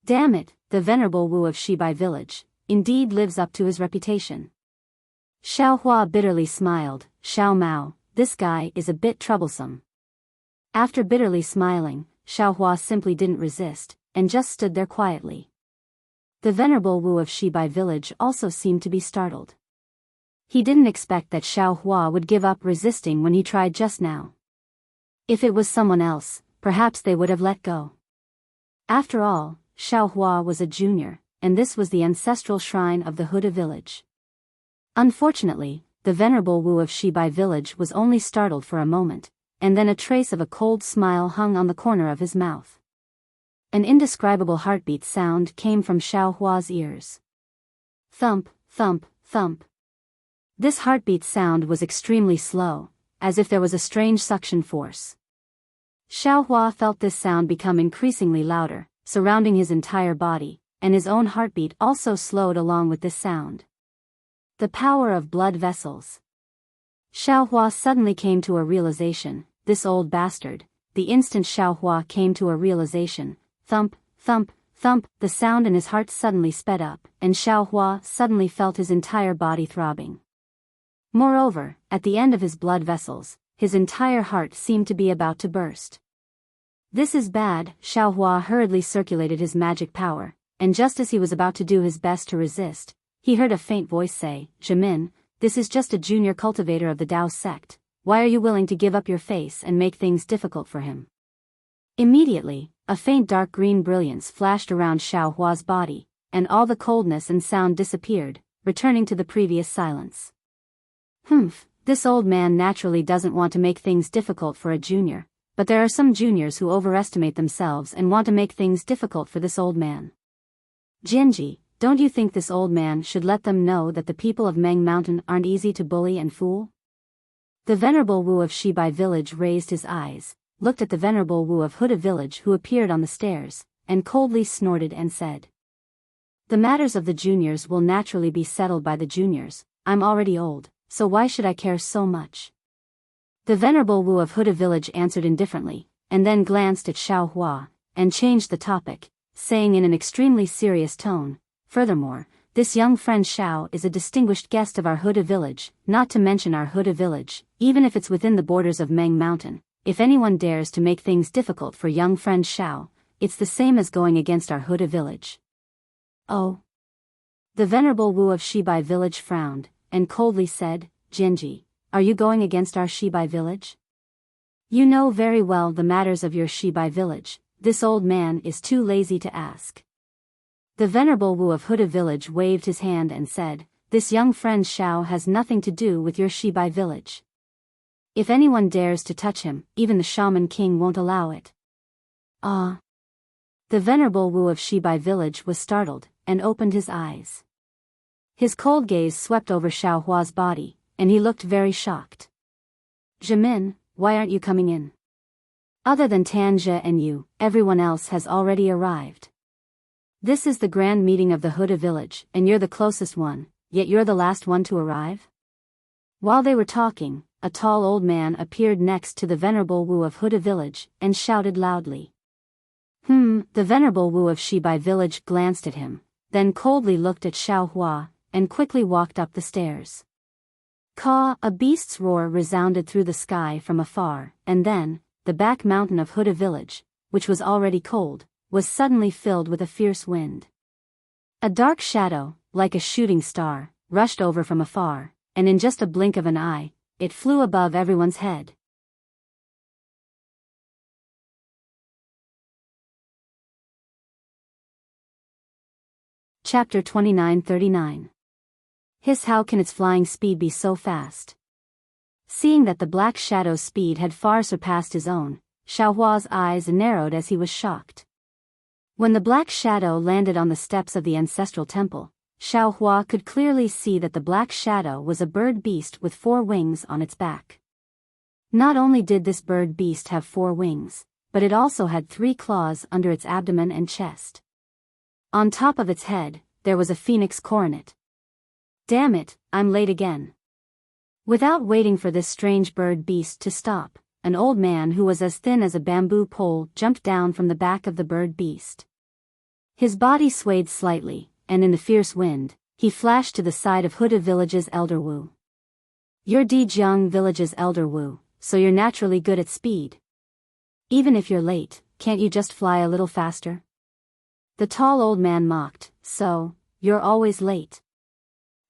Damn it, the venerable Wu of Shibai village, indeed lives up to his reputation. Xiaohua bitterly smiled. Xiao Mao, this guy is a bit troublesome. After bitterly smiling, Xiaohua simply didn't resist, and just stood there quietly. The venerable Wu of Shibai village also seemed to be startled. He didn't expect that Xiaohua would give up resisting when he tried just now. If it was someone else, perhaps they would have let go. After all, Xiaohua was a junior, and this was the ancestral shrine of the Huda village. Unfortunately, the venerable Wu of Shibai village was only startled for a moment, and then a trace of a cold smile hung on the corner of his mouth. An indescribable heartbeat sound came from Xiaohua's ears. Thump, thump, thump. This heartbeat sound was extremely slow, as if there was a strange suction force. Xiaohua felt this sound become increasingly louder, surrounding his entire body, and his own heartbeat also slowed along with this sound. The power of blood vessels. Xiaohua suddenly came to a realization, this old bastard. The instant Xiaohua came to a realization, thump, thump, thump, the sound in his heart suddenly sped up, and Xiaohua suddenly felt his entire body throbbing. Moreover, at the end of his blood vessels, his entire heart seemed to be about to burst. This is bad. Xiaohua hurriedly circulated his magic power, and just as he was about to do his best to resist, he heard a faint voice say, "Jimin, this is just a junior cultivator of the Dao sect. Why are you willing to give up your face and make things difficult for him?" Immediately, a faint dark green brilliance flashed around Xiaohua's body, and all the coldness and sound disappeared, returning to the previous silence. This old man naturally doesn't want to make things difficult for a junior, but there are some juniors who overestimate themselves and want to make things difficult for this old man. Jinji, don't you think this old man should let them know that the people of Meng Mountain aren't easy to bully and fool? The Venerable Wu of Shibai village raised his eyes, looked at the Venerable Wu of Huda village who appeared on the stairs, and coldly snorted and said, "The matters of the juniors will naturally be settled by the juniors. I'm already old, so why should I care so much?" The Venerable Wu of Huda village answered indifferently, and then glanced at Xiao Hua, and changed the topic, saying in an extremely serious tone, "Furthermore, this young friend Xiao is a distinguished guest of our Huda village, not to mention our Huda village, even if it's within the borders of Meng Mountain. If anyone dares to make things difficult for young friend Xiao, it's the same as going against our Huda village." "Oh." The Venerable Wu of Shibai village frowned, and coldly said, "Genji, are you going against our Shibai village? You know very well the matters of your Shibai village. This old man is too lazy to ask." The Venerable Wu of Huda village waved his hand and said, "This young friend Xiao has nothing to do with your Shibai village. If anyone dares to touch him, even the Shaman King won't allow it." "Ah." The Venerable Wu of Shibai village was startled, and opened his eyes. His cold gaze swept over Xiao Hua's body, and he looked very shocked. "Jimin, why aren't you coming in? Other than Tanja and you, everyone else has already arrived. This is the grand meeting of the Huda village, and you're the closest one, yet you're the last one to arrive?" While they were talking, a tall old man appeared next to the Venerable Wu of Huda village, and shouted loudly. The Venerable Wu of Shibai village glanced at him, then coldly looked at Xiao Hua, and quickly walked up the stairs. Caw! A beast's roar resounded through the sky from afar, and then, the back mountain of Huda village, which was already cold, was suddenly filled with a fierce wind. A dark shadow, like a shooting star, rushed over from afar, and in just a blink of an eye, it flew above everyone's head. Chapter 29-39. Hiss, how can its flying speed be so fast? Seeing that the black shadow's speed had far surpassed his own, Xiao Hua's eyes narrowed as he was shocked. When the black shadow landed on the steps of the ancestral temple, Xiao Hua could clearly see that the black shadow was a bird beast with 4 wings on its back. Not only did this bird beast have 4 wings, but it also had 3 claws under its abdomen and chest. On top of its head, there was a phoenix coronet. Damn it, I'm late again. Without waiting for this strange bird beast to stop, an old man who was as thin as a bamboo pole jumped down from the back of the bird beast. His body swayed slightly, and in the fierce wind, he flashed to the side of Huda village's elder Wu. "You're Dijiang village's elder Wu, so you're naturally good at speed. Even if you're late, can't you just fly a little faster?" The tall old man mocked, "So, you're always late.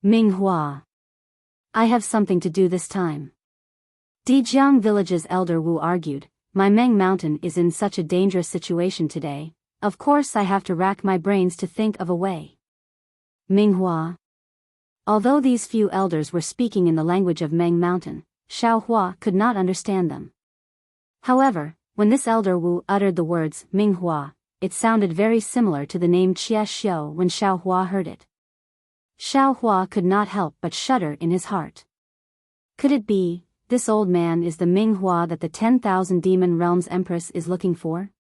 Minghua. I have something to do this time." Dijiang village's elder Wu argued, "My Meng Mountain is in such a dangerous situation today, of course I have to rack my brains to think of a way." Minghua. Although these few elders were speaking in the language of Meng Mountain, Xiao Hua could not understand them. However, when this elder Wu uttered the words Minghua, it sounded very similar to the name Chia Xiu when Xiao Hua heard it. Xiao Hua could not help but shudder in his heart. Could it be, this old man is the Minghua that the 10,000 Demon Realms Empress is looking for?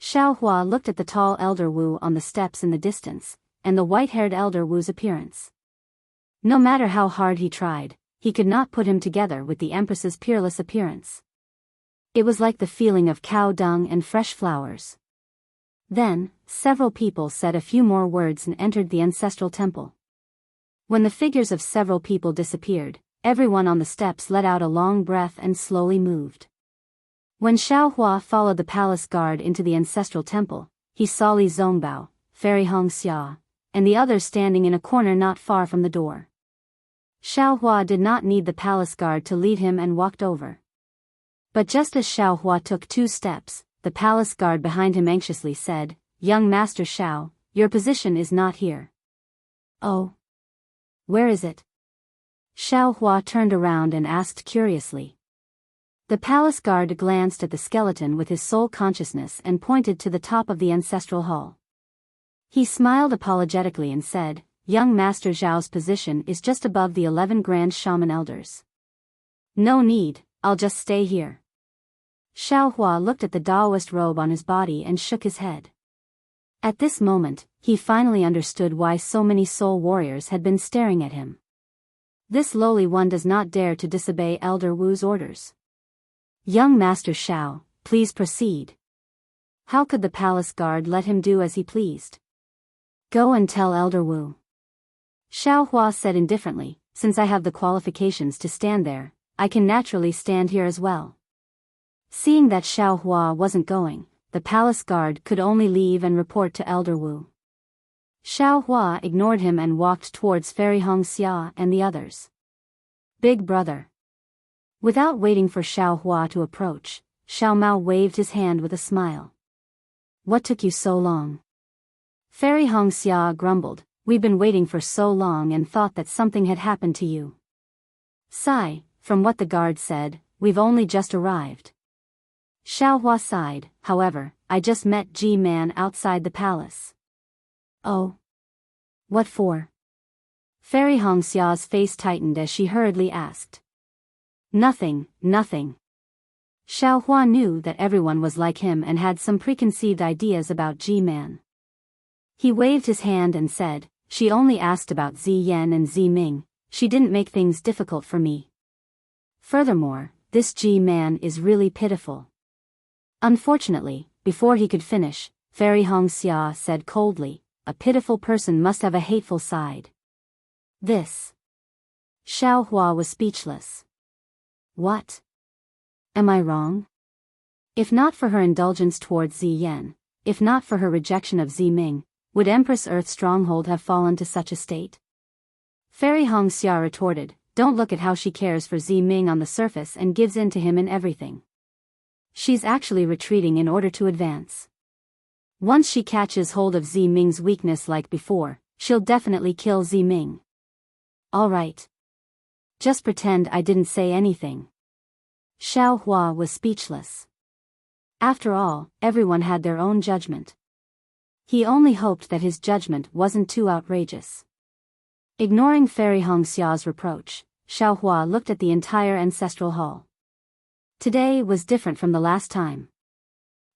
Xiao Hua looked at the tall elder Wu on the steps in the distance, and the white-haired elder Wu's appearance. No matter how hard he tried, he could not put him together with the Empress's peerless appearance. It was like the feeling of cow dung and fresh flowers. Then, several people said a few more words and entered the ancestral temple. When the figures of several people disappeared, everyone on the steps let out a long breath and slowly moved. When Xiao Hua followed the palace guard into the ancestral temple, he saw Li Zongbao, Fairy Hong Xia, and the others standing in a corner not far from the door. Xiao Hua did not need the palace guard to lead him and walked over. But just as Xiao Hua took 2 steps, the palace guard behind him anxiously said, "Young Master Xiao, your position is not here." "Oh. Where is it?" Xiao Hua turned around and asked curiously. The palace guard glanced at the skeleton with his sole consciousness and pointed to the top of the ancestral hall. He smiled apologetically and said, young Master Zhao's position is just above the 11 Grand Shaman Elders. No need, I'll just stay here. Xiao Hua looked at the Taoist robe on his body and shook his head. At this moment, he finally understood why so many soul warriors had been staring at him. This lowly one does not dare to disobey Elder Wu's orders. Young Master Xiao, please proceed. How could the palace guard let him do as he pleased? Go and tell Elder Wu. Xiao Hua said indifferently, since I have the qualifications to stand there, I can naturally stand here as well. Seeing that Xiao Hua wasn't going, the palace guard could only leave and report to Elder Wu. Xiao Hua ignored him and walked towards Fairy Hongxia and the others. Big brother. Without waiting for Xiao Hua to approach, Xiao Mao waved his hand with a smile. What took you so long? Fairy Hongxia grumbled, we've been waiting for so long and thought that something had happened to you. Sigh, from what the guard said, we've only just arrived. Xiao Hua sighed, however, I just met G-Man outside the palace. Oh? What for? Fairy Hongxia's face tightened as she hurriedly asked. Nothing, nothing. Xiao Hua knew that everyone was like him and had some preconceived ideas about G-Man. He waved his hand and said, she only asked about Ziyan and Ziming, she didn't make things difficult for me. Furthermore, this G-Man is really pitiful. Unfortunately, before he could finish, Fairy Hongxia said coldly, a pitiful person must have a hateful side. This. Xiao Hua was speechless. What? Am I wrong? If not for her indulgence towards Ziyan, if not for her rejection of Ziming, would Empress Earth's stronghold have fallen to such a state? Fairy Hongxia retorted, don't look at how she cares for Ziming on the surface and gives in to him in everything. She's actually retreating in order to advance. Once she catches hold of Ziming's weakness like before, she'll definitely kill Ziming. All right. Just pretend I didn't say anything. Xiao Hua was speechless. After all, everyone had their own judgment. He only hoped that his judgment wasn't too outrageous. Ignoring Fairy Hongxia's reproach, Xiao Hua looked at the entire ancestral hall. Today was different from the last time.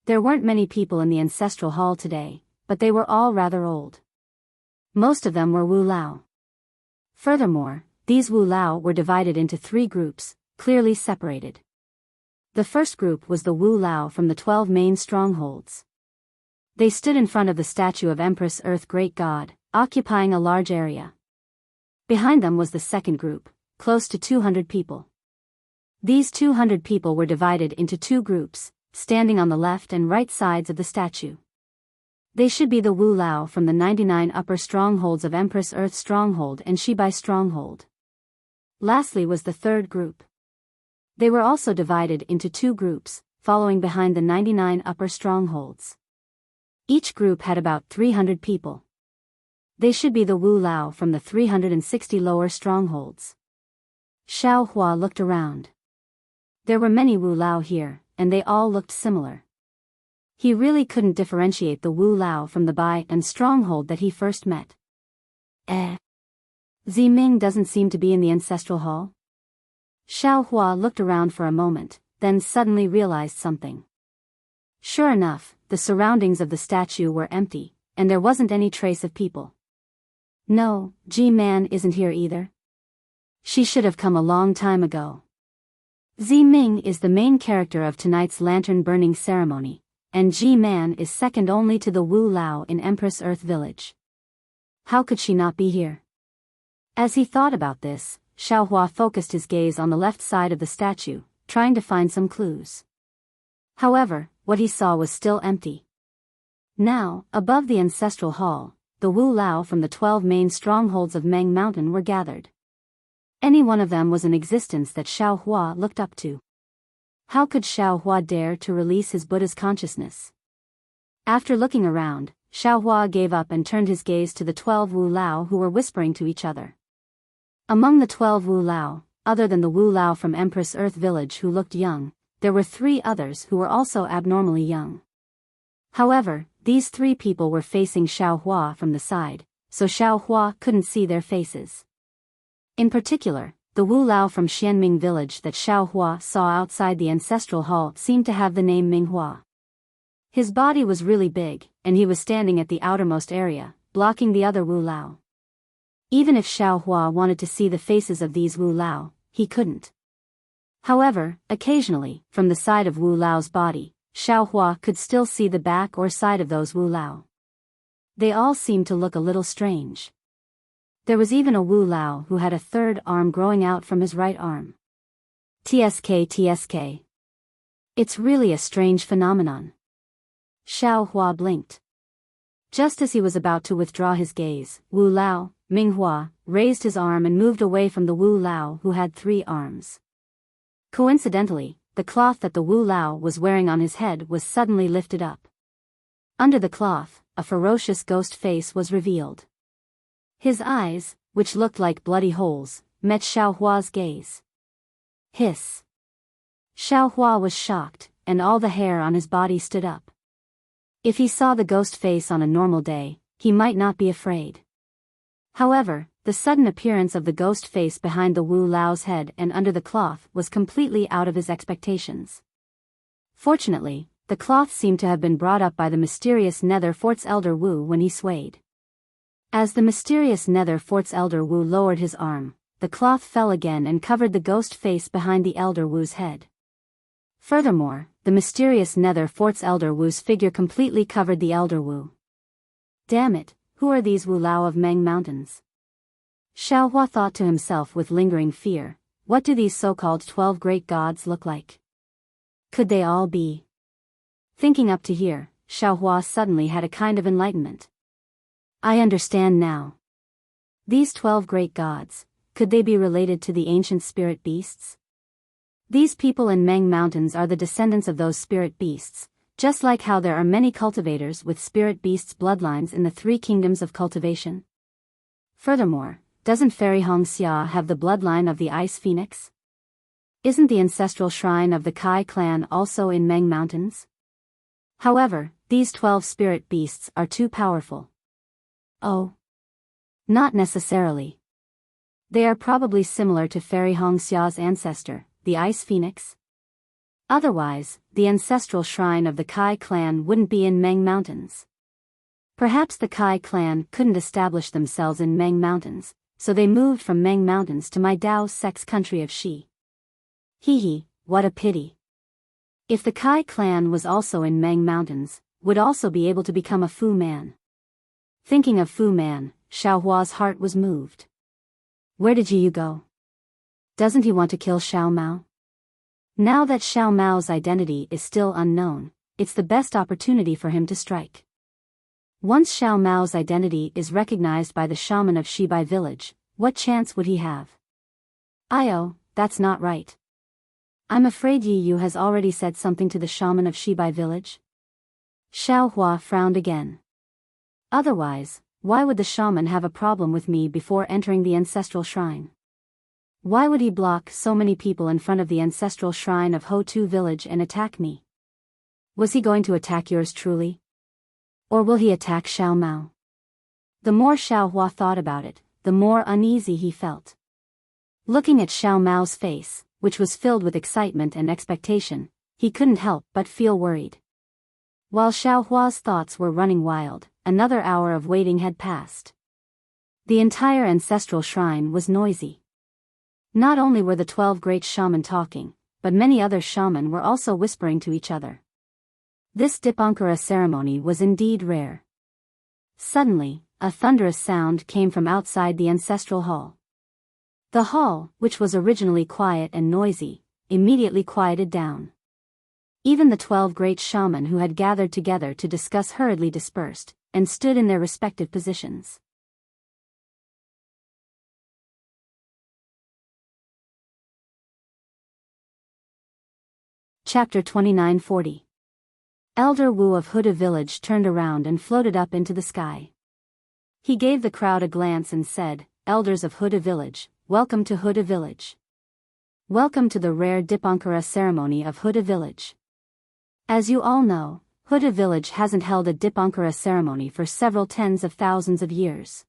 There weren't many people in the ancestral hall today, but they were all rather old. Most of them were Wu Lao. Furthermore, these Wu Lao were divided into 3 groups, clearly separated. The first group was the Wu Lao from the 12 main strongholds. They stood in front of the statue of Empress Earth Great God, occupying a large area. Behind them was the second group, close to 200 people. These 200 people were divided into 2 groups, standing on the left and right sides of the statue. They should be the Wu Lao from the 99 upper strongholds of Empress Earth Stronghold and Shibai Stronghold. Lastly was the third group. They were also divided into 2 groups, following behind the 99 upper strongholds. Each group had about 300 people. They should be the Wu Lao from the 360 lower strongholds. Xiao Hua looked around. There were many Wu Lao here, and they all looked similar. He really couldn't differentiate the Wu Lao from the Bai and stronghold that he first met. Ziming doesn't seem to be in the ancestral hall? Xiao Hua looked around for a moment, then suddenly realized something. Sure enough, the surroundings of the statue were empty, and there wasn't any trace of people. No, G-Man isn't here either. She should have come a long time ago. Ziming is the main character of tonight's lantern burning ceremony, and G-Man is second only to the Wu Lao in Empress Earth Village. How could she not be here? As he thought about this, Xiao Hua focused his gaze on the left side of the statue, trying to find some clues. However, what he saw was still empty. Now, above the ancestral hall, the Wu Lao from the 12 main strongholds of Meng Mountain were gathered. Any one of them was an existence that Xiao Hua looked up to. How could Xiao Hua dare to release his Buddha's consciousness? After looking around, Xiao Hua gave up and turned his gaze to the 12 Wu Lao who were whispering to each other. Among the 12 Wu Lao, other than the Wu Lao from Empress Earth Village who looked young, there were 3 others who were also abnormally young. However, these three people were facing Xiaohua from the side, so Xiaohua couldn't see their faces. In particular, the Wu Lao from Xianming village that Xiaohua saw outside the ancestral hall seemed to have the name Minghua. His body was really big, and he was standing at the outermost area, blocking the other Wu Lao. Even if Xiaohua wanted to see the faces of these Wu Lao, he couldn't. However, occasionally, from the side of Wu Lao's body, Xiaohua could still see the back or side of those Wu Lao. They all seemed to look a little strange. There was even a Wu Lao who had a third arm growing out from his right arm. TSK. It's really a strange phenomenon. Xiaohua blinked. Just as he was about to withdraw his gaze, Wu Lao, Minghua, raised his arm and moved away from the Wu Lao who had 3 arms. Coincidentally, the cloth that the Wu Lao was wearing on his head was suddenly lifted up. Under the cloth, a ferocious ghost face was revealed. His eyes, which looked like bloody holes, met Xiaohua's gaze. Hiss. Xiaohua was shocked, and all the hair on his body stood up. If he saw the ghost face on a normal day, he might not be afraid. However, the sudden appearance of the ghost face behind the Wu Lao's head and under the cloth was completely out of his expectations. Fortunately, the cloth seemed to have been brought up by the mysterious Nether Fort's Elder Wu when he swayed. As the mysterious Nether Fort's Elder Wu lowered his arm, the cloth fell again and covered the ghost face behind the Elder Wu's head. Furthermore, the mysterious Nether Fort's Elder Wu's figure completely covered the Elder Wu. Damn it, who are these Wu Lao of Meng Mountains? Xiaohua thought to himself with lingering fear, what do these so-called 12 great gods look like? Could they all be? Thinking up to here, Xiaohua suddenly had a kind of enlightenment. I understand now. These 12 great gods, could they be related to the ancient spirit beasts? These people in Meng Mountains are the descendants of those spirit beasts, just like how there are many cultivators with spirit beasts' bloodlines in the 3 kingdoms of cultivation. Furthermore, doesn't Fairy Hongxia have the bloodline of the Ice Phoenix? Isn't the ancestral shrine of the Kai clan also in Meng Mountains? However, these 12 spirit beasts are too powerful. Oh. Not necessarily. They are probably similar to Fairy Hongxia's ancestor, the Ice Phoenix. Otherwise, the ancestral shrine of the Kai clan wouldn't be in Meng Mountains. Perhaps the Kai clan couldn't establish themselves in Meng Mountains, so they moved from Meng Mountains to my Dao Sec's country of Shi. Hee, what a pity. If the Kai clan was also in Meng Mountains, would also be able to become a Fu man. Thinking of Fu man, Xiaohua's heart was moved. Where did you go? Doesn't he want to kill Xiao Mao? Now that Xiao Mao's identity is still unknown, it's the best opportunity for him to strike. Once Xiao Mao's identity is recognized by the shaman of Shibai village, what chance would he have? That's not right. I'm afraid Yi Yu has already said something to the shaman of Shibai village. Xiaohua frowned again. Otherwise, why would the shaman have a problem with me before entering the ancestral shrine? Why would he block so many people in front of the ancestral shrine of Ho-Tu village and attack me? Was he going to attack yours truly? Or will he attack Xiao Mao? The more Xiaohua thought about it, the more uneasy he felt. Looking at Xiao Mao's face, which was filled with excitement and expectation, he couldn't help but feel worried. While Xiaohua's thoughts were running wild, another hour of waiting had passed. The entire ancestral shrine was noisy. Not only were the 12 great shaman talking, but many other shaman were also whispering to each other. This Dipankara ceremony was indeed rare. Suddenly, a thunderous sound came from outside the ancestral hall. The hall, which was originally quiet and noisy, immediately quieted down. Even the 12 great shaman who had gathered together to discuss hurriedly dispersed, and stood in their respective positions. Chapter 2940. Elder Wu of Huda village turned around and floated up into the sky. He gave the crowd a glance and said, Elders of Huda village, welcome to Huda village. Welcome to the rare Dipankara ceremony of Huda village. As you all know, Huda village hasn't held a Dipankara ceremony for several tens of thousands of years.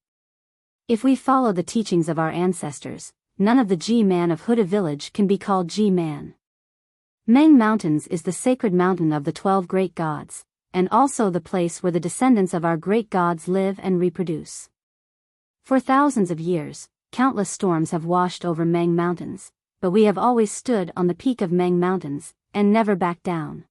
If we follow the teachings of our ancestors, none of the G-man of Huda village can be called G-man. Meng Mountains is the sacred mountain of the 12 great gods, and also the place where the descendants of our great gods live and reproduce. For thousands of years, countless storms have washed over Meng Mountains, but we have always stood on the peak of Meng Mountains, and never backed down.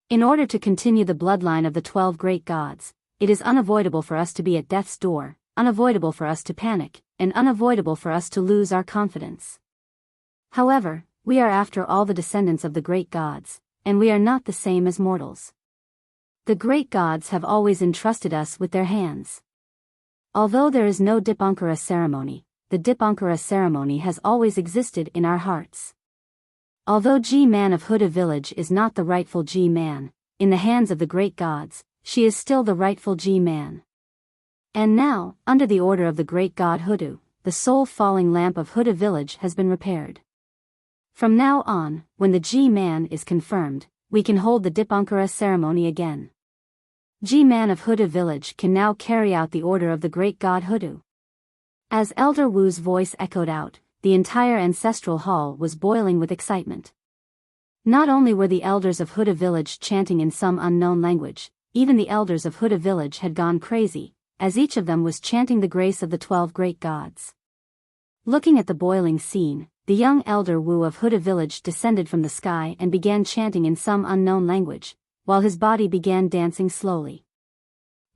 In order to continue the bloodline of the 12 great gods, it is unavoidable for us to be at death's door, unavoidable for us to panic, and unavoidable for us to lose our confidence. However, we are after all the descendants of the great gods, and we are not the same as mortals. The great gods have always entrusted us with their hands. Although there is no Dipankara ceremony, the Dipankara ceremony has always existed in our hearts. Although G-man of Huda village is not the rightful G-man, in the hands of the great gods, she is still the rightful G-man. And now, under the order of the great god Hudu, the soul-falling lamp of Huda village has been repaired. From now on, when the G-man is confirmed, we can hold the Dipankara ceremony again. G-man of Huda village can now carry out the order of the great god Hudu. As Elder Wu's voice echoed out, the entire ancestral hall was boiling with excitement. Not only were the elders of Huda village chanting in some unknown language, even the elders of Huda village had gone crazy, as each of them was chanting the grace of the 12 great gods. Looking at the boiling scene, the young elder Wu of Huda village descended from the sky and began chanting in some unknown language, while his body began dancing slowly.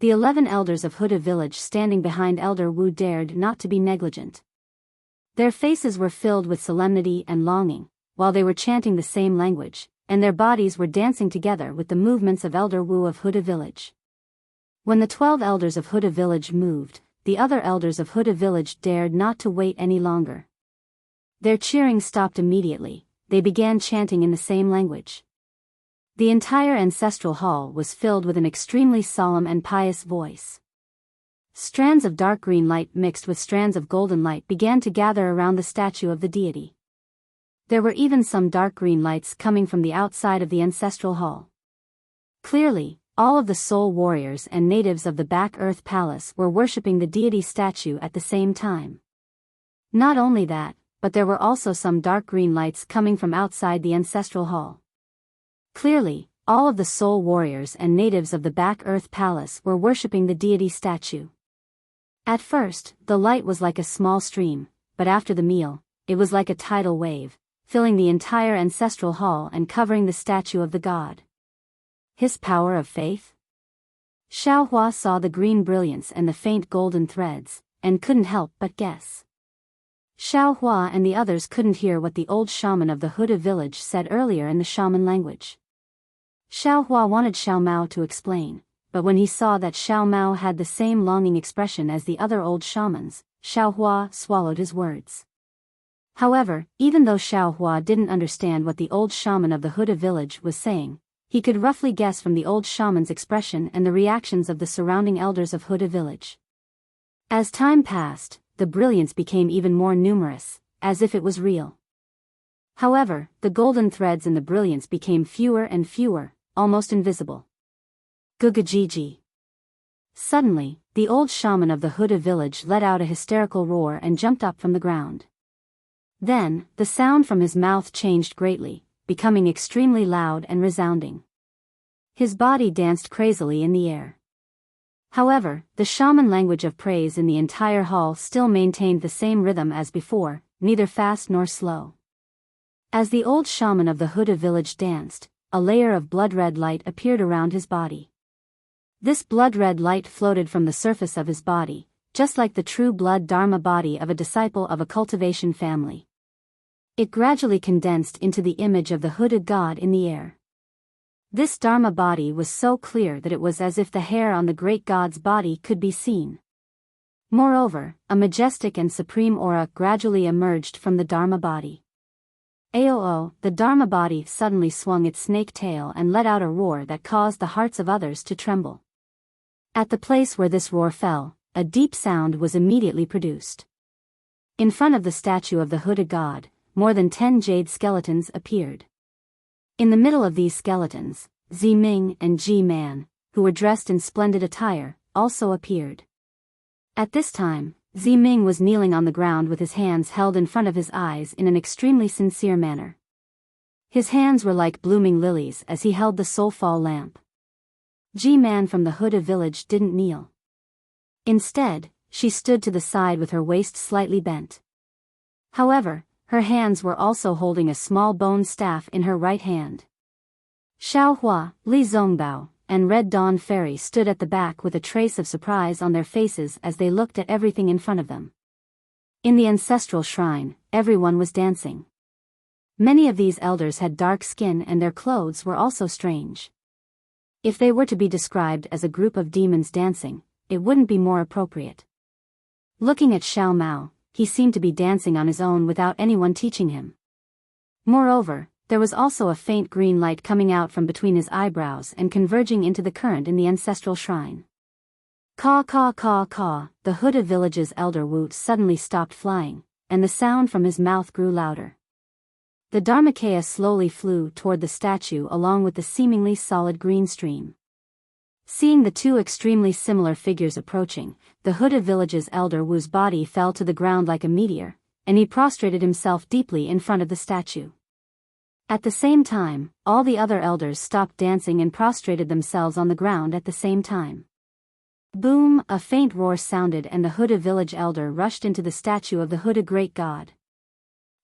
The 11 elders of Huda village standing behind Elder Wu dared not to be negligent. Their faces were filled with solemnity and longing, while they were chanting the same language, and their bodies were dancing together with the movements of Elder Wu of Huda village. When the 12 elders of Huda village moved, the other elders of Huda village dared not to wait any longer. Their cheering stopped immediately, they began chanting in the same language. The entire ancestral hall was filled with an extremely solemn and pious voice. Strands of dark green light mixed with strands of golden light began to gather around the statue of the deity. There were even some dark green lights coming from the outside of the ancestral hall. Clearly, all of the soul warriors and natives of the Back Earth Palace were worshipping the deity statue at the same time. Not only that, but there were also some dark green lights coming from outside the ancestral hall. Clearly, all of the soul warriors and natives of the Back Earth Palace were worshipping the deity statue. At first, the light was like a small stream, but after the meal, it was like a tidal wave, filling the entire ancestral hall and covering the statue of the god. His power of faith? Xiao Hua saw the green brilliance and the faint golden threads, and couldn't help but guess. Xiao Hua and the others couldn't hear what the old shaman of the Huda village said earlier in the shaman language. Xiao Hua wanted Xiao Mao to explain, but when he saw that Xiao Mao had the same longing expression as the other old shamans, Xiao Hua swallowed his words. However, even though Xiao Hua didn't understand what the old shaman of the Huda village was saying, he could roughly guess from the old shaman's expression and the reactions of the surrounding elders of Huda village. As time passed, the brilliance became even more numerous, as if it was real. However, the golden threads in the brilliance became fewer and fewer, almost invisible. Gugajiji. Suddenly, the old shaman of the Huda village let out a hysterical roar and jumped up from the ground. Then, the sound from his mouth changed greatly, becoming extremely loud and resounding. His body danced crazily in the air. However, the shaman language of praise in the entire hall still maintained the same rhythm as before, neither fast nor slow. As the old shaman of the Huda village danced, a layer of blood-red light appeared around his body. This blood-red light floated from the surface of his body, just like the true blood dharma body of a disciple of a cultivation family. It gradually condensed into the image of the Huda god in the air. This dharma body was so clear that it was as if the hair on the great god's body could be seen. Moreover, a majestic and supreme aura gradually emerged from the dharma body. Aoo, the dharma body suddenly swung its snake tail and let out a roar that caused the hearts of others to tremble. At the place where this roar fell, a deep sound was immediately produced. In front of the statue of the Huda god, more than 10 jade skeletons appeared. In the middle of these skeletons, Ziming and Ji-man, who were dressed in splendid attire, also appeared. At this time, Ziming was kneeling on the ground with his hands held in front of his eyes in an extremely sincere manner. His hands were like blooming lilies as he held the soul-fall lamp. Ji-man from the Huda village didn't kneel. Instead, she stood to the side with her waist slightly bent. However, her hands were also holding a small bone staff in her right hand. Xiaohua, Li Zongbao, and Red Dawn Fairy stood at the back with a trace of surprise on their faces as they looked at everything in front of them. In the ancestral shrine, everyone was dancing. Many of these elders had dark skin and their clothes were also strange. If they were to be described as a group of demons dancing, it wouldn't be more appropriate. Looking at Xiao Mao, he seemed to be dancing on his own without anyone teaching him. Moreover, there was also a faint green light coming out from between his eyebrows and converging into the current in the ancestral shrine. Caw caw caw caw, the Huda village's elder Woot suddenly stopped flying, and the sound from his mouth grew louder. The Dharmakaya slowly flew toward the statue along with the seemingly solid green stream. Seeing the two extremely similar figures approaching, the Huda village's elder Wu's body fell to the ground like a meteor, and he prostrated himself deeply in front of the statue. At the same time, all the other elders stopped dancing and prostrated themselves on the ground at the same time. Boom! A faint roar sounded and the Huda village elder rushed into the statue of the Huda great god.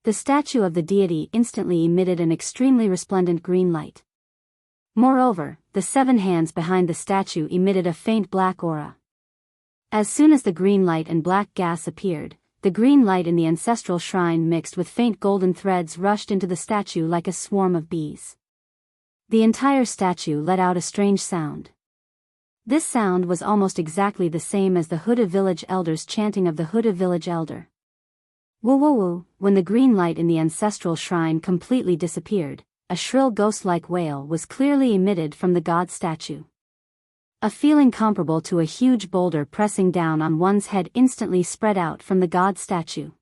The statue of the deity instantly emitted an extremely resplendent green light. Moreover, the 7 hands behind the statue emitted a faint black aura. As soon as the green light and black gas appeared, the green light in the ancestral shrine mixed with faint golden threads rushed into the statue like a swarm of bees. The entire statue let out a strange sound. This sound was almost exactly the same as the Huda village elder's chanting of the Huda village elder. Woo woo woo, when the green light in the ancestral shrine completely disappeared, a shrill ghost-like wail was clearly emitted from the god statue. A feeling comparable to a huge boulder pressing down on one's head instantly spread out from the god statue.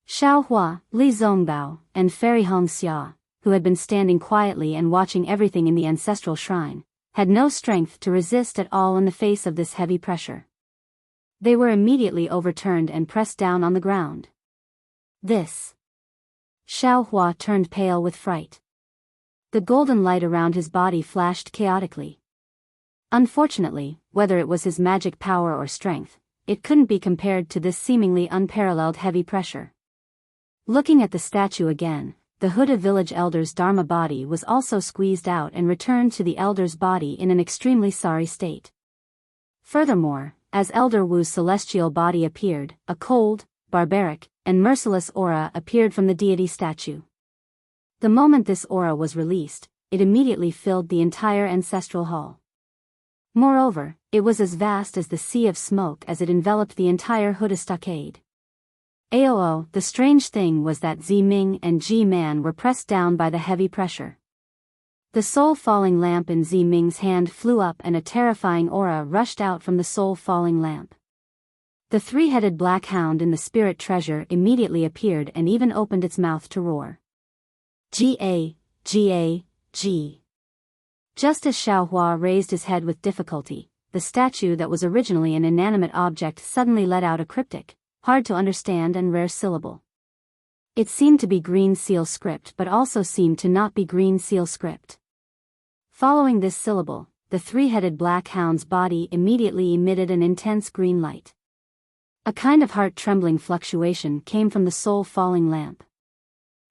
Xiaohua, Li Zongbao, and Fairy Hongxia, who had been standing quietly and watching everything in the ancestral shrine, had no strength to resist at all in the face of this heavy pressure. They were immediately overturned and pressed down on the ground. This. Xiaohua turned pale with fright. The golden light around his body flashed chaotically. Unfortunately, whether it was his magic power or strength, it couldn't be compared to this seemingly unparalleled heavy pressure. Looking at the statue again, the Huda village elder's Dharma body was also squeezed out and returned to the elder's body in an extremely sorry state. Furthermore, as Elder Wu's celestial body appeared, a cold, barbaric, and merciless aura appeared from the deity statue. The moment this aura was released, it immediately filled the entire ancestral hall. Moreover, it was as vast as the sea of smoke as it enveloped the entire Huda stockade. Aoo, the strange thing was that Ziming and Ji-man were pressed down by the heavy pressure. The soul-falling lamp in Ziming's hand flew up and a terrifying aura rushed out from the soul-falling lamp. The 3-headed black hound in the spirit treasure immediately appeared and even opened its mouth to roar. G-A, G-A, G. Just as Xiaohua raised his head with difficulty, the statue that was originally an inanimate object suddenly let out a cryptic, hard-to-understand and rare syllable. It seemed to be green seal script but also seemed to not be green seal script. Following this syllable, the 3-headed black hound's body immediately emitted an intense green light. A kind of heart-trembling fluctuation came from the soul-falling lamp.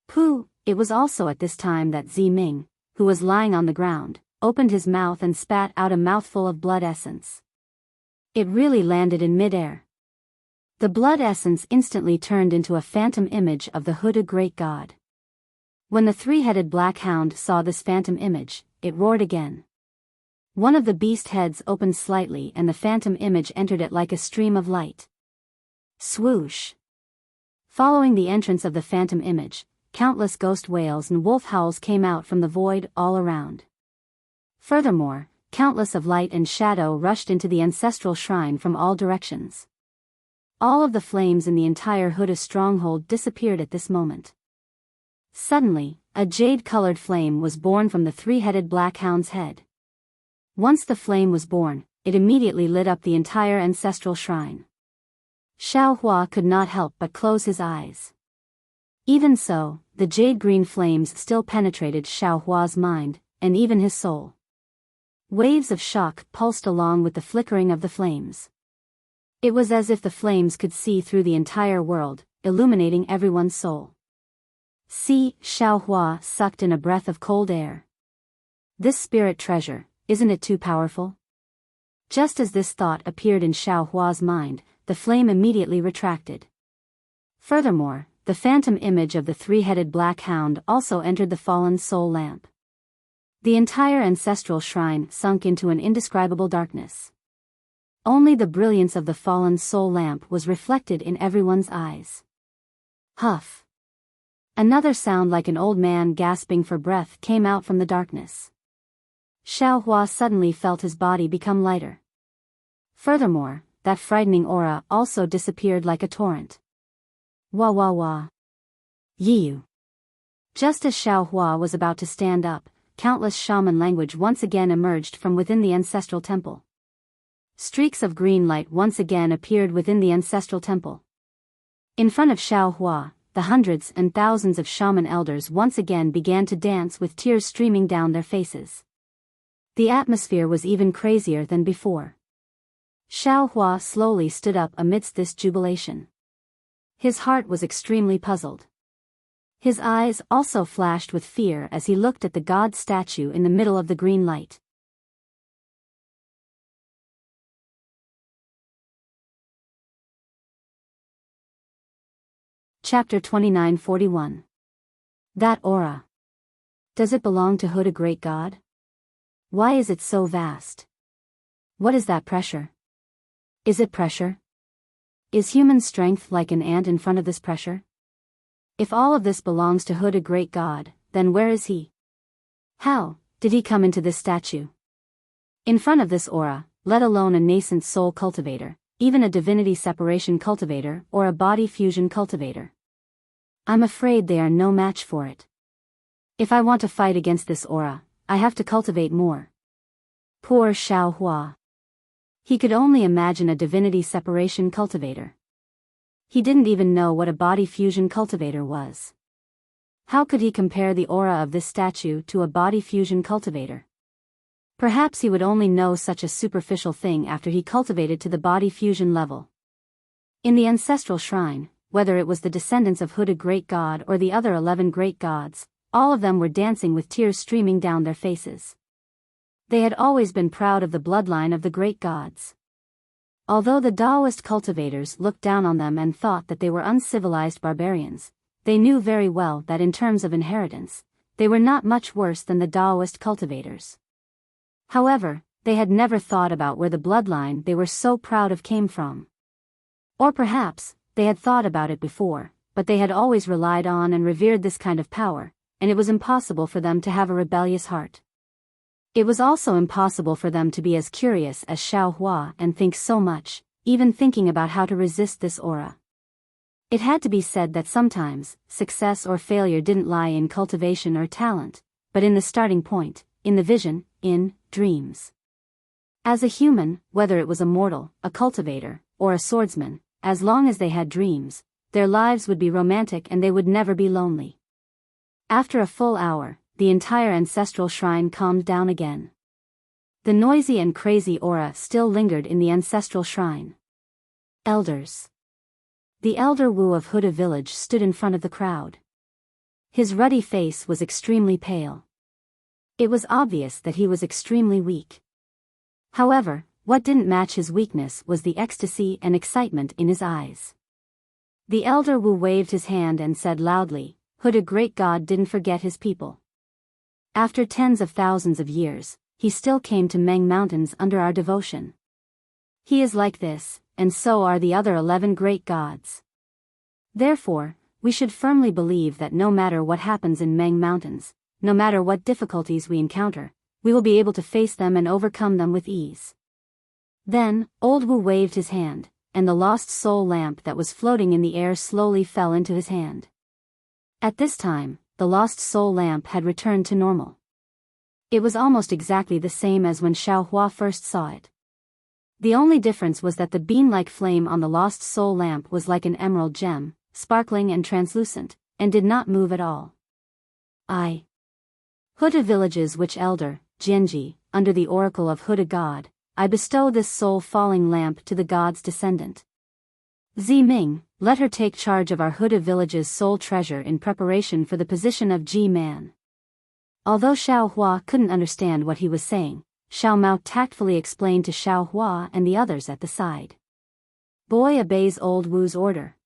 Pooh! It was also at this time that Ziming, who was lying on the ground, opened his mouth and spat out a mouthful of blood essence. It really landed in mid-air. The blood essence instantly turned into a phantom image of the Huda great god. When the 3-headed black hound saw this phantom image, it roared again. One of the beast heads opened slightly and the phantom image entered it like a stream of light. Swoosh! Following the entrance of the phantom image, countless ghost wails and wolf howls came out from the void all around. Furthermore, countless of light and shadow rushed into the ancestral shrine from all directions. All of the flames in the entire Huda stronghold disappeared at this moment. Suddenly, a jade-colored flame was born from the three-headed black hound's head. Once the flame was born, it immediately lit up the entire ancestral shrine. Xiao Hua could not help but close his eyes. Even so, the jade-green flames still penetrated Xiao Hua's mind, and even his soul. Waves of shock pulsed along with the flickering of the flames. It was as if the flames could see through the entire world, illuminating everyone's soul. See, Xiao Hua sucked in a breath of cold air. This spirit treasure, isn't it too powerful? Just as this thought appeared in Xiao Hua's mind, the flame immediately retracted. Furthermore, the phantom image of the three-headed black hound also entered the fallen soul lamp. The entire ancestral shrine sunk into an indescribable darkness. Only the brilliance of the fallen soul lamp was reflected in everyone's eyes. Huff! Another sound like an old man gasping for breath came out from the darkness. Xiao Hua suddenly felt his body become lighter. Furthermore, that frightening aura also disappeared like a torrent. Wah wah wah. Yiyu. Just as Xiao Hua was about to stand up, countless shaman language once again emerged from within the ancestral temple. Streaks of green light once again appeared within the ancestral temple. In front of Xiao Hua, the hundreds and thousands of shaman elders once again began to dance with tears streaming down their faces. The atmosphere was even crazier than before. Xiao Hua slowly stood up amidst this jubilation. His heart was extremely puzzled. His eyes also flashed with fear as he looked at the god statue in the middle of the green light. Chapter 2941. That aura. Does it belong to Hood, a great god? Why is it so vast? What is that pressure? Is it pressure? Is human strength like an ant in front of this pressure? If all of this belongs to Hood, a great god, then where is he? How did he come into this statue? In front of this aura, let alone a nascent soul cultivator, even a divinity separation cultivator or a body fusion cultivator. I'm afraid they are no match for it. If I want to fight against this aura, I have to cultivate more. Poor Xiao Hua. He could only imagine a divinity separation cultivator. He didn't even know what a body fusion cultivator was. How could he compare the aura of this statue to a body fusion cultivator? Perhaps he would only know such a superficial thing after he cultivated to the body fusion level. In the ancestral shrine, whether it was the descendants of Hood, a great god, or the other 11 great gods, all of them were dancing with tears streaming down their faces. They had always been proud of the bloodline of the great gods. Although the Taoist cultivators looked down on them and thought that they were uncivilized barbarians, they knew very well that in terms of inheritance, they were not much worse than the Taoist cultivators. However, they had never thought about where the bloodline they were so proud of came from. Or perhaps, they had thought about it before, but they had always relied on and revered this kind of power, and it was impossible for them to have a rebellious heart. It was also impossible for them to be as curious as Xiao Hua and think so much, even thinking about how to resist this aura. It had to be said that sometimes, success or failure didn't lie in cultivation or talent, but in the starting point, in the vision, in dreams. As a human, whether it was a mortal, a cultivator, or a swordsman, as long as they had dreams, their lives would be romantic and they would never be lonely. After a full hour, the entire ancestral shrine calmed down again. The noisy and crazy aura still lingered in the ancestral shrine. Elders. The elder Wu of Huda village stood in front of the crowd. His ruddy face was extremely pale. It was obvious that he was extremely weak. However, what didn't match his weakness was the ecstasy and excitement in his eyes. The elder Wu waved his hand and said loudly, "Huda, great god, didn't forget his people. After tens of thousands of years, he still came to Meng Mountains under our devotion. He is like this, and so are the other 11 great gods. Therefore, we should firmly believe that no matter what happens in Meng Mountains, no matter what difficulties we encounter, we will be able to face them and overcome them with ease." Then, old Wu waved his hand, and the lost soul lamp that was floating in the air slowly fell into his hand. At this time, the lost soul lamp had returned to normal. It was almost exactly the same as when Xiaohua first saw it. The only difference was that the bean-like flame on the lost soul lamp was like an emerald gem, sparkling and translucent, and did not move at all. Huda villages which elder, Jianji, under the oracle of Huda God, I bestow this soul-falling lamp to the god's descendant. Ziming, let her take charge of our Huda village's soul treasure in preparation for the position of Ji-man. Although Xiaohua couldn't understand what he was saying, Xiao Mao tactfully explained to Xiaohua and the others at the side. Boy obeys old Wu's order.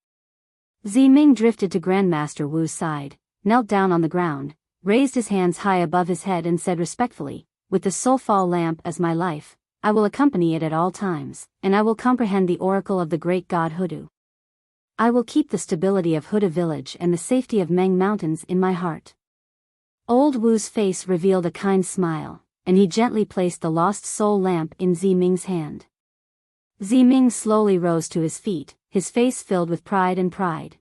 Ziming drifted to Grandmaster Wu's side, knelt down on the ground, raised his hands high above his head and said respectfully, with the soul-fall lamp as my life, I will accompany it at all times, and I will comprehend the oracle of the great god Hudu. I will keep the stability of Huda village and the safety of Meng Mountains in my heart. Old Wu's face revealed a kind smile, and he gently placed the lost soul lamp in Ziming's hand. Ziming slowly rose to his feet, his face filled with pride and pride.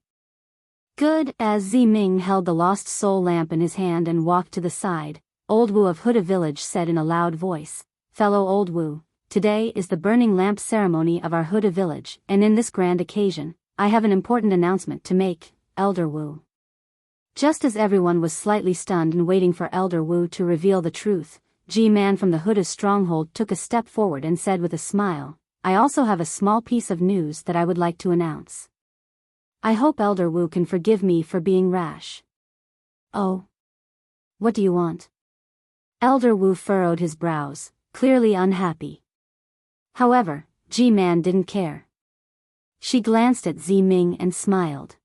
Good. As Ziming held the lost soul lamp in his hand and walked to the side, Old Wu of Huda village said in a loud voice, Fellow Old Wu, today is the burning lamp ceremony of our Huda village, and in this grand occasion, I have an important announcement to make, Elder Wu. Just as everyone was slightly stunned and waiting for Elder Wu to reveal the truth, Ji-man from the Huda stronghold took a step forward and said with a smile, I also have a small piece of news that I would like to announce. I hope Elder Wu can forgive me for being rash. Oh. What do you want? Elder Wu furrowed his brows, clearly unhappy. However, Ji-man didn't care. She glanced at Ziming and smiled.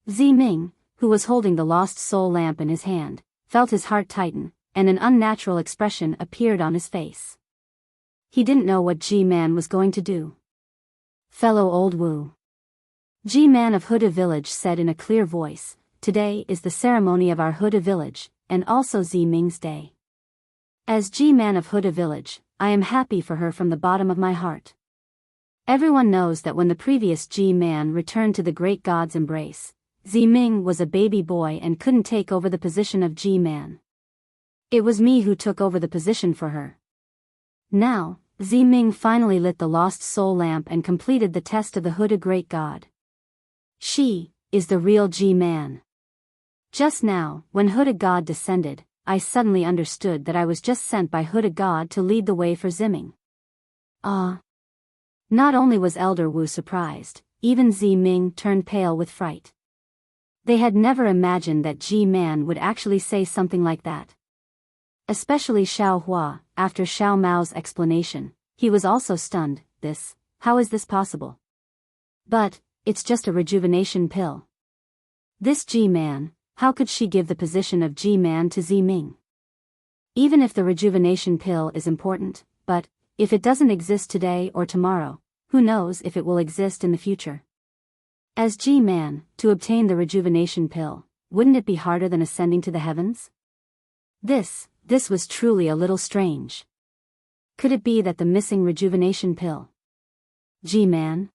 Ziming, who was holding the lost soul lamp in his hand, felt his heart tighten, and an unnatural expression appeared on his face. He didn't know what Ji-man was going to do. Fellow Old Wu. Ji-man of Huda village said in a clear voice, Today is the ceremony of our Huda village, and also Ziming's day. As Ji-man of Huda village, I am happy for her from the bottom of my heart. Everyone knows that when the previous Ji-man returned to the great god's embrace, Ziming was a baby boy and couldn't take over the position of Ji-man. It was me who took over the position for her. Now, Ziming finally lit the lost soul lamp and completed the test of the Huda great god. She is the real Ji-man. Just now, when Huda god descended, I suddenly understood that I was just sent by Huda god to lead the way for Ziming. Not only was Elder Wu surprised, even Ziming turned pale with fright. They had never imagined that Ji-man would actually say something like that. Especially Xiaohua, after Xiao Mao's explanation, he was also stunned. How is this possible? But, it's just a rejuvenation pill. This Ji-man, how could she give the position of Ji-man to Ziming? Even if the rejuvenation pill is important, but, if it doesn't exist today or tomorrow, who knows if it will exist in the future? As Ji-man, to obtain the rejuvenation pill, wouldn't it be harder than ascending to the heavens? This was truly a little strange. Could it be that the missing rejuvenation pill? Ji-man?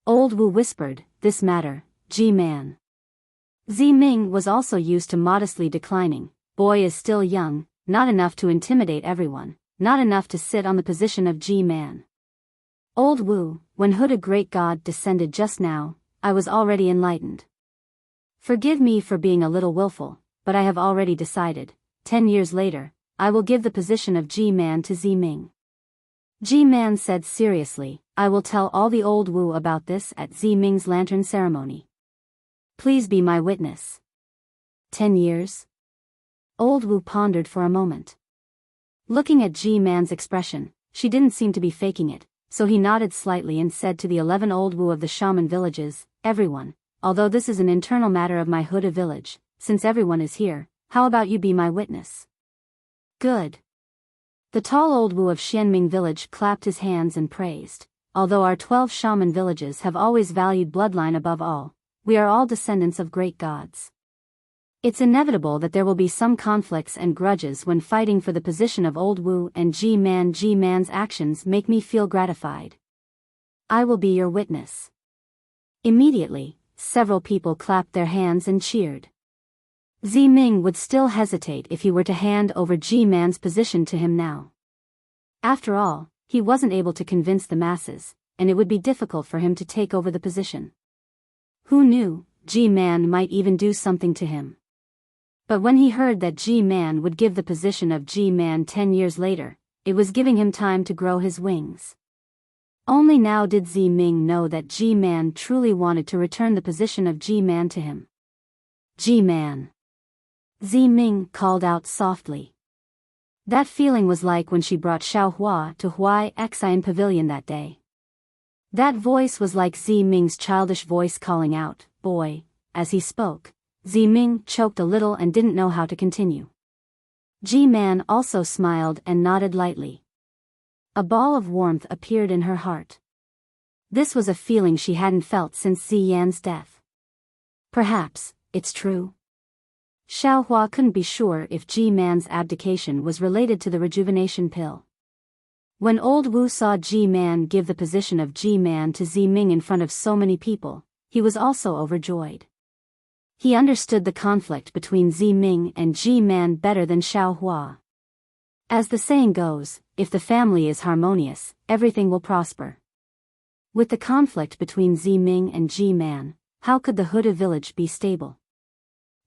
Old Wu whispered, this matter, Ji-man. Ziming was also used to modestly declining, boy is still young, not enough to intimidate everyone, not enough to sit on the position of Ji-man. Old Wu, when Huda great god descended just now, I was already enlightened. Forgive me for being a little willful, but I have already decided. 10 years later, I will give the position of Ji-man to Ziming. Ji-man said seriously, I will tell all the Old Wu about this at Ziming's lantern ceremony. Please be my witness. 10 years? Old Wu pondered for a moment. Looking at Ji-man's expression, she didn't seem to be faking it, so he nodded slightly and said to the 11 Old Wu of the shaman villages, Everyone, although this is an internal matter of my Huda village, since everyone is here, how about you be my witness? Good. The tall Old Wu of Xianming village clapped his hands and praised, although our 12 shaman villages have always valued bloodline above all, we are all descendants of great gods. It's inevitable that there will be some conflicts and grudges when fighting for the position of Old Wu and Ji-man. Ji-man's actions make me feel gratified. I will be your witness. Immediately, several people clapped their hands and cheered. Ming would still hesitate if he were to hand over Man's position to him now. After all, he wasn't able to convince the masses, and it would be difficult for him to take over the position. Who knew, Man might even do something to him. But when he heard that Man would give the position of Man 10 years later, it was giving him time to grow his wings. Only now did Ming know that Man truly wanted to return the position of Man to him. Man. Ming called out softly. That feeling was like when she brought Xiaohua to Huai Xian Pavilion that day. That voice was like Ming's childish voice calling out, "Boy," as he spoke. Ming choked a little and didn't know how to continue. Man also smiled and nodded lightly. A ball of warmth appeared in her heart. This was a feeling she hadn't felt since Yan's death. Perhaps, it's true. Xiaohua couldn't be sure if Man's abdication was related to the rejuvenation pill. When old Wu saw Man give the position of Man to Ming in front of so many people, he was also overjoyed. He understood the conflict between Ming and Man better than Xiaohua. As the saying goes, if the family is harmonious, everything will prosper. With the conflict between Ming and Man, how could the Huda village be stable?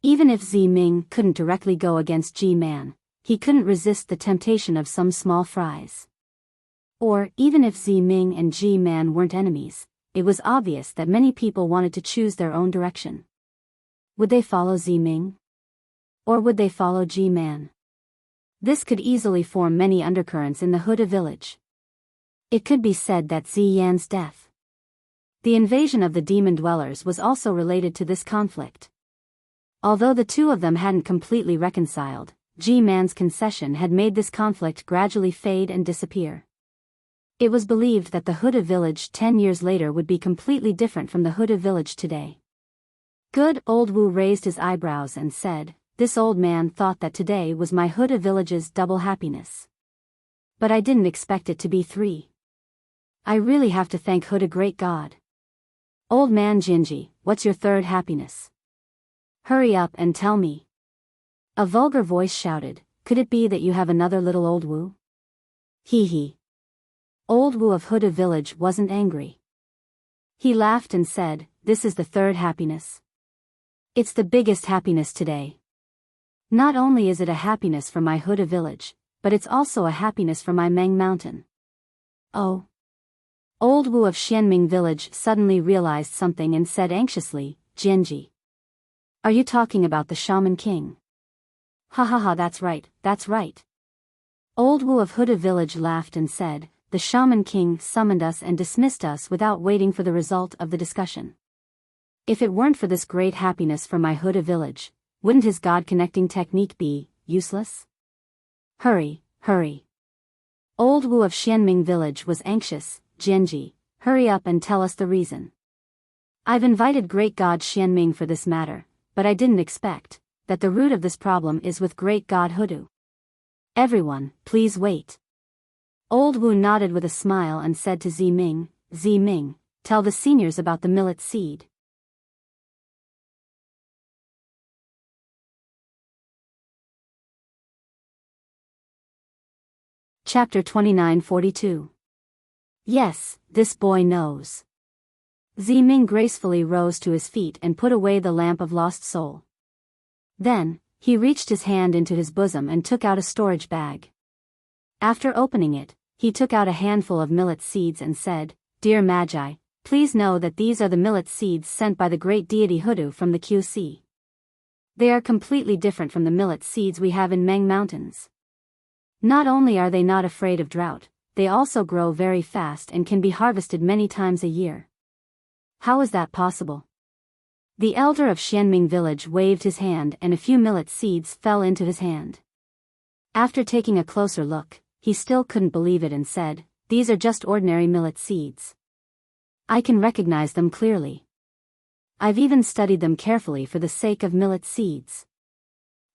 Even if Ming couldn't directly go against Man, he couldn't resist the temptation of some small fries. Or, even if Ming and Man weren't enemies, it was obvious that many people wanted to choose their own direction. Would they follow Ming? Or would they follow Man? This could easily form many undercurrents in the Huda village. It could be said that Yan's death, the invasion of the demon dwellers, was also related to this conflict. Although the two of them hadn't completely reconciled, Man's concession had made this conflict gradually fade and disappear. It was believed that the Huda village 10 years later would be completely different from the Huda village today. Good old Wu raised his eyebrows and said, "This old man thought that today was my Huda village's double happiness. But I didn't expect it to be 3. I really have to thank Huda great God. Old man Jinji, what's your 3rd happiness? Hurry up and tell me." A vulgar voice shouted, "Could it be that you have another little old Wu?" Hee. Old Wu of Huda village wasn't angry. He laughed and said, "This is the 3rd happiness. It's the biggest happiness today. Not only is it a happiness for my Huda village, but it's also a happiness for my Meng mountain." Oh. Old Wu of Xianming village suddenly realized something and said anxiously, "Jianji. Are you talking about the Shaman King?" Ha, that's right. Old Wu of Huda village laughed and said, "The Shaman King summoned us and dismissed us without waiting for the result of the discussion. If it weren't for this great happiness for my Huda village, wouldn't his God-connecting technique be useless? Hurry. Old Wu of Xianming village was anxious. "Jianji, hurry up and tell us the reason. I've invited great God Xianming for this matter, but I didn't expect that the root of this problem is with great God Hudu. Everyone, please wait." Old Wu nodded with a smile and said to Ming, "Tell the seniors about the millet seed." Chapter 2942. Yes, this boy knows. Ming gracefully rose to his feet and put away the lamp of lost soul. Then, he reached his hand into his bosom and took out a storage bag. After opening it, he took out a handful of millet seeds and said, "Dear Magi, please know that these are the millet seeds sent by the great deity Hudu from the QC. They are completely different from the millet seeds we have in Meng Mountains. Not only are they not afraid of drought, they also grow very fast and can be harvested many times a year." How is that possible? The elder of Xianming village waved his hand and a few millet seeds fell into his hand. After taking a closer look, he still couldn't believe it and said, "These are just ordinary millet seeds. I can recognize them clearly. I've even studied them carefully for the sake of millet seeds."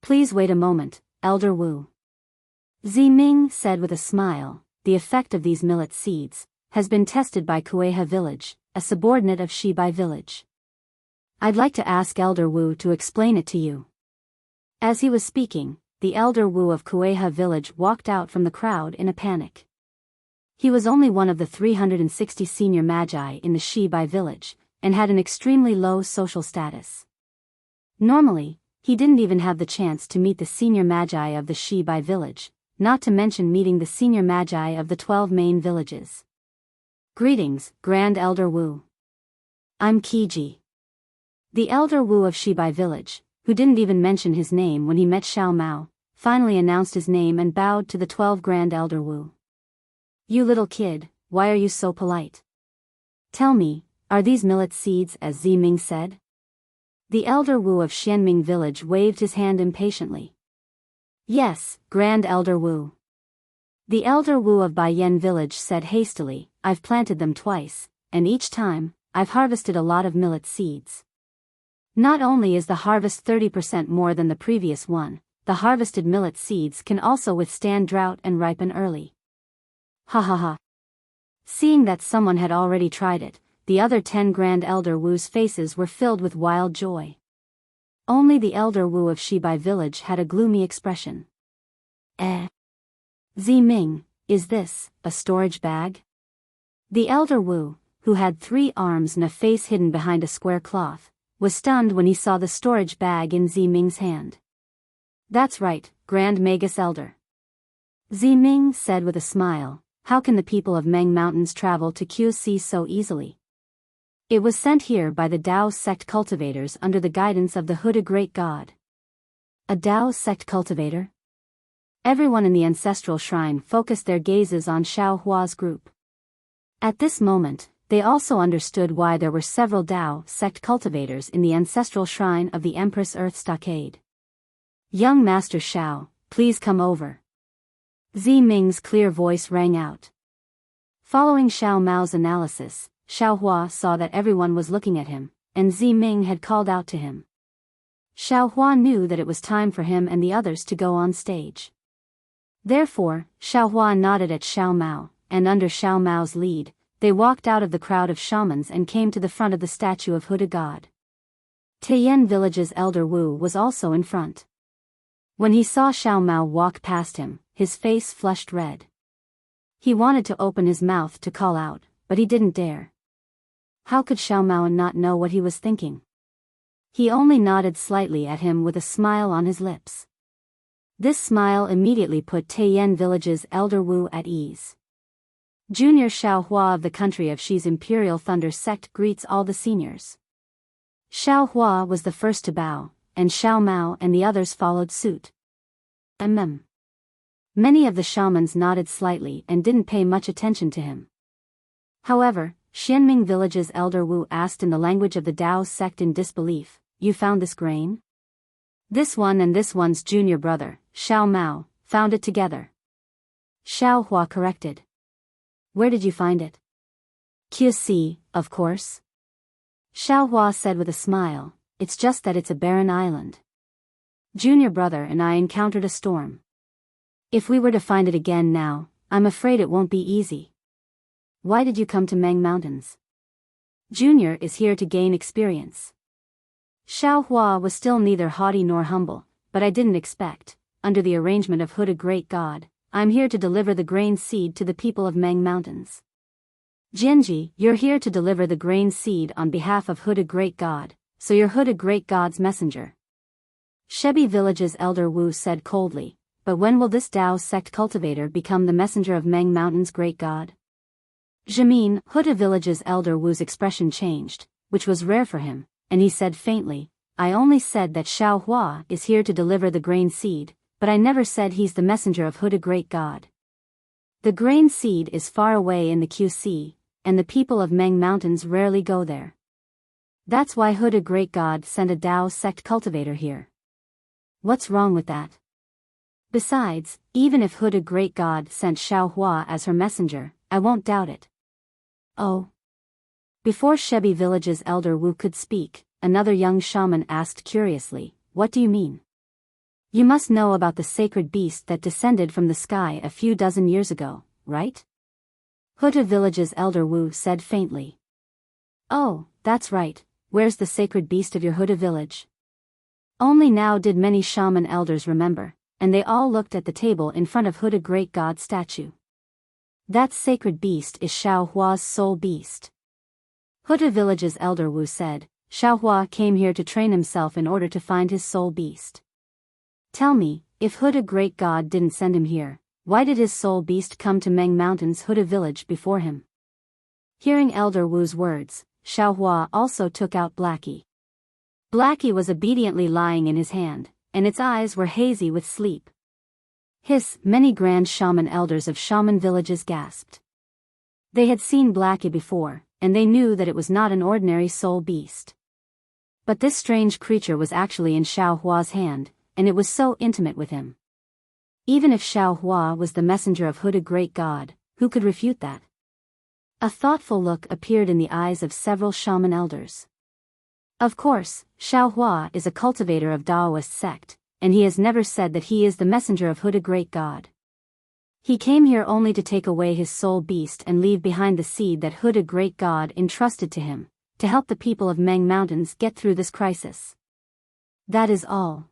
"Please wait a moment, Elder Wu," Ming said with a smile. "The effect of these millet seeds has been tested by Kueha village, a subordinate of Shibai village. I'd like to ask Elder Wu to explain it to you." As he was speaking, the elder Wu of Kueha village walked out from the crowd in a panic. He was only one of the 360 senior magi in the Shibai village, and had an extremely low social status. Normally, he didn't even have the chance to meet the senior magi of the Shibai village, not to mention meeting the senior magi of the 12 main villages. Greetings, Grand Elder Wu. I'm Kiji. The elder Wu of Shibai village, who didn't even mention his name when he met Xiao Mao, finally announced his name and bowed to the 12 Grand Elder Wu. You little kid, why are you so polite? Tell me, are these millet seeds as Ziming said? The elder Wu of Xianming village waved his hand impatiently. Yes, Grand Elder Wu. The elder Wu of Baiyan village said hastily, I've planted them twice, and each time, I've harvested a lot of millet seeds. Not only is the harvest 30% more than the previous one, the harvested millet seeds can also withstand drought and ripen early. Ha ha ha. Seeing that someone had already tried it, the other 10 Grand Elder Wu's faces were filled with wild joy. Only the elder Wu of Shibai village had a gloomy expression. Ziming, is this a storage bag? The elder Wu, who had 3 arms and a face hidden behind a square cloth, was stunned when he saw the storage bag in Ziming's hand. That's right, Grand Magus Elder. Ziming said with a smile, how can the people of Meng Mountains travel to QC so easily? It was sent here by the Dao sect cultivators under the guidance of the Huda Great God. A Dao sect cultivator? Everyone in the ancestral shrine focused their gazes on Xiao Hua's group. At this moment, they also understood why there were several Dao sect cultivators in the ancestral shrine of the Empress Earth Stockade. Young Master Xiao, please come over. Ziming's clear voice rang out. Following Xiao Mao's analysis, Xiao Hua saw that everyone was looking at him, and Ziming had called out to him. Xiao Hua knew that it was time for him and the others to go on stage. Therefore, Xiao Hua nodded at Xiao Mao, and under Xiao Mao's lead, they walked out of the crowd of shamans and came to the front of the statue of Huda God. Taiyan village's elder Wu was also in front. When he saw Xiao Mao walk past him, his face flushed red. He wanted to open his mouth to call out, but he didn't dare. How could Xiao Mao not know what he was thinking? He only nodded slightly at him with a smile on his lips. This smile immediately put Taiyan village's elder Wu at ease. Junior Xiao Hua of the country of Xi's Imperial Thunder sect greets all the seniors. Xiao Hua was the first to bow, and Xiao Mao and the others followed suit. Many of the shamans nodded slightly and didn't pay much attention to him. However, Xianming village's elder Wu asked in the language of the Dao sect in disbelief, you found this grain? This one and this one's junior brother, Xiao Mao, found it together. Xiao Hua corrected. Where did you find it? QC, of course. Xiao Hua said with a smile, it's just that it's a barren island. Junior brother and I encountered a storm. If we were to find it again now, I'm afraid it won't be easy. Why did you come to Meng Mountains? Junior is here to gain experience. Xiao Hua was still neither haughty nor humble, but I didn't expect, under the arrangement of Huda Great God, I'm here to deliver the grain seed to the people of Meng Mountains. Jianji, you're here to deliver the grain seed on behalf of Huda Great God, so you're Huda Great God's messenger. Shebi village's elder Wu said coldly, but when will this Dao sect cultivator become the messenger of Meng Mountain's great god? Jamin, Huda village's elder Wu's expression changed, which was rare for him, and he said faintly, I only said that Xiao Hua is here to deliver the grain seed, but I never said he's the messenger of Huda Great God. The grain seed is far away in the QC, and the people of Meng Mountains rarely go there. That's why Huda Great God sent a Dao sect cultivator here. What's wrong with that? Besides, even if Huda Great God sent Xiao Hua as her messenger, I won't doubt it. Oh. Before Shebi village's elder Wu could speak, another young shaman asked curiously, what do you mean? You must know about the sacred beast that descended from the sky a few dozen years ago, right? Huda village's elder Wu said faintly. Oh, that's right, where's the sacred beast of your Huda village? Only now did many shaman elders remember, and they all looked at the table in front of Huda Great God's statue. That sacred beast is Xiao Hua's soul beast. Huda Village's elder Wu said, Xiao Hua came here to train himself in order to find his soul beast. Tell me, if Huda Great God didn't send him here, why did his soul beast come to Meng Mountain's Huda Village before him? Hearing Elder Wu's words, Xiao Hua also took out Blackie. Blackie was obediently lying in his hand, and its eyes were hazy with sleep. Many grand shaman elders of shaman villages gasped. They had seen Blackie before, and they knew that it was not an ordinary soul beast. But this strange creature was actually in Xiao Hua's hand, and it was so intimate with him. Even if Xiao Hua was the messenger of Huda Great God, who could refute that? A thoughtful look appeared in the eyes of several shaman elders. Of course, Xiao Hua is a cultivator of Daoist sect, and he has never said that he is the messenger of Huda Great God. He came here only to take away his soul beast and leave behind the seed that Huda Great God entrusted to him, to help the people of Meng Mountains get through this crisis. That is all.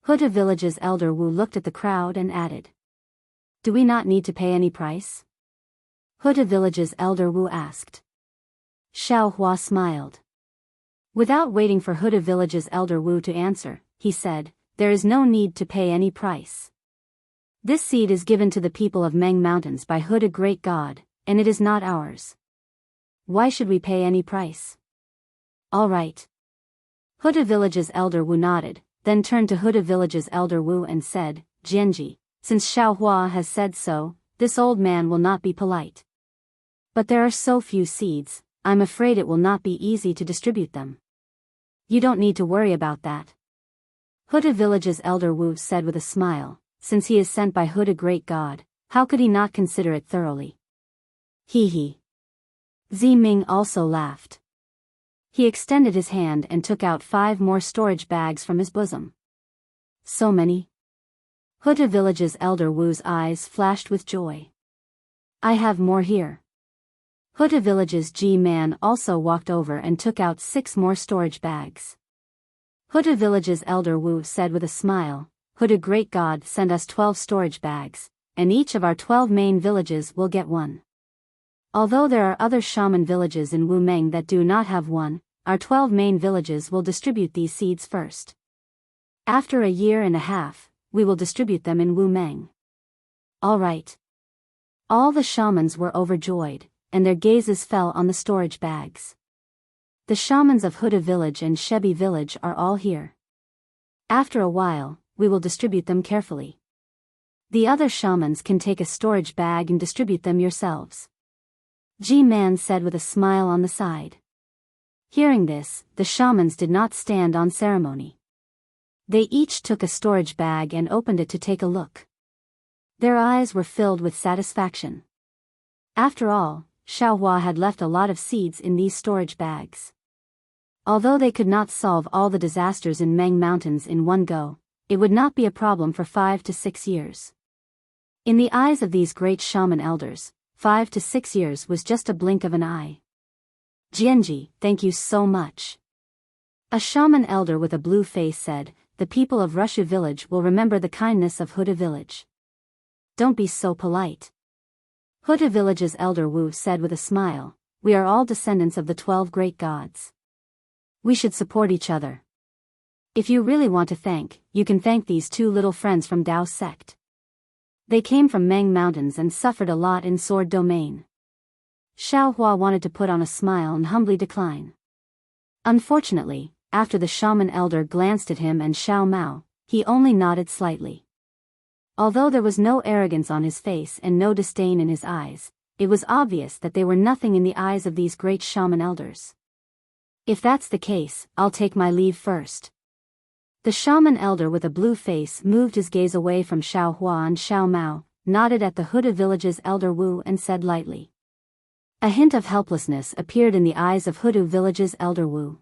Huda Village's elder Wu looked at the crowd and added. Do we not need to pay any price? Huda Village's elder Wu asked. Xiao Hua smiled. Without waiting for Huda Village's elder Wu to answer, he said, there is no need to pay any price. This seed is given to the people of Meng Mountains by Huda Great God, and it is not ours. Why should we pay any price? All right. Huda Village's elder Wu nodded, then turned to Huda Village's elder Wu and said, Jianji, since Xiao Hua has said so, this old man will not be polite. But there are so few seeds, I'm afraid it will not be easy to distribute them. You don't need to worry about that. Huda Village's elder Wu said with a smile, since he is sent by Huda Great God, how could he not consider it thoroughly? Hee. Zi Ming also laughed. He extended his hand and took out 5 more storage bags from his bosom. So many? Huda Village's elder Wu's eyes flashed with joy. I have more here. Huda Village's G-man also walked over and took out 6 more storage bags. Huda Village's elder Wu said with a smile, Huda Great God send us 12 storage bags, and each of our 12 main villages will get one. Although there are other shaman villages in Wu Meng that do not have one, our 12 main villages will distribute these seeds first. After a year and a half, we will distribute them in Wu Meng. All right. All the shamans were overjoyed, and their gazes fell on the storage bags. The shamans of Huda Village and Shebi Village are all here. After a while, we will distribute them carefully. The other shamans can take a storage bag and distribute them yourselves. G-man said with a smile on the side. Hearing this, the shamans did not stand on ceremony. They each took a storage bag and opened it to take a look. Their eyes were filled with satisfaction. After all, Xiao Hua had left a lot of seeds in these storage bags. Although they could not solve all the disasters in Meng Mountains in one go, it would not be a problem for 5 to 6 years. In the eyes of these great shaman elders, 5 to 6 years was just a blink of an eye. Jianji, thank you so much. A shaman elder with a blue face said, the people of Rushu Village will remember the kindness of Huda Village. Don't be so polite. Huda Village's elder Wu said with a smile, we are all descendants of the 12 great gods. We should support each other. If you really want to thank, you can thank these 2 little friends from Dao sect. They came from Meng Mountains and suffered a lot in sword domain. Xiao Hua wanted to put on a smile and humbly decline. Unfortunately, after the shaman elder glanced at him and Xiao Mao, he only nodded slightly. Although there was no arrogance on his face and no disdain in his eyes, it was obvious that they were nothing in the eyes of these great shaman elders. If that's the case, I'll take my leave first. The shaman elder with a blue face moved his gaze away from Xiao Hua and Xiao Mao, nodded at the Huda Village's elder Wu and said lightly. A hint of helplessness appeared in the eyes of Huda Village's elder Wu.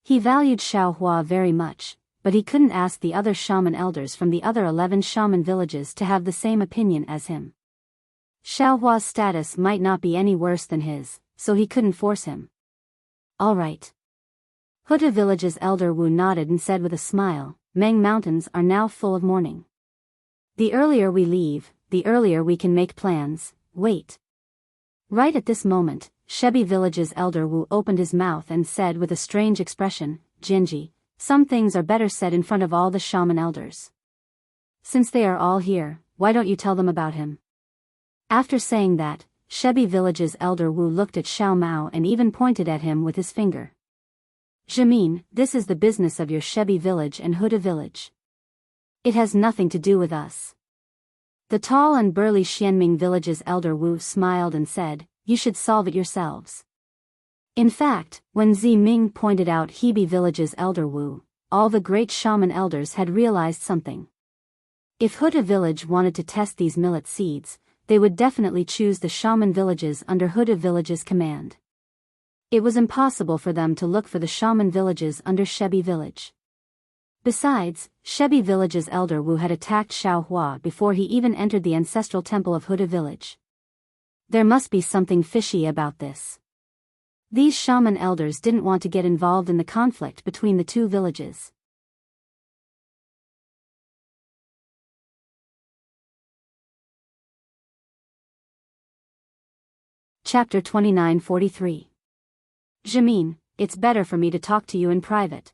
He valued Xiao Hua very much, but he couldn't ask the other shaman elders from the other 11 shaman villages to have the same opinion as him. Xiao Hua's status might not be any worse than his, so he couldn't force him. All right. Huda village's elder Wu nodded and said with a smile, Meng Mountains are now full of mourning. The earlier we leave, the earlier we can make plans. Wait. Right at this moment, Shebi village's elder Wu opened his mouth and said with a strange expression, Jinji, some things are better said in front of all the shaman elders. Since they are all here, why don't you tell them about him? After saying that, Shebi village's elder Wu looked at Xiao Mao and even pointed at him with his finger. Jamin, this is the business of your Shebi village and Huda village. It has nothing to do with us. The tall and burly Xianming village's elder Wu smiled and said, you should solve it yourselves. In fact, when Ming pointed out Hebi village's elder Wu, all the great shaman elders had realized something. If Huda village wanted to test these millet seeds, they would definitely choose the shaman villages under Huda village's command. It was impossible for them to look for the shaman villages under Shebi village. Besides, Shebi village's elder Wu had attacked Xiao Hua before he even entered the ancestral temple of Huda village. There must be something fishy about this. These shaman elders didn't want to get involved in the conflict between the two villages. Chapter 2943. Jamin, it's better for me to talk to you in private.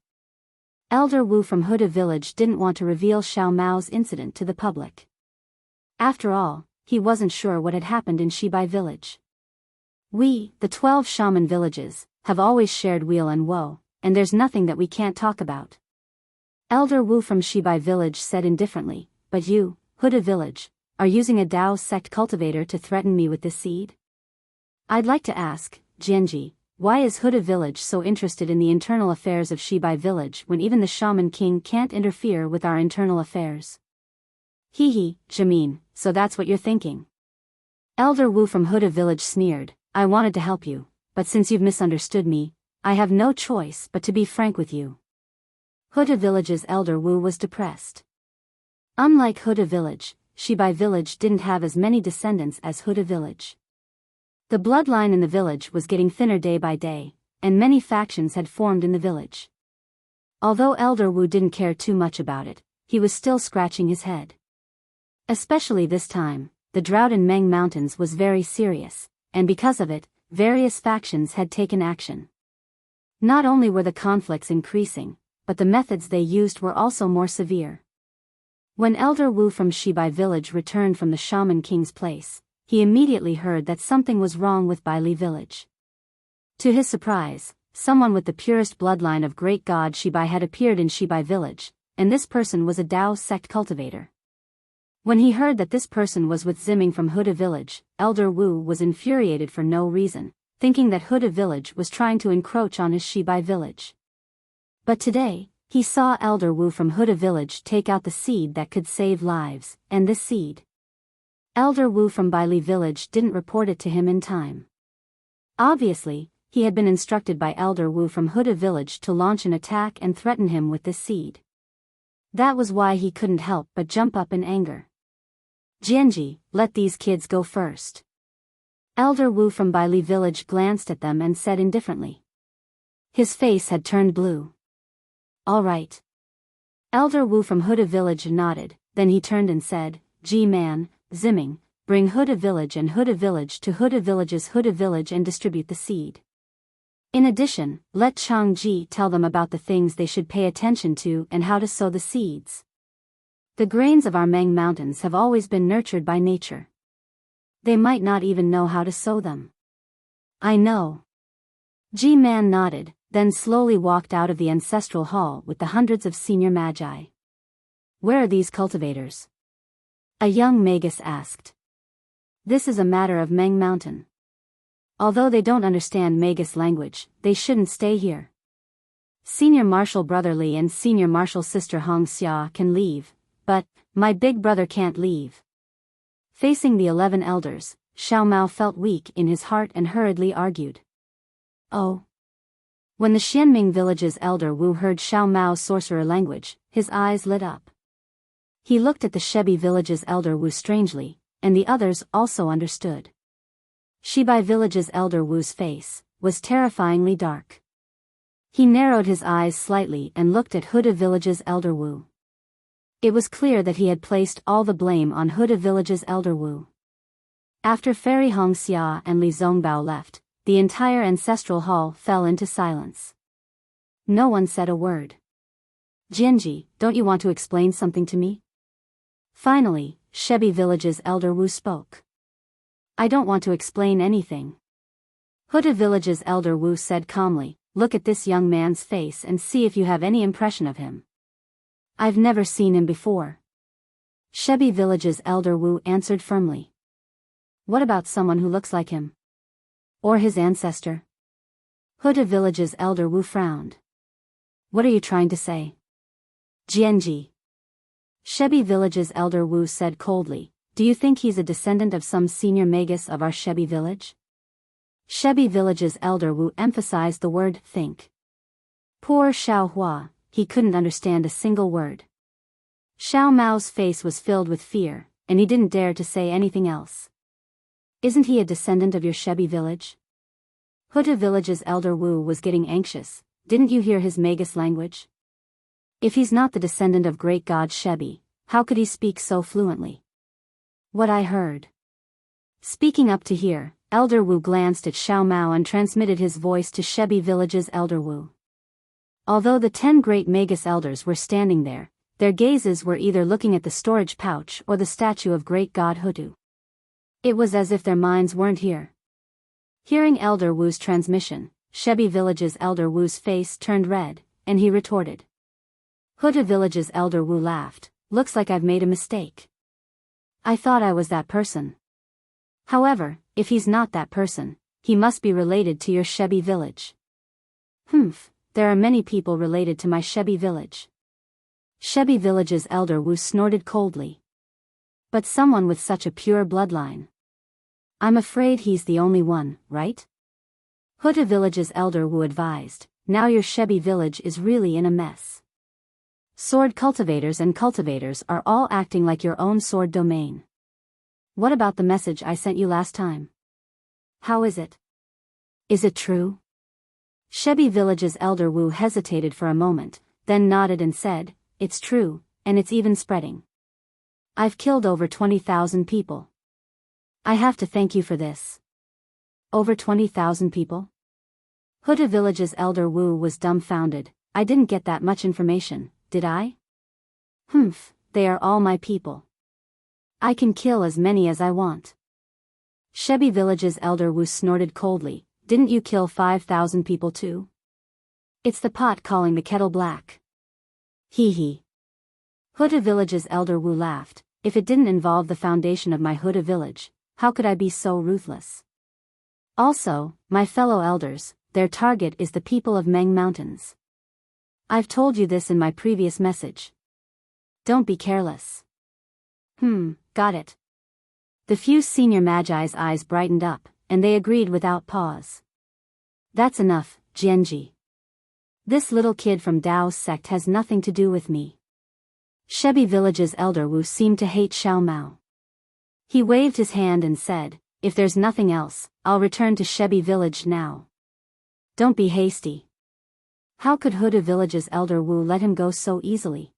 Elder Wu from Huda village didn't want to reveal Xiao Mao's incident to the public. After all, he wasn't sure what had happened in Shibai village. We, the 12 shaman villages, have always shared weal and woe, and there's nothing that we can't talk about. Elder Wu from Shibai village said indifferently, but you, Huda village, are using a Dao sect cultivator to threaten me with this seed? I'd like to ask, Jianji, why is Huda village so interested in the internal affairs of Shibai village when even the shaman king can't interfere with our internal affairs? Hee, Jamin, so that's what you're thinking. Elder Wu from Huda village sneered, I wanted to help you, but since you've misunderstood me, I have no choice but to be frank with you. Huda village's elder Wu was depressed. Unlike Huda village, Shibai village didn't have as many descendants as Huda village. The bloodline in the village was getting thinner day by day, and many factions had formed in the village. Although Elder Wu didn't care too much about it, he was still scratching his head. Especially this time, the drought in Meng Mountains was very serious, and because of it, various factions had taken action. Not only were the conflicts increasing, but the methods they used were also more severe. When Elder Wu from Shibai village returned from the shaman king's place, he immediately heard that something was wrong with Baili village. To his surprise, someone with the purest bloodline of great god Shibai had appeared in Shibai village, and this person was a Dao sect cultivator. When he heard that this person was with Ziming from Huda village, Elder Wu was infuriated for no reason, thinking that Huda village was trying to encroach on his Shibai village. But today, he saw Elder Wu from Huda village take out the seed that could save lives, and this seed. Elder Wu from Baili village didn't report it to him in time. Obviously, he had been instructed by Elder Wu from Huda village to launch an attack and threaten him with this seed. That was why he couldn't help but jump up in anger. Jianji, let these kids go first. Elder Wu from Baili village glanced at them and said indifferently. His face had turned blue. All right. Elder Wu from Huda village nodded, then he turned and said, G-man, Ziming, bring Huda village and Huda village to Huda village's Huda village and distribute the seed. In addition, let Changji tell them about the things they should pay attention to and how to sow the seeds. The grains of our Meng Mountains have always been nurtured by nature. They might not even know how to sow them. I know. G-man nodded, then slowly walked out of the ancestral hall with the hundreds of senior magi. Where are these cultivators? A young magus asked. This is a matter of Meng Mountain. Although they don't understand magus language, they shouldn't stay here. Senior Marshal Brother Li and Senior Marshal Sister Hong Xia can leave, but my big brother can't leave. Facing the 11 elders, Xiao Mao felt weak in his heart and hurriedly argued. Oh. When the Xianming village's elder Wu heard Xiao Mao's sorcerer language, his eyes lit up. He looked at the Shebi village's elder Wu strangely, and the others also understood. Shibai village's elder Wu's face was terrifyingly dark. He narrowed his eyes slightly and looked at Huda Village's elder Wu. It was clear that he had placed all the blame on Huda Village's elder Wu. After Fairy Hongxia and Li Zongbao left, the entire ancestral hall fell into silence. No one said a word. Jianji, don't you want to explain something to me? Finally, Shebi Village's elder Wu spoke. I don't want to explain anything. Huda Village's elder Wu said calmly, look at this young man's face and see if you have any impression of him. I've never seen him before. Shebi Village's elder Wu answered firmly. What about someone who looks like him? Or his ancestor? Huda Village's elder Wu frowned. What are you trying to say? Jianji. Shebi Village's elder Wu said coldly, do you think he's a descendant of some senior magus of our Shebi village? Shebi Village's elder Wu emphasized the word think. Poor Xiao Hua, he couldn't understand a single word. Xiao Mao's face was filled with fear, and he didn't dare to say anything else. Isn't he a descendant of your Shebi village? Huda Village's elder Wu was getting anxious. Didn't you hear his magus language? If he's not the descendant of great god Shebi, how could he speak so fluently? What I heard. Speaking up to hear, elder Wu glanced at Xiao Mao and transmitted his voice to Shebi Village's elder Wu. Although the 10 great magus elders were standing there, their gazes were either looking at the storage pouch or the statue of great god Hudu. It was as if their minds weren't here. Hearing elder Wu's transmission, Shebi Village's elder Wu's face turned red, and he retorted. Huda Village's elder Wu laughed, looks like I've made a mistake. I thought I was that person. However, if he's not that person, he must be related to your Shebi village. Humph, there are many people related to my Shebi village. Shebi Village's elder Wu snorted coldly. But someone with such a pure bloodline. I'm afraid he's the only one, right? Huda Village's elder Wu advised, now your Shebi village is really in a mess. Sword cultivators and cultivators are all acting like your own sword domain. What about the message I sent you last time? How is it? Is it true? Shebi Village's elder Wu hesitated for a moment, then nodded and said, it's true, and it's even spreading. I've killed over 20,000 people. I have to thank you for this. Over 20,000 people? Huda Village's elder Wu was dumbfounded. I didn't get that much information, did I? Humph, they are all my people. I can kill as many as I want. Shebi Village's elder Wu snorted coldly, didn't you kill 5,000 people too? It's the pot calling the kettle black. Hee hee. Huda Village's elder Wu laughed, if it didn't involve the foundation of my Huda village, how could I be so ruthless? Also, my fellow elders, their target is the people of Meng Mountains. I've told you this in my previous message. Don't be careless. Got it. The few senior magi's eyes brightened up, and they agreed without pause. That's enough, Jianji. This little kid from Dao's sect has nothing to do with me. Shebi Village's elder Wu seemed to hate Xiao Mao. He waved his hand and said, if there's nothing else, I'll return to Shebi Village now. Don't be hasty. How could Huda Village's elder Wu let him go so easily?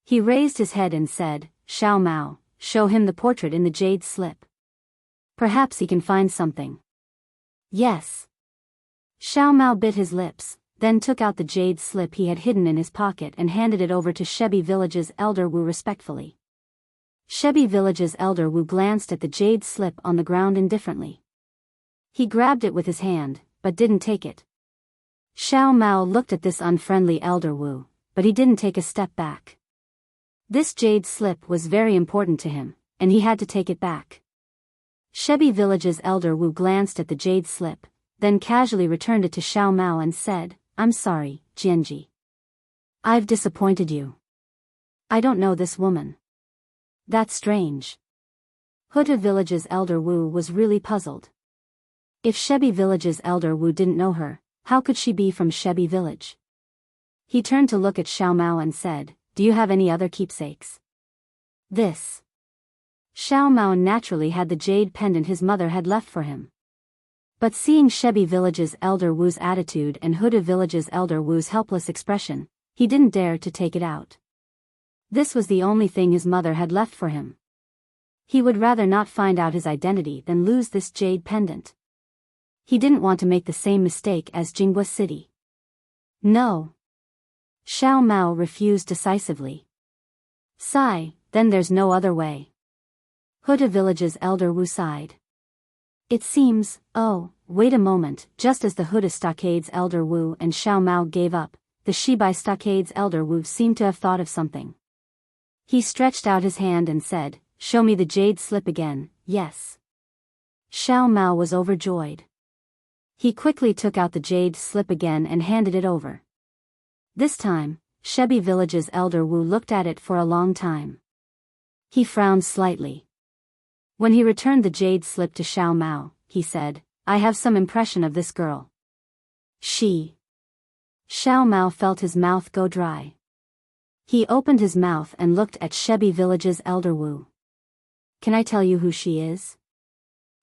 He raised his head and said, Xiao Mao, show him the portrait in the jade slip. Perhaps he can find something. Yes. Xiao Mao bit his lips, then took out the jade slip he had hidden in his pocket and handed it over to Shebi Village's elder Wu respectfully. Shebi Village's elder Wu glanced at the jade slip on the ground indifferently. He grabbed it with his hand, but didn't take it. Xiao Mao looked at this unfriendly elder Wu, but he didn't take a step back. This jade slip was very important to him, and he had to take it back. Shebi Village's elder Wu glanced at the jade slip, then casually returned it to Xiao Mao and said, I'm sorry, Jianji. I've disappointed you. I don't know this woman. That's strange. Huda Village's elder Wu was really puzzled. If Shebi Village's elder Wu didn't know her, how could she be from Shebi Village? He turned to look at Xiao Mao and said, do you have any other keepsakes? This. Xiao Mao naturally had the jade pendant his mother had left for him. But seeing Shebi Village's elder Wu's attitude and Huda Village's elder Wu's helpless expression, he didn't dare to take it out. This was the only thing his mother had left for him. He would rather not find out his identity than lose this jade pendant. He didn't want to make the same mistake as Jinghua City. No. Xiao Mao refused decisively. Sigh, then there's no other way. Huda Village's elder Wu sighed. It seems, oh, wait a moment, just as the Huda Stockade's elder Wu and Xiao Mao gave up, the Shibai Stockade's elder Wu seemed to have thought of something. He stretched out his hand and said, "Show me the jade slip again." Yes. Xiao Mao was overjoyed. He quickly took out the jade slip again and handed it over. This time, Shebi Village's elder Wu looked at it for a long time. He frowned slightly. When he returned the jade slip to Xiao Mao, he said, "I have some impression of this girl." Xiao Mao felt his mouth go dry. He opened his mouth and looked at Shebi Village's elder Wu. "Can I tell you who she is?"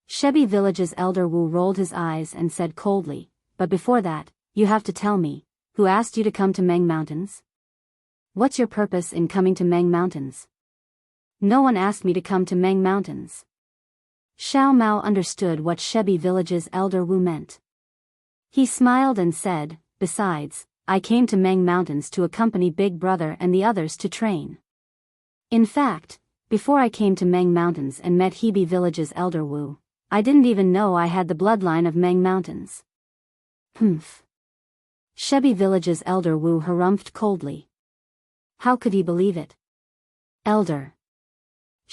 Shebi Village's elder Wu rolled his eyes and said coldly, "But before that, you have to tell me, who asked you to come to Meng Mountains? What's your purpose in coming to Meng Mountains?" "No one asked me to come to Meng Mountains." Xiao Mao understood what Shebi Village's elder Wu meant. He smiled and said, "Besides, I came to Meng Mountains to accompany Big Brother and the others to train. In fact, before I came to Meng Mountains and met Hebi Village's elder Wu, I didn't even know I had the bloodline of Meng Mountains." Humph. Shebi Village's elder Wu harumphed coldly. How could he believe it? Elder.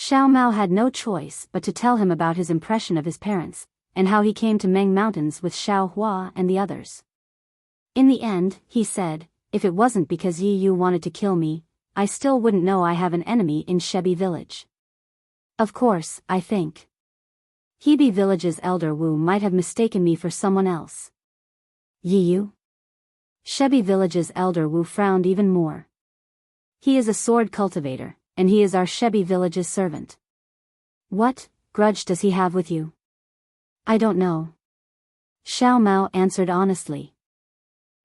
Xiao Mao had no choice but to tell him about his impression of his parents, and how he came to Meng Mountains with Xiao Hua and the others. In the end, he said, "If it wasn't because Yi Yu wanted to kill me, I still wouldn't know I have an enemy in Shebi Village. Of course, I think Hebi Village's elder Wu might have mistaken me for someone else." "Yi Yu?" Shebi Village's elder Wu frowned even more. "He is a sword cultivator, and he is our Shebi Village's servant." "What grudge does he have with you?" "I don't know." Xiao Mao answered honestly.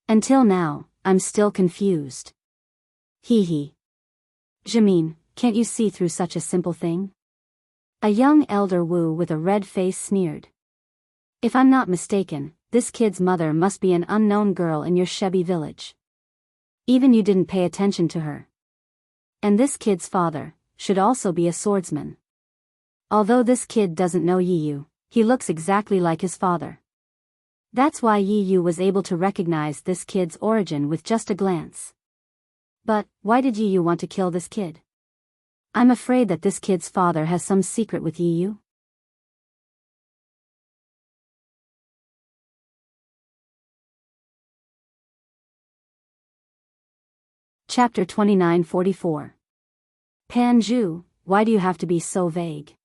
"Until now, I'm still confused." Hee. "Jimin, can't you see through such a simple thing?" A young elder Wu with a red face sneered. "If I'm not mistaken, this kid's mother must be an unknown girl in your Shebi Village. Even you didn't pay attention to her. And this kid's father should also be a swordsman. Although this kid doesn't know Yi Yu, he looks exactly like his father. That's why Yi Yu was able to recognize this kid's origin with just a glance. But why did Yi Yu want to kill this kid? I'm afraid that this kid's father has some secret with Yi Yu." Chapter 2944. "Panju, why do you have to be so vague?"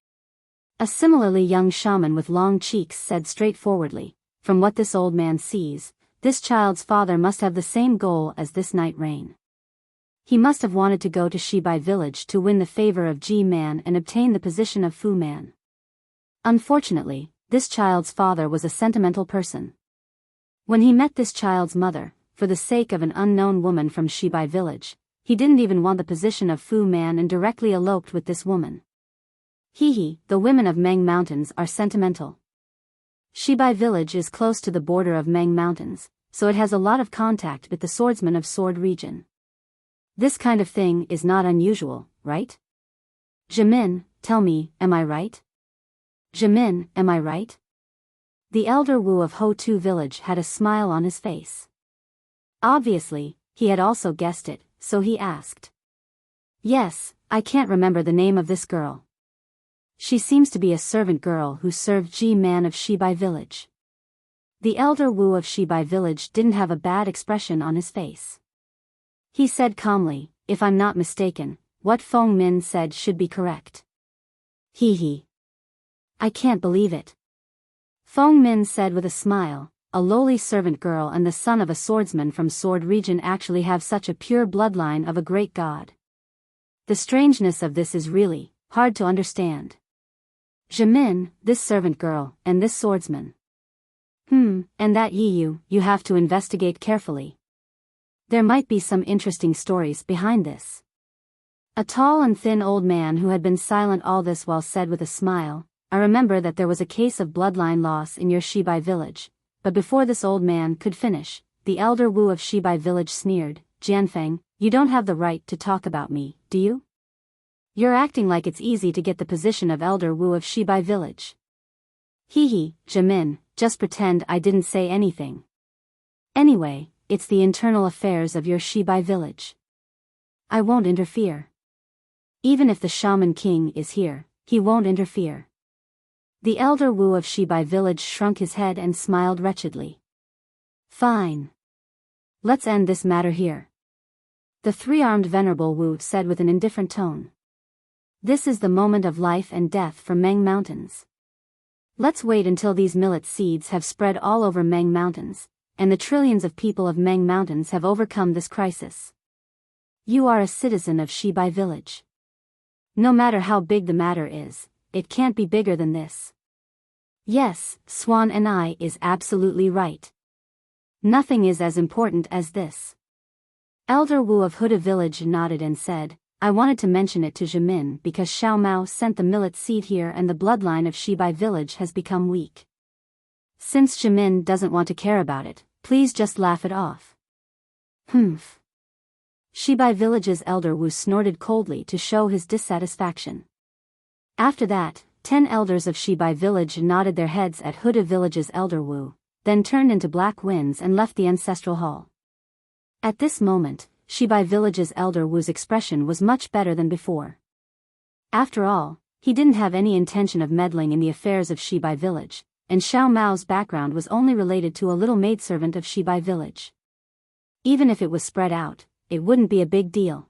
A similarly young shaman with long cheeks said straightforwardly, "From what this old man sees, this child's father must have the same goal as this Night Rain. He must have wanted to go to Shibai Village to win the favor of Ji-Man and obtain the position of Fu-Man. Unfortunately, this child's father was a sentimental person. When he met this child's mother, for the sake of an unknown woman from Shibai Village, he didn't even want the position of Fu-Man and directly eloped with this woman. The women of Meng Mountains are sentimental. Shibai Village is close to the border of Meng Mountains, so it has a lot of contact with the swordsmen of Sword Region. This kind of thing is not unusual, right? Jimin, tell me, am I right? Jimin, am I right?" The elder Wu of Ho-Tu Village had a smile on his face. Obviously, he had also guessed it, so he asked. "Yes, I can't remember the name of this girl. She seems to be a servant girl who served Ji-Man of Shibai Village." The elder Wu of Shibai Village didn't have a bad expression on his face. He said calmly, "If I'm not mistaken, what Feng Min said should be correct." I can't believe it." Feng Min said with a smile, "A lowly servant girl and the son of a swordsman from Sword Region actually have such a pure bloodline of a great god. The strangeness of this is really hard to understand. Jimin, this servant girl, and this swordsman. And that you have to investigate carefully. There might be some interesting stories behind this. A tall and thin old man who had been silent all this while said with a smile, I remember that there was a case of bloodline loss in your Shibai village, but before this old man could finish, the elder Wu of Shibai village sneered, Jianfeng, you don't have the right to talk about me, do you? You're acting like it's easy to get the position of elder Wu of Shibai village. Jimin, just pretend I didn't say anything. Anyway, it's the internal affairs of your Shibai village. I won't interfere. Even if the shaman king is here, he won't interfere. The elder Wu of Shibai village shrunk his head and smiled wretchedly. Fine. Let's end this matter here. The three-armed venerable Wu said with an indifferent tone. This is the moment of life and death for Meng Mountains. Let's wait until these millet seeds have spread all over Meng Mountains, and the trillions of people of Meng Mountains have overcome this crisis. You are a citizen of Shibai village. No matter how big the matter is, it can't be bigger than this. Yes, Swan and I is absolutely right. Nothing is as important as this. Elder Wu of Huda village nodded and said, I wanted to mention it to Jimin because Xiao Mao sent the millet seed here and the bloodline of Shibai village has become weak. Since Jimin doesn't want to care about it, please just laugh it off. Shibai village's elder Wu snorted coldly to show his dissatisfaction. After that, 10 elders of Shibai village nodded their heads at Huda village's elder Wu, then turned into black winds and left the ancestral hall. At this moment, Shibai village's elder Wu's expression was much better than before. After all, he didn't have any intention of meddling in the affairs of Shibai village, and Xiao Mao's background was only related to a little maidservant of Shibai village. Even if it was spread out, it wouldn't be a big deal.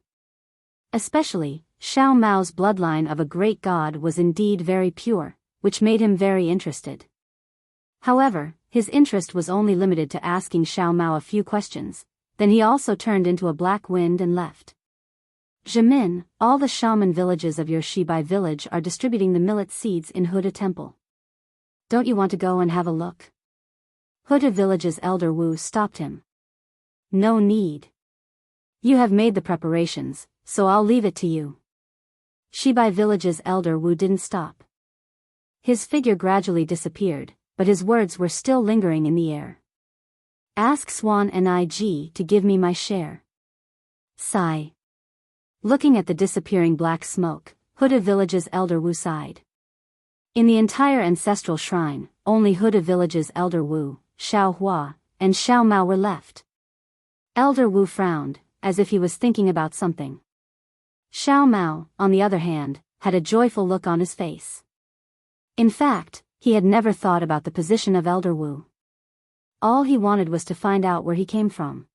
Especially, Xiao Mao's bloodline of a great god was indeed very pure, which made him very interested. However, his interest was only limited to asking Xiao Mao a few questions, then he also turned into a black wind and left. Jimin, all the shaman villages of your Shibai village are distributing the millet seeds in Huda temple. Don't you want to go and have a look? Huda village's elder Wu stopped him. No need. You have made the preparations, so I'll leave it to you. Shibai village's elder Wu didn't stop. His figure gradually disappeared, but his words were still lingering in the air. Ask Swan and Ig to give me my share. Sigh. Looking at the disappearing black smoke, Huda village's elder Wu sighed. In the entire ancestral shrine, only Huda village's elder Wu, Xiao Hua, and Xiao Mao were left. Elder Wu frowned, as if he was thinking about something. Xiao Mao, on the other hand, had a joyful look on his face. In fact, he had never thought about the position of elder Wu. All he wanted was to find out where he came from.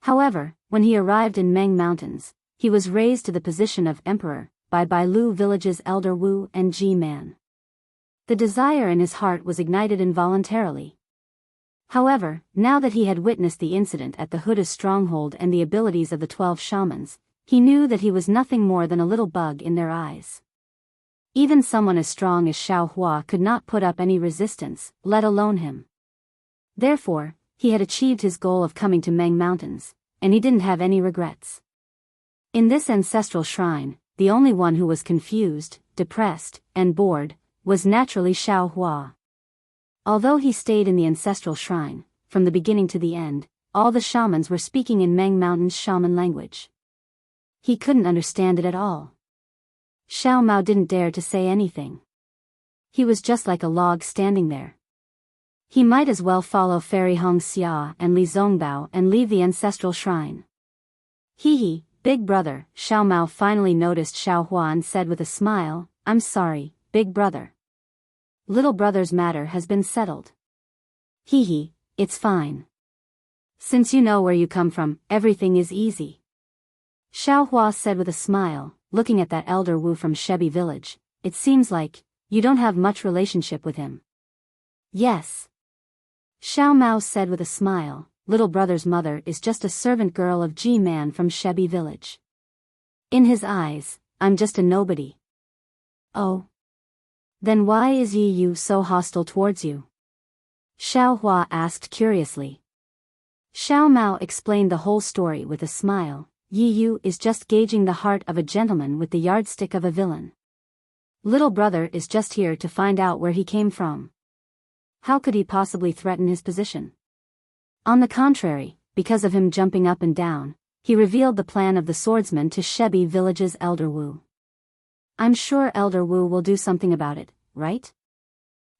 However, when he arrived in Meng Mountains, he was raised to the position of emperor by Bailu village's elder Wu and Ji-man. The desire in his heart was ignited involuntarily. However, now that he had witnessed the incident at the Huda stronghold and the abilities of the 12 shamans, he knew that he was nothing more than a little bug in their eyes. Even someone as strong as Xiao Hua could not put up any resistance, let alone him. Therefore, he had achieved his goal of coming to Meng Mountains, and he didn't have any regrets. In this ancestral shrine, the only one who was confused, depressed, and bored, was naturally Xiao Hua. Although he stayed in the ancestral shrine, from the beginning to the end, all the shamans were speaking in Meng Mountain's shaman language. He couldn't understand it at all. Xiao Mao didn't dare to say anything. He was just like a log standing there. He might as well follow Fairy Hong Xia and Li Zongbao and leave the ancestral shrine. Big brother, Xiao Mao finally noticed Xiao Hua and said with a smile, I'm sorry, big brother. Little brother's matter has been settled. It's fine. Since you know where you come from, everything is easy. Xiao Hua said with a smile, looking at that elder Wu from Shebi village, it seems like you don't have much relationship with him. Yes. Xiao Mao said with a smile, little brother's mother is just a servant girl of Ji-man from Shebi village. In his eyes, I'm just a nobody. Oh. Then why is Yi Yu so hostile towards you? Xiao Hua asked curiously. Xiao Mao explained the whole story with a smile. Yi Yu is just gauging the heart of a gentleman with the yardstick of a villain. Little brother is just here to find out where he came from. How could he possibly threaten his position? On the contrary, because of him jumping up and down, he revealed the plan of the swordsman to Shebi Village's Elder Wu. I'm sure Elder Wu will do something about it, right?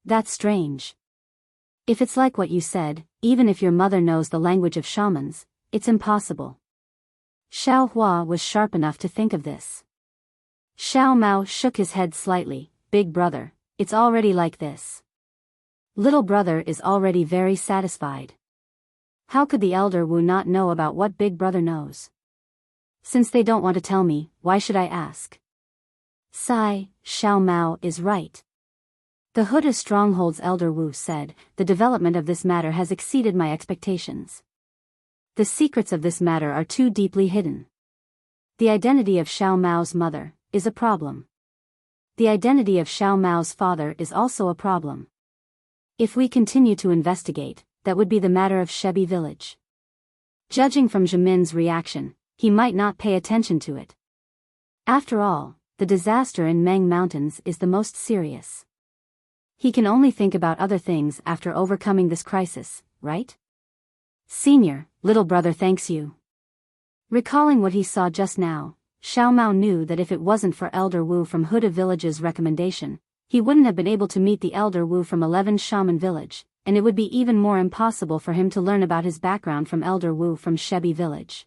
That's strange. If it's like what you said, even if your mother knows the language of shamans, it's impossible. Xiao Hua was sharp enough to think of this. Xiao Mao shook his head slightly. Big brother, it's already like this. Little brother is already very satisfied. How could the Elder Wu not know about what Big Brother knows? Since they don't want to tell me, why should I ask? Sigh, Xiao Mao is right. The Huda Stronghold's Elder Wu said, the development of this matter has exceeded my expectations. The secrets of this matter are too deeply hidden. The identity of Xiao Mao's mother is a problem. The identity of Xiao Mao's father is also a problem. If we continue to investigate, that would be the matter of Shebi village. Judging from Jimin's reaction, he might not pay attention to it. After all, the disaster in Meng Mountains is the most serious. He can only think about other things after overcoming this crisis, right? Senior, little brother thanks you. Recalling what he saw just now, Xiao Mao knew that if it wasn't for Elder Wu from Huda Village's recommendation, he wouldn't have been able to meet the Elder Wu from 11 Shaman Village, and it would be even more impossible for him to learn about his background from Elder Wu from Shebi Village.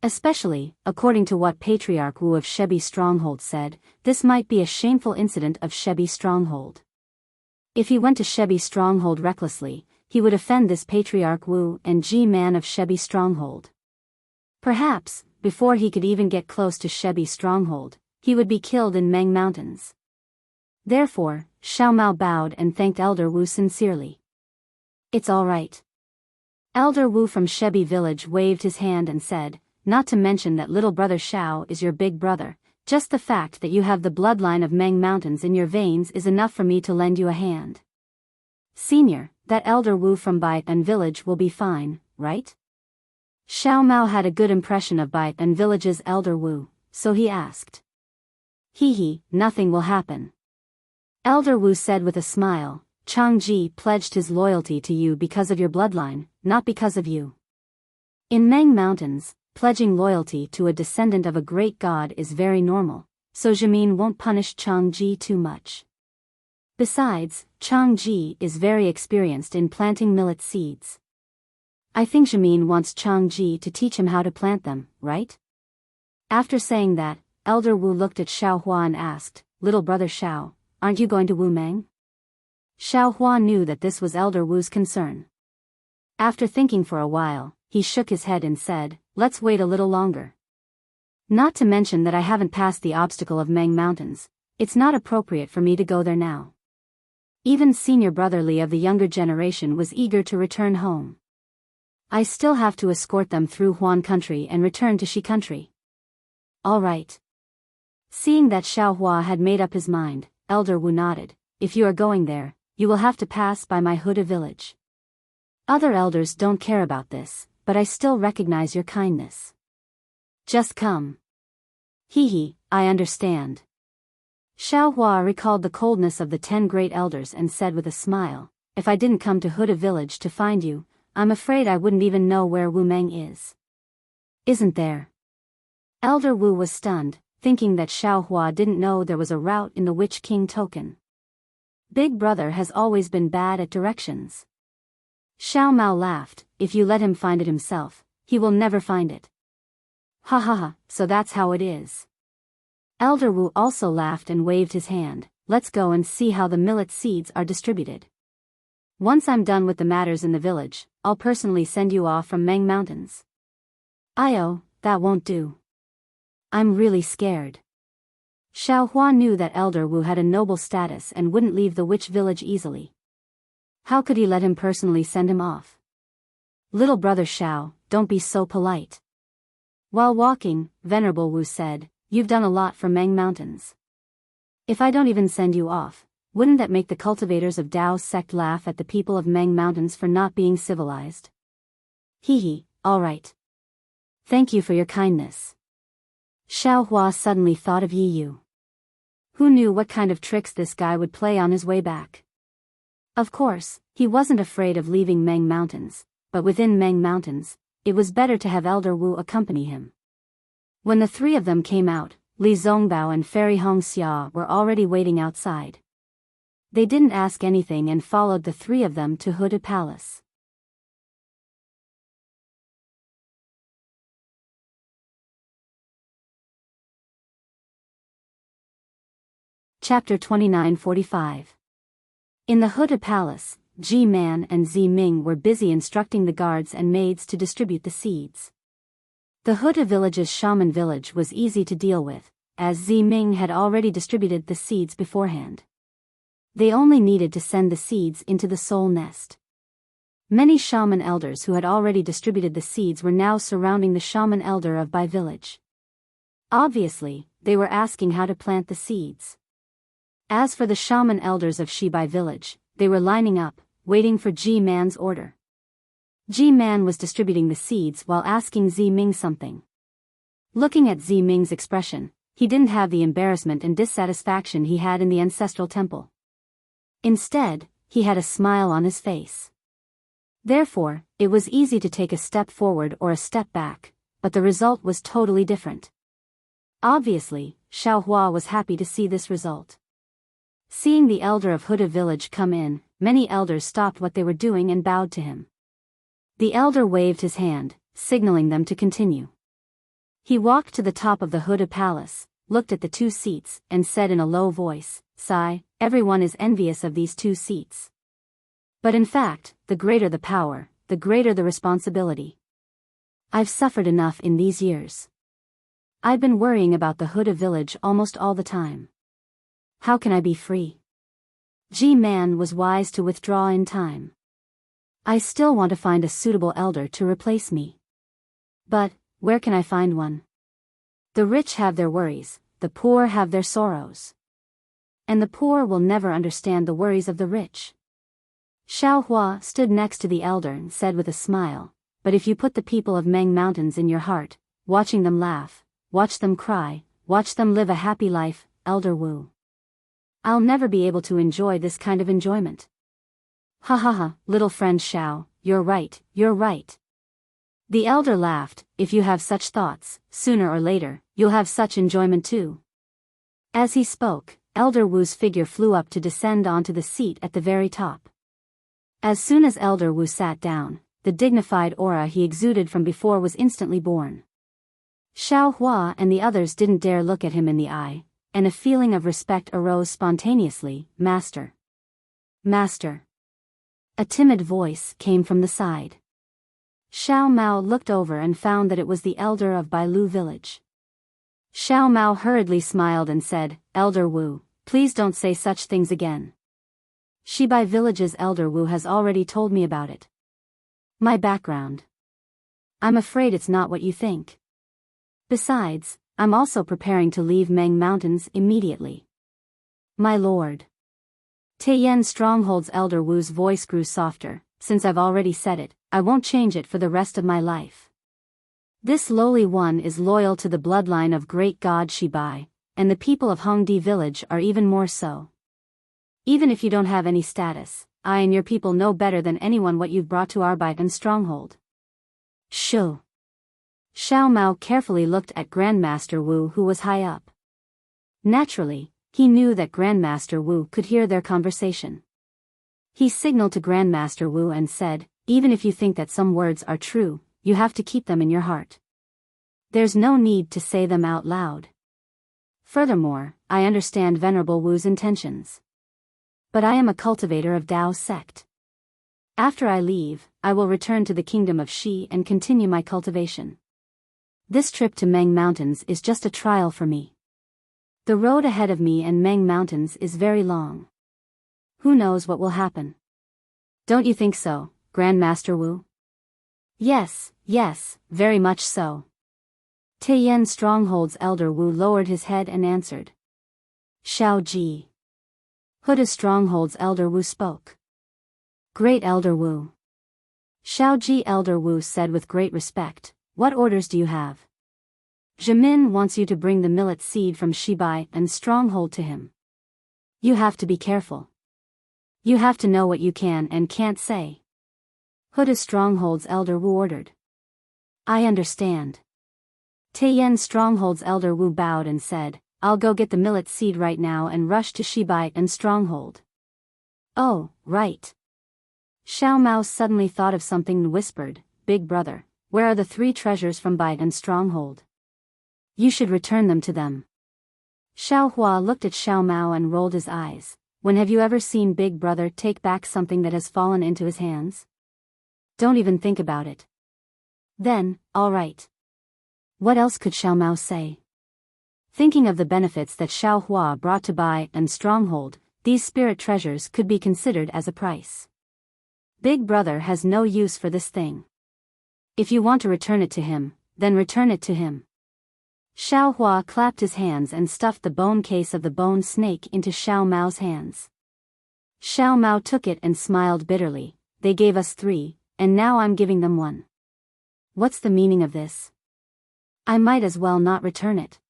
Especially, according to what Patriarch Wu of Shebi Stronghold said, this might be a shameful incident of Shebi Stronghold. If he went to Shebi Stronghold recklessly, he would offend this Patriarch Wu and G-Man of Shebi Stronghold. Perhaps, before he could even get close to Shebi Stronghold, he would be killed in Meng Mountains. Therefore, Xiao Mao bowed and thanked Elder Wu sincerely. It's all right. Elder Wu from Shebi Village waved his hand and said, not to mention that little brother Xiao is your big brother, just the fact that you have the bloodline of Meng Mountains in your veins is enough for me to lend you a hand. Senior, that Elder Wu from Baitan Village will be fine, right? Xiao Mao had a good impression of Baitan Village's Elder Wu, so he asked. Nothing will happen. Elder Wu said with a smile, Changji pledged his loyalty to you because of your bloodline, not because of you. In Meng Mountains, pledging loyalty to a descendant of a great god is very normal, so Jimin won't punish Changji too much. Besides, Changji is very experienced in planting millet seeds. I think Jimin wants Changji to teach him how to plant them, right? After saying that, Elder Wu looked at Xiao Hua and asked, little brother Xiao, aren't you going to Wu Meng? Xiao Hua knew that this was Elder Wu's concern. After thinking for a while, he shook his head and said, let's wait a little longer. Not to mention that I haven't passed the obstacle of Meng Mountains, it's not appropriate for me to go there now. Even senior brother Li of the younger generation was eager to return home. I still have to escort them through Huan country and return to Shi country. All right. Seeing that Xiao Hua had made up his mind, Elder Wu nodded. If you are going there, you will have to pass by my Huda village. Other elders don't care about this, but I still recognize your kindness. Just come. I understand. Xiao Hua recalled the coldness of the 10 great elders and said with a smile, if I didn't come to Huda village to find you, I'm afraid I wouldn't even know where Wu Meng is. Isn't there? Elder Wu was stunned, thinking that Xiao Hua didn't know there was a route in the Witch King token. Big brother has always been bad at directions. Xiao Mao laughed, if you let him find it himself, he will never find it. So that's how it is. Elder Wu also laughed and waved his hand, let's go and see how the millet seeds are distributed. Once I'm done with the matters in the village, I'll personally send you off from Meng Mountains. That won't do. I'm really scared. Xiao Hua knew that Elder Wu had a noble status and wouldn't leave the witch village easily. How could he let him personally send him off? Little brother Xiao, don't be so polite. While walking, Venerable Wu said, you've done a lot for Meng Mountains. If I don't even send you off, Wouldn't that make the cultivators of Dao's sect laugh at the people of Meng Mountains for not being civilized? Hee, all right. Thank you for your kindness. Xiao Hua suddenly thought of Yi Yu. Who knew what kind of tricks this guy would play on his way back? Of course, he wasn't afraid of leaving Meng Mountains, but within Meng Mountains, it was better to have Elder Wu accompany him. When the three of them came out, Li Zongbao and Fairy Hongxia were already waiting outside. They didn't ask anything and followed the three of them to Huda Palace. Chapter 29:45. In the Huda Palace, Ji Man and Zi Ming were busy instructing the guards and maids to distribute the seeds. The Huda village's shaman village was easy to deal with, as Zi Ming had already distributed the seeds beforehand. They only needed to send the seeds into the soul nest. Many shaman elders who had already distributed the seeds were now surrounding the shaman elder of Bai village. Obviously, they were asking how to plant the seeds. As for the shaman elders of Shibai village, they were lining up, waiting for Ji Man's order. Ji Man was distributing the seeds while asking Zi Ming something. Looking at Zi Ming's expression, he didn't have the embarrassment and dissatisfaction he had in the ancestral temple. Instead, he had a smile on his face. Therefore, it was easy to take a step forward or a step back, but the result was totally different. Obviously, Xiao Hua was happy to see this result. Seeing the elder of Huda village come in, many elders stopped what they were doing and bowed to him. The elder waved his hand, signaling them to continue. He walked to the top of the Huda palace, looked at the two seats, and said in a low voice, "Sigh, everyone is envious of these two seats. But in fact, the greater the power, the greater the responsibility. I've suffered enough in these years. I've been worrying about the Huda village almost all the time. How can I be free?" Ji Man was wise to withdraw in time. "I still want to find a suitable elder to replace me. But, where can I find one? The rich have their worries, the poor have their sorrows. And the poor will never understand the worries of the rich." Xiao Hua stood next to the elder and said with a smile, "But if you put the people of Meng Mountains in your heart, watching them laugh, watch them cry, watch them live a happy life, Elder Wu, I'll never be able to enjoy this kind of enjoyment." "Ha ha ha, little friend Xiao, you're right, you're right." The elder laughed. "If you have such thoughts, sooner or later, you'll have such enjoyment too." As he spoke, Elder Wu's figure flew up to descend onto the seat at the very top. As soon as Elder Wu sat down, the dignified aura he exuded from before was instantly born. Xiao Hua and the others didn't dare look at him in the eye, and a feeling of respect arose spontaneously. "Master. Master." A timid voice came from the side. Xiao Mao looked over and found that it was the elder of Bailu village. Xiao Mao hurriedly smiled and said, "Elder Wu, please don't say such things again. Shibai village's Elder Wu has already told me about it. My background. I'm afraid it's not what you think. Besides, I'm also preparing to leave Meng Mountains immediately." "My lord." Taiyan Stronghold's Elder Wu's voice grew softer. "Since I've already said it, I won't change it for the rest of my life. This lowly one is loyal to the bloodline of great god Shibai, and the people of Hongdi village are even more so. Even if you don't have any status, I and your people know better than anyone what you've brought to our Baitan stronghold." "Shoo." Xiao Mao carefully looked at Grandmaster Wu, who was high up. Naturally, he knew that Grandmaster Wu could hear their conversation. He signaled to Grandmaster Wu and said, "Even if you think that some words are true, you have to keep them in your heart. There's no need to say them out loud. Furthermore, I understand Venerable Wu's intentions. But I am a cultivator of Dao's sect. After I leave, I will return to the kingdom of Shi and continue my cultivation. This trip to Meng Mountains is just a trial for me. The road ahead of me and Meng Mountains is very long. Who knows what will happen? Don't you think so, Grandmaster Wu?" Yes, very much so." Taiyan Stronghold's Elder Wu lowered his head and answered. "Xiao Ji. Huda's stronghold's Elder Wu spoke. Great Elder Wu. Shaoji Elder Wu said with great respect, what orders do you have? Jimin wants you to bring the millet seed from Shibai and stronghold to him. You have to be careful. You have to know what you can and can't say. Huda's stronghold's Elder Wu ordered. I understand. Taiyen's stronghold's Elder Wu bowed and said, I'll go get the millet seed right now and rush to Shibai and stronghold. Oh, right. Xiao Mao suddenly thought of something and whispered, Big brother, where are the 3 treasures from Bai and stronghold? You should return them to them. Xiao Hua looked at Xiao Mao and rolled his eyes. When have you ever seen Big brother take back something that has fallen into his hands? Don't even think about it. Then, all right. What else could Xiao Mao say? Thinking of the benefits that Xiao Hua brought to Bai and stronghold, these spirit treasures could be considered as a price. Big brother has no use for this thing. If you want to return it to him, then return it to him. Xiao Hua clapped his hands and stuffed the bone case of the bone snake into Xiao Mao's hands. Xiao Mao took it and smiled bitterly. They gave us 3, and now I'm giving them 1. What's the meaning of this? I might as well not return it.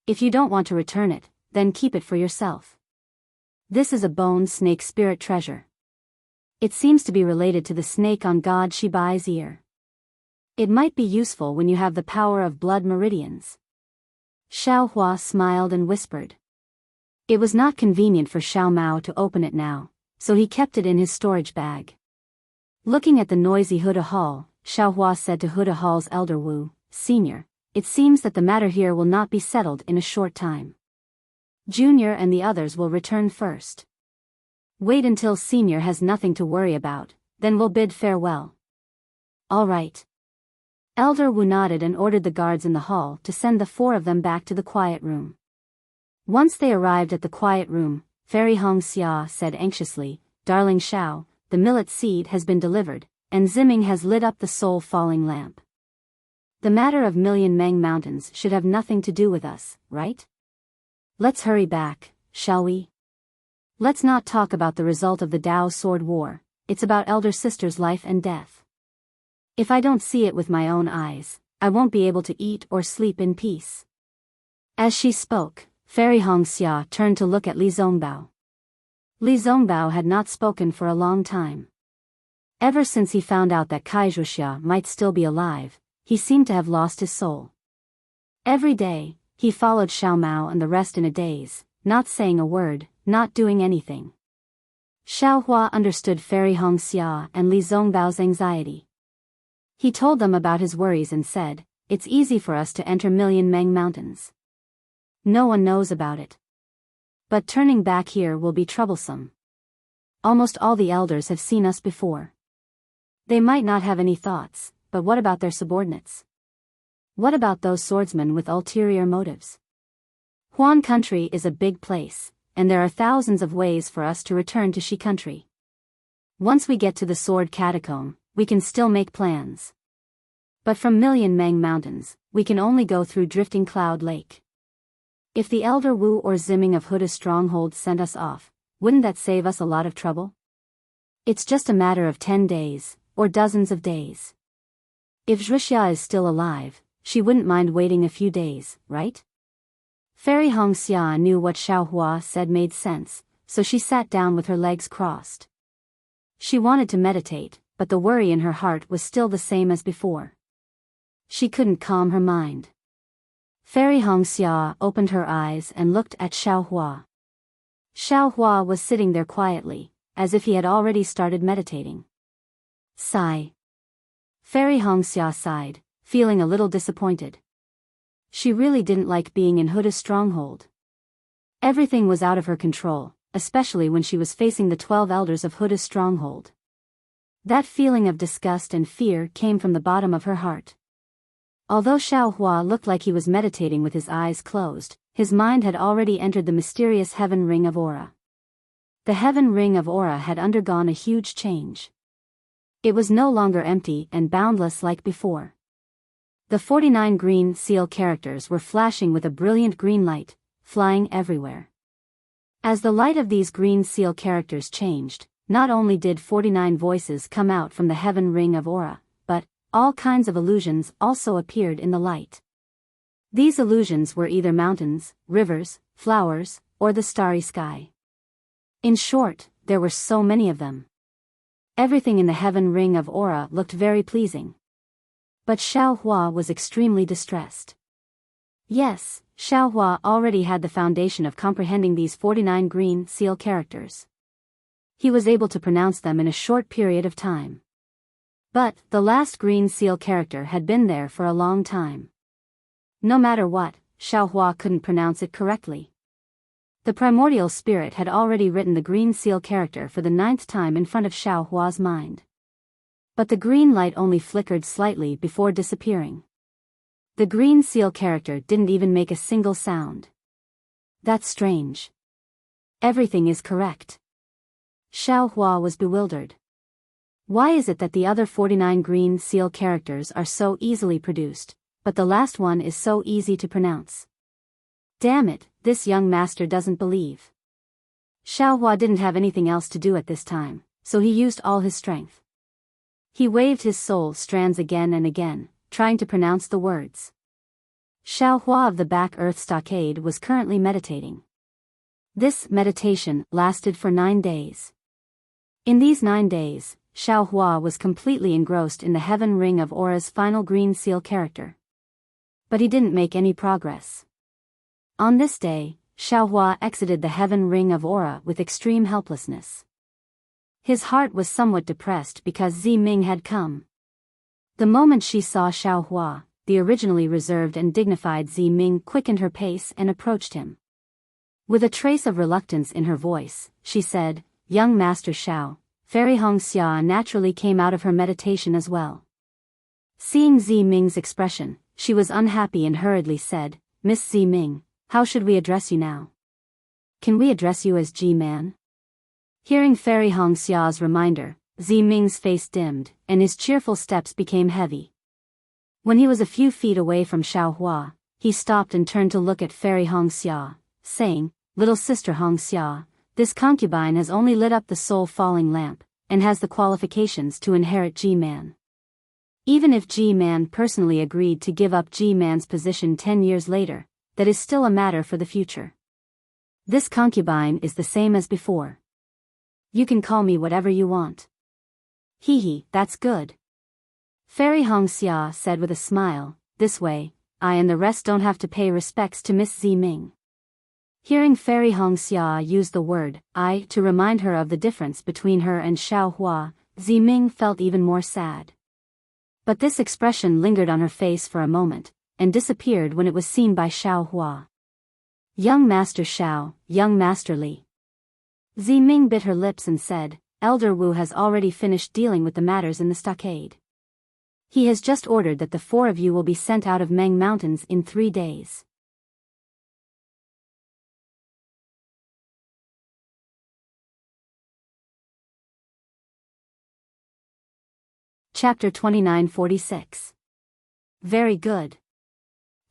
If you don't want to return it, then keep it for yourself. This is a bone snake spirit treasure. It seems to be related to the snake on God Shibai's ear. It might be useful when you have the power of blood meridians. Xiao Hua smiled and whispered. It was not convenient for Xiao Mao to open it now, so he kept it in his storage bag. Looking at the noisy Huda Hall, Xiao Hua said to Huda Hall's Elder Wu, Senior, it seems that the matter here will not be settled in a short time. Junior and the others will return first. Wait until Senior has nothing to worry about, then we'll bid farewell. All right. Elder Wu nodded and ordered the guards in the hall to send the 4 of them back to the quiet room. Once they arrived at the quiet room, Fairy Hong Xia said anxiously, Darling Xiao, the millet seed has been delivered, and Ziming has lit up the soul-falling lamp. The matter of Million Meng Mountains should have nothing to do with us, right? Let's hurry back, shall we? Let's not talk about the result of the Dao sword war, it's about elder sister's life and death. If I don't see it with my own eyes, I won't be able to eat or sleep in peace. As she spoke, Fairy Hong Xia turned to look at Li Zongbao. Li Zongbao had not spoken for a long time. Ever since he found out that Kai Zhuxia might still be alive, he seemed to have lost his soul. Every day, he followed Xiao Mao and the rest in a daze, not saying a word, not doing anything. Xiao Hua understood Fairy Hong Xia and Li Zongbao's anxiety. He told them about his worries and said, It's easy for us to enter Million Meng Mountains. No one knows about it. But turning back here will be troublesome. Almost all the elders have seen us before. They might not have any thoughts, but what about their subordinates? What about those swordsmen with ulterior motives? Huan country is a big place, and there are thousands of ways for us to return to Shi country. Once we get to the sword catacomb, we can still make plans. But from Million Meng Mountains, we can only go through Drifting Cloud Lake. If the Elder Wu or Ziming of Huda's stronghold sent us off, wouldn't that save us a lot of trouble? It's just a matter of 10 days, or dozens of days. If Zhuxia is still alive, she wouldn't mind waiting a few days, right? Fairy Hong Xia knew what Xiao Hua said made sense, so she sat down with her legs crossed. She wanted to meditate, but the worry in her heart was still the same as before. She couldn't calm her mind. Fairy Hong Xia opened her eyes and looked at Xiao Hua. Xiao Hua was sitting there quietly, as if he had already started meditating. Sigh. Fairy Hong Xia sighed, feeling a little disappointed. She really didn't like being in Huda's stronghold. Everything was out of her control, especially when she was facing the 12 elders of Huda's stronghold. That feeling of disgust and fear came from the bottom of her heart. Although Xiao Hua looked like he was meditating with his eyes closed, his mind had already entered the mysterious Heaven Ring of Aura. The Heaven Ring of Aura had undergone a huge change. It was no longer empty and boundless like before. The 49 green seal characters were flashing with a brilliant green light, flying everywhere. As the light of these green seal characters changed, not only did 49 voices come out from the heaven ring of aura, but all kinds of illusions also appeared in the light. These illusions were either mountains, rivers, flowers, or the starry sky. In short, there were so many of them. Everything in the heaven ring of aura looked very pleasing. But Xiaohua was extremely distressed. Yes, Xiaohua already had the foundation of comprehending these 49 green seal characters. He was able to pronounce them in a short period of time. But the last green seal character had been there for a long time. No matter what, Xiaohua couldn't pronounce it correctly. The primordial spirit had already written the green seal character for the 9th time in front of Xiaohua's mind. But the green light only flickered slightly before disappearing. The green seal character didn't even make a single sound. That's strange. Everything is correct. Xiaohua was bewildered. Why is it that the other 49 green seal characters are so easily produced, but the last one is so easy to pronounce? Damn it, this young master doesn't believe. Xiaohua didn't have anything else to do at this time, so he used all his strength. He waved his soul strands again and again, trying to pronounce the words. Xiaohua of the Back Earth Stockade was currently meditating. This meditation lasted for 9 days. In these 9 days, Xiaohua was completely engrossed in the heaven ring of aura's final green seal character. But he didn't make any progress. On this day, Xiaohua exited the heaven ring of aura with extreme helplessness. His heart was somewhat depressed because Zi Ming had come. The moment she saw Xiaohua, the originally reserved and dignified Zi Ming quickened her pace and approached him. With a trace of reluctance in her voice, she said, "Young Master Xiao." Fairy Hongxia naturally came out of her meditation as well. Seeing Zi Ming's expression, she was unhappy and hurriedly said, "Miss Zi Ming, how should we address you now? Can we address you as Ji-man?" Hearing Fairy Hongxia's reminder, Zi Ming's face dimmed, and his cheerful steps became heavy. When he was a few feet away from Xiaohua, he stopped and turned to look at Fairy Hongxia, saying, "Little sister Hongxia, this concubine has only lit up the soul-falling lamp, and has the qualifications to inherit Ji-man. Even if Ji-man personally agreed to give up Ji-man's position 10 years later, that is still a matter for the future. This concubine is the same as before. You can call me whatever you want." "Hee, that's good." Fairy Hongxia said with a smile, "This way, I and the rest don't have to pay respects to Miss Zi Ming." Hearing Fairy Hongxia use the word "I" to remind her of the difference between her and Xiaohua, Zi Ming felt even more sad. But this expression lingered on her face for a moment, and disappeared when it was seen by Xiaohua. "Young Master Xiao, young Master Li." Zi Ming bit her lips and said, "Elder Wu has already finished dealing with the matters in the stockade. He has just ordered that the 4 of you will be sent out of Meng Mountains in 3 days. Chapter 2946. Very good.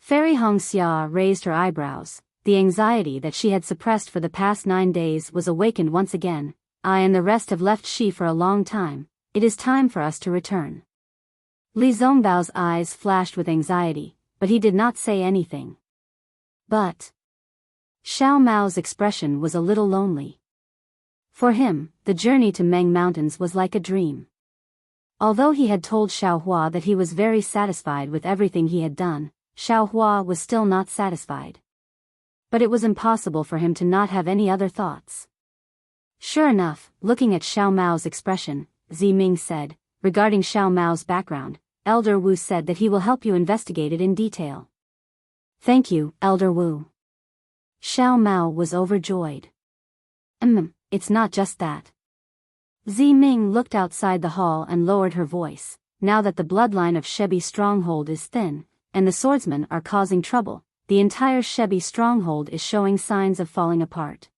Fairy Hongxia raised her eyebrows. The anxiety that she had suppressed for the past 9 days was awakened once again. "I and the rest have left Xi for a long time. It is time for us to return." Li Zongbao's eyes flashed with anxiety, but he did not say anything. But Xiao Mao's expression was a little lonely. For him, the journey to Meng Mountains was like a dream. Although he had told Xiaohua that he was very satisfied with everything he had done, Xiaohua was still not satisfied. But it was impossible for him to not have any other thoughts. Sure enough, looking at Xiao Mao's expression, Zi Ming said, "Regarding Xiao Mao's background, Elder Wu said that he will help you investigate it in detail." "Thank you, Elder Wu." Xiao Mao was overjoyed. It's not just that." Zi Ming looked outside the hall and lowered her voice. "Now that the bloodline of Shebi stronghold is thin, and the swordsmen are causing trouble, the entire Shebi stronghold is showing signs of falling apart.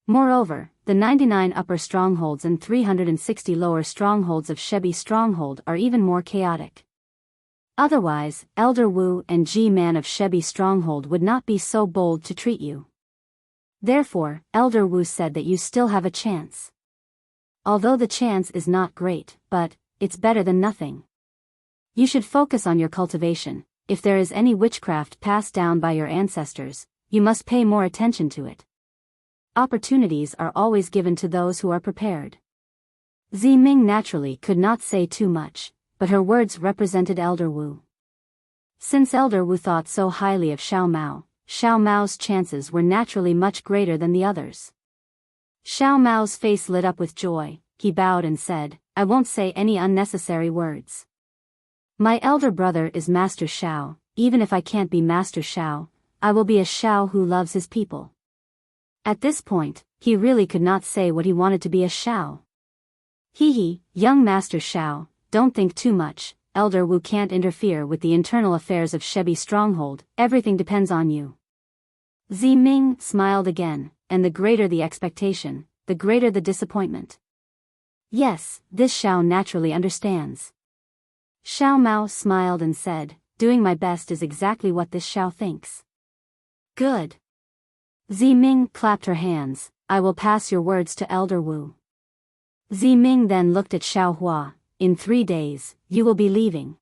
Moreover, the 99 upper strongholds and 360 lower strongholds of Shebi stronghold are even more chaotic. Otherwise, Elder Wu and Ji-man of Shebi stronghold would not be so bold to treat you. Therefore, Elder Wu said that you still have a chance. Although the chance is not great, but it's better than nothing. You should focus on your cultivation. If there is any witchcraft passed down by your ancestors, you must pay more attention to it. Opportunities are always given to those who are prepared. Ziming naturally could not say too much, but her words represented Elder Wu. Since Elder Wu thought so highly of Xiao Mao's chances were naturally much greater than the others. Xiao Mao's face lit up with joy. He bowed and said, "I won't say any unnecessary words. My elder brother is Master Xiao. Even if I can't be Master Xiao, I will be a Xiao who loves his people." At this point, he really could not say what he wanted to be a Xiao. Hee, young Master Xiao, don't think too much. Elder Wu can't interfere with the internal affairs of Shebi Stronghold. Everything depends on you. Ziming smiled again, and the greater the expectation, the greater the disappointment. Yes, this Xiao naturally understands. Xiao Mao smiled and said, "Doing my best is exactly what this Xiao thinks." Good. Ziming clapped her hands. "I will pass your words to Elder Wu." Ziming then looked at Xiao Hua. "In 3 days, you will be leaving."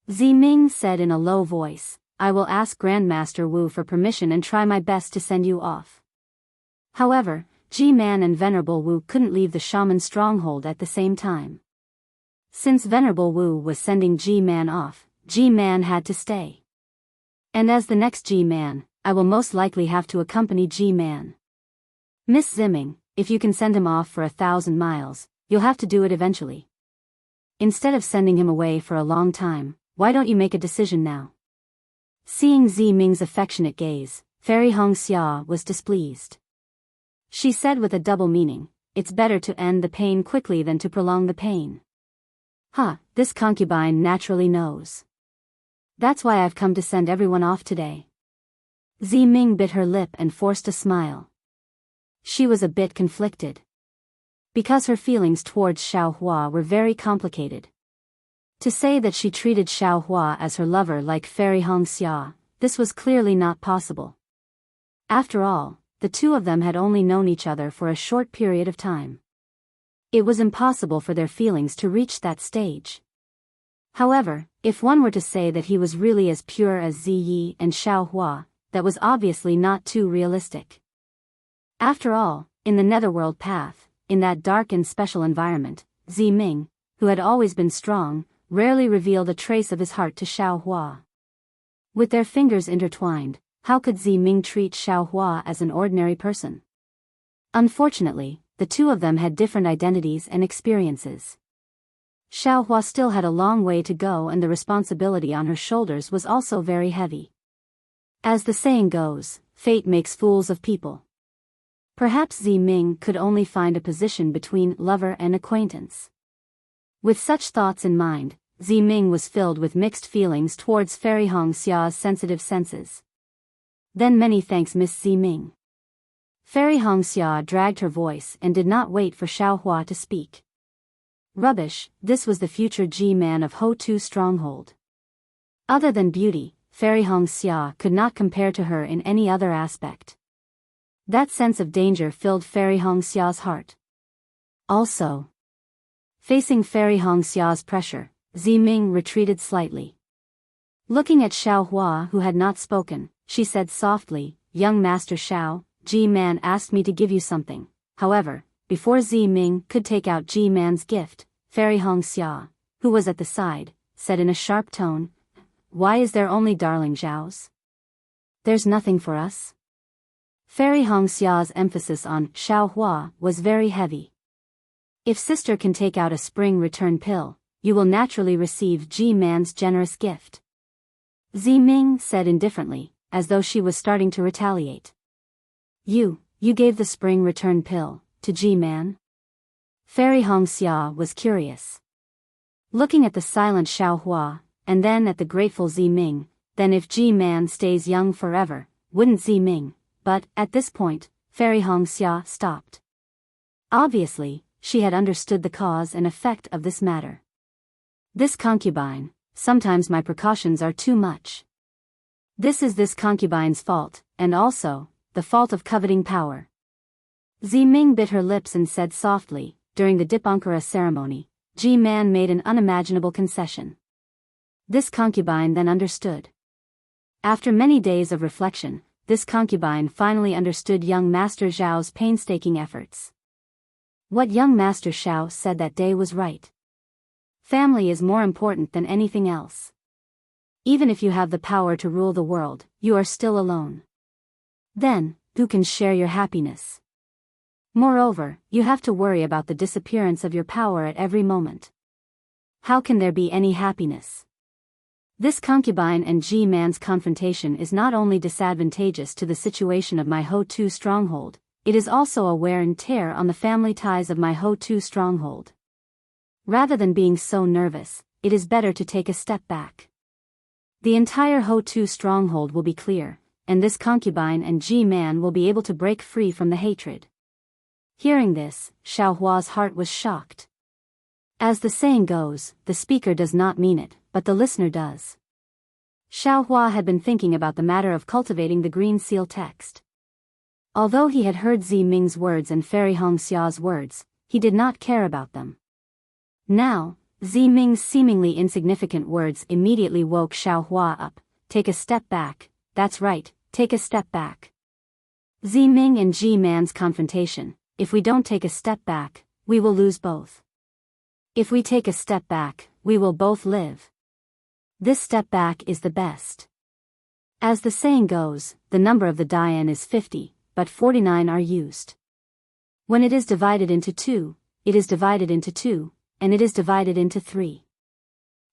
Ziming said in a low voice, "I will ask Grandmaster Wu for permission and try my best to send you off." However, Ji-Man and Venerable Wu couldn't leave the shaman stronghold at the same time. Since Venerable Wu was sending Ji-Man off, Ji-Man had to stay. And as the next Ji-Man, I will most likely have to accompany Ji-Man. Miss Ziming, if you can send him off for 1,000 miles, you'll have to do it eventually. Instead of sending him away for a long time, why don't you make a decision now? Seeing Ziming's affectionate gaze, Fairy Hongxia was displeased. She said with a double meaning, "It's better to end the pain quickly than to prolong the pain." This concubine naturally knows. That's why I've come to send everyone off today. Ziming bit her lip and forced a smile. She was a bit conflicted. Because her feelings towards Xiao Hua were very complicated. To say that she treated Xiao Hua as her lover like Fairy Hongxia, this was clearly not possible. After all, the two of them had only known each other for a short period of time. It was impossible for their feelings to reach that stage. However, if one were to say that he was really as pure as Ziyi and Xiao Hua, that was obviously not too realistic. After all, in the Netherworld path, in that dark and special environment, Ziming, who had always been strong, rarely revealed a trace of his heart to Xiao Hua. With their fingers intertwined, how could Ziming treat Xiao Hua as an ordinary person? Unfortunately, the two of them had different identities and experiences. Xiao Hua still had a long way to go, and the responsibility on her shoulders was also very heavy. As the saying goes, fate makes fools of people. Perhaps Ziming could only find a position between lover and acquaintance. With such thoughts in mind, Ziming was filled with mixed feelings towards Fairy Hongxia's sensitive senses. Then many thanks, Miss Ziming. Fairy Hongxia dragged her voice and did not wait for Xiao Hua to speak. Rubbish, this was the future Ji-Man of Ho-Tu Stronghold. Other than beauty, Fairy Hongxia could not compare to her in any other aspect. That sense of danger filled Fairy Hongxia's heart. Also, facing Fairy Hongxia's pressure, Ziming retreated slightly. Looking at Xiao Hua, who had not spoken, she said softly, "Young Master Xiao, Ji-Man asked me to give you something." However, before Ziming could take out Ji-Man's gift, Fairy Hongxia, who was at the side, said in a sharp tone, "Why is there only darling Zhao's? There's nothing for us?" Fairy Hongxia's emphasis on Xiao Hua was very heavy. If sister can take out a spring return pill, you will naturally receive Ji-Man's generous gift. Ziming said indifferently, as though she was starting to retaliate. You gave the spring return pill to Ji-Man? Fairy Hongxia was curious. Looking at the silent Xiao Hua, and then at the grateful Ziming, then if Ji-Man stays young forever, wouldn't Ziming? But, at this point, Fairy Hongxia stopped. Obviously, she had understood the cause and effect of this matter. This concubine, sometimes my precautions are too much. This is this concubine's fault, and also, the fault of coveting power. Ziming bit her lips and said softly, during the Dipankara ceremony, Ji-man made an unimaginable concession. This concubine then understood. After many days of reflection, this concubine finally understood young Master Zhao's painstaking efforts. What young Master Zhao said that day was right. Family is more important than anything else. Even if you have the power to rule the world, you are still alone. Then, who can share your happiness? Moreover, you have to worry about the disappearance of your power at every moment. How can there be any happiness? This concubine and Ji-man's confrontation is not only disadvantageous to the situation of my Ho-Tu stronghold, it is also a wear and tear on the family ties of my Ho-Tu stronghold. Rather than being so nervous, it is better to take a step back. The entire Ho-Tu stronghold will be clear, and this concubine and Ji-man will be able to break free from the hatred. Hearing this, Xiaohua's heart was shocked. As the saying goes, the speaker does not mean it, but the listener does. Xiaohua had been thinking about the matter of cultivating the green seal text. Although he had heard Ziming's words and Fairy Hongxia's words, he did not care about them. Now, Ziming's seemingly insignificant words immediately woke Xiaohua up. Take a step back, that's right, take a step back. Ziming and Ji-man's confrontation, if we don't take a step back, we will lose both. If we take a step back, we will both live. This step back is the best. As the saying goes, the number of the Dian is 50, but 49 are used. When it is divided into 2, it is divided into 2, and it is divided into 3.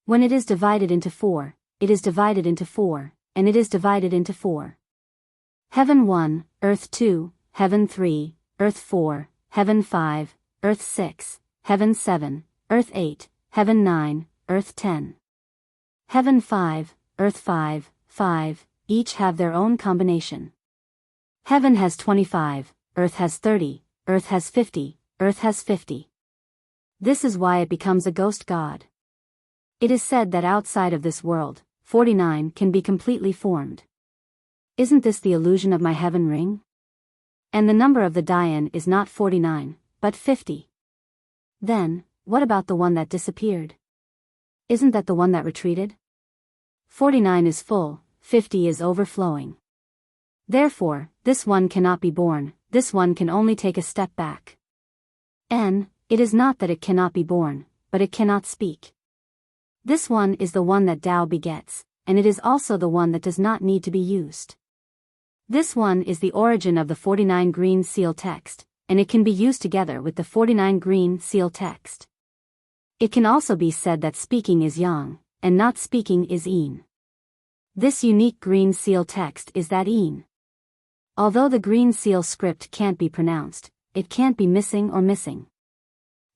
When it is divided into 4, it is divided into 4, and it is divided into 4. Heaven 1, Earth 2, Heaven 3, Earth 4, Heaven 5, Earth 6, Heaven 7, Earth 8, Heaven 9, Earth 10. Heaven 5, Earth 5, 5, each have their own combination. Heaven has 25, Earth has 30, Earth has 50, Earth has 50. This is why it becomes a ghost god. It is said that outside of this world, 49 can be completely formed. Isn't this the illusion of my heaven ring? And the number of the Dian is not 49, but 50. Then, what about the one that disappeared? Isn't that the one that retreated? 49 is full, 50 is overflowing. Therefore, this one cannot be born, this one can only take a step back. It is not that it cannot be born, but it cannot speak. This one is the one that Tao begets, and it is also the one that does not need to be used. This one is the origin of the 49 green seal text, and it can be used together with the 49 green seal text. It can also be said that speaking is yang, and not speaking is yin. This unique green seal text is that yin. Although the green seal script can't be pronounced, it can't be missing or missing.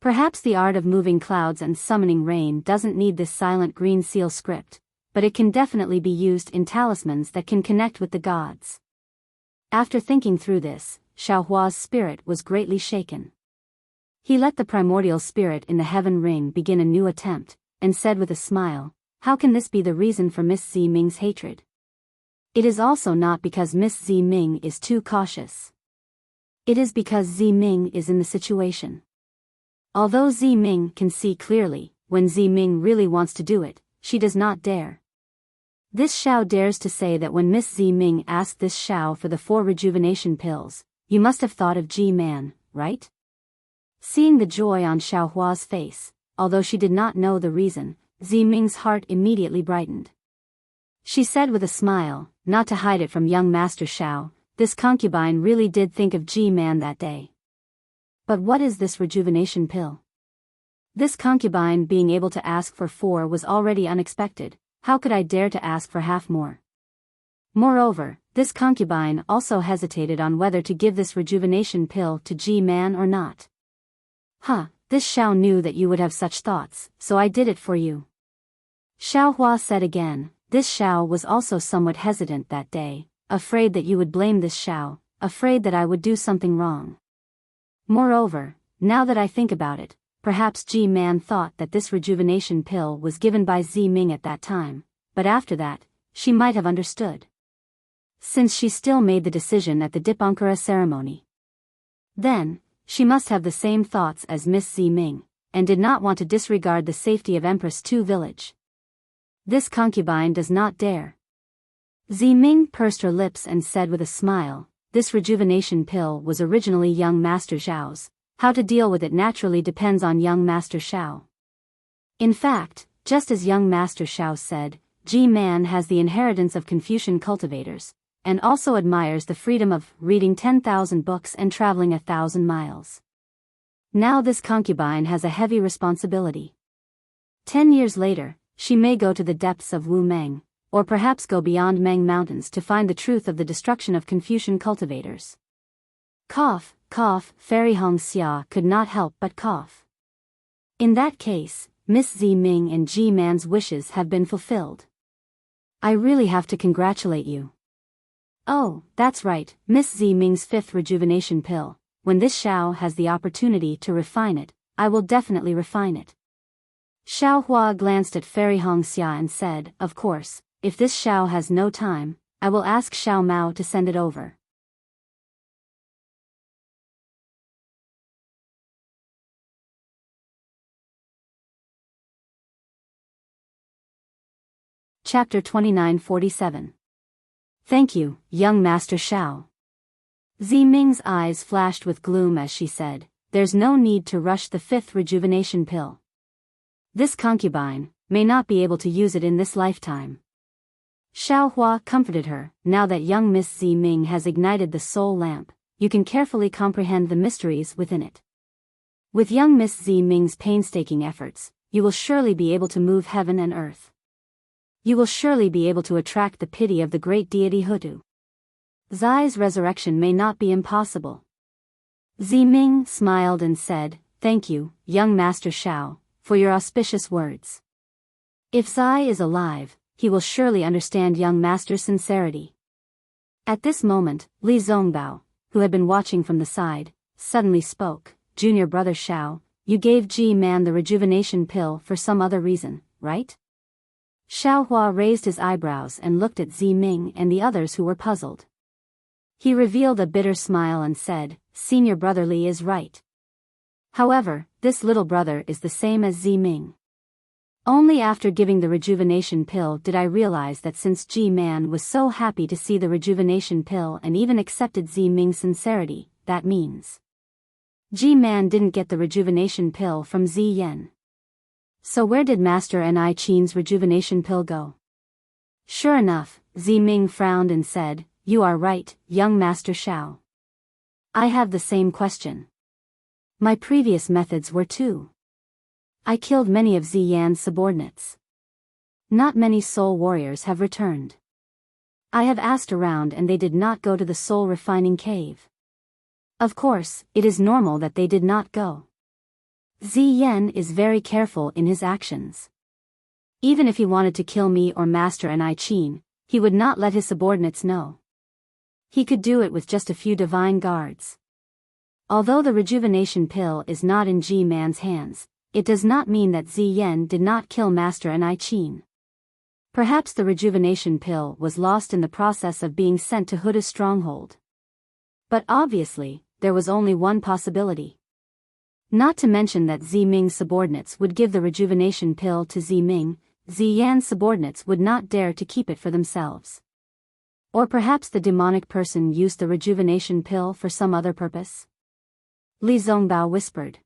Perhaps the art of moving clouds and summoning rain doesn't need this silent green seal script, but it can definitely be used in talismans that can connect with the gods. After thinking through this, Xiaohua's spirit was greatly shaken. He let the primordial spirit in the heaven ring begin a new attempt, and said with a smile, how can this be the reason for Miss Ziming's hatred? It is also not because Miss Ziming is too cautious. It is because Ziming is in the situation. Although Ziming can see clearly, when Ziming really wants to do it, she does not dare. This Xiao dares to say that when Miss Ziming asked this Xiao for the 4 rejuvenation pills, you must have thought of Ji-man, right? Seeing the joy on Xiaohua's face, although she did not know the reason, Ziming's heart immediately brightened. She said with a smile, not to hide it from young Master Xiao, this concubine really did think of Ji-man that day. But what is this rejuvenation pill? This concubine being able to ask for 4 was already unexpected, how could I dare to ask for half more? Moreover, this concubine also hesitated on whether to give this rejuvenation pill to Ji-man or not. This Xiao knew that you would have such thoughts, so I did it for you. Xiaohua said again. This Xiao was also somewhat hesitant that day, afraid that you would blame this Xiao, afraid that I would do something wrong. Moreover, now that I think about it, perhaps Ji-man thought that this rejuvenation pill was given by Ziming at that time, but after that, she might have understood. since she still made the decision at the Dipankara ceremony. Then, she must have the same thoughts as Miss Ziming, and did not want to disregard the safety of Empress Tu village. This concubine does not dare. Ziming pursed her lips and said with a smile, this rejuvenation pill was originally young Master Xiao's. How to deal with it naturally depends on young Master Xiao. In fact, just as young Master Xiao said, Ji-man has the inheritance of Confucian cultivators, and also admires the freedom of reading 10,000 books and traveling 1,000 miles. Now this concubine has a heavy responsibility. 10 years later, she may go to the depths of Wu Meng, or perhaps go beyond Meng Mountains to find the truth of the destruction of Confucian cultivators. Cough, cough, Fairy Hong Xia could not help but cough. In that case, Miss Ziming and Ji-man's wishes have been fulfilled. I really have to congratulate you. Oh, that's right, Miss Ziming's 5th rejuvenation pill. When this Xiao has the opportunity to refine it, I will definitely refine it. Xiao Hua glanced at Fairy Hong Xia and said, of course, if this Xiao has no time, I will ask Xiao Mao to send it over. Chapter 2947. Thank you, young Master Xiao. Ziming's eyes flashed with gloom as she said, there's no need to rush the 5th rejuvenation pill. This concubine may not be able to use it in this lifetime. Xiao Hua comforted her, now that young Miss Ziming has ignited the soul lamp, you can carefully comprehend the mysteries within it. With young Miss Ziming's painstaking efforts, you will surely be able to move heaven and earth. You will surely be able to attract the pity of the great deity Hutu. Zai's resurrection may not be impossible. Ziming smiled and said, thank you, young Master Xiao, for your auspicious words. If Zai is alive, he will surely understand young Master's sincerity. At this moment, Li Zongbao, who had been watching from the side, suddenly spoke, Junior Brother Xiao, you gave Ji-man the rejuvenation pill for some other reason, right? Xiao Hua raised his eyebrows and looked at Ziming and the others who were puzzled. He revealed a bitter smile and said, Senior Brother Li is right. However, this little brother is the same as Ziming. Only after giving the rejuvenation pill did I realize that since Ji-man was so happy to see the rejuvenation pill and even accepted Ziming's sincerity, that means Ji-man didn't get the rejuvenation pill from Ziyen. So where did Master N.I. Qin's rejuvenation pill go? Sure enough, Ziming frowned and said, you are right, young Master Xiao. I have the same question. My previous methods were too. I killed many of Ziyan's subordinates. Not many soul warriors have returned. I have asked around and they did not go to the soul refining cave. Of course, it is normal that they did not go. Ziyan is very careful in his actions. Even if he wanted to kill me or Master N.I. Qin, he would not let his subordinates know. He could do it with just a few divine guards. Although the rejuvenation pill is not in Ji-man's hands, it does not mean that Ziyan did not kill Master N.I. Qin. Perhaps the rejuvenation pill was lost in the process of being sent to Huda's stronghold. But obviously, there was only one possibility. Not to mention that Ziming's subordinates would give the rejuvenation pill to Ziming, Ziyan's subordinates would not dare to keep it for themselves. Or perhaps the demonic person used the rejuvenation pill for some other purpose? Li Zongbao whispered.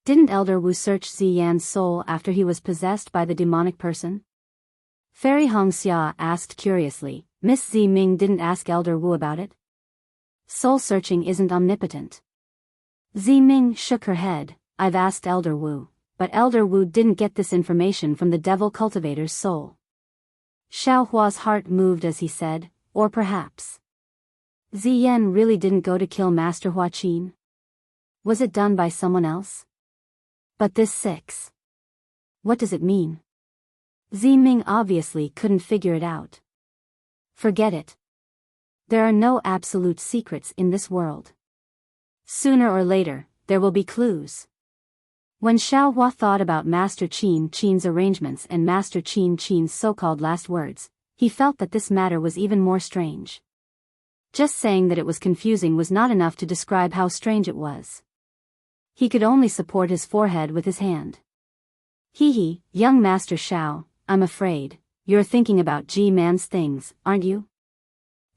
Didn't Elder Wu search Ziyan's soul after he was possessed by the demonic person? Fairy Hong Xia asked curiously, Miss Ziming didn't ask Elder Wu about it? Soul searching isn't omnipotent. Ziming shook her head, I've asked Elder Wu, but Elder Wu didn't get this information from the devil cultivator's soul. Xiao Hua's heart moved as he said, or perhaps Ziyan really didn't go to kill Master Hua Qin? Was it done by someone else? But this 6. What does it mean? Ziming obviously couldn't figure it out. Forget it. There are no absolute secrets in this world. Sooner or later, there will be clues. When Xiao Hua thought about Master Qin's arrangements and Master Qin's so-called last words, he felt that this matter was even more strange. Just saying that it was confusing was not enough to describe how strange it was. He could only support his forehead with his hand. Hee, young Master Xiao, I'm afraid you're thinking about G-Man's things, aren't you?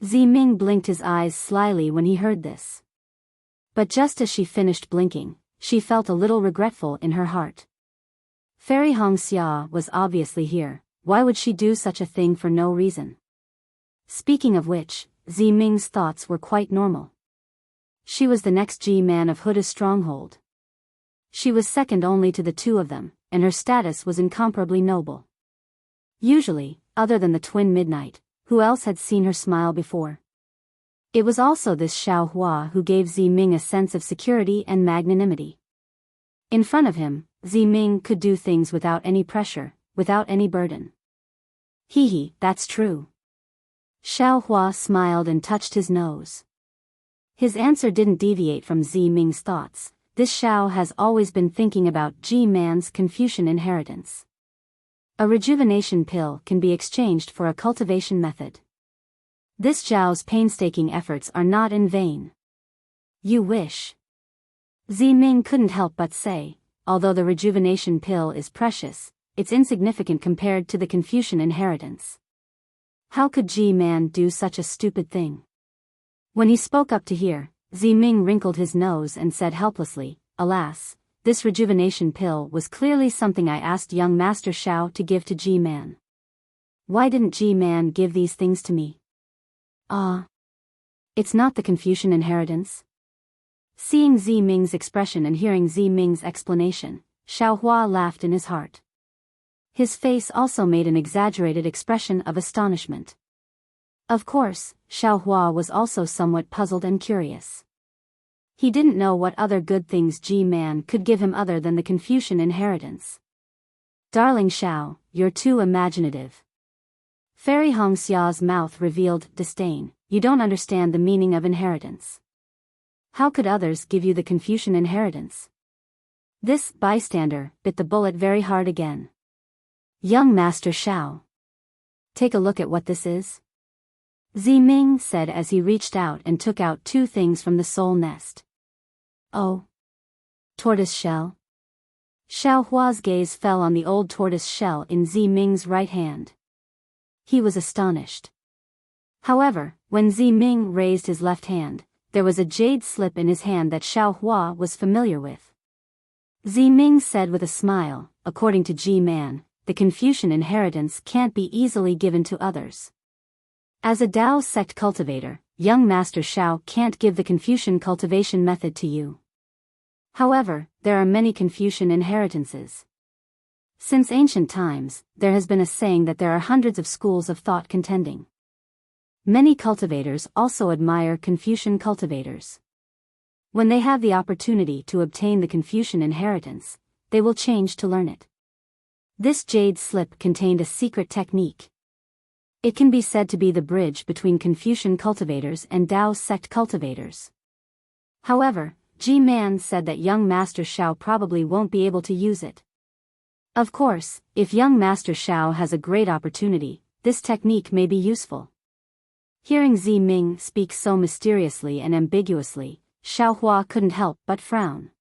Ziming blinked his eyes slyly when he heard this. But just as she finished blinking, she felt a little regretful in her heart. Fairy Hongxia was obviously here. Why would she do such a thing for no reason? Speaking of which, Ziming's thoughts were quite normal. She was the next G-Man of Huda's stronghold. She was second only to the two of them, and her status was incomparably noble. Usually, other than the twin Midnight, who else had seen her smile before? It was also this Xiao Hua who gave Ziming a sense of security and magnanimity. In front of him, Ziming could do things without any pressure, without any burden. Hee, that's true. Xiao Hua smiled and touched his nose. His answer didn't deviate from Ziming's thoughts. This Xiao has always been thinking about G-Man's Confucian inheritance. A rejuvenation pill can be exchanged for a cultivation method. This Zhao's painstaking efforts are not in vain. You wish. Ziming couldn't help but say, although the rejuvenation pill is precious, it's insignificant compared to the Confucian inheritance. How could G-Man do such a stupid thing? When he spoke up to hear, Ziming wrinkled his nose and said helplessly, alas, this rejuvenation pill was clearly something I asked young Master Xiao to give to G-Man. Why didn't G-Man give these things to me? It's not the Confucian inheritance? Seeing Ziming's expression and hearing Ziming's explanation, Xiao Hua laughed in his heart. His face also made an exaggerated expression of astonishment. Of course, Xiao Hua was also somewhat puzzled and curious. He didn't know what other good things G-Man could give him other than the Confucian inheritance. Darling Xiao, you're too imaginative. Fairy Hongxia's mouth revealed disdain. You don't understand the meaning of inheritance. How could others give you the Confucian inheritance? This bystander bit the bullet very hard again. Young Master Xiao. Take a look at what this is. Ziming said as he reached out and took out two things from the soul nest. Oh. Tortoise shell? Xiao Hua's gaze fell on the old tortoise shell in Ziming's right hand. He was astonished. However, when Ziming raised his left hand, there was a jade slip in his hand that Xiao Hua was familiar with. Ziming said with a smile, according to G-Man, the Confucian inheritance can't be easily given to others. As a Dao sect cultivator, young Master Xiao can't give the Confucian cultivation method to you. However, there are many Confucian inheritances. Since ancient times, there has been a saying that there are hundreds of schools of thought contending. Many cultivators also admire Confucian cultivators. When they have the opportunity to obtain the Confucian inheritance, they will change to learn it. This jade slip contained a secret technique. It can be said to be the bridge between Confucian cultivators and Dao sect cultivators. However, G-Man said that young Master Xiao probably won't be able to use it. Of course, if young Master Xiao has a great opportunity, this technique may be useful. Hearing Ziming speak so mysteriously and ambiguously, Xiao Hua couldn't help but frown.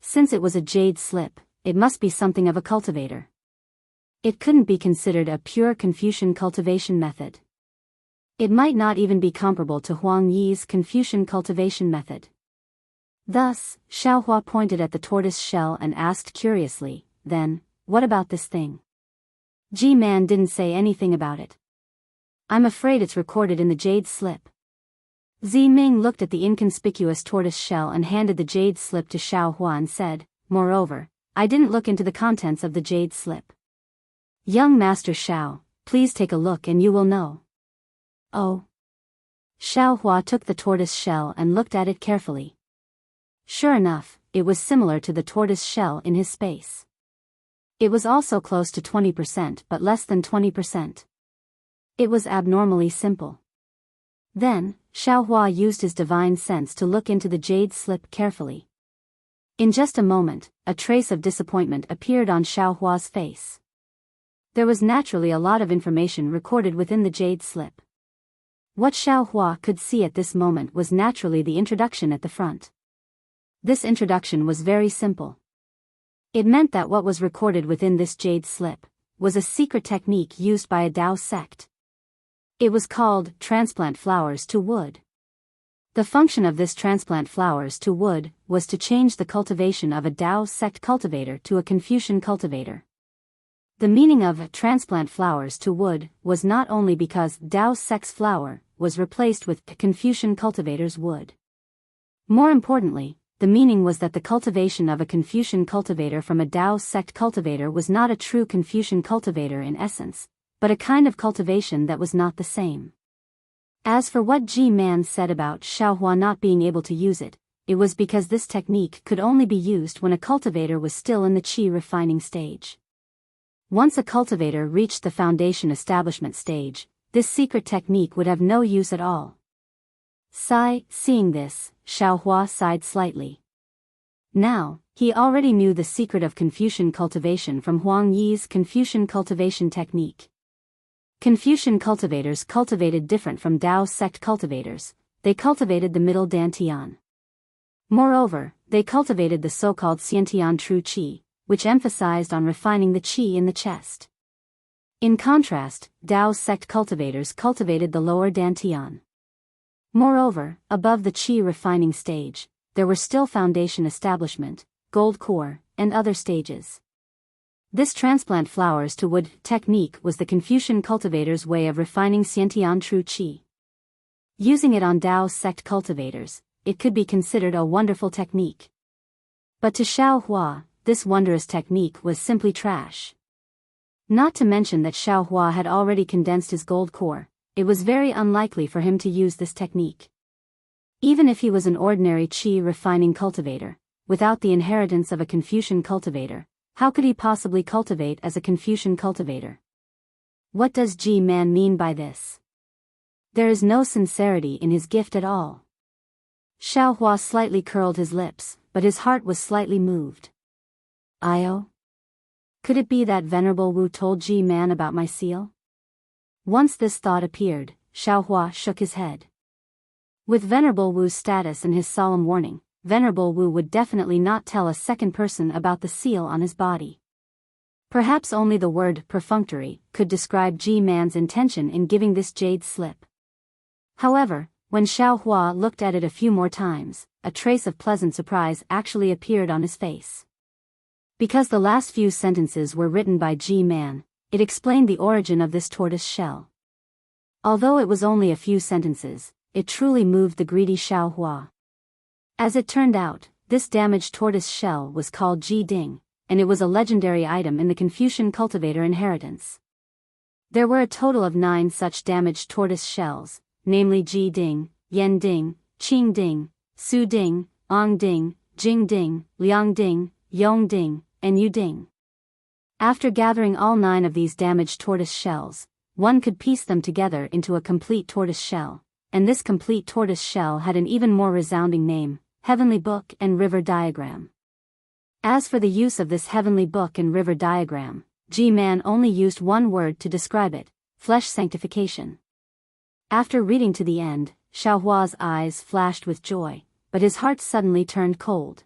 Since it was a jade slip, it must be something of a cultivator. It couldn't be considered a pure Confucian cultivation method. It might not even be comparable to Huang Yi's Confucian cultivation method. Thus, Xiao Hua pointed at the tortoise shell and asked curiously, then, what about this thing? G-Man didn't say anything about it. I'm afraid it's recorded in the jade slip. Ziming looked at the inconspicuous tortoise shell and handed the jade slip to Xiao Hua and said, moreover, I didn't look into the contents of the jade slip. Young Master Xiao, please take a look and you will know. Oh. Xiao Hua took the tortoise shell and looked at it carefully. Sure enough, it was similar to the tortoise shell in his space. It was also close to 20% but less than 20%. It was abnormally simple. Then, Xiao Hua used his divine sense to look into the jade slip carefully. In just a moment, a trace of disappointment appeared on Xiao Hua's face. There was naturally a lot of information recorded within the jade slip. What Xiaohua could see at this moment was naturally the introduction at the front. This introduction was very simple. It meant that what was recorded within this jade slip was a secret technique used by a Dao sect. It was called transplant flowers to wood. The function of this transplant flowers to wood was to change the cultivation of a Dao sect cultivator to a Confucian cultivator. The meaning of transplant flowers to wood was not only because Dao sect's flower was replaced with Confucian cultivator's wood. More importantly, the meaning was that the cultivation of a Confucian cultivator from a Dao sect cultivator was not a true Confucian cultivator in essence, but a kind of cultivation that was not the same. As for what Ji Man said about Xiaohua not being able to use it, it was because this technique could only be used when a cultivator was still in the qi refining stage. Once a cultivator reached the foundation establishment stage, this secret technique would have no use at all. Seeing this, Xiaohua sighed slightly. Now, he already knew the secret of Confucian cultivation from Huang Yi's Confucian cultivation technique. Confucian cultivators cultivated different from Dao sect cultivators, they cultivated the middle Dantian. Moreover, they cultivated the so-called Xiantian true qi, which emphasized on refining the qi in the chest. In contrast, Dao sect cultivators cultivated the lower Dantian. Moreover, above the qi refining stage, there were still foundation establishment, gold core, and other stages. This transplant flowers to wood technique was the Confucian cultivator's way of refining Xiantian true qi. Using it on Dao sect cultivators, it could be considered a wonderful technique. But to Xiaohua, this wondrous technique was simply trash. Not to mention that Xiaohua had already condensed his gold core, it was very unlikely for him to use this technique. Even if he was an ordinary qi refining cultivator, without the inheritance of a Confucian cultivator, how could he possibly cultivate as a Confucian cultivator? What does Ji Man mean by this? There is no sincerity in his gift at all. Xiaohua slightly curled his lips, but his heart was slightly moved. Io? Could it be that Venerable Wu told Ji Man about my seal? Once this thought appeared, Xiaohua shook his head. With Venerable Wu's status and his solemn warning, Venerable Wu would definitely not tell a second person about the seal on his body. Perhaps only the word perfunctory could describe Ji Man's intention in giving this jade slip. However, when Xiaohua looked at it a few more times, a trace of pleasant surprise actually appeared on his face. Because the last few sentences were written by Ji Man, it explained the origin of this tortoise shell. Although it was only a few sentences, it truly moved the greedy Xiaohua. As it turned out, this damaged tortoise shell was called Ji Ding, and it was a legendary item in the Confucian cultivator inheritance. There were a total of 9 such damaged tortoise shells, namely Ji Ding, Yan Ding, Qing Ding, Su Ding, Ong Ding, Jing Ding, Liang Ding, Yong Ding, and Yu Ding. After gathering all 9 of these damaged tortoise shells, one could piece them together into a complete tortoise shell, and this complete tortoise shell had an even more resounding name, Heavenly Book and River Diagram. As for the use of this Heavenly Book and River Diagram, Ji Man only used one word to describe it: flesh sanctification. After reading to the end, Xiaohua's eyes flashed with joy, but his heart suddenly turned cold.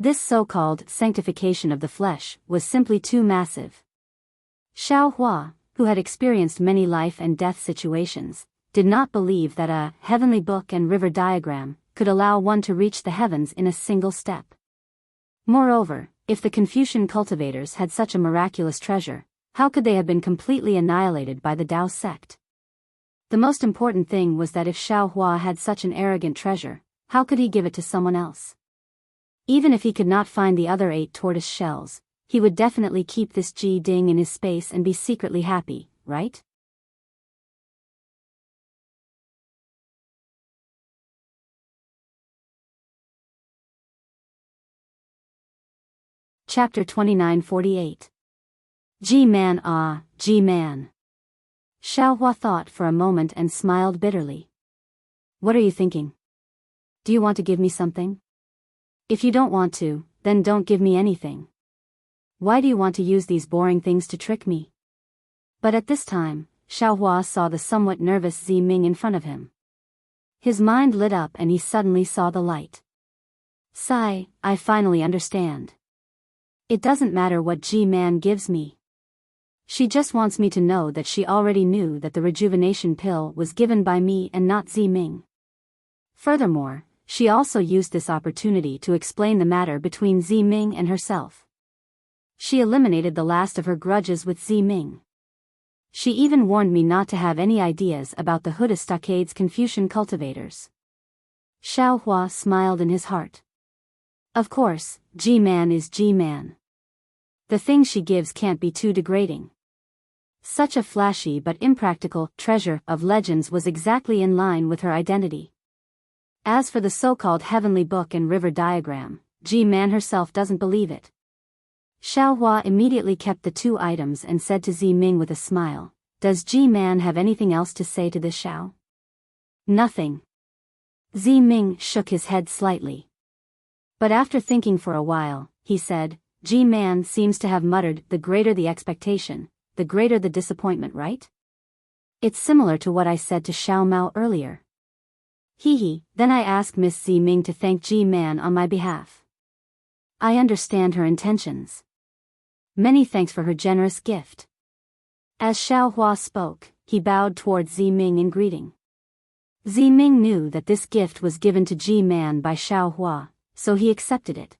This so-called sanctification of the flesh was simply too massive. Xiaohua, who had experienced many life and death situations, did not believe that a heavenly book and river diagram could allow one to reach the heavens in a single step. Moreover, if the Confucian cultivators had such a miraculous treasure, how could they have been completely annihilated by the Dao sect? The most important thing was that if Xiaohua had such an arrogant treasure, how could he give it to someone else? Even if he could not find the other 8 tortoise shells, he would definitely keep this Ji Ding in his space and be secretly happy, right? Chapter 2948. Ji Man. Ji Man. Xiaohua thought for a moment and smiled bitterly. What are you thinking? Do you want to give me something? If you don't want to, then don't give me anything. Why do you want to use these boring things to trick me? But at this time, Xiaohua saw the somewhat nervous Zi Ming in front of him. His mind lit up and he suddenly saw the light. Sigh, I finally understand. It doesn't matter what G-Man gives me. She just wants me to know that she already knew that the rejuvenation pill was given by me and not Zi Ming. Furthermore, she also used this opportunity to explain the matter between Zi Ming and herself. She eliminated the last of her grudges with Zi Ming. She even warned me not to have any ideas about the Huda Stockade's Confucian cultivators. Xiaohua smiled in his heart. Of course, G-Man is G-Man. The thing she gives can't be too degrading. Such a flashy but impractical treasure of legends was exactly in line with her identity. As for the so-called heavenly book and river diagram, G-Man herself doesn't believe it. Xiaohua immediately kept the two items and said to Zi Ming with a smile, "Does G-Man have anything else to say to this Xiao?" "Nothing." Zi Ming shook his head slightly. But after thinking for a while, he said, "G-Man seems to have muttered, the greater the expectation, the greater the disappointment, right? It's similar to what I said to Xiao Mao earlier." Hee, then I ask Miss Zi Ming to thank G-Man on my behalf. I understand her intentions. Many thanks for her generous gift. As Xiaohua spoke, he bowed toward Zi Ming in greeting. Zi Ming knew that this gift was given to G-Man by Xiaohua, so he accepted it.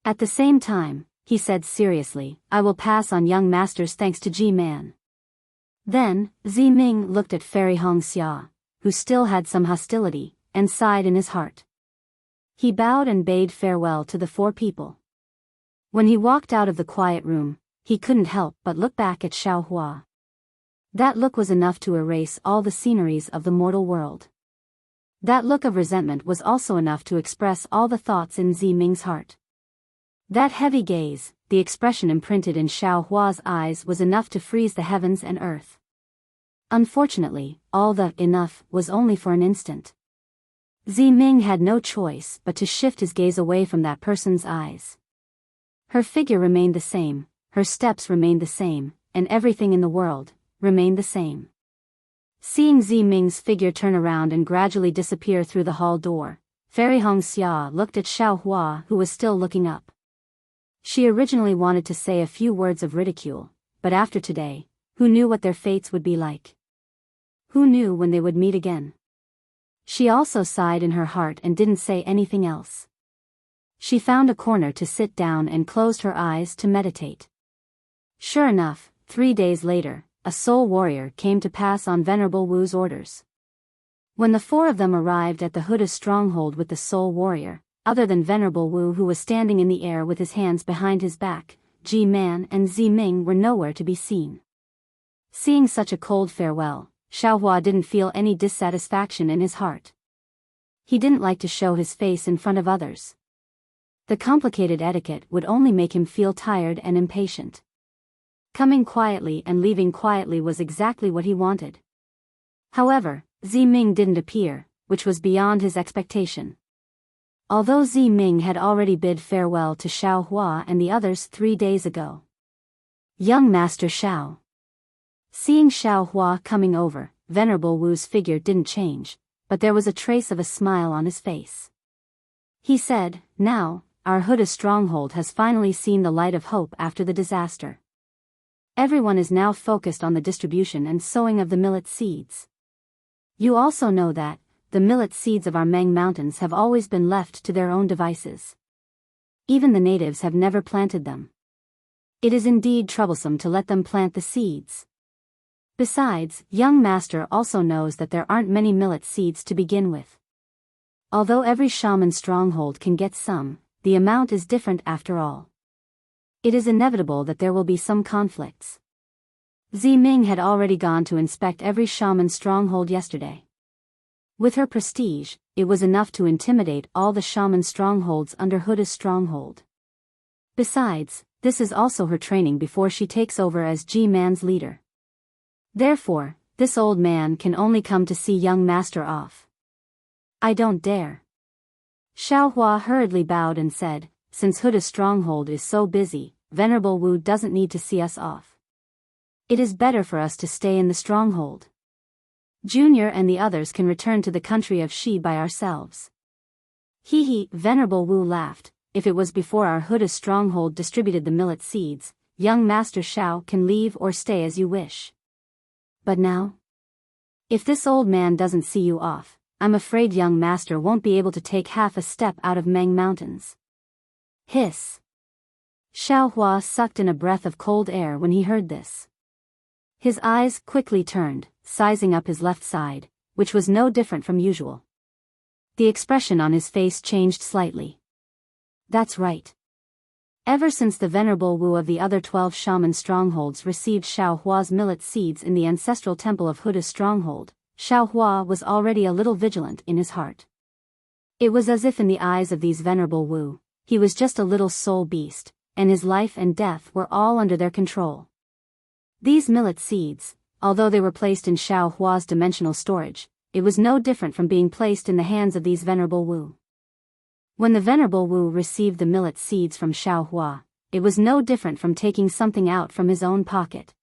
At the same time, he said seriously, "I will pass on young master's thanks to G-Man." Then, Zi Ming looked at Fairy Hongxia, who still had some hostility, and sighed in his heart. He bowed and bade farewell to the four people. When he walked out of the quiet room, he couldn't help but look back at Xiaohua. That look was enough to erase all the sceneries of the mortal world. That look of resentment was also enough to express all the thoughts in Zi Ming's heart. That heavy gaze, the expression imprinted in Xiaohua's eyes was enough to freeze the heavens and earth. Unfortunately, all the enough was only for an instant. Zi Ming had no choice but to shift his gaze away from that person's eyes. Her figure remained the same, her steps remained the same, and everything in the world remained the same. Seeing Zi Ming's figure turn around and gradually disappear through the hall door, Fairy Hongxia looked at Xiaohua, who was still looking up. She originally wanted to say a few words of ridicule, but after today, who knew what their fates would be like? Who knew when they would meet again? She also sighed in her heart and didn't say anything else. She found a corner to sit down and closed her eyes to meditate. Sure enough, 3 days later, a soul warrior came to pass on Venerable Wu's orders. When the four of them arrived at the Huda stronghold with the soul warrior, other than Venerable Wu, who was standing in the air with his hands behind his back, G-Man and Zi Ming were nowhere to be seen. Seeing such a cold farewell, Xiaohua didn't feel any dissatisfaction in his heart. He didn't like to show his face in front of others. The complicated etiquette would only make him feel tired and impatient. Coming quietly and leaving quietly was exactly what he wanted. However, Zi Ming didn't appear, which was beyond his expectation. Although Zi Ming had already bid farewell to Xiaohua and the others 3 days ago. Young Master Xiao. Seeing Xiaohua coming over, Venerable Wu's figure didn't change, but there was a trace of a smile on his face. He said, "Now, our Huda stronghold has finally seen the light of hope after the disaster. Everyone is now focused on the distribution and sowing of the millet seeds. You also know that the millet seeds of our Meng Mountains have always been left to their own devices. Even the natives have never planted them. It is indeed troublesome to let them plant the seeds. Besides, young master also knows that there aren't many millet seeds to begin with. Although every shaman stronghold can get some, the amount is different after all. It is inevitable that there will be some conflicts." Zi Ming had already gone to inspect every shaman stronghold yesterday. With her prestige, it was enough to intimidate all the shaman strongholds under Huda's stronghold. Besides, this is also her training before she takes over as G-Man's leader. Therefore, this old man can only come to see young master off. "I don't dare." Xiaohua hurriedly bowed and said, "Since Huda's stronghold is so busy, Venerable Wu doesn't need to see us off." It is better for us to stay in the stronghold. Junior and the others can return to the country of Shi by ourselves. Hee, Venerable Wu laughed. If it was before our Huda stronghold distributed the millet seeds, young Master Shao can leave or stay as you wish. But now? If this old man doesn't see you off, I'm afraid young master won't be able to take half a step out of Meng Mountains. Hiss. Xiao Hua sucked in a breath of cold air when he heard this. His eyes quickly turned, sizing up his left side, which was no different from usual. The expression on his face changed slightly. That's right. Ever since the Venerable Wu of the other 12 shaman strongholds received Xiao Hua's millet seeds in the ancestral temple of Huda's stronghold, Xiao Hua was already a little vigilant in his heart. It was as if in the eyes of these Venerable Wu, he was just a little soul beast, and his life and death were all under their control. These millet seeds, although they were placed in Xiao Hua's dimensional storage, it was no different from being placed in the hands of these Venerable Wu. When the Venerable Wu received the millet seeds from Xiao Hua, it was no different from taking something out from his own pocket.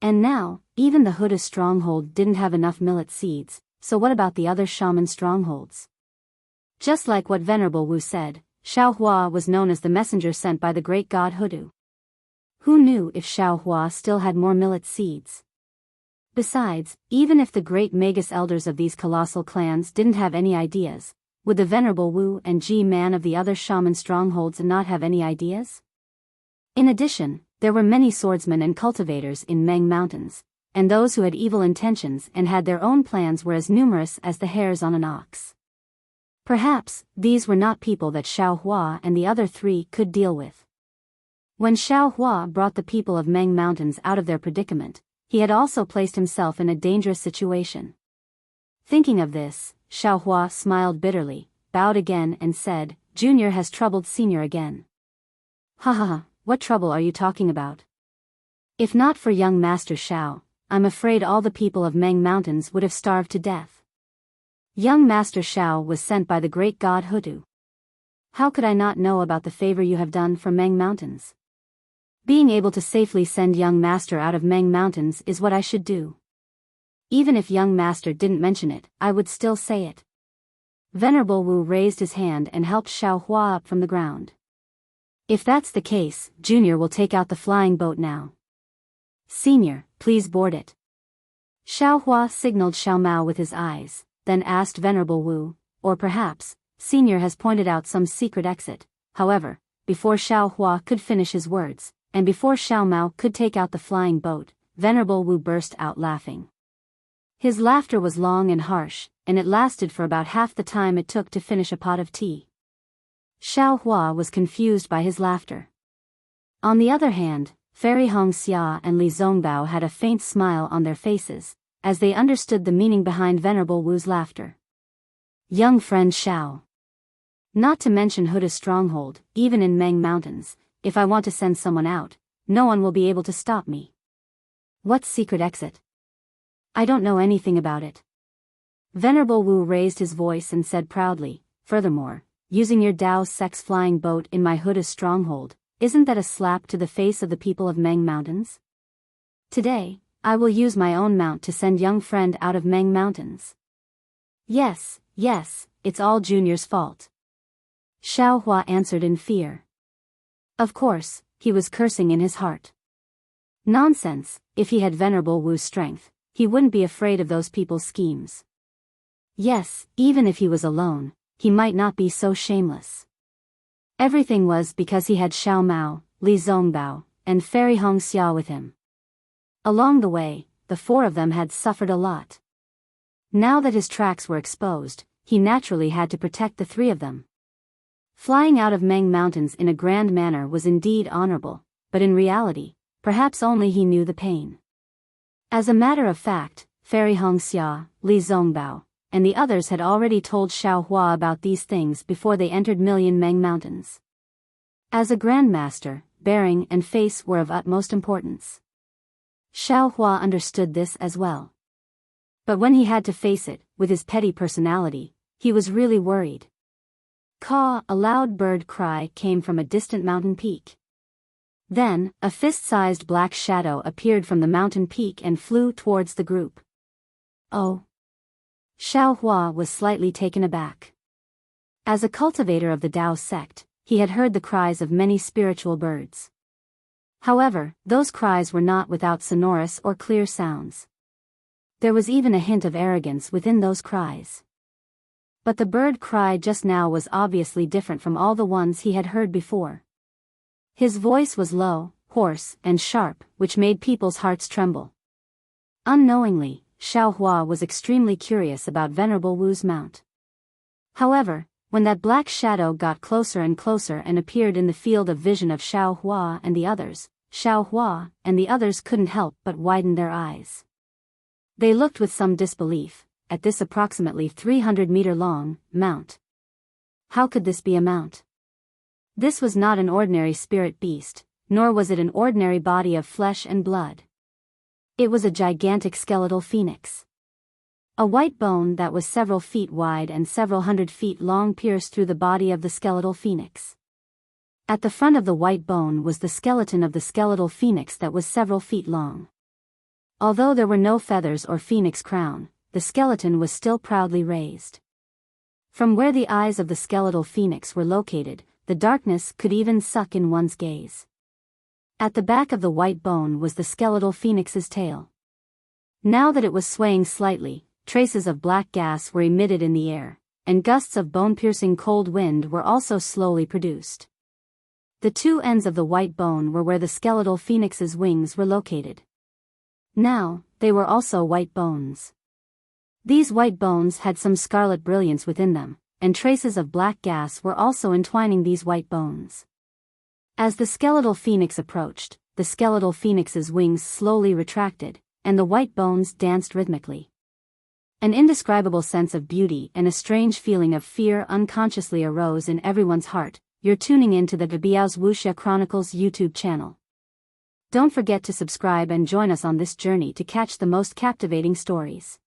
And now, even the Huda stronghold didn't have enough millet seeds, so what about the other shaman strongholds? Just like what Venerable Wu said, Xiao Hua was known as the messenger sent by the great god Hudu. Who knew if Xiao Hua still had more millet seeds? Besides, even if the great Magus elders of these colossal clans didn't have any ideas, would the Venerable Wu and Ji-Man of the other shaman strongholds not have any ideas? In addition, there were many swordsmen and cultivators in Meng Mountains, and those who had evil intentions and had their own plans were as numerous as the hairs on an ox. Perhaps, these were not people that Xiao Hua and the other three could deal with. When Xiao Hua brought the people of Meng Mountains out of their predicament, he had also placed himself in a dangerous situation. Thinking of this, Xiao Hua smiled bitterly, bowed again and said, Junior has troubled Senior again. Ha ha ha, what trouble are you talking about? If not for young Master Shao, I'm afraid all the people of Meng Mountains would have starved to death. Young Master Shao was sent by the great god Hudu. How could I not know about the favor you have done for Meng Mountains? Being able to safely send young Master out of Meng Mountains is what I should do. Even if young Master didn't mention it, I would still say it. Venerable Wu raised his hand and helped Xiao Hua up from the ground. If that's the case, Junior will take out the flying boat now. Senior, please board it. Xiao Hua signaled Xiao Mao with his eyes, then asked Venerable Wu, or perhaps, Senior has pointed out some secret exit. However, before Xiao Hua could finish his words, and before Xiao Mao could take out the flying boat, Venerable Wu burst out laughing. His laughter was long and harsh, and it lasted for about half the time it took to finish a pot of tea. Xiao Hua was confused by his laughter. On the other hand, Fairy Hong Xia and Li Zongbao had a faint smile on their faces, as they understood the meaning behind Venerable Wu's laughter. Young friend Xiao. Not to mention Huda's stronghold, even in Meng Mountains, if I want to send someone out, no one will be able to stop me. What secret exit? I don't know anything about it. Venerable Wu raised his voice and said proudly, furthermore, using your Dao sex flying boat in my Huda's stronghold, isn't that a slap to the face of the people of Meng Mountains? Today, I will use my own mount to send young friend out of Meng Mountains. Yes, it's all Junior's fault. Xiao Hua answered in fear. Of course, he was cursing in his heart. Nonsense, if he had Venerable Wu's strength, he wouldn't be afraid of those people's schemes. Yes, even if he was alone, he might not be so shameless. Everything was because he had Xiao Mao, Li Zongbao, and Fairy Hong Xia with him. Along the way, the four of them had suffered a lot. Now that his tracks were exposed, he naturally had to protect the three of them. Flying out of Meng Mountains in a grand manner was indeed honorable, but in reality, perhaps only he knew the pain. As a matter of fact, Fairy Hong Xia, Li Zongbao, and the others had already told Xiao Hua about these things before they entered Million Meng Mountains. As a grandmaster, bearing and face were of utmost importance. Xiao Hua understood this as well. But when he had to face it, with his petty personality, he was really worried. Caw, a loud bird cry came from a distant mountain peak. Then, a fist-sized black shadow appeared from the mountain peak and flew towards the group. Oh! Xiao Hua was slightly taken aback. As a cultivator of the Tao sect, he had heard the cries of many spiritual birds. However, those cries were not without sonorous or clear sounds. There was even a hint of arrogance within those cries. But the bird cry just now was obviously different from all the ones he had heard before. His voice was low, hoarse, and sharp, which made people's hearts tremble. Unknowingly, Xiao Hua was extremely curious about Venerable Wu's mount. However, when that black shadow got closer and closer and appeared in the field of vision of Xiao Hua and the others, Xiao Hua and the others couldn't help but widen their eyes. They looked with some disbelief at this approximately 300-meter-long mount. How could this be a mount? This was not an ordinary spirit beast, nor was it an ordinary body of flesh and blood. It was a gigantic skeletal phoenix. A white bone that was several feet wide and several hundred feet long pierced through the body of the skeletal phoenix. At the front of the white bone was the skeleton of the skeletal phoenix that was several feet long. Although there were no feathers or phoenix crown, the skeleton was still proudly raised. From where the eyes of the skeletal phoenix were located, the darkness could even suck in one's gaze. At the back of the white bone was the skeletal phoenix's tail. Now that it was swaying slightly, traces of black gas were emitted in the air, and gusts of bone-piercing cold wind were also slowly produced. The two ends of the white bone were where the skeletal phoenix's wings were located. Now, they were also white bones. These white bones had some scarlet brilliance within them, and traces of black gas were also entwining these white bones. As the skeletal phoenix approached, the skeletal phoenix's wings slowly retracted, and the white bones danced rhythmically. An indescribable sense of beauty and a strange feeling of fear unconsciously arose in everyone's heart. You're tuning in to the Biyao's Wuxia Chronicles YouTube channel. Don't forget to subscribe and join us on this journey to catch the most captivating stories.